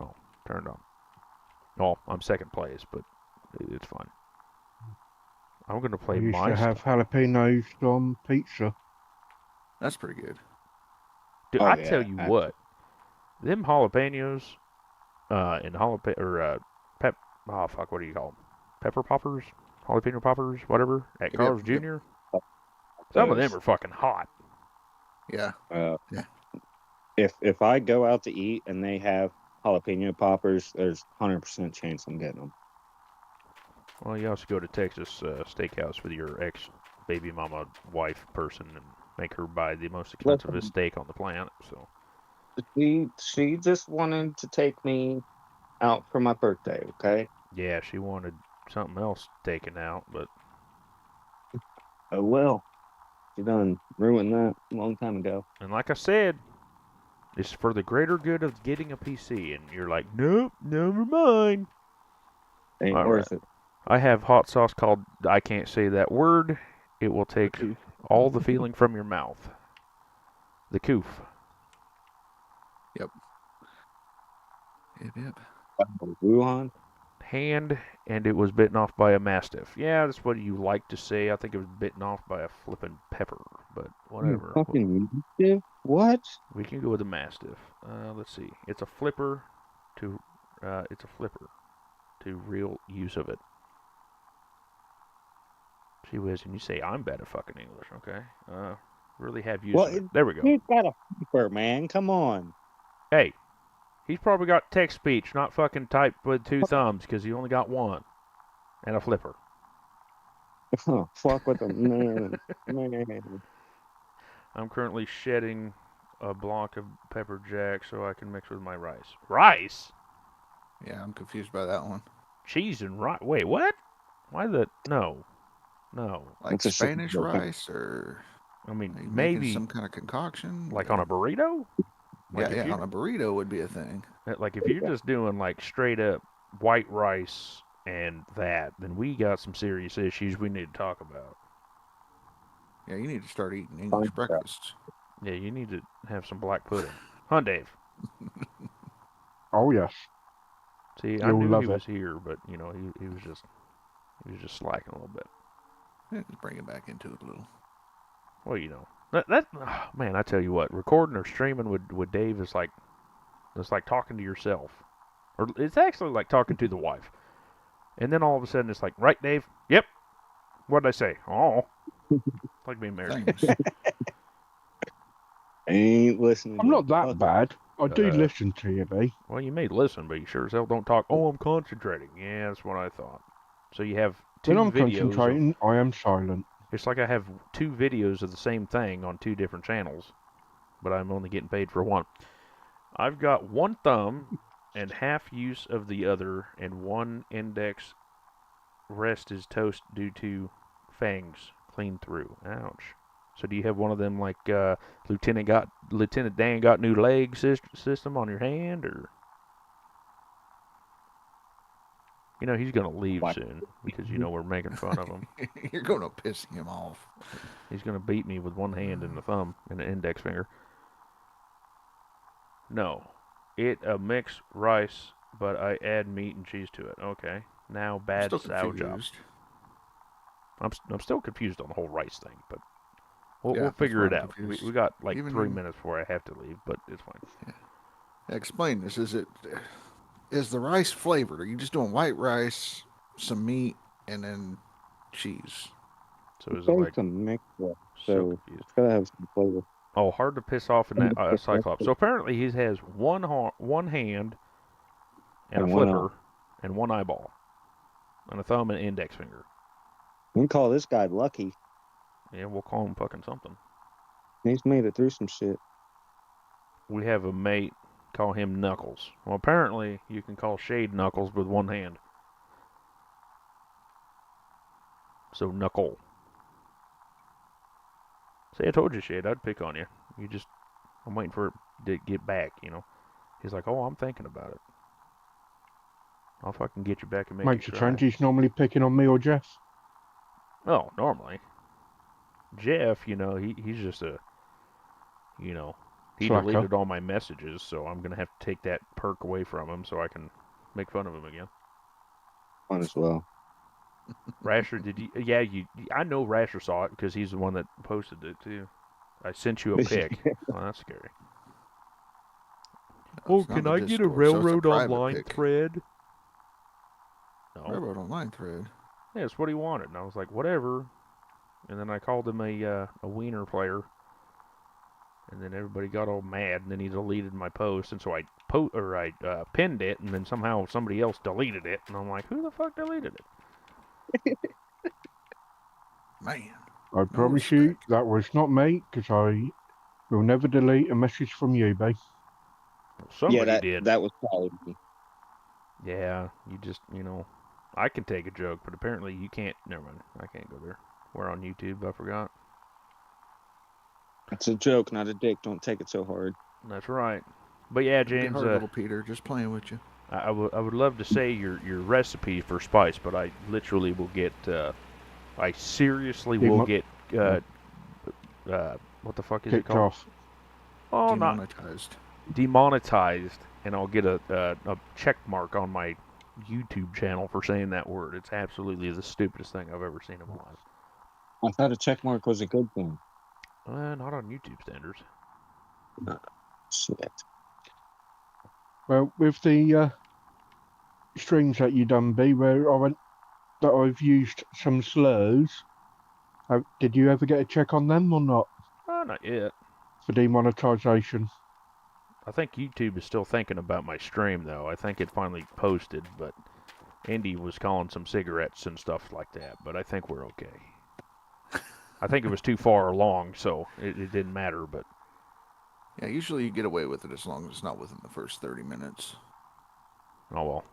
Oh, turned on. Oh, I'm second place, but it's fine. I'm going to play I used my to have style. jalapenos on pizza. That's pretty good. Dude, Oh, I yeah, tell you what. Them jalapenos, and what do you call them? Pepper poppers? Jalapeno poppers? Whatever? At Carl's Yep. Jr.? Some of them are fucking hot. Yeah. Yeah. If I go out to eat and they have jalapeno poppers, there's 100% chance I'm getting them. Well, you also go to Texas Steakhouse with your ex-baby mama wife person and make her buy the most expensive steak on the planet, so... She just wanted to take me out for my birthday, okay? Yeah, she wanted something else taken out, but... Oh well. She done ruined that a long time ago. And like I said, it's for the greater good of getting a PC, and you're like, nope, never mind. Ain't All worth it. I have hot sauce called I can't say that word. It will take all the feeling from your mouth. The coof. Yep. Wuhan? Hand, and it was bitten off by a mastiff. Yeah, that's what you like to say. I think it was bitten off by a flippin' pepper, but whatever. Fucking mastiff? What? We can go with a mastiff. Let's see. It's a flipper to real use of it. Gee whiz, and you say I'm bad at fucking English, okay? Really have use of it. There we go. He's got a flipper, man. Come on. Hey, he's probably got text speech, not fucking type with 2 thumbs, because he only got 1. And a flipper. Fuck with him. Man. I'm currently shedding a block of pepper jack so I can mix with my rice. Rice? Yeah, I'm confused by that one. Cheese and rice? Wait, what? Why the... No. Like It's a Spanish simple thing. rice, or I mean, are you maybe... making some kind of concoction? Like on a burrito? Like Yeah, on a burrito would be a thing. Like if you're just doing like straight up white rice and that, then we got some serious issues we need to talk about. Yeah, you need to start eating English breakfast. Yeah, you need to have some black pudding. Huh, Dave? Oh yes. See, I You'll knew love he it. was here, but he was just slacking a little bit. Yeah, just bring it back into it a little. Well, man, I tell you what, recording or streaming with Dave is like, it's like talking to yourself, or it's actually like talking to the wife, and then all of a sudden it's like, right, Dave? Yep. What did I say? Oh, like being married. Thanks. Ain't listening. I'm to not that fuck- bad. I do Uh, listen to you, B. Well, you may listen, but you sure as hell don't talk. Oh, I'm concentrating. Yeah, that's what I thought. So you have 2 When I'm videos. concentrating, I am silent. It's like I have 2 videos of the same thing on 2 different channels, but I'm only getting paid for one. I've got one thumb and half use of the other, and one index rest is toast due to fangs clean through. Ouch. So do you have one of them like Lieutenant Dan got new leg system on your hand, or he's gonna leave What? soon because we're making fun of him. You're going to piss him off. He's gonna beat me with one hand and the thumb and the index finger. No, it a mixed rice, but I add meat and cheese to it. Okay, now bad Still sow job. confused. I'm still confused on the whole rice thing, but we'll Yeah, that's figure why it I'm out. confused. We got like Even 3 you- minutes before I have to leave, but it's fine. Explain this. Is the rice flavored? Are you just doing white rice, some meat, and then cheese? So is it like It's a mix. so So confused? it's gotta have some flavor. Oh, hard to piss off in that Cyclops. So apparently he has one hand and a And one flipper and one eyeball and a thumb and index finger. We can call this guy lucky. Yeah, we'll call him fucking something. He's made it through some shit. We have a mate, call him Knuckles. Well, apparently you can call Shade Knuckles with one hand. So Knuckle. See, I told you, Shade, I'd pick on you. I'm waiting for it to get back, He's like, oh, I'm thinking about it. I'll fucking get you back and make Makes you a cry. change. He's normally picking on me or Jeff. Oh, normally. Jeff, he's just a, he Slacker. deleted all my messages, so I'm going to have to take that perk away from him so I can make fun of him again. Fun as well. Rasher, did you? Yeah, I know Rasher saw it because he's the one that posted it too. I sent you a pic. Oh, that's scary. No, it's not the Discord, so it's a private pic. thread? No. Railroad online thread. Yeah, it's what he wanted, and I was like, whatever. And then I called him a wiener player, and then everybody got all mad, and then he deleted my post, and so I pinned it, and then somehow somebody else deleted it, and I'm like, who the fuck deleted it? Man. I promise you respect. that was not me, because I will never delete a message from you, babe. Somebody did. That was probably me. Yeah, you just, I can take a joke, but apparently you can't. Never mind. I can't go there. We're on YouTube, I forgot. It's a joke, not a dick. Don't take it so hard. That's right. But yeah, Don't be James, hard, little Peter. Just playing with you. I would love to say your recipe for spice, but I literally will get, I seriously will get, what the fuck is it Kicked called? off. Oh, not Demonetized. demonetized, and I'll get a check mark on my YouTube channel for saying that word. It's absolutely the stupidest thing I've ever seen in my life. I thought a check mark was a good thing. Not on YouTube standards. Shit. Well, with the streams that you done, B, where I've used some slurs, did you ever get a check on them or not Oh, not yet. for demonetization? I think YouTube is still thinking about my stream, though. I think it finally posted, but Indy was calling some cigarettes and stuff like that, but I think we're okay. I think it was too far along, so it didn't matter, but Yeah, usually you get away with it as long as it's not within the first 30 minutes. oh well.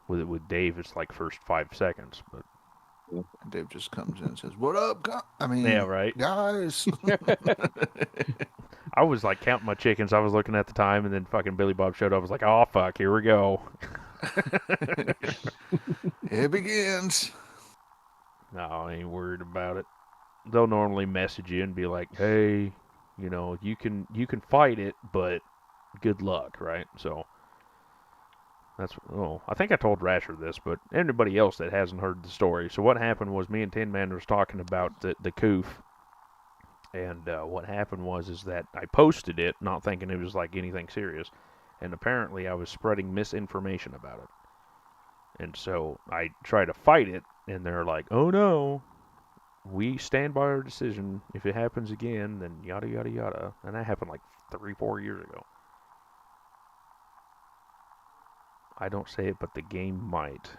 With Dave, it's like first 5 seconds, but And Dave just comes in and says, "What up, yeah, right. guys?" I was like counting my chickens. I was looking at the time, and then fucking Billy Bob showed up. I was like, oh, fuck, here we go. It begins. No, I ain't worried about it. They'll normally message you and be like, hey, you can fight it, but good luck, right? So I think I told Rasher this, but anybody else that hasn't heard the story. So what happened was me and Tinman was talking about the coof. And what happened is that I posted it, not thinking it was like anything serious, and apparently I was spreading misinformation about it. And so I tried to fight it, and they're like, "Oh no, we stand by our decision. If it happens again, then yada yada yada." And that happened like 3-4 years ago. I don't say it, but the game might.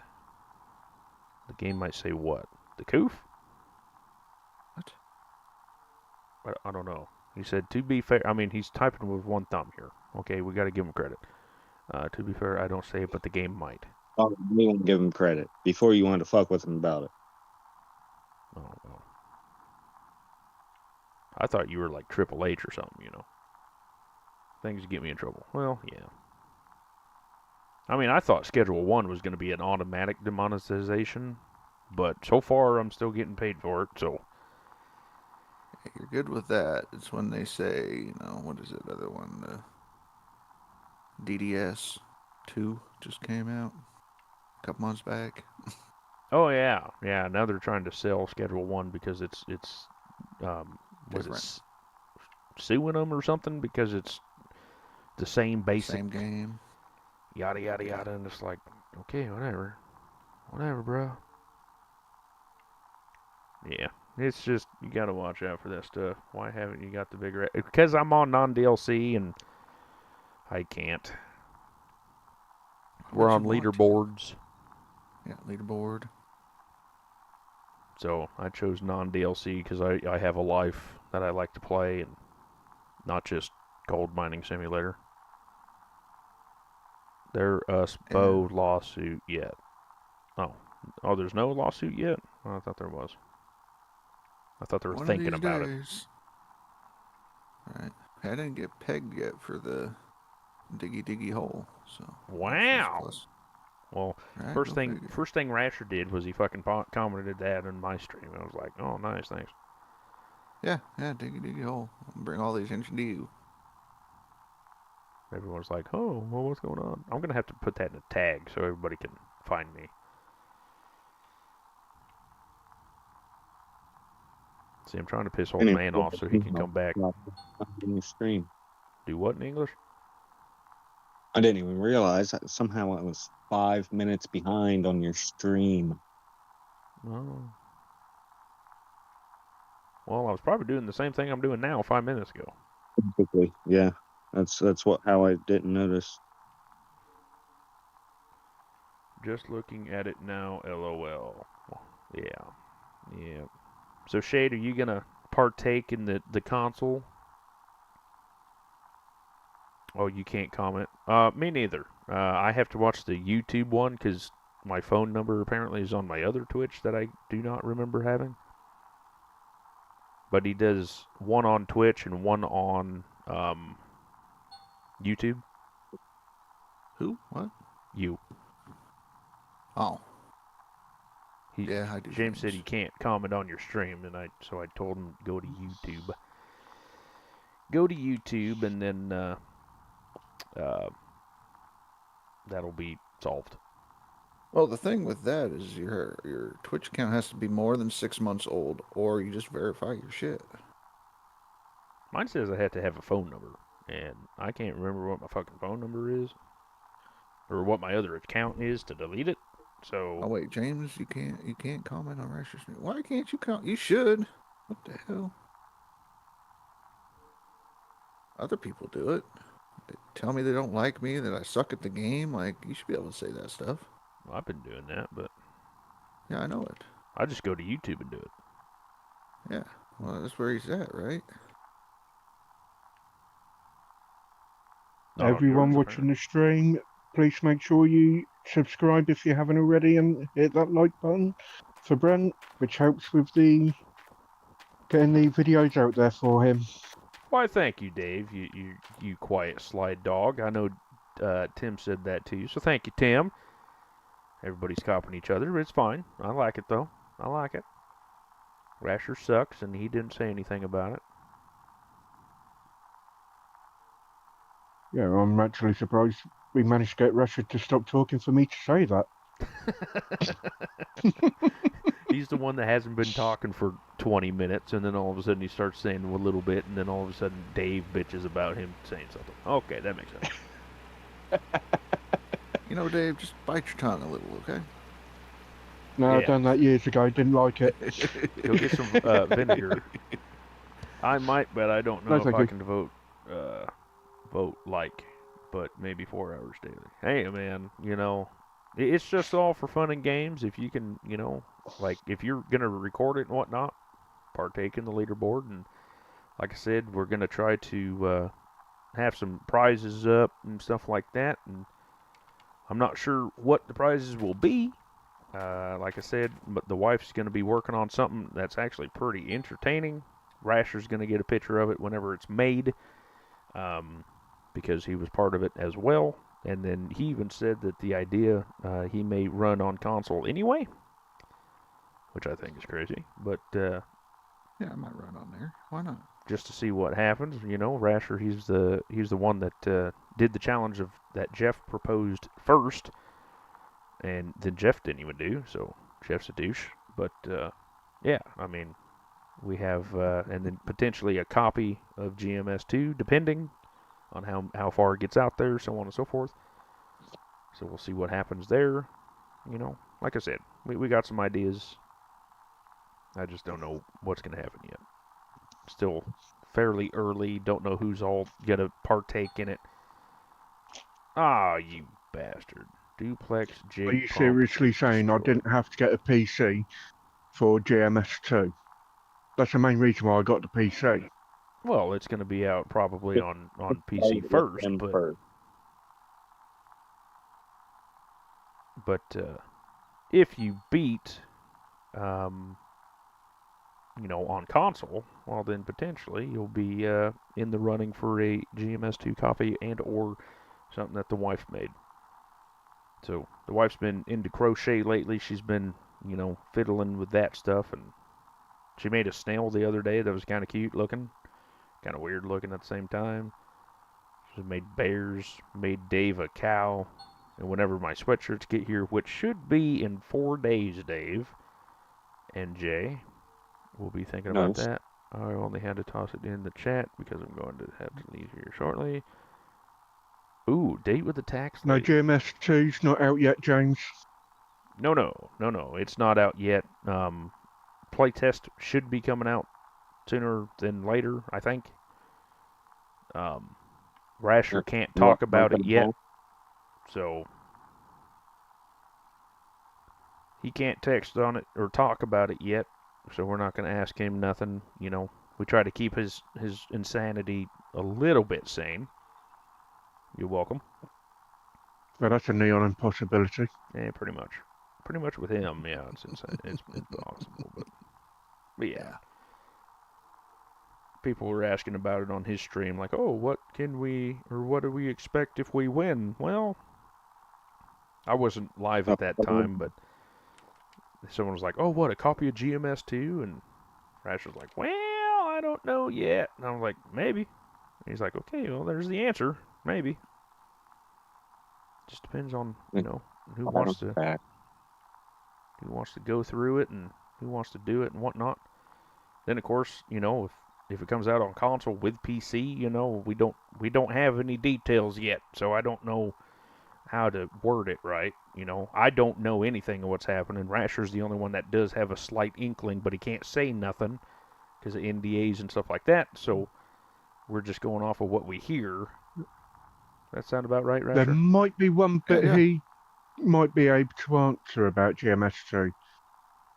The game might say what? The coof? I don't know. He said, to be fair, I mean, he's typing with one thumb here. Okay, we got to give him credit. To be fair, I don't say it, but the game might. Oh, we won't give him credit. Before you wanted to fuck with him about it. Oh, well. I thought you were like Triple H or something, you know. Things get me in trouble. Well, yeah. I mean, I thought Schedule 1 was going to be an automatic demonetization, but so far I'm still getting paid for it, so. You're good with that. It's when they say, you know, what is it, other one? DDS 2 just came out a couple months back. Oh, yeah. Yeah, now they're trying to sell Schedule 1 because it's was Different. it suing them or something because it's the same basic. Same game. Yada, yada, yada, and it's like, okay, whatever. Whatever, bro. Yeah, it's just, you gotta watch out for that stuff. Why haven't you got the bigger... Because I'm on non-DLC, and I can't. We're on leaderboards. Yeah, leaderboard. So I chose non-DLC because I have a life that I like to play, and not just gold mining simulator. There SPO lawsuit yet. Oh, there's no lawsuit yet? Oh, I thought there was. I thought they were thinking about it. Alright. I didn't get pegged yet for the diggy hole, so. Wow. Well, Right, first thing Rasher did was he fucking commented that on my stream. I was like, oh, nice, thanks. Yeah, diggy hole. I'll bring all the attention to you. Everyone's like, oh, well, what's going on? I'm gonna have to put that in a tag so everybody can find me. See, I'm trying to piss old man off so he can come back. In the stream. Do what in English? I didn't even realize that somehow I was 5 minutes behind on your stream. Oh. Well, I was probably doing the same thing I'm doing now 5 minutes ago. Yeah, that's how I didn't notice. Just looking at it now, LOL. Yeah. So, Shade, are you gonna partake in the console? Oh, you can't comment. Me neither. I have to watch the YouTube one because my phone number apparently is on my other Twitch that I do not remember having. But he does one on Twitch and one on YouTube. Who? What? You. Oh. Yeah, I do. James said he can't comment on your stream, and so I told him go to YouTube. Go to YouTube, and then that'll be solved. Well, the thing with that is your Twitch account has to be more than 6 months old, or you just verify your shit. Mine says I have to have a phone number, and I can't remember what my fucking phone number is, or what my other account is to delete it. So. Oh wait, James, you can't comment on Rasher's stream. Why can't you comment? You should. What the hell? Other people do it. They tell me they don't like me, that I suck at the game. Like, you should be able to say that stuff. Well, I've been doing that, but yeah, I know it. I just go to YouTube and do it. Yeah, well, that's where he's at, right? Everyone watching the stream, please make sure you subscribe if you haven't already and hit that like button for Brent, which helps with the getting the videos out there for him. Why, thank you, Dave. You quiet slide dog. I know Tim said that to you, so thank you, Tim. Everybody's copying each other, but it's fine. I like it, though. I like it. Rasher sucks, and he didn't say anything about it. Yeah, I'm actually surprised we managed to get Rasher to stop talking for me to say that. He's the one that hasn't been talking for 20 minutes, and then all of a sudden he starts saying a little bit, and then all of a sudden Dave bitches about him saying something. Okay, that makes sense. You know, Dave, just bite your tongue a little, okay? No, I've done that years ago. I didn't like it. Go get some vinegar. I might, but I don't know if I can vote like, but maybe 4 hours daily. Hey, man, you know, it's just all for fun and games. If you can, you know, like, if you're going to record it and whatnot, partake in the leaderboard. And like I said, we're going to try to have some prizes up and stuff like that. And I'm not sure what the prizes will be. Like I said, but the wife's going to be working on something that's actually pretty entertaining. Rasher's going to get a picture of it whenever it's made, because he was part of it as well. And then he even said that the idea he may run on console anyway, which I think is crazy. But Yeah, I might run on there. Why not? just to see what happens, Rasher, he's the one that did the challenge of that Jeff proposed first, and then Jeff didn't even do. So Jeff's a douche. But yeah, I mean, we have and then potentially a copy of GMS2, depending on how far it gets out there, so on and so forth. So we'll see what happens there. Like I said, we got some ideas. I just don't know what's going to happen yet. Still fairly early. Don't know who's all going to partake in it. Ah, you bastard. Duplex jig Are you pump seriously saying I destroyed. didn't have to get a PC for GMS2? That's the main reason why I got the PC. Well, it's going to be out probably on PC first, but if you beat, on console, well, then potentially you'll be in the running for a GMS2 copy and or something that the wife made. So the wife's been into crochet lately. She's been, fiddling with that stuff, and she made a snail the other day that was kind of cute looking, kind of weird looking at the same time. She made bears, made Dave a cow, and whenever my sweatshirts get here, which should be in 4 days, Dave and Jay, we'll be thinking about Nice. that. I only had to toss it in the chat because I'm going to have to leave here shortly. Ooh, date with the tax No, lady. GMS2's not out yet, James. No. It's not out yet. Playtest should be coming out sooner than later, I think. Rasher can't talk about it yet, so he can't text on it or talk about it yet. So we're not going to ask him nothing. We try to keep his insanity a little bit sane. You're welcome. Well, that's a neon impossibility. Yeah, pretty much. Pretty much with him, yeah, it's insane. It's impossible, but yeah. People were asking about it on his stream, like, oh, what do we expect if we win? Well, I wasn't live at that time, but someone was like, oh, what, a copy of GMS2? And Rash was like, well, I don't know yet. And I was like, maybe. And he's like, okay, well, there's the answer. Maybe. Just depends on, who wants to go through it and who wants to do it and whatnot. Then, of course, if it comes out on console with PC, we don't have any details yet, so I don't know how to word it right. I don't know anything of what's happening. Rasher's the only one that does have a slight inkling, but he can't say nothing because of NDAs and stuff like that. So we're just going off of what we hear. That sound about right, Rasher? There might be one bit Yeah. he might be able to answer about GMS2.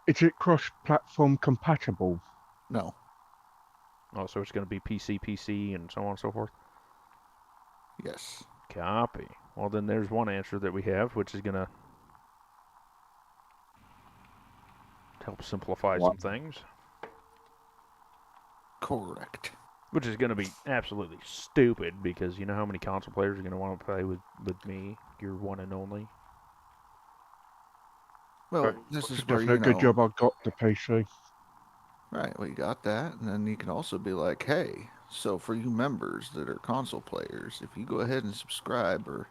Is it cross-platform compatible? No. Oh, so it's going to be PC, and so on and so forth? Yes. Copy. Well, then there's one answer that we have, which is going to help simplify some things. Correct. Which is going to be absolutely stupid, because you know how many console players are going to want to play with me, your one and only? Well, this is It's where, definitely a good job I got the PC. Right, well, you got that, and then you can also be like, hey, so for you members that are console players, if you go ahead and subscribe or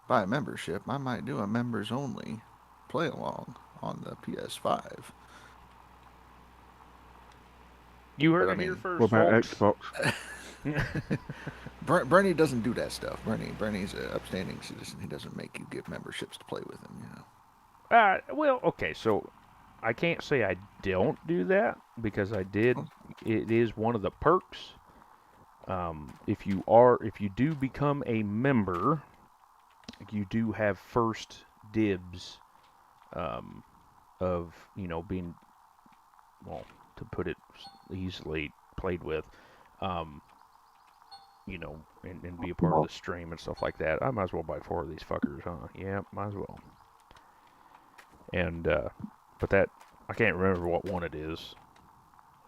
buy a membership, I might do a members only play along on the PS5. You heard But, I it here mean, first, What about folks. Xbox? Bernie doesn't do that stuff. Bernie's an upstanding citizen. He doesn't make you get memberships to play with him, Well, okay, so I can't say I don't do that, because I did. It is one of the perks. If you do become a member, you do have first dibs of being, well, to put it easily, played with. you know, and be a part of the stream and stuff like that, I might as well buy 4 of these fuckers, huh? Yeah, might as well. And, but that, I can't remember what one it is.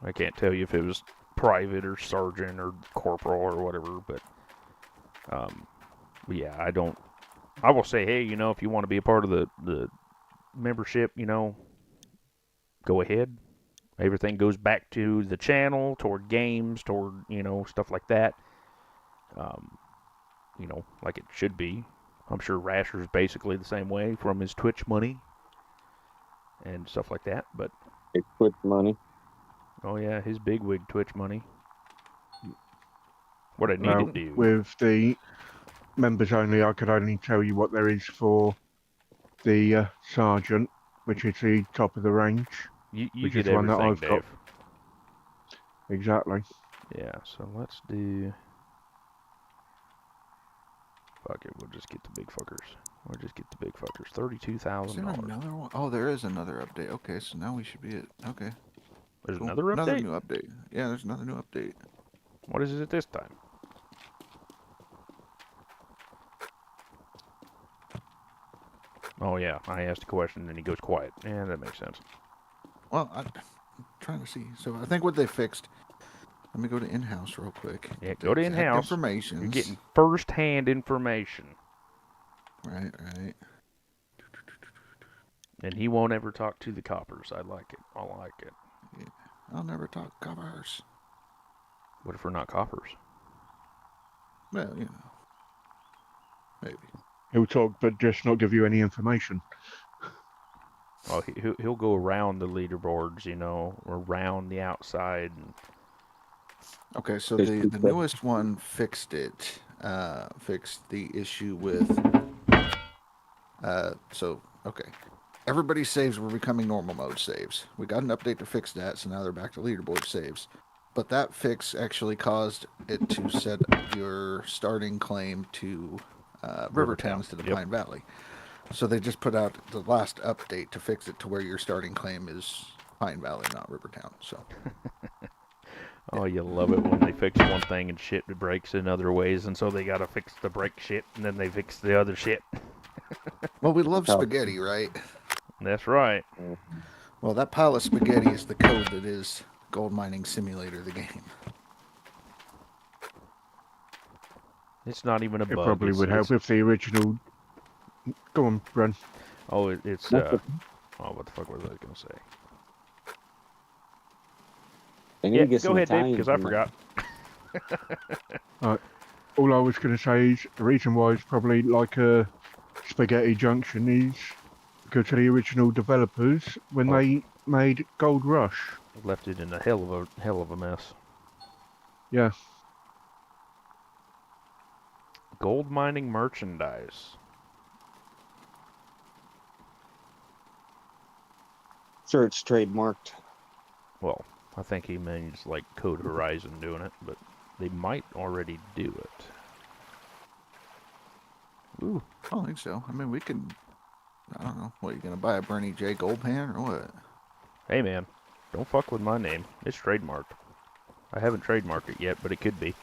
I can't tell you if it was private or sergeant or corporal or whatever, but yeah, I will say, hey, you know, if you want to be a part of the membership, you know, go ahead. Everything goes back to the channel, toward games, toward, you know, stuff like that. You know, like it should be. I'm sure Rasher's basically the same way from his Twitch money and stuff like that, but They put money. oh yeah, his bigwig Twitch money. What I need Well, to do. with the members only, I could only tell you what there is for the sergeant, which is the top of the range. You which get is one that everything, I've Dave. got. Exactly. Yeah, so let's do. Fuck it, we'll just get the big fuckers. We'll just get the big fuckers. Is there $32,000. another one? Oh, there is another update. Okay, so now we should be at. Okay. There's Cool. another update? Another new update. Yeah, there's another new update. What is it this time? Oh yeah, I asked a question and he goes quiet. Yeah, that makes sense. Well, I'm trying to see. So I think what they fixed. Let me go to in-house real quick. Yeah, go to in-house. Information. You're getting first-hand information. Right, right. And he won't ever talk to the coppers. I like it. I like it. Yeah. I'll never talk covers. What if we're not coppers? Well, you know. Maybe. He'll talk, but just not give you any information. Oh, he'll go around the leaderboards, you know, around the outside. And Okay, so the newest one fixed it. Fixed the issue with. Okay. Everybody's saves were becoming normal mode saves. We got an update to fix that, so now they're back to leaderboard saves. But that fix actually caused it to set your starting claim to Rivertown instead of Pine Valley. So they just put out the last update to fix it to where your starting claim is Pine Valley, not Rivertown. So. Oh, you love it when they fix one thing and shit breaks in other ways, and so they gotta fix the break shit, and then they fix the other shit. Well, we love spaghetti, right? That's right. Well, that pile of spaghetti is the code that is Gold Mining Simulator, the game. It's not even a It bug. probably would help if the original. Go on, Bren. Oh, it's oh, what the fuck was I gonna say? Yeah, go ahead, Dave, because I forgot. All I was going to say is the reason why it's probably like a spaghetti junction is because of the original developers when they made Gold Rush. Left it in a hell of a mess. Yeah. Gold mining merchandise. Sure, it's trademarked. Well, I think he means like Code Horizon doing it, but they might already do it. Ooh, I don't think so. I mean, we can. I don't know. What, you gonna buy a Bernie J gold pan or what? Hey man, don't fuck with my name. It's trademarked. I haven't trademarked it yet, but it could be.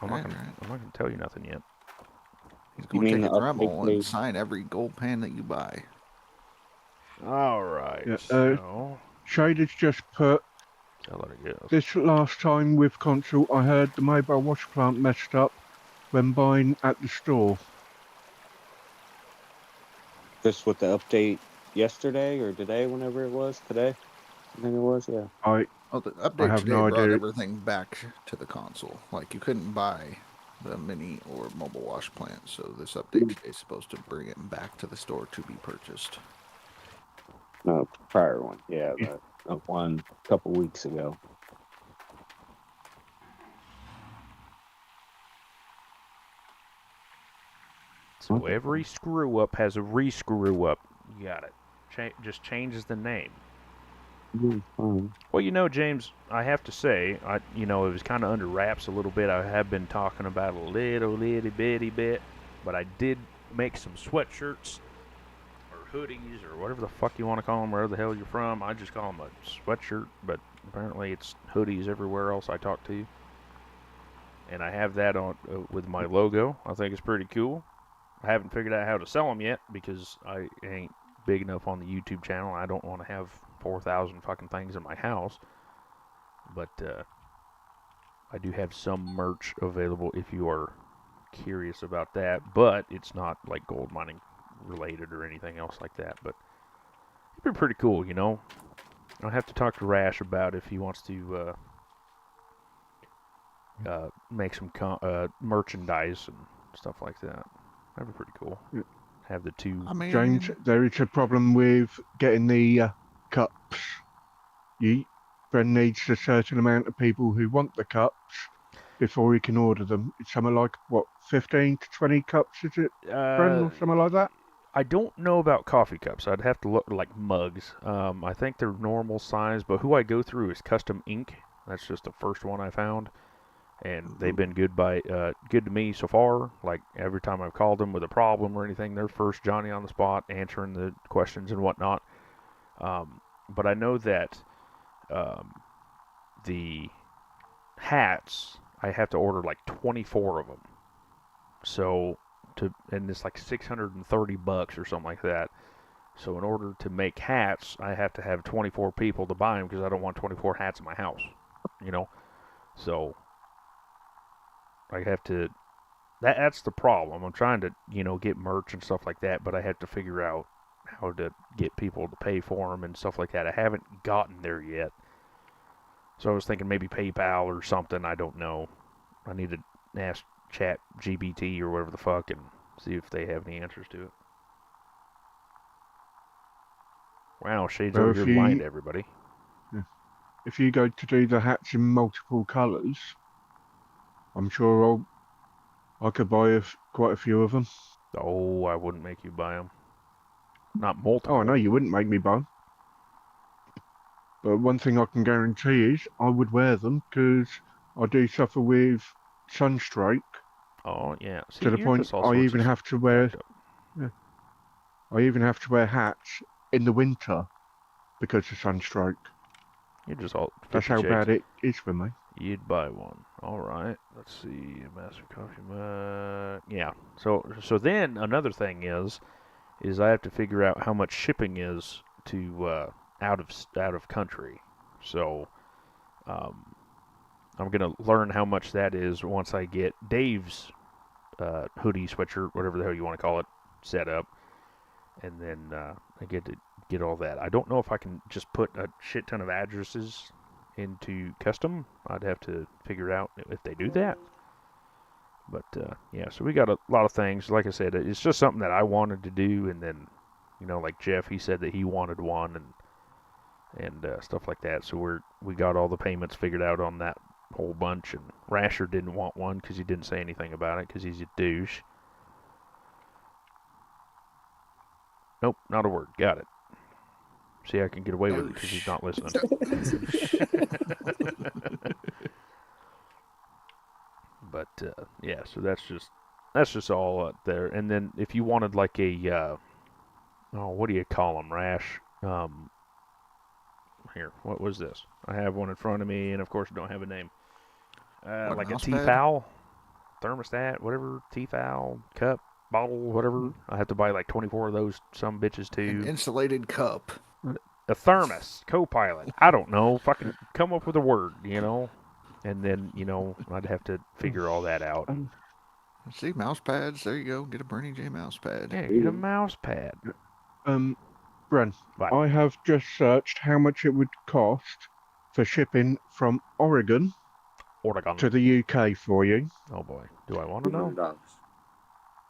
I'm not gonna tell you nothing yet. He's gonna take a Dremel and sign every gold pan that you buy. All right. Yeah, so Shader's just put. I'll let it go. This last time with console, I heard the mobile wash plant messed up when buying at the store. This with the update yesterday or today, whenever it was. Today, I think it was. Yeah. Oh, the update have today no brought idea. everything back to the console. Like, you couldn't buy the mini or mobile wash plant, so this update today is supposed to bring it back to the store to be purchased. No, prior one. Yeah, the one a couple weeks ago. So every screw up has a re-screw up. You got it. Just changes the name. Well, you know, James, I have to say, it was kind of under wraps a little bit. I have been talking about a little bitty bit, but I did make some sweatshirts or hoodies or whatever the fuck you want to call them, wherever the hell you're from. I just call them a sweatshirt, but apparently it's hoodies everywhere else I talk to. and I have that on with my logo. I think it's pretty cool. I haven't figured out how to sell them yet because I ain't big enough on the YouTube channel. I don't want to have 4,000 fucking things in my house. But I do have some merch available if you are curious about that. But it's not like gold mining related or anything else like that. But it'd be pretty cool, you know. I'll have to talk to Rash about if he wants to make some merchandise and stuff like that. That'd be pretty cool. Yeah. Have the two. I mean, James, there is a problem with getting the cups. Ben needs a certain amount of people who want the cups before he can order them. It's something like, what, 15 to 20 cups, is it, Ben, or something like that? I don't know about coffee cups. I'd have to look like mugs. I think they're normal size, but who I go through is Custom Ink. That's just the first one I found, and they've been good to me so far. Like every time I've called them with a problem or anything, they're first Johnny on the spot, answering the questions and whatnot. But I know that the hats, I have to order like 24 of them. So and it's like $630 or something like that. So in order to make hats, I have to have 24 people to buy them because I don't want 24 hats in my house, you know. So I have to. That's the problem. I'm trying to, you know, get merch and stuff like that, but I have to figure out how to get people to pay for them and stuff like that. I haven't gotten there yet. So I was thinking maybe PayPal or something. I don't know. I need to ask Chat GBT or whatever the fuck and see if they have any answers to it. Wow, Shade's Well, over here lying to everybody. If you go to do the hats in multiple colours, I'm sure I could buy quite a few of them. Oh, I wouldn't make you buy them. Not multiple. Oh, I know you wouldn't make me buy them. But one thing I can guarantee is I would wear them because I do suffer with sunstroke. Oh, yeah. See, to the you're point just all I sorts even of have to wear. fucked up. Yeah, I even have to wear hats in the winter because of sunstroke. You're just all That's 50 how shades. bad it is for me. You'd buy one. All right. Let's see. Master coffee mug. Yeah. So then another thing is I have to figure out how much shipping is to out of country. So I'm gonna learn how much that is once I get Dave's hoodie, sweatshirt, whatever the hell you want to call it, set up, and then I get to get all that. I don't know if I can just put a shit ton of addresses into custom. I'd have to figure out if they do that. But yeah, so we got a lot of things. Like I said, it's just something that I wanted to do, and then, you know, like Jeff, he said that he wanted one, and stuff like that. So we got all the payments figured out on that whole bunch. And Rasher didn't want one because he didn't say anything about it because he's a douche. Nope, not a word. Got it. See, I can get away with it because he's not listening. But yeah, so that's just all up there. And then if you wanted like a what do you call them, Rash? Here, what was this? I have one in front of me, and of course, I don't have a name. Like a T-foul, thermostat, whatever, T-foul, cup, bottle, whatever. I have to buy like 24 of those some bitches too. An insulated cup. A thermos, co-pilot. I don't know. Fucking come up with a word, you know. And then, you know, I'd have to figure all that out. See, mouse pads. There you go. Get a Bernie J mouse pad. Yeah, get a mouse pad. Bren, I have just searched how much it would cost for shipping from Oregon to the UK for you. Oh boy, do I want to know?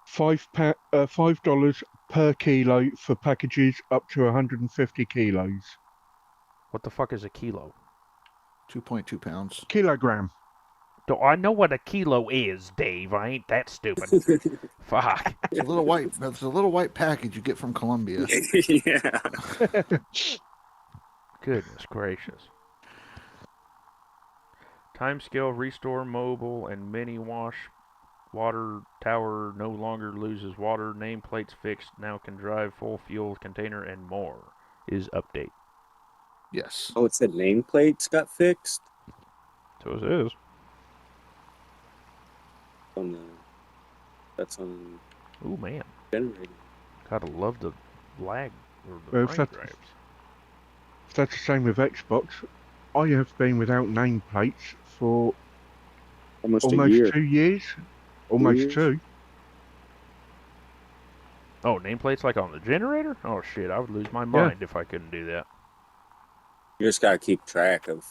$5 per kilo for packages up to 150 kilos. What the fuck is a kilo? 2.2 pounds. Kilogram. I know what a kilo is, Dave. I ain't that stupid. Fuck. It's a little white package you get from Colombia. Yeah. Goodness gracious. Timescale restore mobile and mini wash water tower no longer loses water. Nameplates fixed. Now can drive full fuel container and more. Is update. Yes. Oh, it said nameplates got fixed? So it is. on the that's on Ooh, man. generator. Gotta love the lag or the Well, if frame that's, drops. if that's the same with Xbox, I have been without nameplates for Almost a almost year. 2 years. Almost years? 2. Oh, nameplates like on the generator? Oh, shit. I would lose my Yeah. mind if I couldn't do that. You just gotta keep track of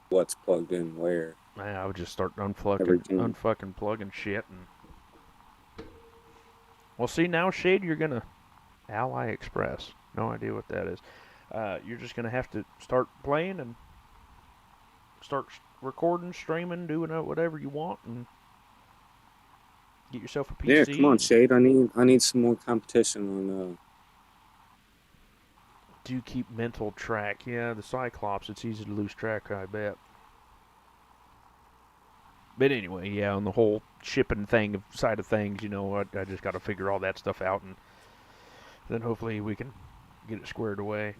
what's plugged in where. Man, I would just start Every time. unfucking plugging shit. And well, see, now, Shade, you're going to Ally Express. No idea what that is. You're just going to have to start playing and start recording, streaming, doing whatever you want, and get yourself a PC. Yeah, come on, Shade. I need some more competition on Do keep mental track. Yeah, the Cyclops, it's easy to lose track, I bet. But anyway, yeah, on the whole shipping thing side of things, you know, I just got to figure all that stuff out, and then hopefully we can get it squared away.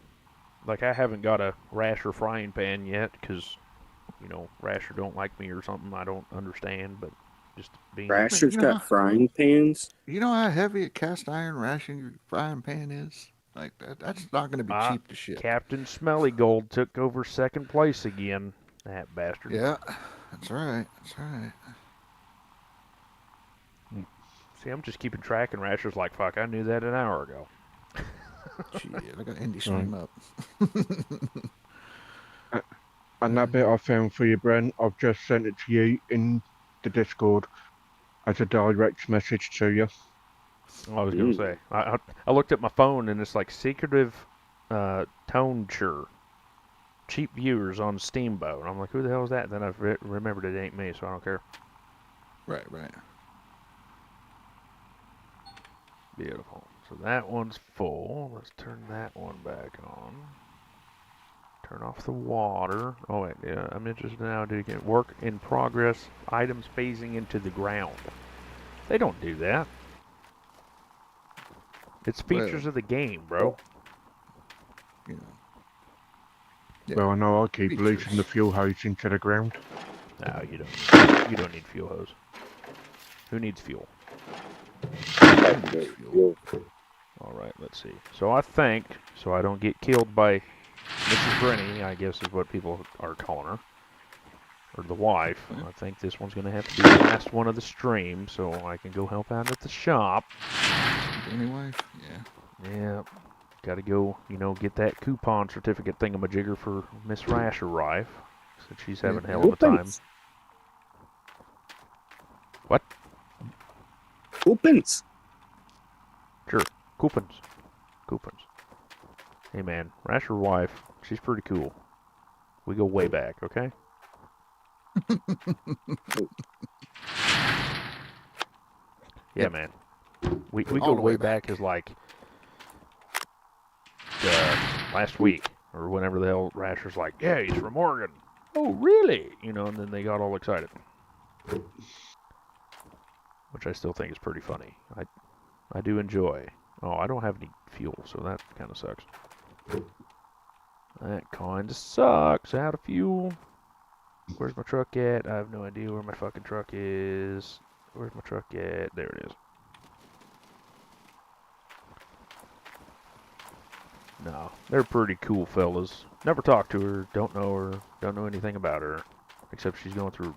Like, I haven't got a rasher frying pan yet, because, you know, rasher don't like me or something. I don't understand, but just being... Rasher's You know, got frying pans. You know how heavy a cast iron ration your frying pan is? Like, that's not going to be cheap to ship. Captain Smelly Gold took over second place again. That bastard. Yeah, that's right. That's right. See, I'm just keeping track, and Rasher's like, fuck, I knew that an hour ago. Shit, I got Indie Stream up. And that bit I found for you, Brent, I've just sent it to you in the Discord as a direct message to you. I was going to say. I looked at my phone, and it's like secretive tone cheap viewers on Steamboat. I'm like, who the hell is that? And then I remembered it ain't me, so I don't care. Right. Beautiful. So that one's full. Let's turn that one back on. Turn off the water. Oh, wait. Yeah, I'm interested now. Do you get work in progress? Items phasing into the ground. They don't do that. It's features of the game, bro. You know. Yeah. Well, I know I keep Features. releasing the fuel hose into the ground. No, you don't. You don't need fuel hose. Who needs fuel? All right, let's see. So I think, so I don't get killed by Mrs. Brenny, I guess is what people are calling her, or the wife. I think this one's going to have to be the last one of the stream, so I can go help out at the shop. Brenny wife? Yeah. Yeah. Got to go, you know, get that coupon certificate thingamajigger for Miss Rasher wife, since she's having hell of a time. What? Coupons. Sure. Coupons. Hey, man. Rasher wife, she's pretty cool. We go way back, okay? Yeah, man. We go way back as like last week or whenever the hell Rasher's like, yeah, he's from Oregon. Oh, really? You know, and then they got all excited. Which I still think is pretty funny. I do enjoy. Oh, I don't have any fuel, so that kind of sucks. That kind of sucks. Out of fuel. Where's my truck at? I have no idea where my fucking truck is. Where's my truck at? There it is. No, they're pretty cool fellas. Never talked to her, don't know anything about her. Except she's going through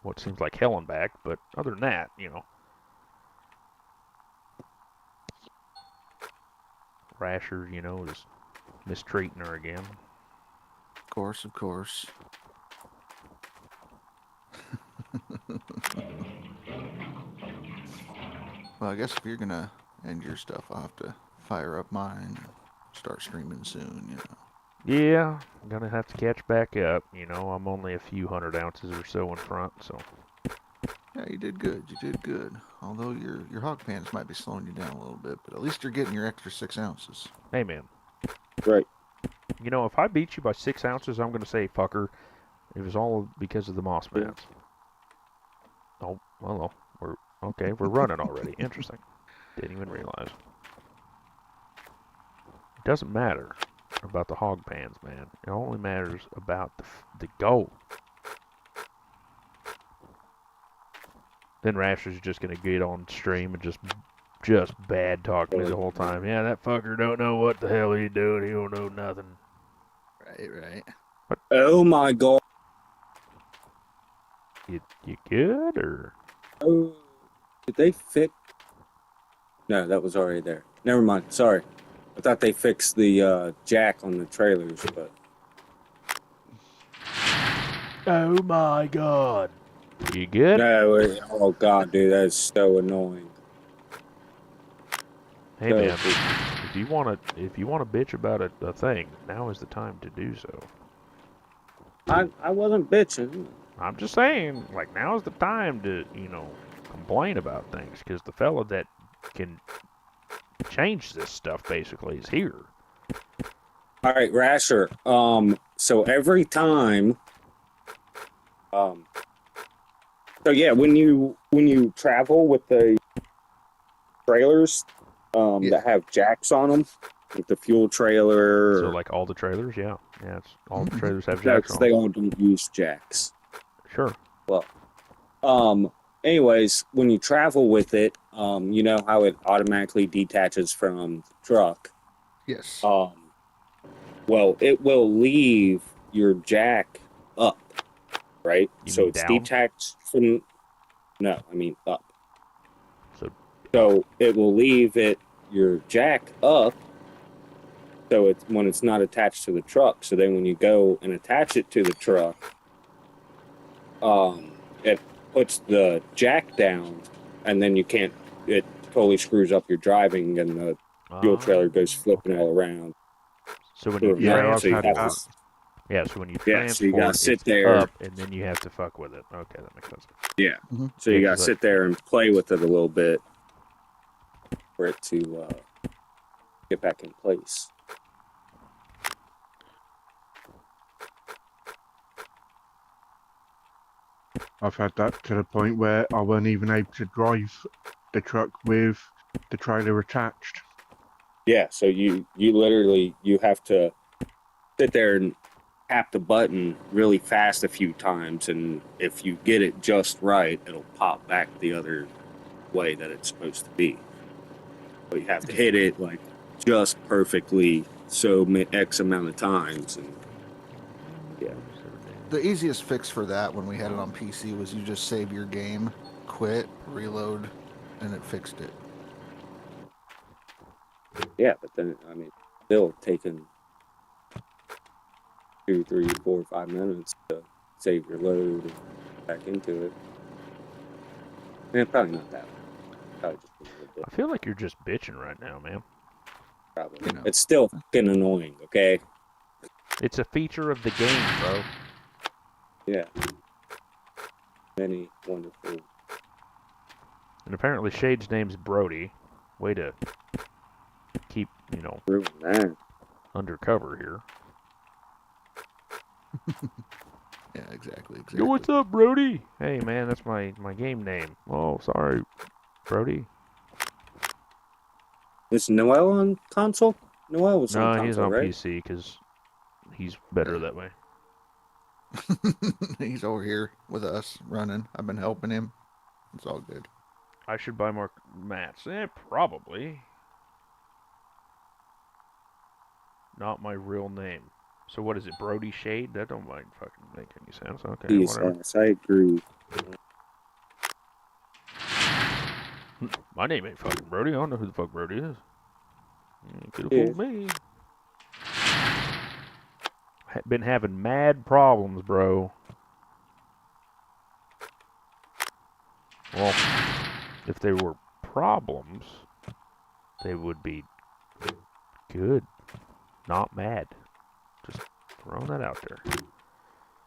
what seems like hell and back, but other than that, you know. Rasher, you know, is mistreating her again. Of course. Well, I guess if you're going to end your stuff, I'll have to fire up mine and start streaming soon, you know. Yeah, I'm gonna have to catch back up. You know, I'm only a few 100 ounces or so in front, so. Yeah, you did good. Although your hog pans might be slowing you down a little bit, but at least you're getting your extra 6 ounces. Hey, man. Right. You know, if I beat you by 6 ounces, I'm gonna say, fucker, it was all because of the moss mats. Oh, hello. We're running already. Interesting. Didn't even realize. It doesn't matter about the hog pans, man. It only matters about the gold. Then Rasher's just gonna get on stream and just bad talk me the whole time. Yeah, that fucker don't know what the hell he's doing. He don't know nothing. Right. Oh my god. You good or? Oh, did they fix? No, that was already there. Never mind. Sorry. I thought they fixed the jack on the trailers, but Oh my god. You good? no. Oh god, dude, that is so annoying. Hey So man, cool. if you wanna bitch about a thing, now is the time to do so. I wasn't bitching. I'm just saying, like now is the time to complain about things, because the fella that can change this stuff basically is here. All right, Rasher. So every time, so yeah, when you travel with the trailers, Yeah. that have jacks on them, like the fuel trailer. So like all the trailers, yeah, it's all the trailers have no, jacks 'cause on they them. all don't use jacks. Sure. Well, anyways, when you travel with it, you know how it automatically detaches from the truck. Yes. Well, it will leave your jack up, right? You So mean it's down? detached from. No, I mean up. So It will leave your jack up. So it's when it's not attached to the truck. So then when you go and attach it to the truck, it puts the jack down, and then you can't. It totally screws up your driving, and the fuel trailer goes flipping okay. all around. So when you Yeah, I've So you had have that. to, yeah, so when you yeah, so you gotta transport, sit it's there. up, and then you have to fuck with it. Okay, that makes sense. Yeah. Mhm. So you Yeah, gotta 'cause sit there and play with it a little bit for it to get back in place. I've had that to the point where I weren't even able to drive the truck with the trailer attached. Yeah, so you literally you have to sit there and tap the button really fast a few times, and if you get it just right, it'll pop back the other way that it's supposed to be. But you have to hit it like just perfectly X amount of times, and yeah. The easiest fix for that when we had it on PC was you just save your game, quit, reload, and it fixed it. Yeah, but then I mean, still taking 2, 3, 4, 5 minutes to save your load and back into it. And probably not that long. Probably just a little bit. I feel like you're just bitching right now, man. Probably. You know. It's still fucking annoying, okay? It's a feature of the game, bro. Yeah. Many wonderful. And apparently Shade's name's Brody. Way to keep, Ruin that. undercover here. Yeah, exactly. Yo, what's up, Brody? Hey, man, that's my game name. Oh, sorry, Brody. Is Noel on console? Noel was on No, console, he's on right? PC because he's better Yeah. that way. He's over here with us running. I've been helping him. It's all good. I should buy more mats. Probably. Not my real name. So what is it, Brody Shade? That don't fucking make any sense. Okay, whatever. Jesus, I agree. My name ain't fucking Brody. I don't know who the fuck Brody is. You could have Yeah. fooled me. Been having mad problems, bro. Well, if there were problems, they would be good, not mad. Just throwing that out there.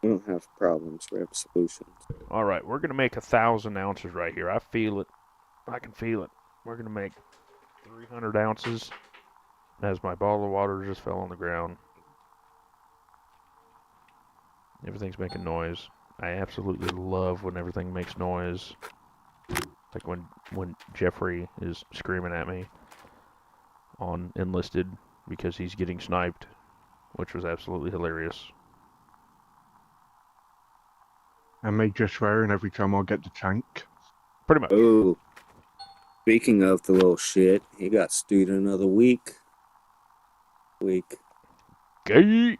We don't have problems, we have solutions. All right, we're gonna make 1,000 ounces right here. I feel it. I can feel it. We're gonna make 300 ounces. As my bottle of water just fell on the ground. Everything's making noise. I absolutely love when everything makes noise. Like when Jeffrey is screaming at me on Enlisted because he's getting sniped, which was absolutely hilarious. And me just swearing every time I get the tank. Pretty much. Oh, speaking of the little shit, he got student of the week. Gay.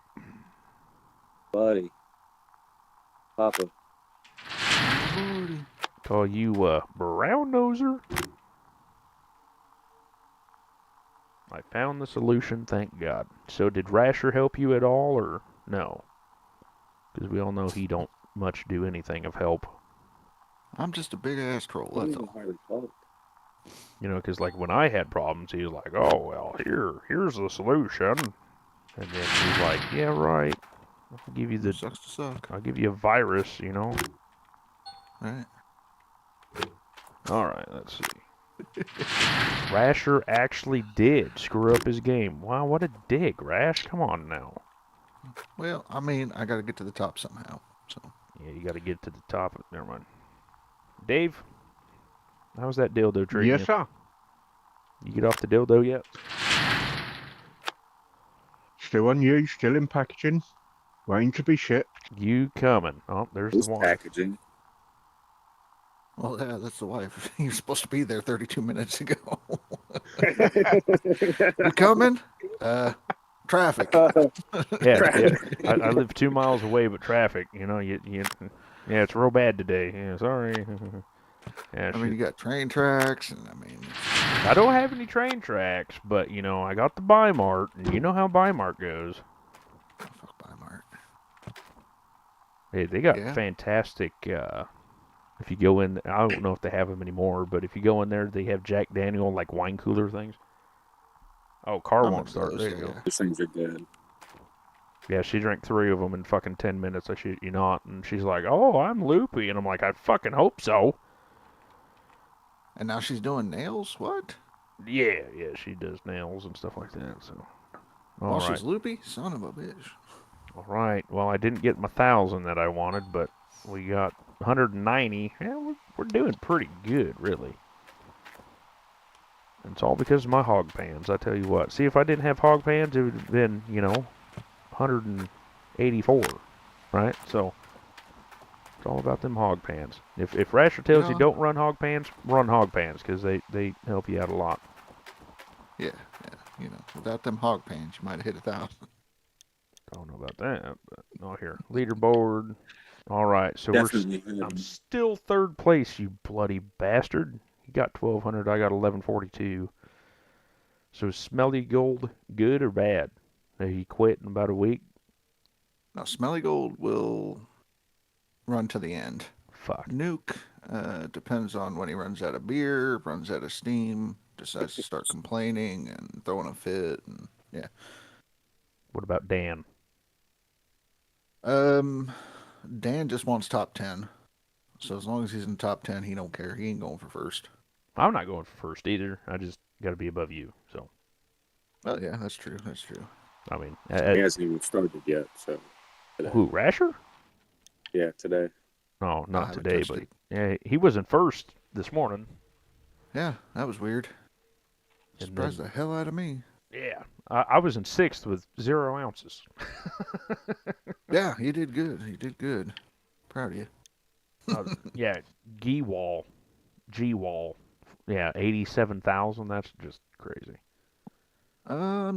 Buddy. Papa. Call you brown noser. I found the solution, thank God. So did Rasher help you at all, or no? Because we all know he don't much do anything of help. I'm just a big ass troll. That's all. Hardly talk. You know, because like when I had problems, he was like, "Oh well, here's the solution," and then he's like, "Yeah, right. I'll give you the, Sucks to suck. I'll give you a virus, you know." Right. All right, let's see. Rasher actually did screw up his game. Wow, what a dick, Rash. Come on now. Well, I mean, I got to get to the top somehow. So. Yeah, you got to get to the top. Never mind. Dave, how's that dildo treating Yes, you? sir. You get off the dildo yet? Still unused, still in packaging, waiting to be shipped. You coming? Oh, there's Who's the one. packaging? Well, yeah, that's the wife. You're supposed to be there 32 minutes ago. You coming? Traffic. Yeah. I live 2 miles away, but traffic. You know, yeah, it's real bad today. Yeah, sorry. Yeah, I mean, you got train tracks, and I mean, I don't have any train tracks, but you know, I got the Bi-Mart, and you know how Bi-Mart goes. oh, fuck Bi-Mart. Hey, they got Yeah. fantastic. If you go in, I don't know if they have them anymore, but if you go in there, they have Jack Daniel like wine cooler things. Oh, car I'm won't into start. those, There you yeah, go. yeah. These things are good. Yeah, she drank 3 of them in fucking 10 minutes. I shit you not. And she's like, "Oh, I'm loopy," and I'm like, "I fucking hope so." And now she's doing nails? What? Yeah, she does nails and stuff like that. So, all While right. she's loopy? Son of a bitch. All right. Well, I didn't get my 1,000 that I wanted, but we got 190. Yeah, we're doing pretty good, really. And it's all because of my hog pans. I tell you what. See, if I didn't have hog pans, it would have been, 184, right? So it's all about them hog pans. If Rasher tells you No. don't run hog pans, run hog pans because they help you out a lot. Yeah. Without them hog pans, you might have hit 1,000. Don't know about that, but no here. Leaderboard. All right, so Definitely. I'm still 3rd place, you bloody bastard. You got 1,200, I got 1,142. So is Smelly Gold good or bad? He quit in about a week? Now, Smelly Gold will run to the end. Fuck. Nuke depends on when he runs out of beer, runs out of steam, decides to start complaining and throwing a fit, and yeah. What about Dan? Dan just wants top 10. So as long as he's in top 10, he don't care. He ain't going for first. I'm not going for first either. I just got to be above you. So, Oh yeah, that's true. That's true. I mean, He hasn't even started yet, so. who, Rasher? Yeah, today. No, I not haven't today, touched but it. yeah, he was in first this morning. Yeah, that was weird. And Surprised then- the hell out of me. Yeah, I was in 6th with 0 ounces. Yeah, you did good. You did good. Proud of you. Yeah, G-Wall. Yeah, 87,000. That's just crazy.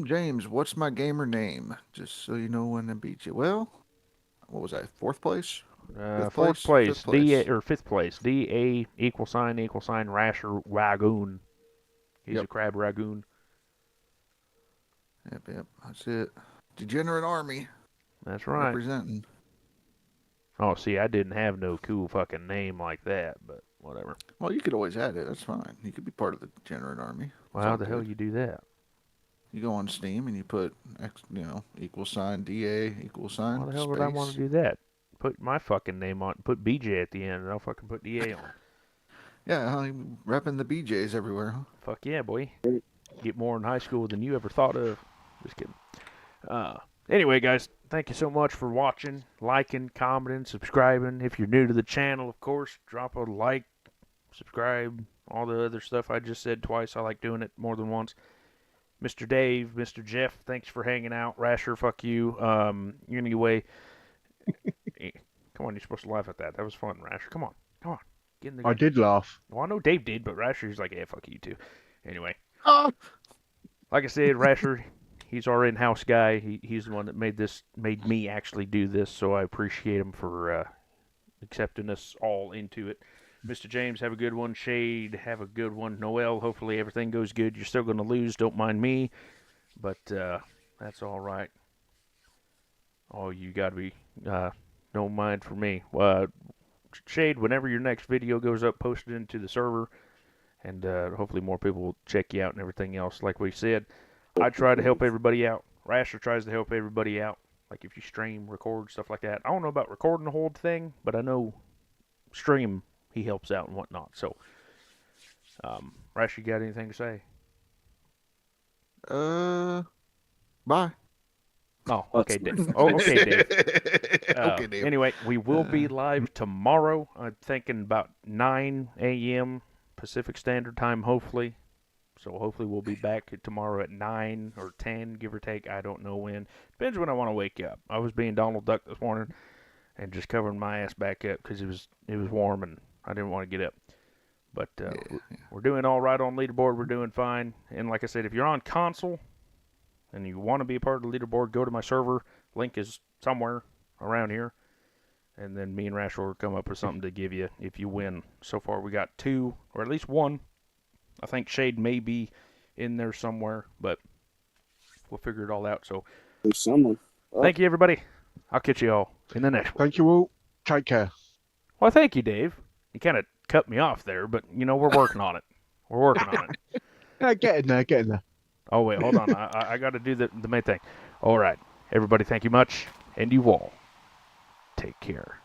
James, what's my gamer name? Just so you know when I beat you. Well, what was I? 4th place? 4th place, Fifth place. D or 5th place, DA == Rasher Ragoon. He's Yep. a crab ragoon. Yep. That's it. Degenerate Army That's right. representing. Oh, see, I didn't have no cool fucking name like that, but whatever. Well, you could always add it. That's fine. You could be part of the Degenerate Army. Well, It's how all the hell good. you do that? You go on Steam and you put $, DA =, Why the hell would I want to do that? Put my fucking name on, put BJ at the end, and I'll fucking put DA on. Yeah, I'm repping the BJs everywhere, huh? Fuck yeah, boy. Get more in high school than you ever thought of. Just kidding. Anyway, guys, thank you so much for watching, liking, commenting, subscribing. If you're new to the channel, of course, drop a like, subscribe, all the other stuff I just said twice. I like doing it more than once. Mr. Dave, Mr. Jeff, thanks for hanging out. Rasher, fuck you. Anyway, come on, you're supposed to laugh at that. That was fun, Rasher. Come on. getting I the. did laugh. Well, I know Dave did, but Rasher's like, yeah, fuck you too. Anyway, Oh, like I said, Rasher, he's our in-house guy. He's the one that made me actually do this. So I appreciate him for accepting us all into it. Mr. James, have a good one. Shade, have a good one. Noel, hopefully everything goes good. You're still going to lose. Don't mind me, but that's all right. Oh, you got to be. Don't mind for me. Shade, whenever your next video goes up, post it into the server, and hopefully more people will check you out and everything else. Like we said, I try to help everybody out. Rasher tries to help everybody out. Like if you stream, record, stuff like that. I don't know about recording the whole thing, but I know stream he helps out and whatnot. So, Rasher, you got anything to say? bye. Oh, okay, Dave. Oh, okay, Dave. Okay, Dave. Anyway, we will be live tomorrow. I'm thinking about 9 a.m. Pacific Standard Time, hopefully. So hopefully we'll be back tomorrow at 9 or 10, give or take. I don't know when. Depends when I want to wake up. I was being Donald Duck this morning and just covering my ass back up because it was warm and I didn't want to get up. But we're doing all right on Leaderboard. We're doing fine. And like I said, if you're on console and you want to be a part of the Leaderboard, go to my server. Link is somewhere around here. And then me and Rash will come up with something to give you if you win. So far we got 2, or at least 1. I think Shade may be in there somewhere, but we'll figure it all out. So There's someone. thank you, everybody. I'll catch you all in the next one. Thank you all. Take care. Well, thank you, Dave. You kind of cut me off there, but, we're working on it. We're working on it. Get in there. Get in there. Oh, wait, hold on. I got to do the main thing. All right. Everybody, thank you much. And you all, take care.